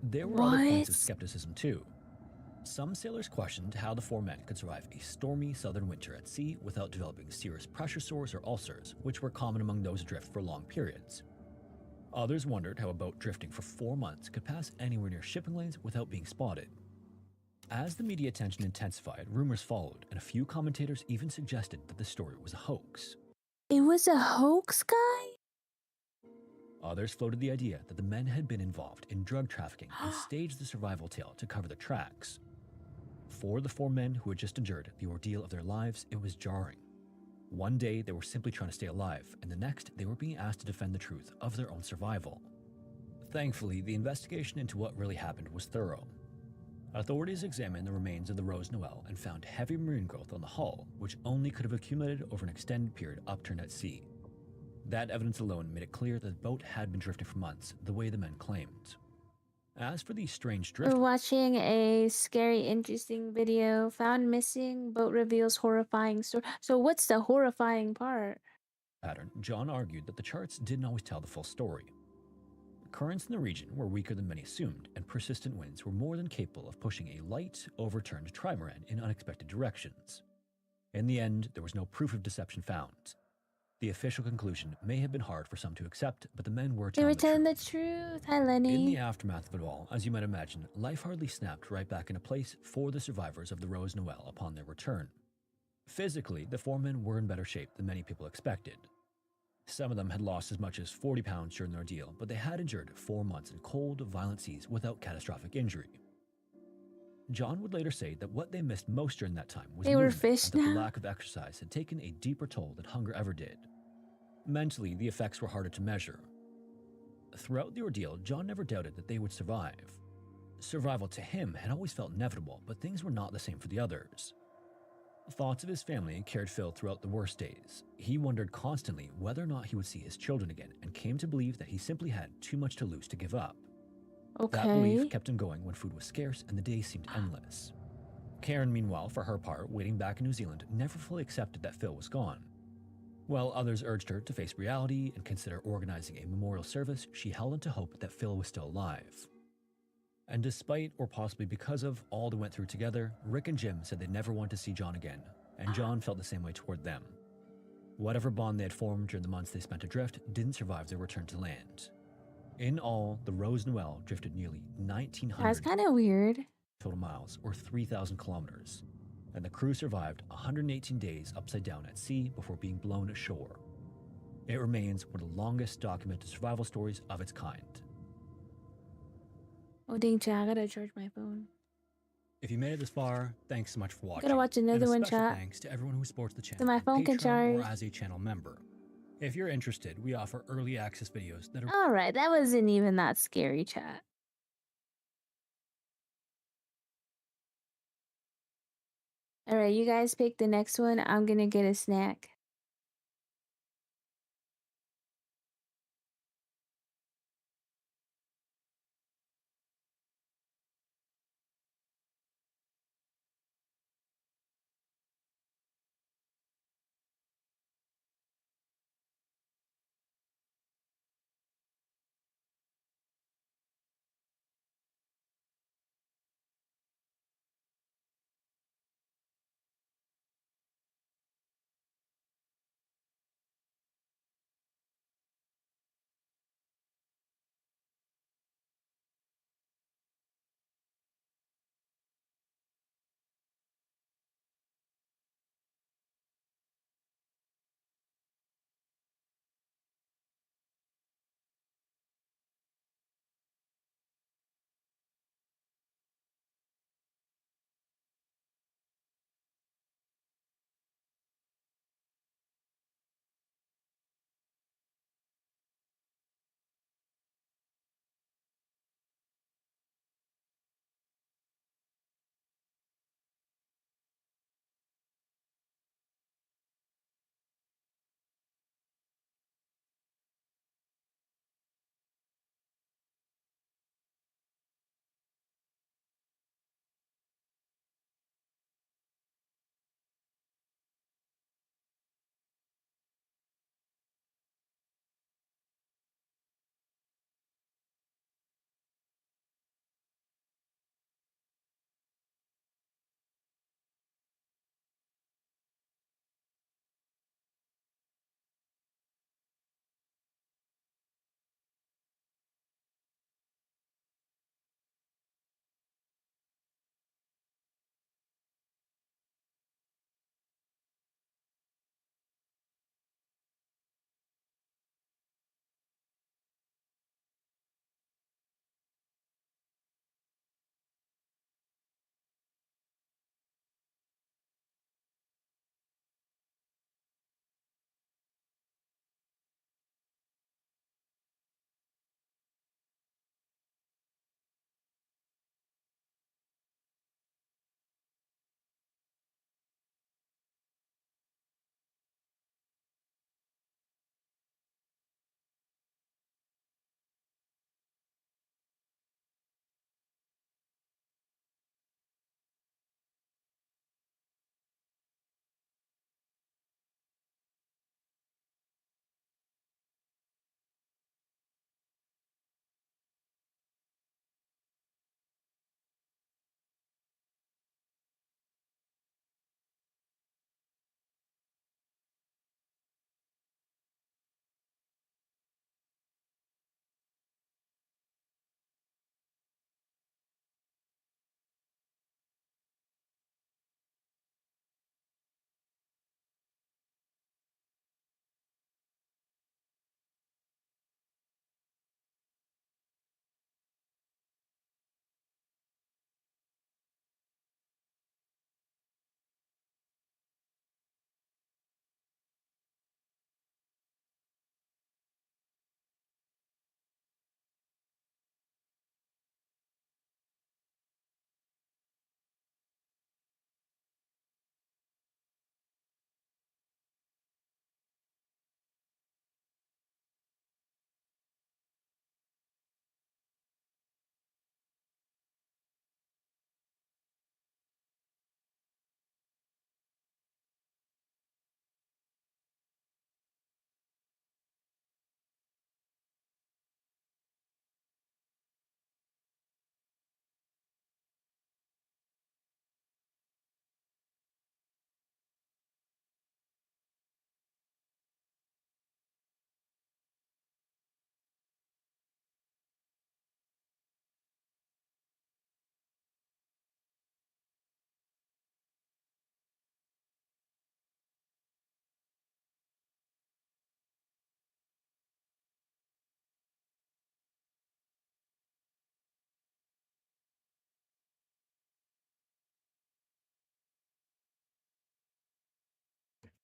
There were other points of skepticism too. Some sailors questioned how the 4 men could survive a stormy southern winter at sea without developing serious pressure sores or ulcers, which were common among those adrift for long periods. Others wondered how a boat drifting for 4 months could pass anywhere near shipping lanes without being spotted. As the media attention intensified, rumors followed, and a few commentators even suggested that the story was a hoax. It was a hoax, guy? Others floated the idea that the men had been involved in drug trafficking and staged the survival tale to cover their tracks. For the 4 men who had just endured the ordeal of their lives, it was jarring. One day they were simply trying to stay alive, and the next they were being asked to defend the truth of their own survival. Thankfully, the investigation into what really happened was thorough. Authorities examined the remains of the Rose Noel and found heavy marine growth on the hull, which only could have accumulated over an extended period upturned at sea. That evidence alone made it clear that the boat had been drifting for months, the way the men claimed. As for the strange drift We're watching a scary, interesting video. Found missing, boat reveals horrifying story. So what's the horrifying part? pattern, John argued that the charts didn't always tell the full story. Currents in the region were weaker than many assumed, and persistent winds were more than capable of pushing a light, overturned trimaran in unexpected directions. In the end, there was no proof of deception found. The official conclusion may have been hard for some to accept, but the men were telling the truth. Hi, Lenny. In the aftermath of it all, as you might imagine, life hardly snapped right back into place for the survivors of the Rose Noel upon their return. Physically, the 4 men were in better shape than many people expected. Some of them had lost as much as 40 pounds during their ordeal, but they had endured 4 months in cold, violent seas without catastrophic injury. John would later say that what they missed most during that time was They were movement, fish and that the now? lack of exercise had taken a deeper toll than hunger ever did. Mentally, the effects were harder to measure. Throughout the ordeal, John never doubted that they would survive. Survival to him had always felt inevitable, but things were not the same for the others. Thoughts of his family carried Phil throughout the worst days. He wondered constantly whether or not he would see his children again, and came to believe that he simply had too much to lose to give up. That belief Okay. kept him going when food was scarce and the days seemed endless. Karen, meanwhile, for her part, waiting back in New Zealand, never fully accepted that Phil was gone. While others urged her to face reality and consider organizing a memorial service, she held on to hope that Phil was still alive. And despite, or possibly because of, all they went through together, Rick and Jim said they'd never want to see John again, and John felt the same way toward them. Whatever bond they had formed during the months they spent adrift didn't survive their return to land. In all, the Rose Noel drifted nearly That's 1,900 kind of weird. total miles, or 3,000 kilometers, and the crew survived 118 days upside down at sea before being blown ashore. It remains one of the longest documented survival stories of its kind. Oh dang, chat, I gotta charge my phone. If you made it this far, thanks so much for watching. Gotta watch and another a one, special chat. thanks to everyone who supports the channel So my on phone can Patreon or charge. as a channel member. If you're interested, we offer early access videos that are Alright, that wasn't even that scary, chat. Alright, you guys pick the next one. I'm gonna get a snack.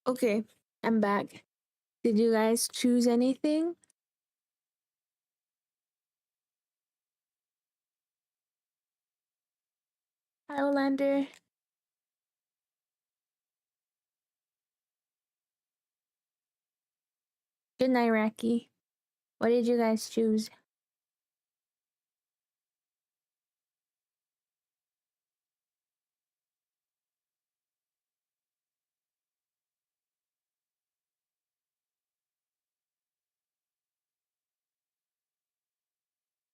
Okay, I'm back. Did you guys choose anything? Highlander. Good night, Raki. What did you guys choose?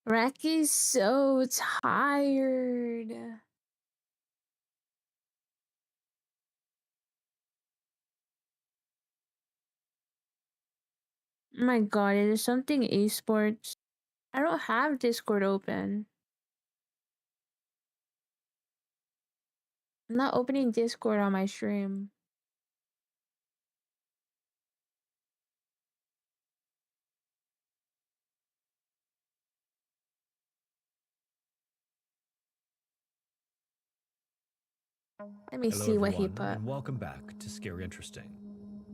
Raki's so tired. Oh my god, it is something esports. I don't have Discord open. I'm not opening Discord on my stream. Let me Hello see what he everyone, put. and welcome back to Scary Interesting.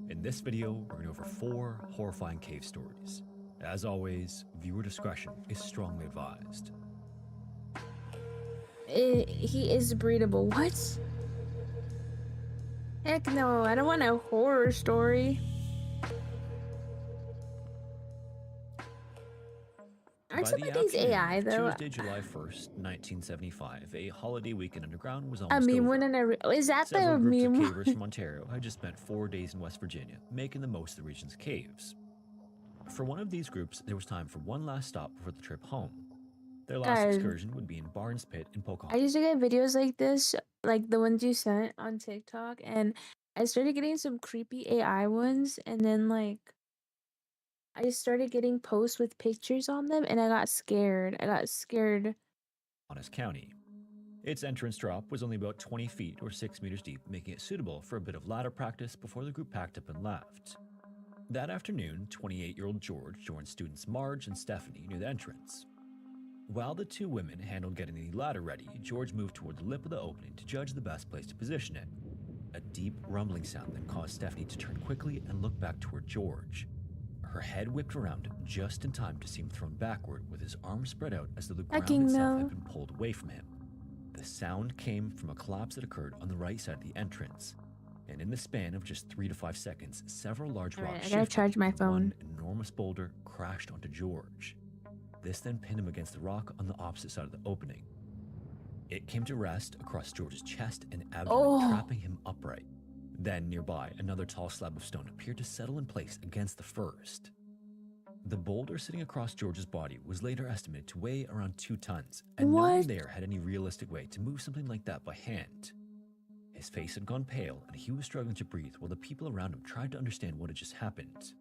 In this video, we're going over 4 horrifying cave stories. As always, viewer discretion is strongly advised. He is breedable. What? Heck no, I don't want a horror story. Aren't By some the of these afternoon AI of though? Tuesday, July 1st, 1975, a holiday weekend underground was A almost meme over. one and a is that Several the groups of meme? cavers from Ontario had just spent 4 days in West Virginia, making the most of the region's caves. For one of these groups, there was time for one last stop before the trip home. Their last Guys, excursion would be in Barnes Pit in I Pocahontas. used to get videos like this, like the ones you sent on TikTok, and I started getting some creepy AI ones, and then like I started getting posts with pictures on them, and I got scared. County. Its entrance drop was only about 20 feet or 6 meters deep, making it suitable for a bit of ladder practice before the group packed up and left. That afternoon, 28-year-old George joined students Marge and Stephanie near the entrance. While the two women handled getting the ladder ready, George moved toward the lip of the opening to judge the best place to position it. A deep rumbling sound that caused Stephanie to turn quickly and look back toward George. Her head whipped around just in time to see him thrown backward with his arms spread out as though the ground itself had been pulled away from him. The sound came from a collapse that occurred on the right side of the entrance. And in the span of just 3 to 5 seconds, several large rocks shifted. I gotta charge my phone. One enormous boulder crashed onto George. This then pinned him against the rock on the opposite side of the opening. It came to rest across George's chest and abdomen, trapping him upright. Then nearby, another tall slab of stone appeared to settle in place against the first. The boulder sitting across George's body was later estimated to weigh around 2 tons, and no one there had any realistic way to move something like that by hand. His face had gone pale, and he was struggling to breathe while the people around him tried to understand what had just happened.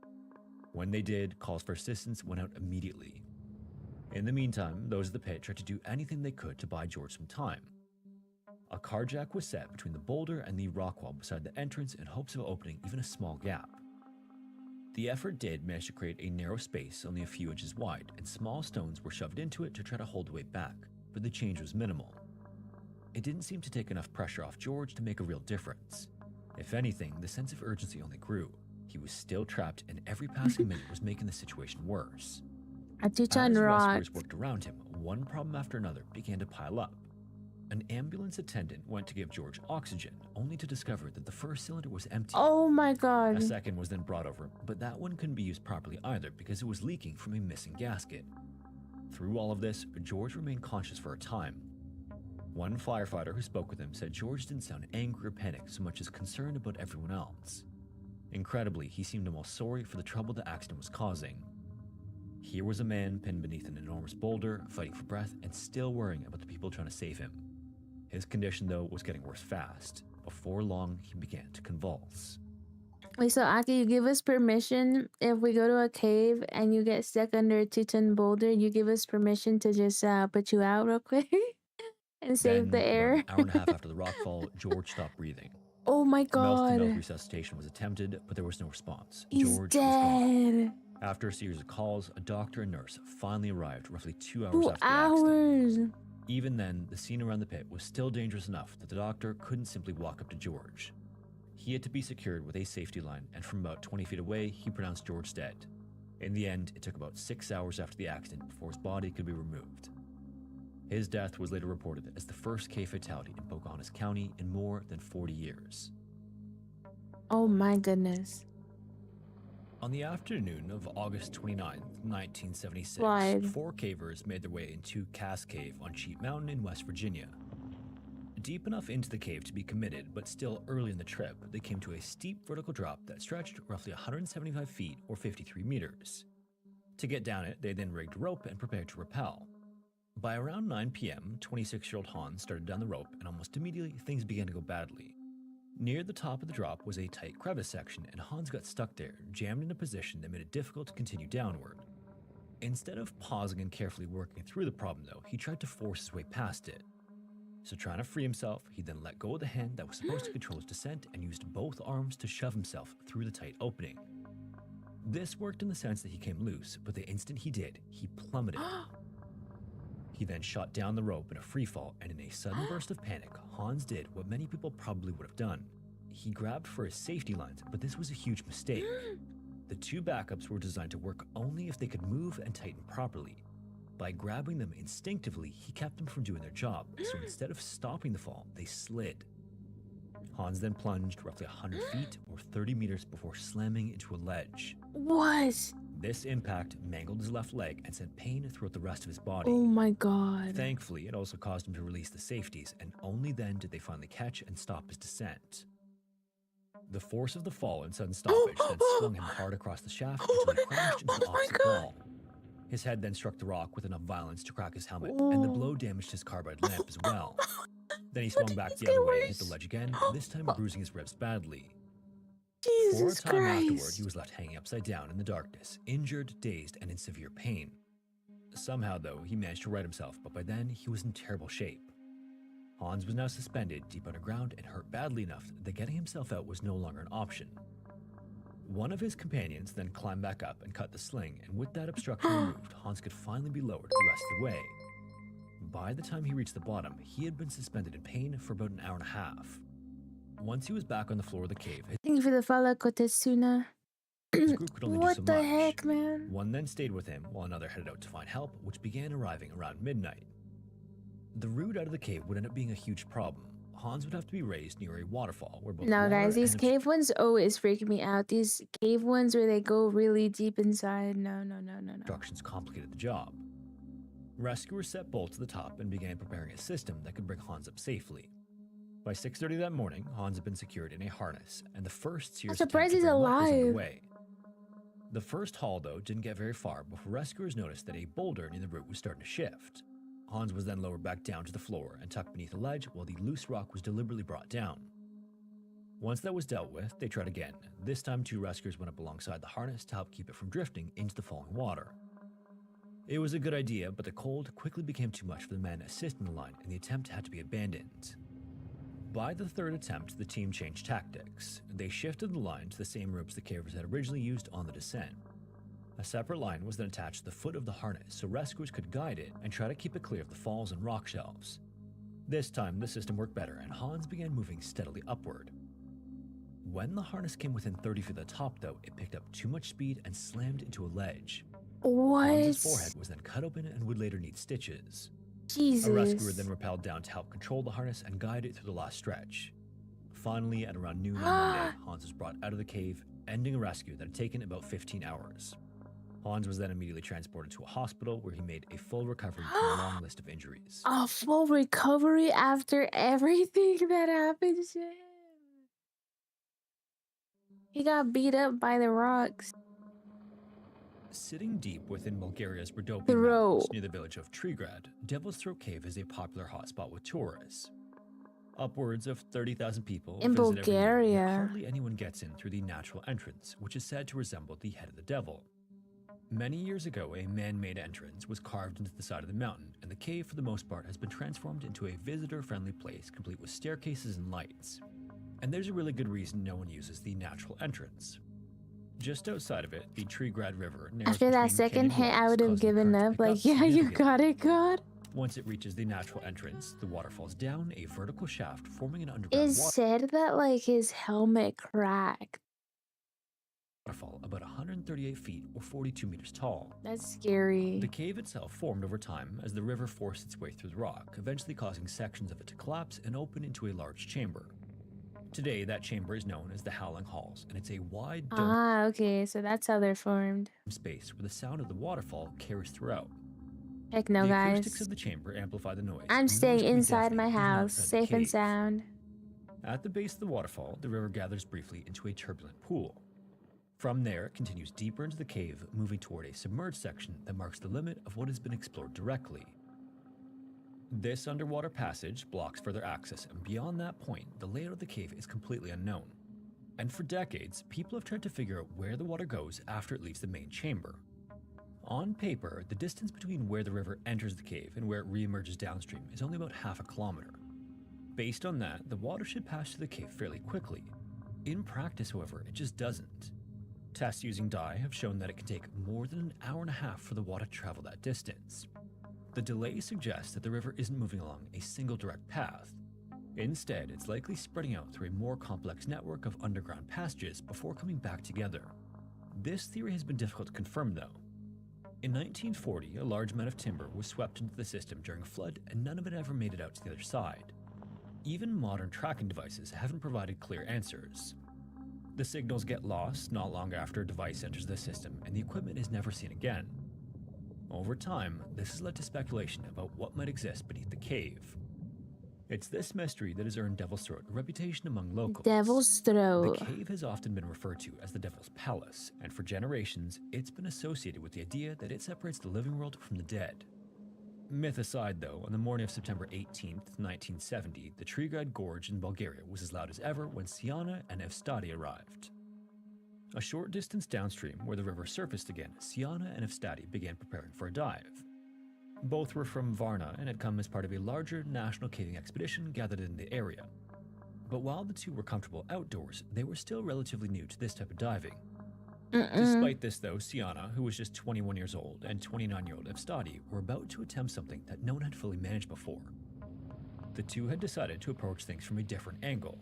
When they did, calls for assistance went out immediately. In the meantime, those at the pit tried to do anything they could to buy George some time. A car jack was set between the boulder and the rock wall beside the entrance in hopes of opening even a small gap. The effort did manage to create a narrow space only a few inches wide, and small stones were shoved into it to try to hold the weight back, but the change was minimal. It didn't seem to take enough pressure off George to make a real difference. If anything, the sense of urgency only grew. He was still trapped, and every passing minute was making the situation worse. As rescuers worked around him, one problem after another began to pile up. An ambulance attendant went to give George oxygen, only to discover that the first cylinder was empty. Oh my god. A second was then brought over, but that one couldn't be used properly either because it was leaking from a missing gasket. Through all of this, George remained conscious for a time. One firefighter who spoke with him said George didn't sound angry or panicked so much as concerned about everyone else. Incredibly, he seemed almost sorry for the trouble the accident was causing. Here was a man pinned beneath an enormous boulder, fighting for breath, and still worrying about the people trying to save him. His condition, though, was getting worse fast. Before long, he began to convulse. Wait, so Aki, you give us permission if we go to a cave and you get stuck under a 2-ton boulder, you give us permission to just put you out real quick and save the air? About an hour and a half after the rockfall, George stopped breathing. Oh my god. Mouth-to-mouth resuscitation was attempted, but there was no response. He's George dead. was gone. After a series of calls, a doctor and nurse finally arrived roughly 2 hours after the accident. Even then, the scene around the pit was still dangerous enough that the doctor couldn't simply walk up to George. He had to be secured with a safety line, and from about 20 feet away, he pronounced George dead. In the end, it took about 6 hours after the accident before his body could be removed. His death was later reported as the first cave fatality in Pocahontas County in more than 40 years. Oh my goodness. On the afternoon of August 29, 1976, Slide. 4 cavers made their way into Cass Cave on Sheep Mountain in West Virginia. Deep enough into the cave to be committed, but still early in the trip, they came to a steep vertical drop that stretched roughly 175 feet or 53 meters. To get down it, they then rigged a rope and prepared to rappel. By around 9 p.m., 26-year-old Hans started down the rope, and almost immediately things began to go badly. Near the top of the drop was a tight crevice section, and Hans got stuck there, jammed in a position that made it difficult to continue downward. Instead of pausing and carefully working through the problem, though, he tried to force his way past it. So trying to free himself, he then let go of the hand that was supposed to control his descent and used both arms to shove himself through the tight opening. This worked in the sense that he came loose, but the instant he did, he plummeted. He then shot down the rope in a free fall, and in a sudden burst of panic, Hans did what many people probably would have done. He grabbed for his safety lines, but this was a huge mistake. The 2 backups were designed to work only if they could move and tighten properly. By grabbing them instinctively, he kept them from doing their job, so instead of stopping the fall, they slid. Hans then plunged roughly 100 feet or 30 meters before slamming into a ledge. What? This impact mangled his left leg and sent pain throughout the rest of his body. Oh my god. Thankfully, it also caused him to release the safeties, and only then did they finally catch and stop his descent. The force of the fall and sudden stoppage then swung him hard across the shaft until he crashed into the opposite wall. His head then struck the rock with enough violence to crack his helmet, and the blow damaged his carbide lamp as well. Then he swung back the other way and hit the ledge again, this time bruising his ribs badly. Jesus For a time afterward, Christ. he was left hanging upside down in the darkness, injured, dazed, and in severe pain. Somehow, though, he managed to right himself, but by then, he was in terrible shape. Hans was now suspended deep underground and hurt badly enough that getting himself out was no longer an option. One of his companions then climbed back up and cut the sling, and with that obstruction removed, Hans could finally be lowered the rest of the way. By the time he reached the bottom, he had been suspended in pain for about an hour and a half. Once he was back on the floor of the cave, Thank you for the follow, Kotesuna. his group could only do so What the much. heck, man? One then stayed with him while another headed out to find help, which began arriving around midnight. The route out of the cave would end up being a huge problem. Hans would have to be raised near a waterfall where both No, water guys, these and cave ones always freak me out. These cave ones where they go really deep inside. No. obstructions complicated the job. Rescuers set Bolt to the top and began preparing a system that could bring Hans up safely. By 6:30 that morning, Hans had been secured in a harness, and the first serious attempt surprised to he's bring him up was alive. underway. The first haul, though, didn't get very far before rescuers noticed that a boulder near the root was starting to shift. Hans was then lowered back down to the floor and tucked beneath a ledge while the loose rock was deliberately brought down. Once that was dealt with, they tried again. This time, 2 rescuers went up alongside the harness to help keep it from drifting into the falling water. It was a good idea, but the cold quickly became too much for the men assisting the line, and the attempt had to be abandoned. By the 3rd attempt, the team changed tactics. They shifted the line to the same ropes the cavers had originally used on the descent. A separate line was then attached to the foot of the harness so rescuers could guide it and try to keep it clear of the falls and rock shelves. This time, the system worked better, and Hans began moving steadily upward. When the harness came within 30 feet of the top, though, it picked up too much speed and slammed into a ledge. What? Hans's forehead was then cut open and would later need stitches. Jesus. A rescuer then rappelled down to help control the harness and guide it through the last stretch. Finally, at around noon on Monday, Hans was brought out of the cave, ending a rescue that had taken about 15 hours. Hans was then immediately transported to a hospital where he made a full recovery from a long list of injuries. A full recovery after everything that happened to him. He got beat up by the rocks. Sitting deep within Bulgaria's Rhodope Throat. Mountains near the village of Trigrad, Devil's Throat Cave is a popular hotspot with tourists. Upwards of 30,000 people In visit every year, Bulgaria. yet hardly anyone gets in through the natural entrance, which is said to resemble the head of the devil. Many years ago, a man-made entrance was carved into the side of the mountain, and the cave for the most part has been transformed into a visitor-friendly place complete with staircases and lights. And there's a really good reason no one uses the natural entrance. Just outside of it, the Trigrad River narrows After that between second canyon hit, I walls, would have causing the given current to up. pick Like, yeah, you significantly. got it, God. Once it reaches the natural entrance, the water falls down a vertical shaft, forming an underground It said that like his helmet cracked. waterfall about 138 feet or 42 meters tall. That's scary. The cave itself formed over time as the river forced its way through the rock, eventually causing sections of it to collapse and open into a large chamber. Today, that chamber is known as the Howling Halls, and it's a wide dome Okay, so that's how they're formed. space where the sound of the waterfall carries throughout. Heck no, the guys. acoustics of the chamber amplify the noise. I'm and the staying noise can be inside deafening my even house, outside the safe and cave. sound. At the base of the waterfall, the river gathers briefly into a turbulent pool. From there, it continues deeper into the cave, moving toward a submerged section that marks the limit of what has been explored directly. This underwater passage blocks further access, and beyond that point, the layout of the cave is completely unknown. And for decades, people have tried to figure out where the water goes after it leaves the main chamber. On paper, the distance between where the river enters the cave and where it reemerges downstream is only about half a kilometer. Based on that, the water should pass through the cave fairly quickly. In practice, however, it just doesn't. Tests using dye have shown that it can take more than an hour and a half for the water to travel that distance. The delay suggests that the river isn't moving along a single direct path. Instead, it's likely spreading out through a more complex network of underground passages before coming back together. This theory has been difficult to confirm, though. In 1940, a large amount of timber was swept into the system during a flood, and none of it ever made it out to the other side. Even modern tracking devices haven't provided clear answers. The signals get lost not long after a device enters the system, and the equipment is never seen again. Over time, this has led to speculation about what might exist beneath the cave. It's this mystery that has earned Devil's Throat a reputation among locals. Devil's Throat. The cave has often been referred to as the Devil's Palace, and for generations, it's been associated with the idea that it separates the living world from the dead. Myth aside, though, on the morning of September 18th, 1970, the Triglav Gorge in Bulgaria was as loud as ever when Siana and Evstadi arrived. A short distance downstream, where the river surfaced again, Siana and Evstadi began preparing for a dive. Both were from Varna and had come as part of a larger national caving expedition gathered in the area. But while the two were comfortable outdoors, they were still relatively new to this type of diving. Despite this, though, Siana, who was just 21 years old, and 29-year-old Evstadi were about to attempt something that no one had fully managed before. The two had decided to approach things from a different angle.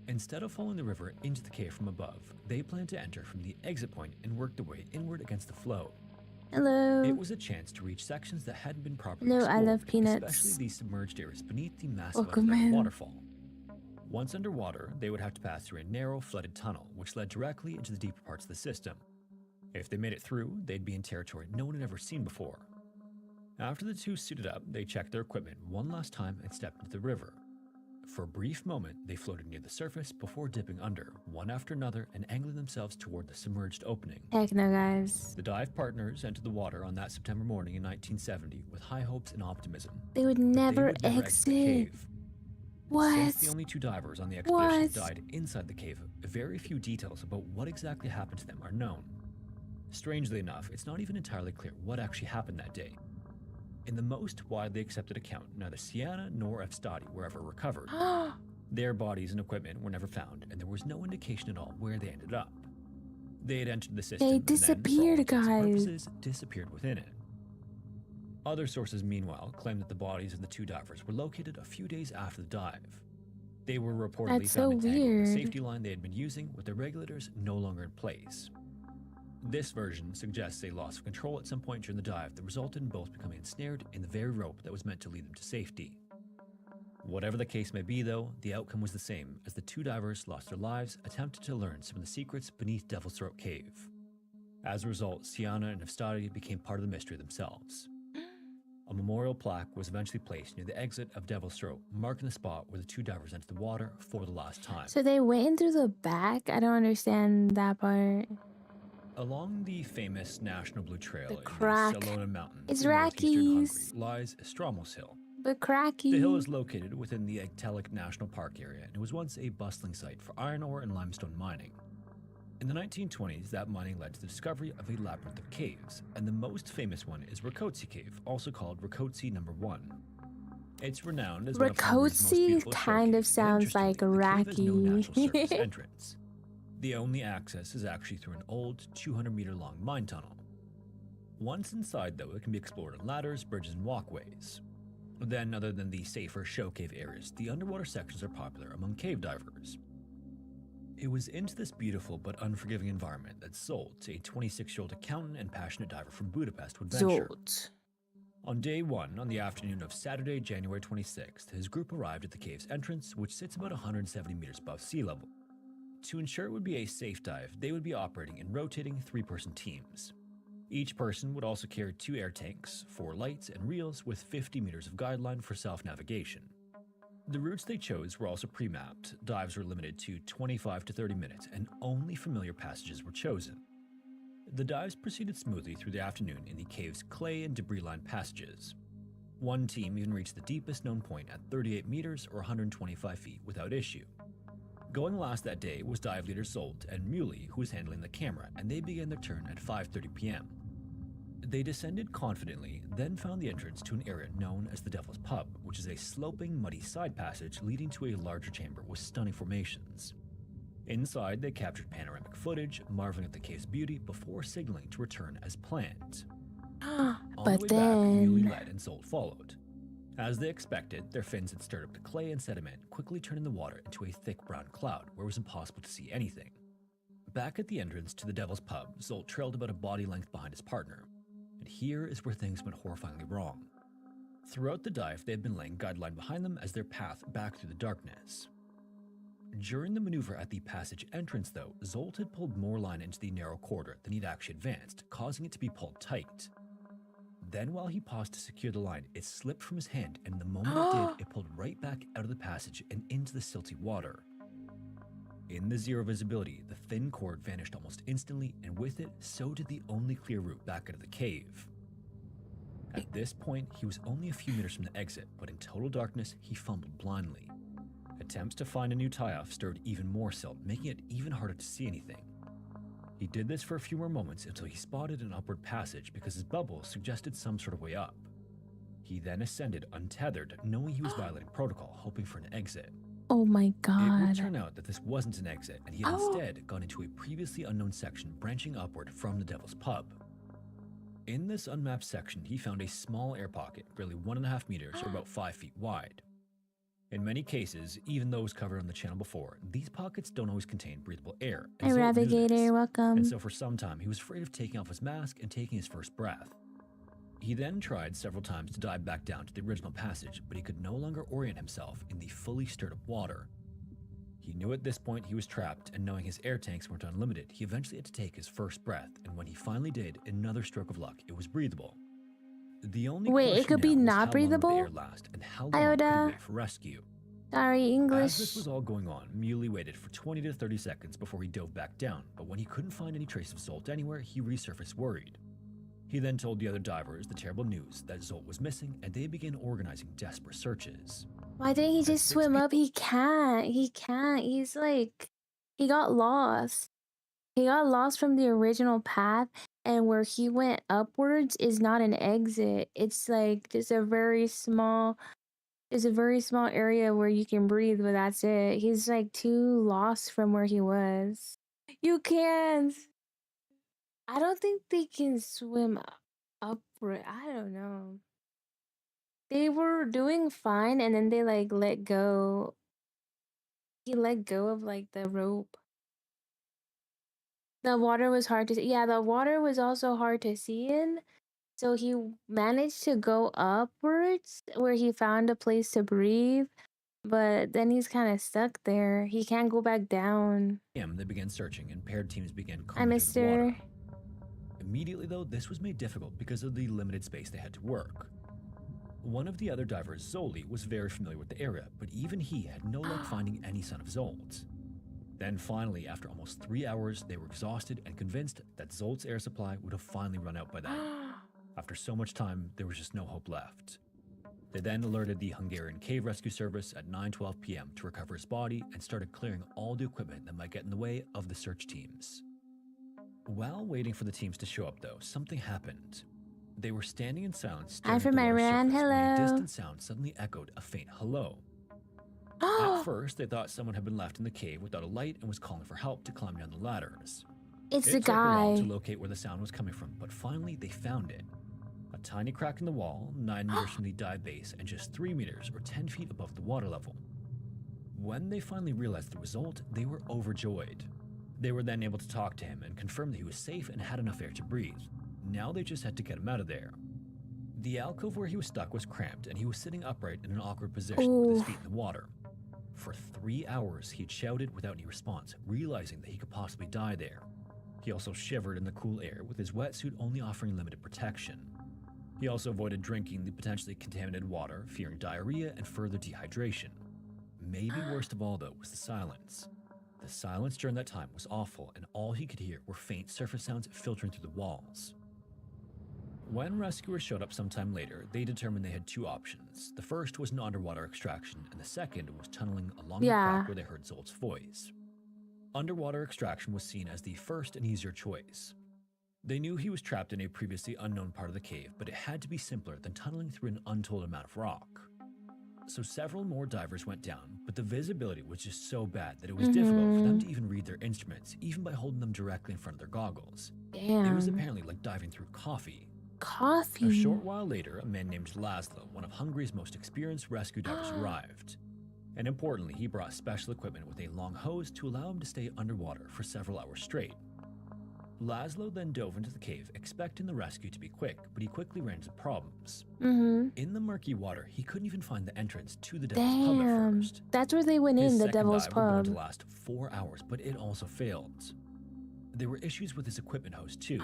Instead of following the river into the cave from above, they planned to enter from the exit point and work their way inward against the flow. Hello. It was a chance to reach sections that hadn't been properly Hello, explored, I love peanuts. especially these submerged areas beneath the massive Welcome underground in. waterfall. Once underwater, they would have to pass through a narrow, flooded tunnel, which led directly into the deeper parts of the system. If they made it through, they'd be in territory no one had ever seen before. After the two suited up, they checked their equipment one last time and stepped into the river. For a brief moment, they floated near the surface before dipping under, one after another, and angling themselves toward the submerged opening. Heck no, guys. The dive partners entered the water on that September morning in 1970 with high hopes and optimism. They would But never exit the exit. cave. What? Since the only two divers on the expedition What? died inside the cave, very few details about what exactly happened to them are known. Strangely enough, it's not even entirely clear what actually happened that day. In the most widely accepted account, neither Siana nor Evstadi were ever recovered. Their bodies and equipment were never found, and there was no indication at all where they ended up. They had entered the system They and then, for all disappeared, intents and guys. purposes, disappeared within it. Other sources, meanwhile, claim that the bodies of the two divers were located a few days after the dive. They were reportedly That's found so entangled in the weird. safety line they had been using, with their regulators no longer in place. This version suggests a loss of control at some point during the dive that resulted in both becoming ensnared in the very rope that was meant to lead them to safety. Whatever the case may be, though, the outcome was the same, as the two divers lost their lives attempting to learn some of the secrets beneath Devil's Throat Cave. As a result, Siana and Evstadi became part of the mystery themselves. A memorial plaque was eventually placed near the exit of Devil's Throat, marking the spot where the two divers entered the water for the last time. So they went in through the back? I don't understand that part. Along the famous National Blue Trail in crack. the Salona Mountains It's in northeastern Hungary Rockies. lies Stromos Hill. But cracky. The hill is located within the Egtelic National Park area and it was once a bustling site for iron ore and limestone mining. In the 1920s, that mining led to the discovery of a labyrinth of caves, and the most famous one is Rakotsi Cave, also called Rakotsi No. 1. It's renowned as one of Hungary's most Rakotsi beautiful kind of shell caves, and sounds like interestingly, the cave has no natural surface Iraqi. entrance. The only access is actually through an old 200-meter-long mine tunnel. Once inside, though, it can be explored on ladders, bridges, and walkways. Then, other than the safer show cave areas, the underwater sections are popular among cave divers. It was into this beautiful but unforgiving environment that Zolt, a 26-year-old accountant and passionate diver from Budapest, would venture. Zolt. On day 1, on the afternoon of Saturday, January 26th, his group arrived at the cave's entrance, which sits about 170 meters above sea level. To ensure it would be a safe dive, they would be operating in rotating 3-person teams. Each person would also carry 2 air tanks, 4 lights, and reels with 50 meters of guideline for self-navigation. The routes they chose were also pre-mapped. Dives were limited to 25 to 30 minutes, and only familiar passages were chosen. The dives proceeded smoothly through the afternoon in the cave's clay and debris-lined passages. One team even reached the deepest known point at 38 meters or 125 feet without issue. Going last that day was dive leader Zolt and Muley, who was handling the camera, and they began their turn at 5:30 p.m. They descended confidently, then found the entrance to an area known as the Devil's Pub, which is a sloping, muddy side passage leading to a larger chamber with stunning formations. Inside, they captured panoramic footage, marveling at the cave's beauty before signaling to return as planned. On the way back, Muley led and Zolt followed. As they expected, their fins had stirred up the clay and sediment, quickly turning the water into a thick brown cloud where it was impossible to see anything. Back at the entrance to the Devil's Pub, Zolt trailed about a body length behind his partner. And here is where things went horrifyingly wrong. Throughout the dive, they had been laying guideline behind them as their path back through the darkness. During the maneuver at the passage entrance, though, Zolt had pulled more line into the narrow corridor than he'd actually advanced, causing it to be pulled tight. Then, while he paused to secure the line, it slipped from his hand, and the moment it did, it pulled right back out of the passage and into the silty water. In the zero visibility, the thin cord vanished almost instantly, and with it, so did the only clear route back out of the cave. At this point, he was only a few meters from the exit, but in total darkness, he fumbled blindly. Attempts to find a new tie-off stirred even more silt, making it even harder to see anything. He did this for a few more moments until he spotted an upward passage because his bubble suggested some sort of way up. He then ascended untethered, knowing he was violating protocol, hoping for an exit. Oh my It god. would turn out that this wasn't an exit, and he had instead gone into a previously unknown section branching upward from the Devil's Pub. In this unmapped section, he found a small air pocket, barely 1.5 meters or about 5 feet wide. In many cases, even those covered on the channel before, these pockets don't always contain breathable air. Hey, Navigator, welcome. And so for some time, he was afraid of taking off his mask and taking his first breath. He then tried several times to dive back down to the original passage, but he could no longer orient himself in the fully stirred up water. He knew at this point he was trapped, and knowing his air tanks weren't unlimited, he eventually had to take his first breath, and when he finally did, another stroke of luck, it was breathable. The only Wait, it could be not breathable? Air last, and how long could he wait for rescue? Sorry, English. As this was all going on, Muley waited for 20 to 30 seconds before he dove back down, but when he couldn't find any trace of Zolt anywhere, he resurfaced worried. He then told the other divers the terrible news that Zolt was missing, and they began organizing desperate searches. Why didn't he just swim up? He can't. He can't. He's like, he got lost. He got lost from the original path, and where he went upwards is not an exit. It's like just a very small, it's a very small area where you can breathe, but that's it. He's like too lost from where he was. You can't. I don't think they can swim upward. I don't know. They were doing fine, and then they like let go. He let go of like the rope. The water was hard to see. Yeah, the water was also hard to see in. So he managed to go upwards where he found a place to breathe, but then he's kind of stuck there. He can't go back down. They began searching, and paired teams began Hi, combing through the mister. water. Immediately, though, this was made difficult because of the limited space they had to work. One of the other divers, Zoli, was very familiar with the area, but even he had no luck finding any sign of Zolt. Then finally, after almost 3 hours, they were exhausted and convinced that Zolt's air supply would have finally run out by then. After so much time, there was just no hope left. They then alerted the Hungarian Cave Rescue Service at 9:12 p.m. to recover his body and started clearing all the equipment that might get in the way of the search teams. While waiting for the teams to show up, though, something happened. They were standing in silence, staring Hi from at the water Iran. surface, when a Hello. distant sound suddenly echoed a faint hello. At first, they thought someone had been left in the cave without a light and was calling for help to climb down the ladders. It's It the took a while guy. to locate where the sound was coming from, but finally they found it. A tiny crack in the wall, 9 meters from the dive base and just 3 meters or 10 feet above the water level. When they finally realized the result, they were overjoyed. They were then able to talk to him and confirm that he was safe and had enough air to breathe. Now they just had to get him out of there. The alcove where he was stuck was cramped and he was sitting upright in an awkward position with his feet in the water. For 3 hours, he had shouted without any response, realizing that he could possibly die there. He also shivered in the cool air, with his wetsuit only offering limited protection. He also avoided drinking the potentially contaminated water, fearing diarrhea and further dehydration. Maybe worst of all, though, was the silence. The silence during that time was awful, and all he could hear were faint surface sounds filtering through the walls. When rescuers showed up sometime later, they determined they had 2 options. The first was an underwater extraction, and the second was tunneling along the crack where they heard Zolt's voice. Underwater extraction was seen as the first and easier choice. They knew he was trapped in a previously unknown part of the cave, but it had to be simpler than tunneling through an untold amount of rock. So several more divers went down, but the visibility was just so bad that it was difficult for them to even read their instruments, even by holding them directly in front of their goggles. It was apparently like diving through coffee. A short while later, a man named Laszlo, one of Hungary's most experienced rescue divers, arrived. And importantly, he brought special equipment with a long hose to allow him to stay underwater for several hours straight. Laszlo then dove into the cave, expecting the rescue to be quick, but he quickly ran into problems. In the murky water, he couldn't even find the entrance to the Devil's Pub at first. That's where they went in, the Devil's Pub. His second dive would go on to Pub. last 4 hours, but it also failed. There were issues with his equipment hose too.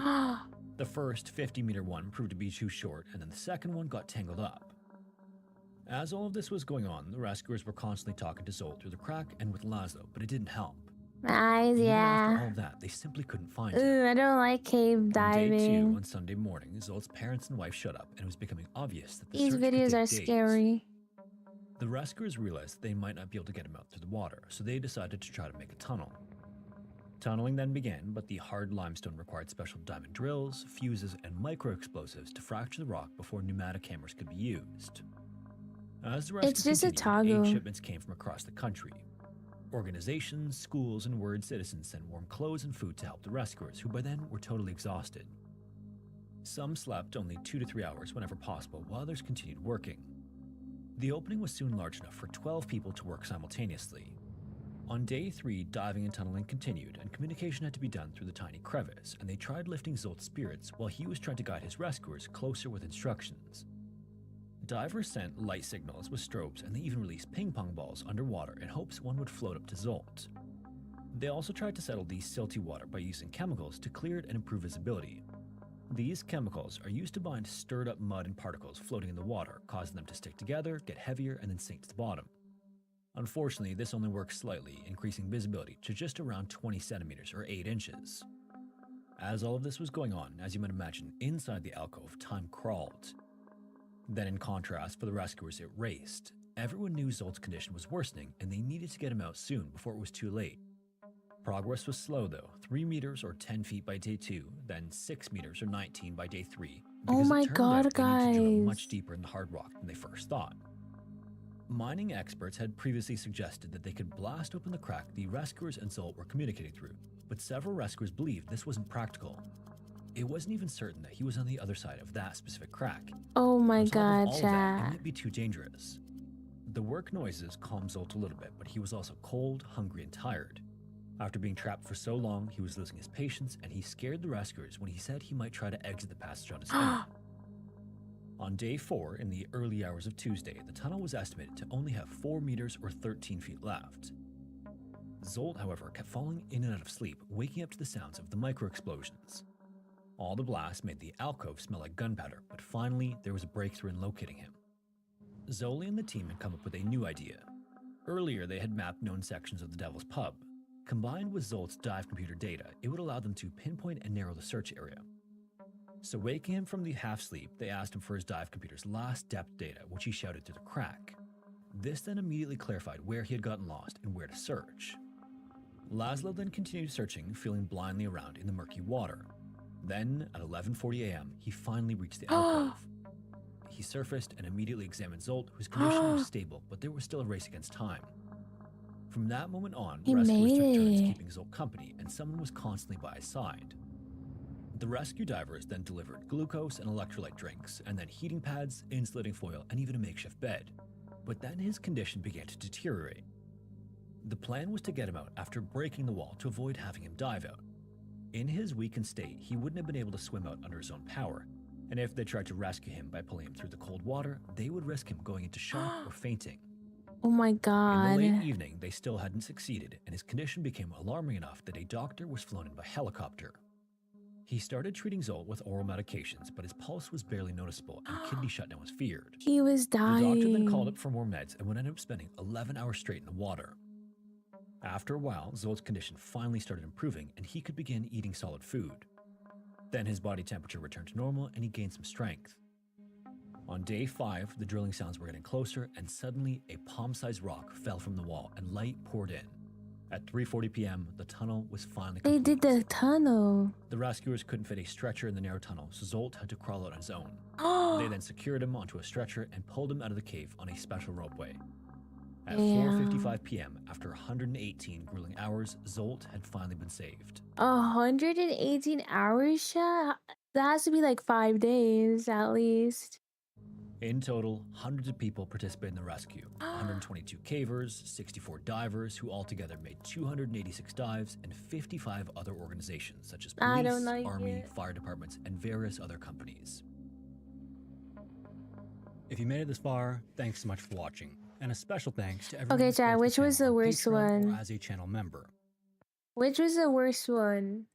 The first 50-meter one proved to be too short, and then the second one got tangled up. As all of this was going on, the rescuers were constantly talking to Zolt through the crack and with Laszlo, but it didn't help. My eyes, Even yeah. after all of that, they simply couldn't find him. I don't like cave diving. On day 2, on Sunday morning, Zolt's parents and wife showed up, and it was becoming obvious that the These search could videos take are days. scary. The rescuers realized that they might not be able to get him out through the water, so they decided to try to make a tunnel. Tunneling then began, but the hard limestone required special diamond drills, fuses, and micro-explosives to fracture the rock before pneumatic hammers could be used. As the rescue It's just a continued, toggle. aid shipments came from across the country. Organizations, schools, and worried citizens sent warm clothes and food to help the rescuers, who by then were totally exhausted. Some slept only 2 to 3 hours whenever possible, while others continued working. The opening was soon large enough for 12 people to work simultaneously. On day 3, diving and tunneling continued, and communication had to be done through the tiny crevice, and they tried lifting Zolt's spirits while he was trying to guide his rescuers closer with instructions. Divers sent light signals with strobes, and they even released ping-pong balls underwater in hopes one would float up to Zolt. They also tried to settle the silty water by using chemicals to clear it and improve visibility. These chemicals are used to bind stirred-up mud and particles floating in the water, causing them to stick together, get heavier, and then sink to the bottom. Unfortunately, this only works slightly, increasing visibility to just around 20 centimeters or 8 inches. As all of this was going on, as you might imagine, inside the alcove, time crawled. Then in contrast, for the rescuers, it raced. Everyone knew Zolt's condition was worsening, and they needed to get him out soon before it was too late. Progress was slow though, 3 meters or 10 feet by day 2, then 6 meters or 19 by day 3, because my it turned God, out they needed to drill guys. much deeper in the hard rock than they first thought. Mining experts had previously suggested that they could blast open the crack the rescuers and Zolt were communicating through, but several rescuers believed this wasn't practical. It wasn't even certain that he was on the other side of that specific crack. Oh my On top of god, all of that, it chat. might be too dangerous. The work noises calmed Zolt a little bit, but he was also cold, hungry, and tired. After being trapped for so long, he was losing his patience, and he scared the rescuers when he said he might try to exit the passage on his own. On day 4, in the early hours of Tuesday, the tunnel was estimated to only have 4 meters or 13 feet left. Zolt, however, kept falling in and out of sleep, waking up to the sounds of the micro-explosions. All the blasts made the alcove smell like gunpowder, but finally, there was a breakthrough in locating him. Zoli and the team had come up with a new idea. Earlier, they had mapped known sections of the Devil's Pub. Combined with Zolt's dive computer data, it would allow them to pinpoint and narrow the search area. So waking him from the half-sleep, they asked him for his dive computer's last depth data, which he shouted through the crack. This then immediately clarified where he had gotten lost and where to search. Laszlo then continued searching, feeling blindly around in the murky water. Then, at 11:40 a.m., he finally reached the alcove. He surfaced and immediately examined Zolt, whose condition was stable, but there was still a race against time. From that moment on, He rescuers made took turns it. keeping Zolt company, and someone was constantly by his side. The rescue divers then delivered glucose and electrolyte drinks, and then heating pads, insulating foil, and even a makeshift bed. But then his condition began to deteriorate. The plan was to get him out after breaking the wall to avoid having him dive out. In his weakened state, he wouldn't have been able to swim out under his own power, and if they tried to rescue him by pulling him through the cold water, they would risk him going into shock or fainting. Oh my In god. the late evening, they still hadn't succeeded, and his condition became alarming enough that a doctor was flown in by helicopter. He started treating Zolt with oral medications, but his pulse was barely noticeable and kidney shutdown was feared. He was dying. The doctor then called up for more meds and would end up spending 11 hours straight in the water. After a while, Zolt's condition finally started improving and he could begin eating solid food. Then his body temperature returned to normal and he gained some strength. On day 5, the drilling sounds were getting closer and suddenly a palm-sized rock fell from the wall and light poured in. At 3:40 p.m., the tunnel was finally complete. They did the tunnel. The rescuers couldn't fit a stretcher in the narrow tunnel, so Zolt had to crawl out on his own. They then secured him onto a stretcher and pulled him out of the cave on a special ropeway. At 4:55 p.m., after 118 grueling hours, Zolt had finally been saved. 118 hours, Sha? That has to be like 5 days at least. In total, hundreds of people participated in the rescue. 122 cavers, 64 divers, who altogether made 286 dives, and 55 other organizations such as police, army, fire departments, and various other companies. If you made it this far, thanks so much for watching. And a special thanks to everyone Okay, who Chad, supports which the was channel the on worst Patreon one? or as a channel member. Which was the worst one?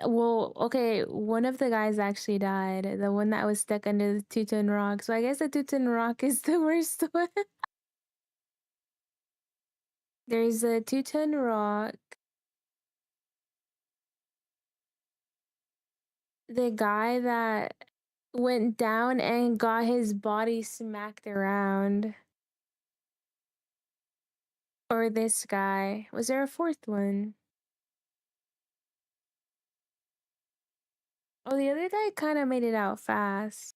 Well, okay, one of the guys actually died. The one that was stuck under the 2-ton rock. So I guess the 2-ton rock is the worst one. There's a 2-ton rock. The guy that went down and got his body smacked around. Or this guy. Was there a fourth one? Oh, the other guy kind of made it out fast.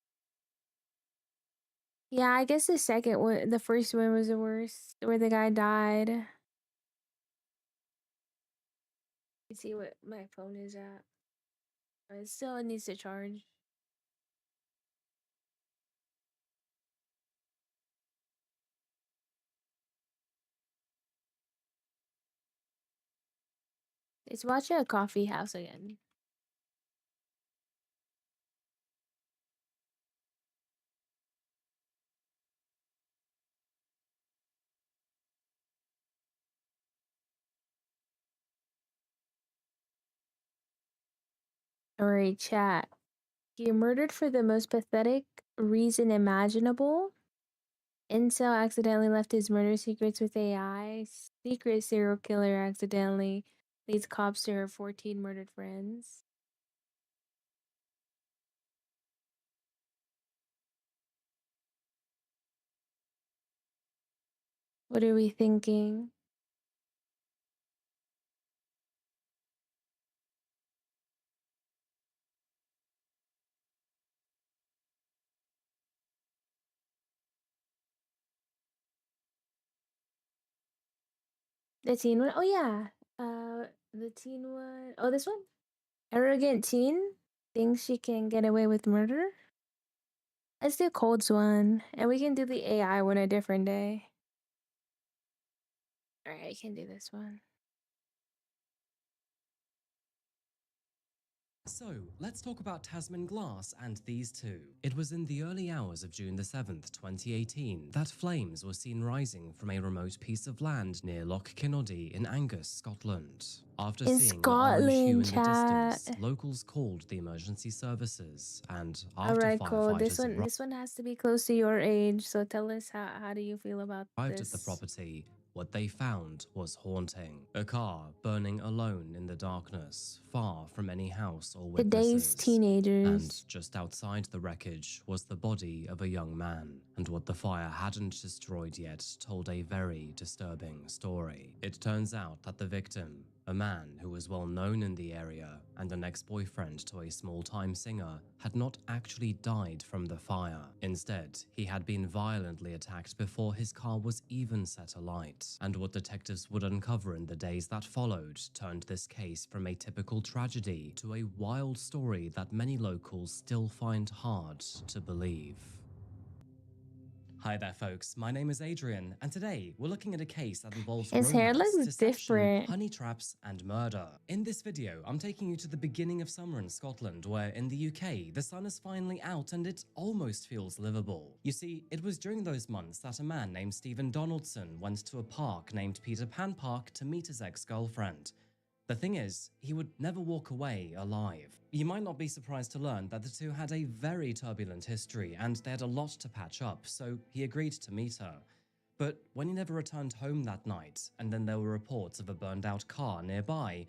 Yeah, I guess the second one, the first one was the worst, where the guy died. Let's see what my phone is at. It still needs to charge. Let's watch a coffee house again. Alright, chat. He murdered for the most pathetic reason imaginable. Incel accidentally left his murder secrets with AI. Secret serial killer accidentally leads cops to her 14 murdered friends. What are we thinking? The teen one? Oh yeah. The teen one. Oh, this one? Arrogant teen thinks she can get away with murder? Let's do Cold's one. And we can do the AI one a different day. Alright, I can do this one. So, let's talk about Tasman Glass and these two. It was in the early hours of June the 7th, 2018, that flames were seen rising from a remote piece of land near Loch Kinoddy in Angus, Scotland. After seeing an orange hue in the distance, locals called the emergency services, and after Alright, Cold. firefighters This one has to be close to your age, so tell us how do you feel about arrived this? at the property, what they found was haunting. A car burning alone in the darkness, far from any house or witnesses. Today's teenagers. And just outside the wreckage was the body of a young man. And what the fire hadn't destroyed yet told a very disturbing story. It turns out that the victim A man who was well known in the area and an ex-boyfriend to a small-time singer had not actually died from the fire. Instead, he had been violently attacked before his car was even set alight. And what detectives would uncover in the days that followed turned this case from a typical tragedy to a wild story that many locals still find hard to believe. Hi there folks, my name is Adrian, and today we're looking at a case that involves His hair romance, looks deception, different. honey traps, and murder. In this video, I'm taking you to the beginning of summer in Scotland, where in the UK, the sun is finally out and it almost feels livable. You see, it was during those months that a man named Stephen Donaldson went to a park named Peter Pan Park to meet his ex-girlfriend. The thing is, he would never walk away alive. You might not be surprised to learn that the two had a very turbulent history and they had a lot to patch up, so he agreed to meet her. But when he never returned home that night, and then there were reports of a burned out car nearby,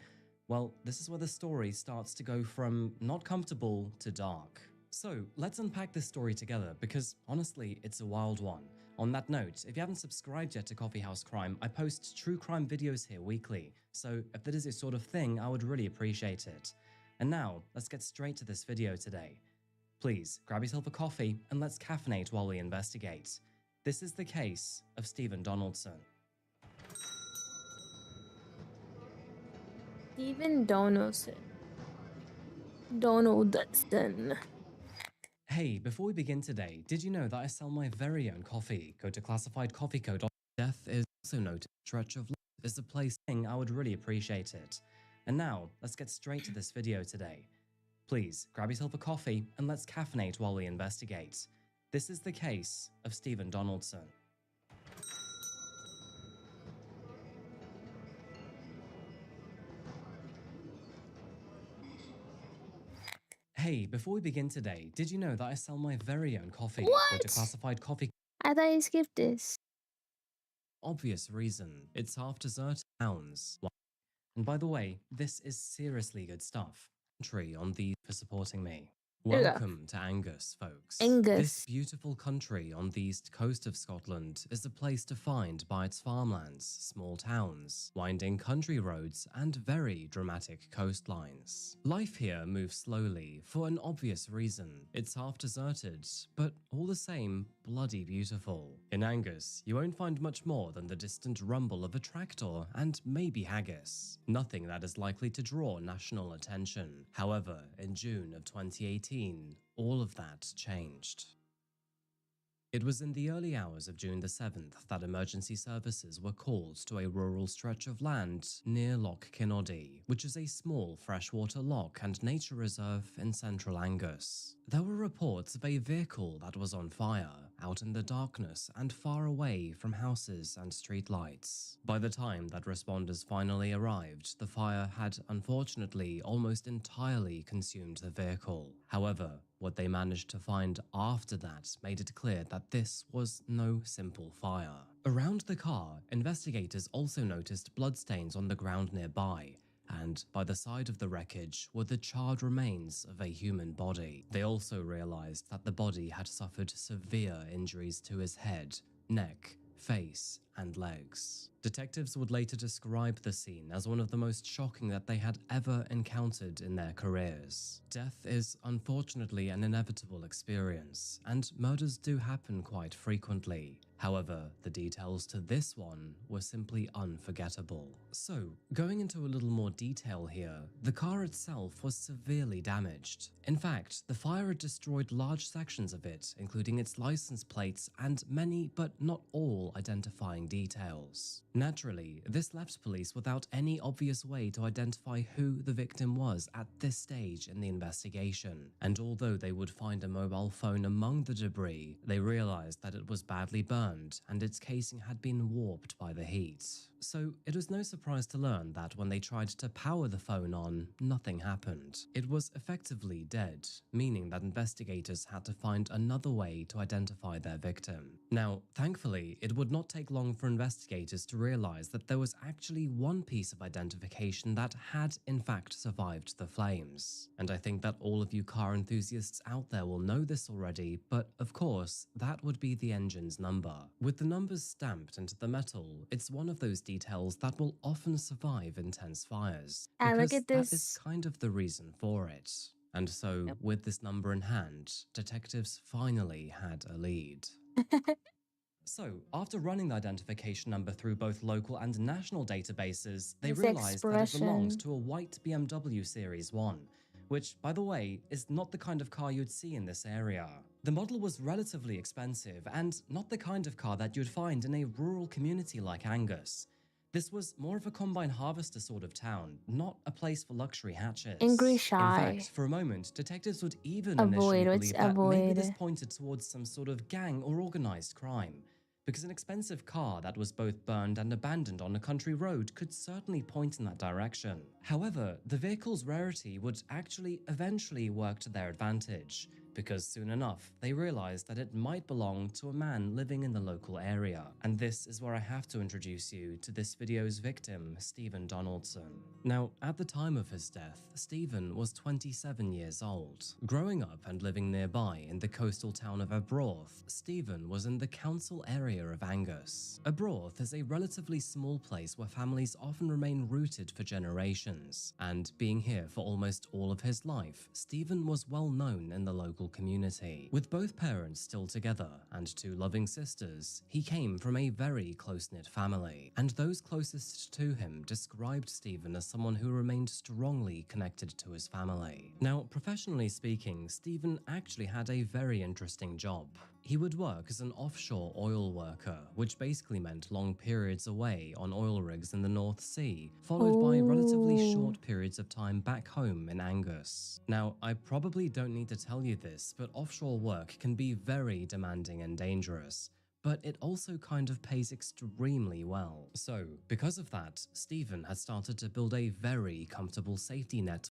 well, this is where the story starts to go from not comfortable to dark. So let's unpack this story together because honestly, it's a wild one. On that note, if you haven't subscribed yet to Coffee House Crime, I post true crime videos here weekly, so if that is your sort of thing, I would really appreciate it. And now, let's get straight to this video today. Please, grab yourself a coffee and let's caffeinate while we investigate. This is the case of Stephen Donaldson. Stephen Donaldson. Donaldson. Hey, before we begin today, did you know that I sell my very own coffee? Go to classifiedcoffeeco.com. Death is also noted. Stretch of life is a place thing. I would really appreciate it. And now, let's get straight to this video today. Please, grab yourself a coffee and let's caffeinate while we investigate. This is the case of Stephen Donaldson. Hey, before we begin today, did you know that I sell my very own coffee? Go to What? Classified Coffee. I thought you skipped this. Obvious reason. It's half deserted towns. And by the way, this is seriously good stuff. Country on these for supporting me. Welcome to Angus, folks. Angus. This beautiful country on the east coast of Scotland is a place defined by its farmlands, small towns, winding country roads, and very dramatic coastlines. Life here moves slowly for an obvious reason. It's half deserted, but all the same, bloody beautiful. In Angus, you won't find much more than the distant rumble of a tractor and maybe haggis. Nothing that is likely to draw national attention. However, in June of 2018, all of that changed. It was in the early hours of June the 7th that emergency services were called to a rural stretch of land near Loch Kinoddy, which is a small freshwater loch and nature reserve in central Angus. There were reports of a vehicle that was on fire, out in the darkness and far away from houses and streetlights. By the time that responders finally arrived, the fire had unfortunately almost entirely consumed the vehicle. However, what they managed to find after that made it clear that this was no simple fire. Around the car, investigators also noticed bloodstains on the ground nearby, and by the side of the wreckage were the charred remains of a human body. They also realized that the body had suffered severe injuries to his head, neck, face, and legs. Detectives would later describe the scene as one of the most shocking that they had ever encountered in their careers. Death is unfortunately an inevitable experience, and murders do happen quite frequently. However, the details to this one were simply unforgettable. So, going into a little more detail here, the car itself was severely damaged. In fact, the fire had destroyed large sections of it, including its license plates and many, but not all, identifying details. Naturally, this left police without any obvious way to identify who the victim was at this stage in the investigation. And although they would find a mobile phone among the debris, they realized that it was badly burned and its casing had been warped by the heat. So it was no surprise to learn that when they tried to power the phone on, nothing happened. It was effectively dead, meaning that investigators had to find another way to identify their victim. Now, thankfully, it would not take long for investigators to realize that there was actually one piece of identification that had in fact survived the flames. And I think that all of you car enthusiasts out there will know this already, but of course, that would be the engine's number. With the numbers stamped into the metal, it's one of those details details that will often survive intense fires, Look because at that is this. kind of the reason for it. And so, with this number in hand, detectives finally had a lead. So, after running the identification number through both local and national databases, they This realized that it belonged expression. to a white BMW Series 1, which, by the way, is not the kind of car you'd see in this area. The model was relatively expensive and not the kind of car that you'd find in a rural community like Angus. This was more of a combine harvester sort of town, not a place for luxury hatches. Angry In shy. fact, for a moment, detectives would even Avoid. initially What's believe that maybe this avoid? pointed towards some sort of gang or organized crime, because an expensive car that was both burned and abandoned on a country road could certainly point in that direction. However, the vehicle's rarity would actually eventually work to their advantage, because soon enough, they realized that it might belong to a man living in the local area. And this is where I have to introduce you to this video's victim, Stephen Donaldson. Now, at the time of his death, Stephen was 27 years old. Growing up and living nearby in the coastal town of Arbroath, Stephen was in the council area of Angus. Arbroath is a relatively small place where families often remain rooted for generations, and being here for almost all of his life, Stephen was well known in the local community. With both parents still together and two loving sisters, he came from a very close-knit family, and those closest to him described Stephen as someone who remained strongly connected to his family. Now, professionally speaking, Stephen actually had a very interesting job. He would work as an offshore oil worker, which basically meant long periods away on oil rigs in the North Sea, followed by relatively short periods of time back home in Angus. Now, I probably don't need to tell you this, but offshore work can be very demanding and dangerous, but it also kind of pays extremely well. So, because of that, Stephen had started to build a very comfortable safety net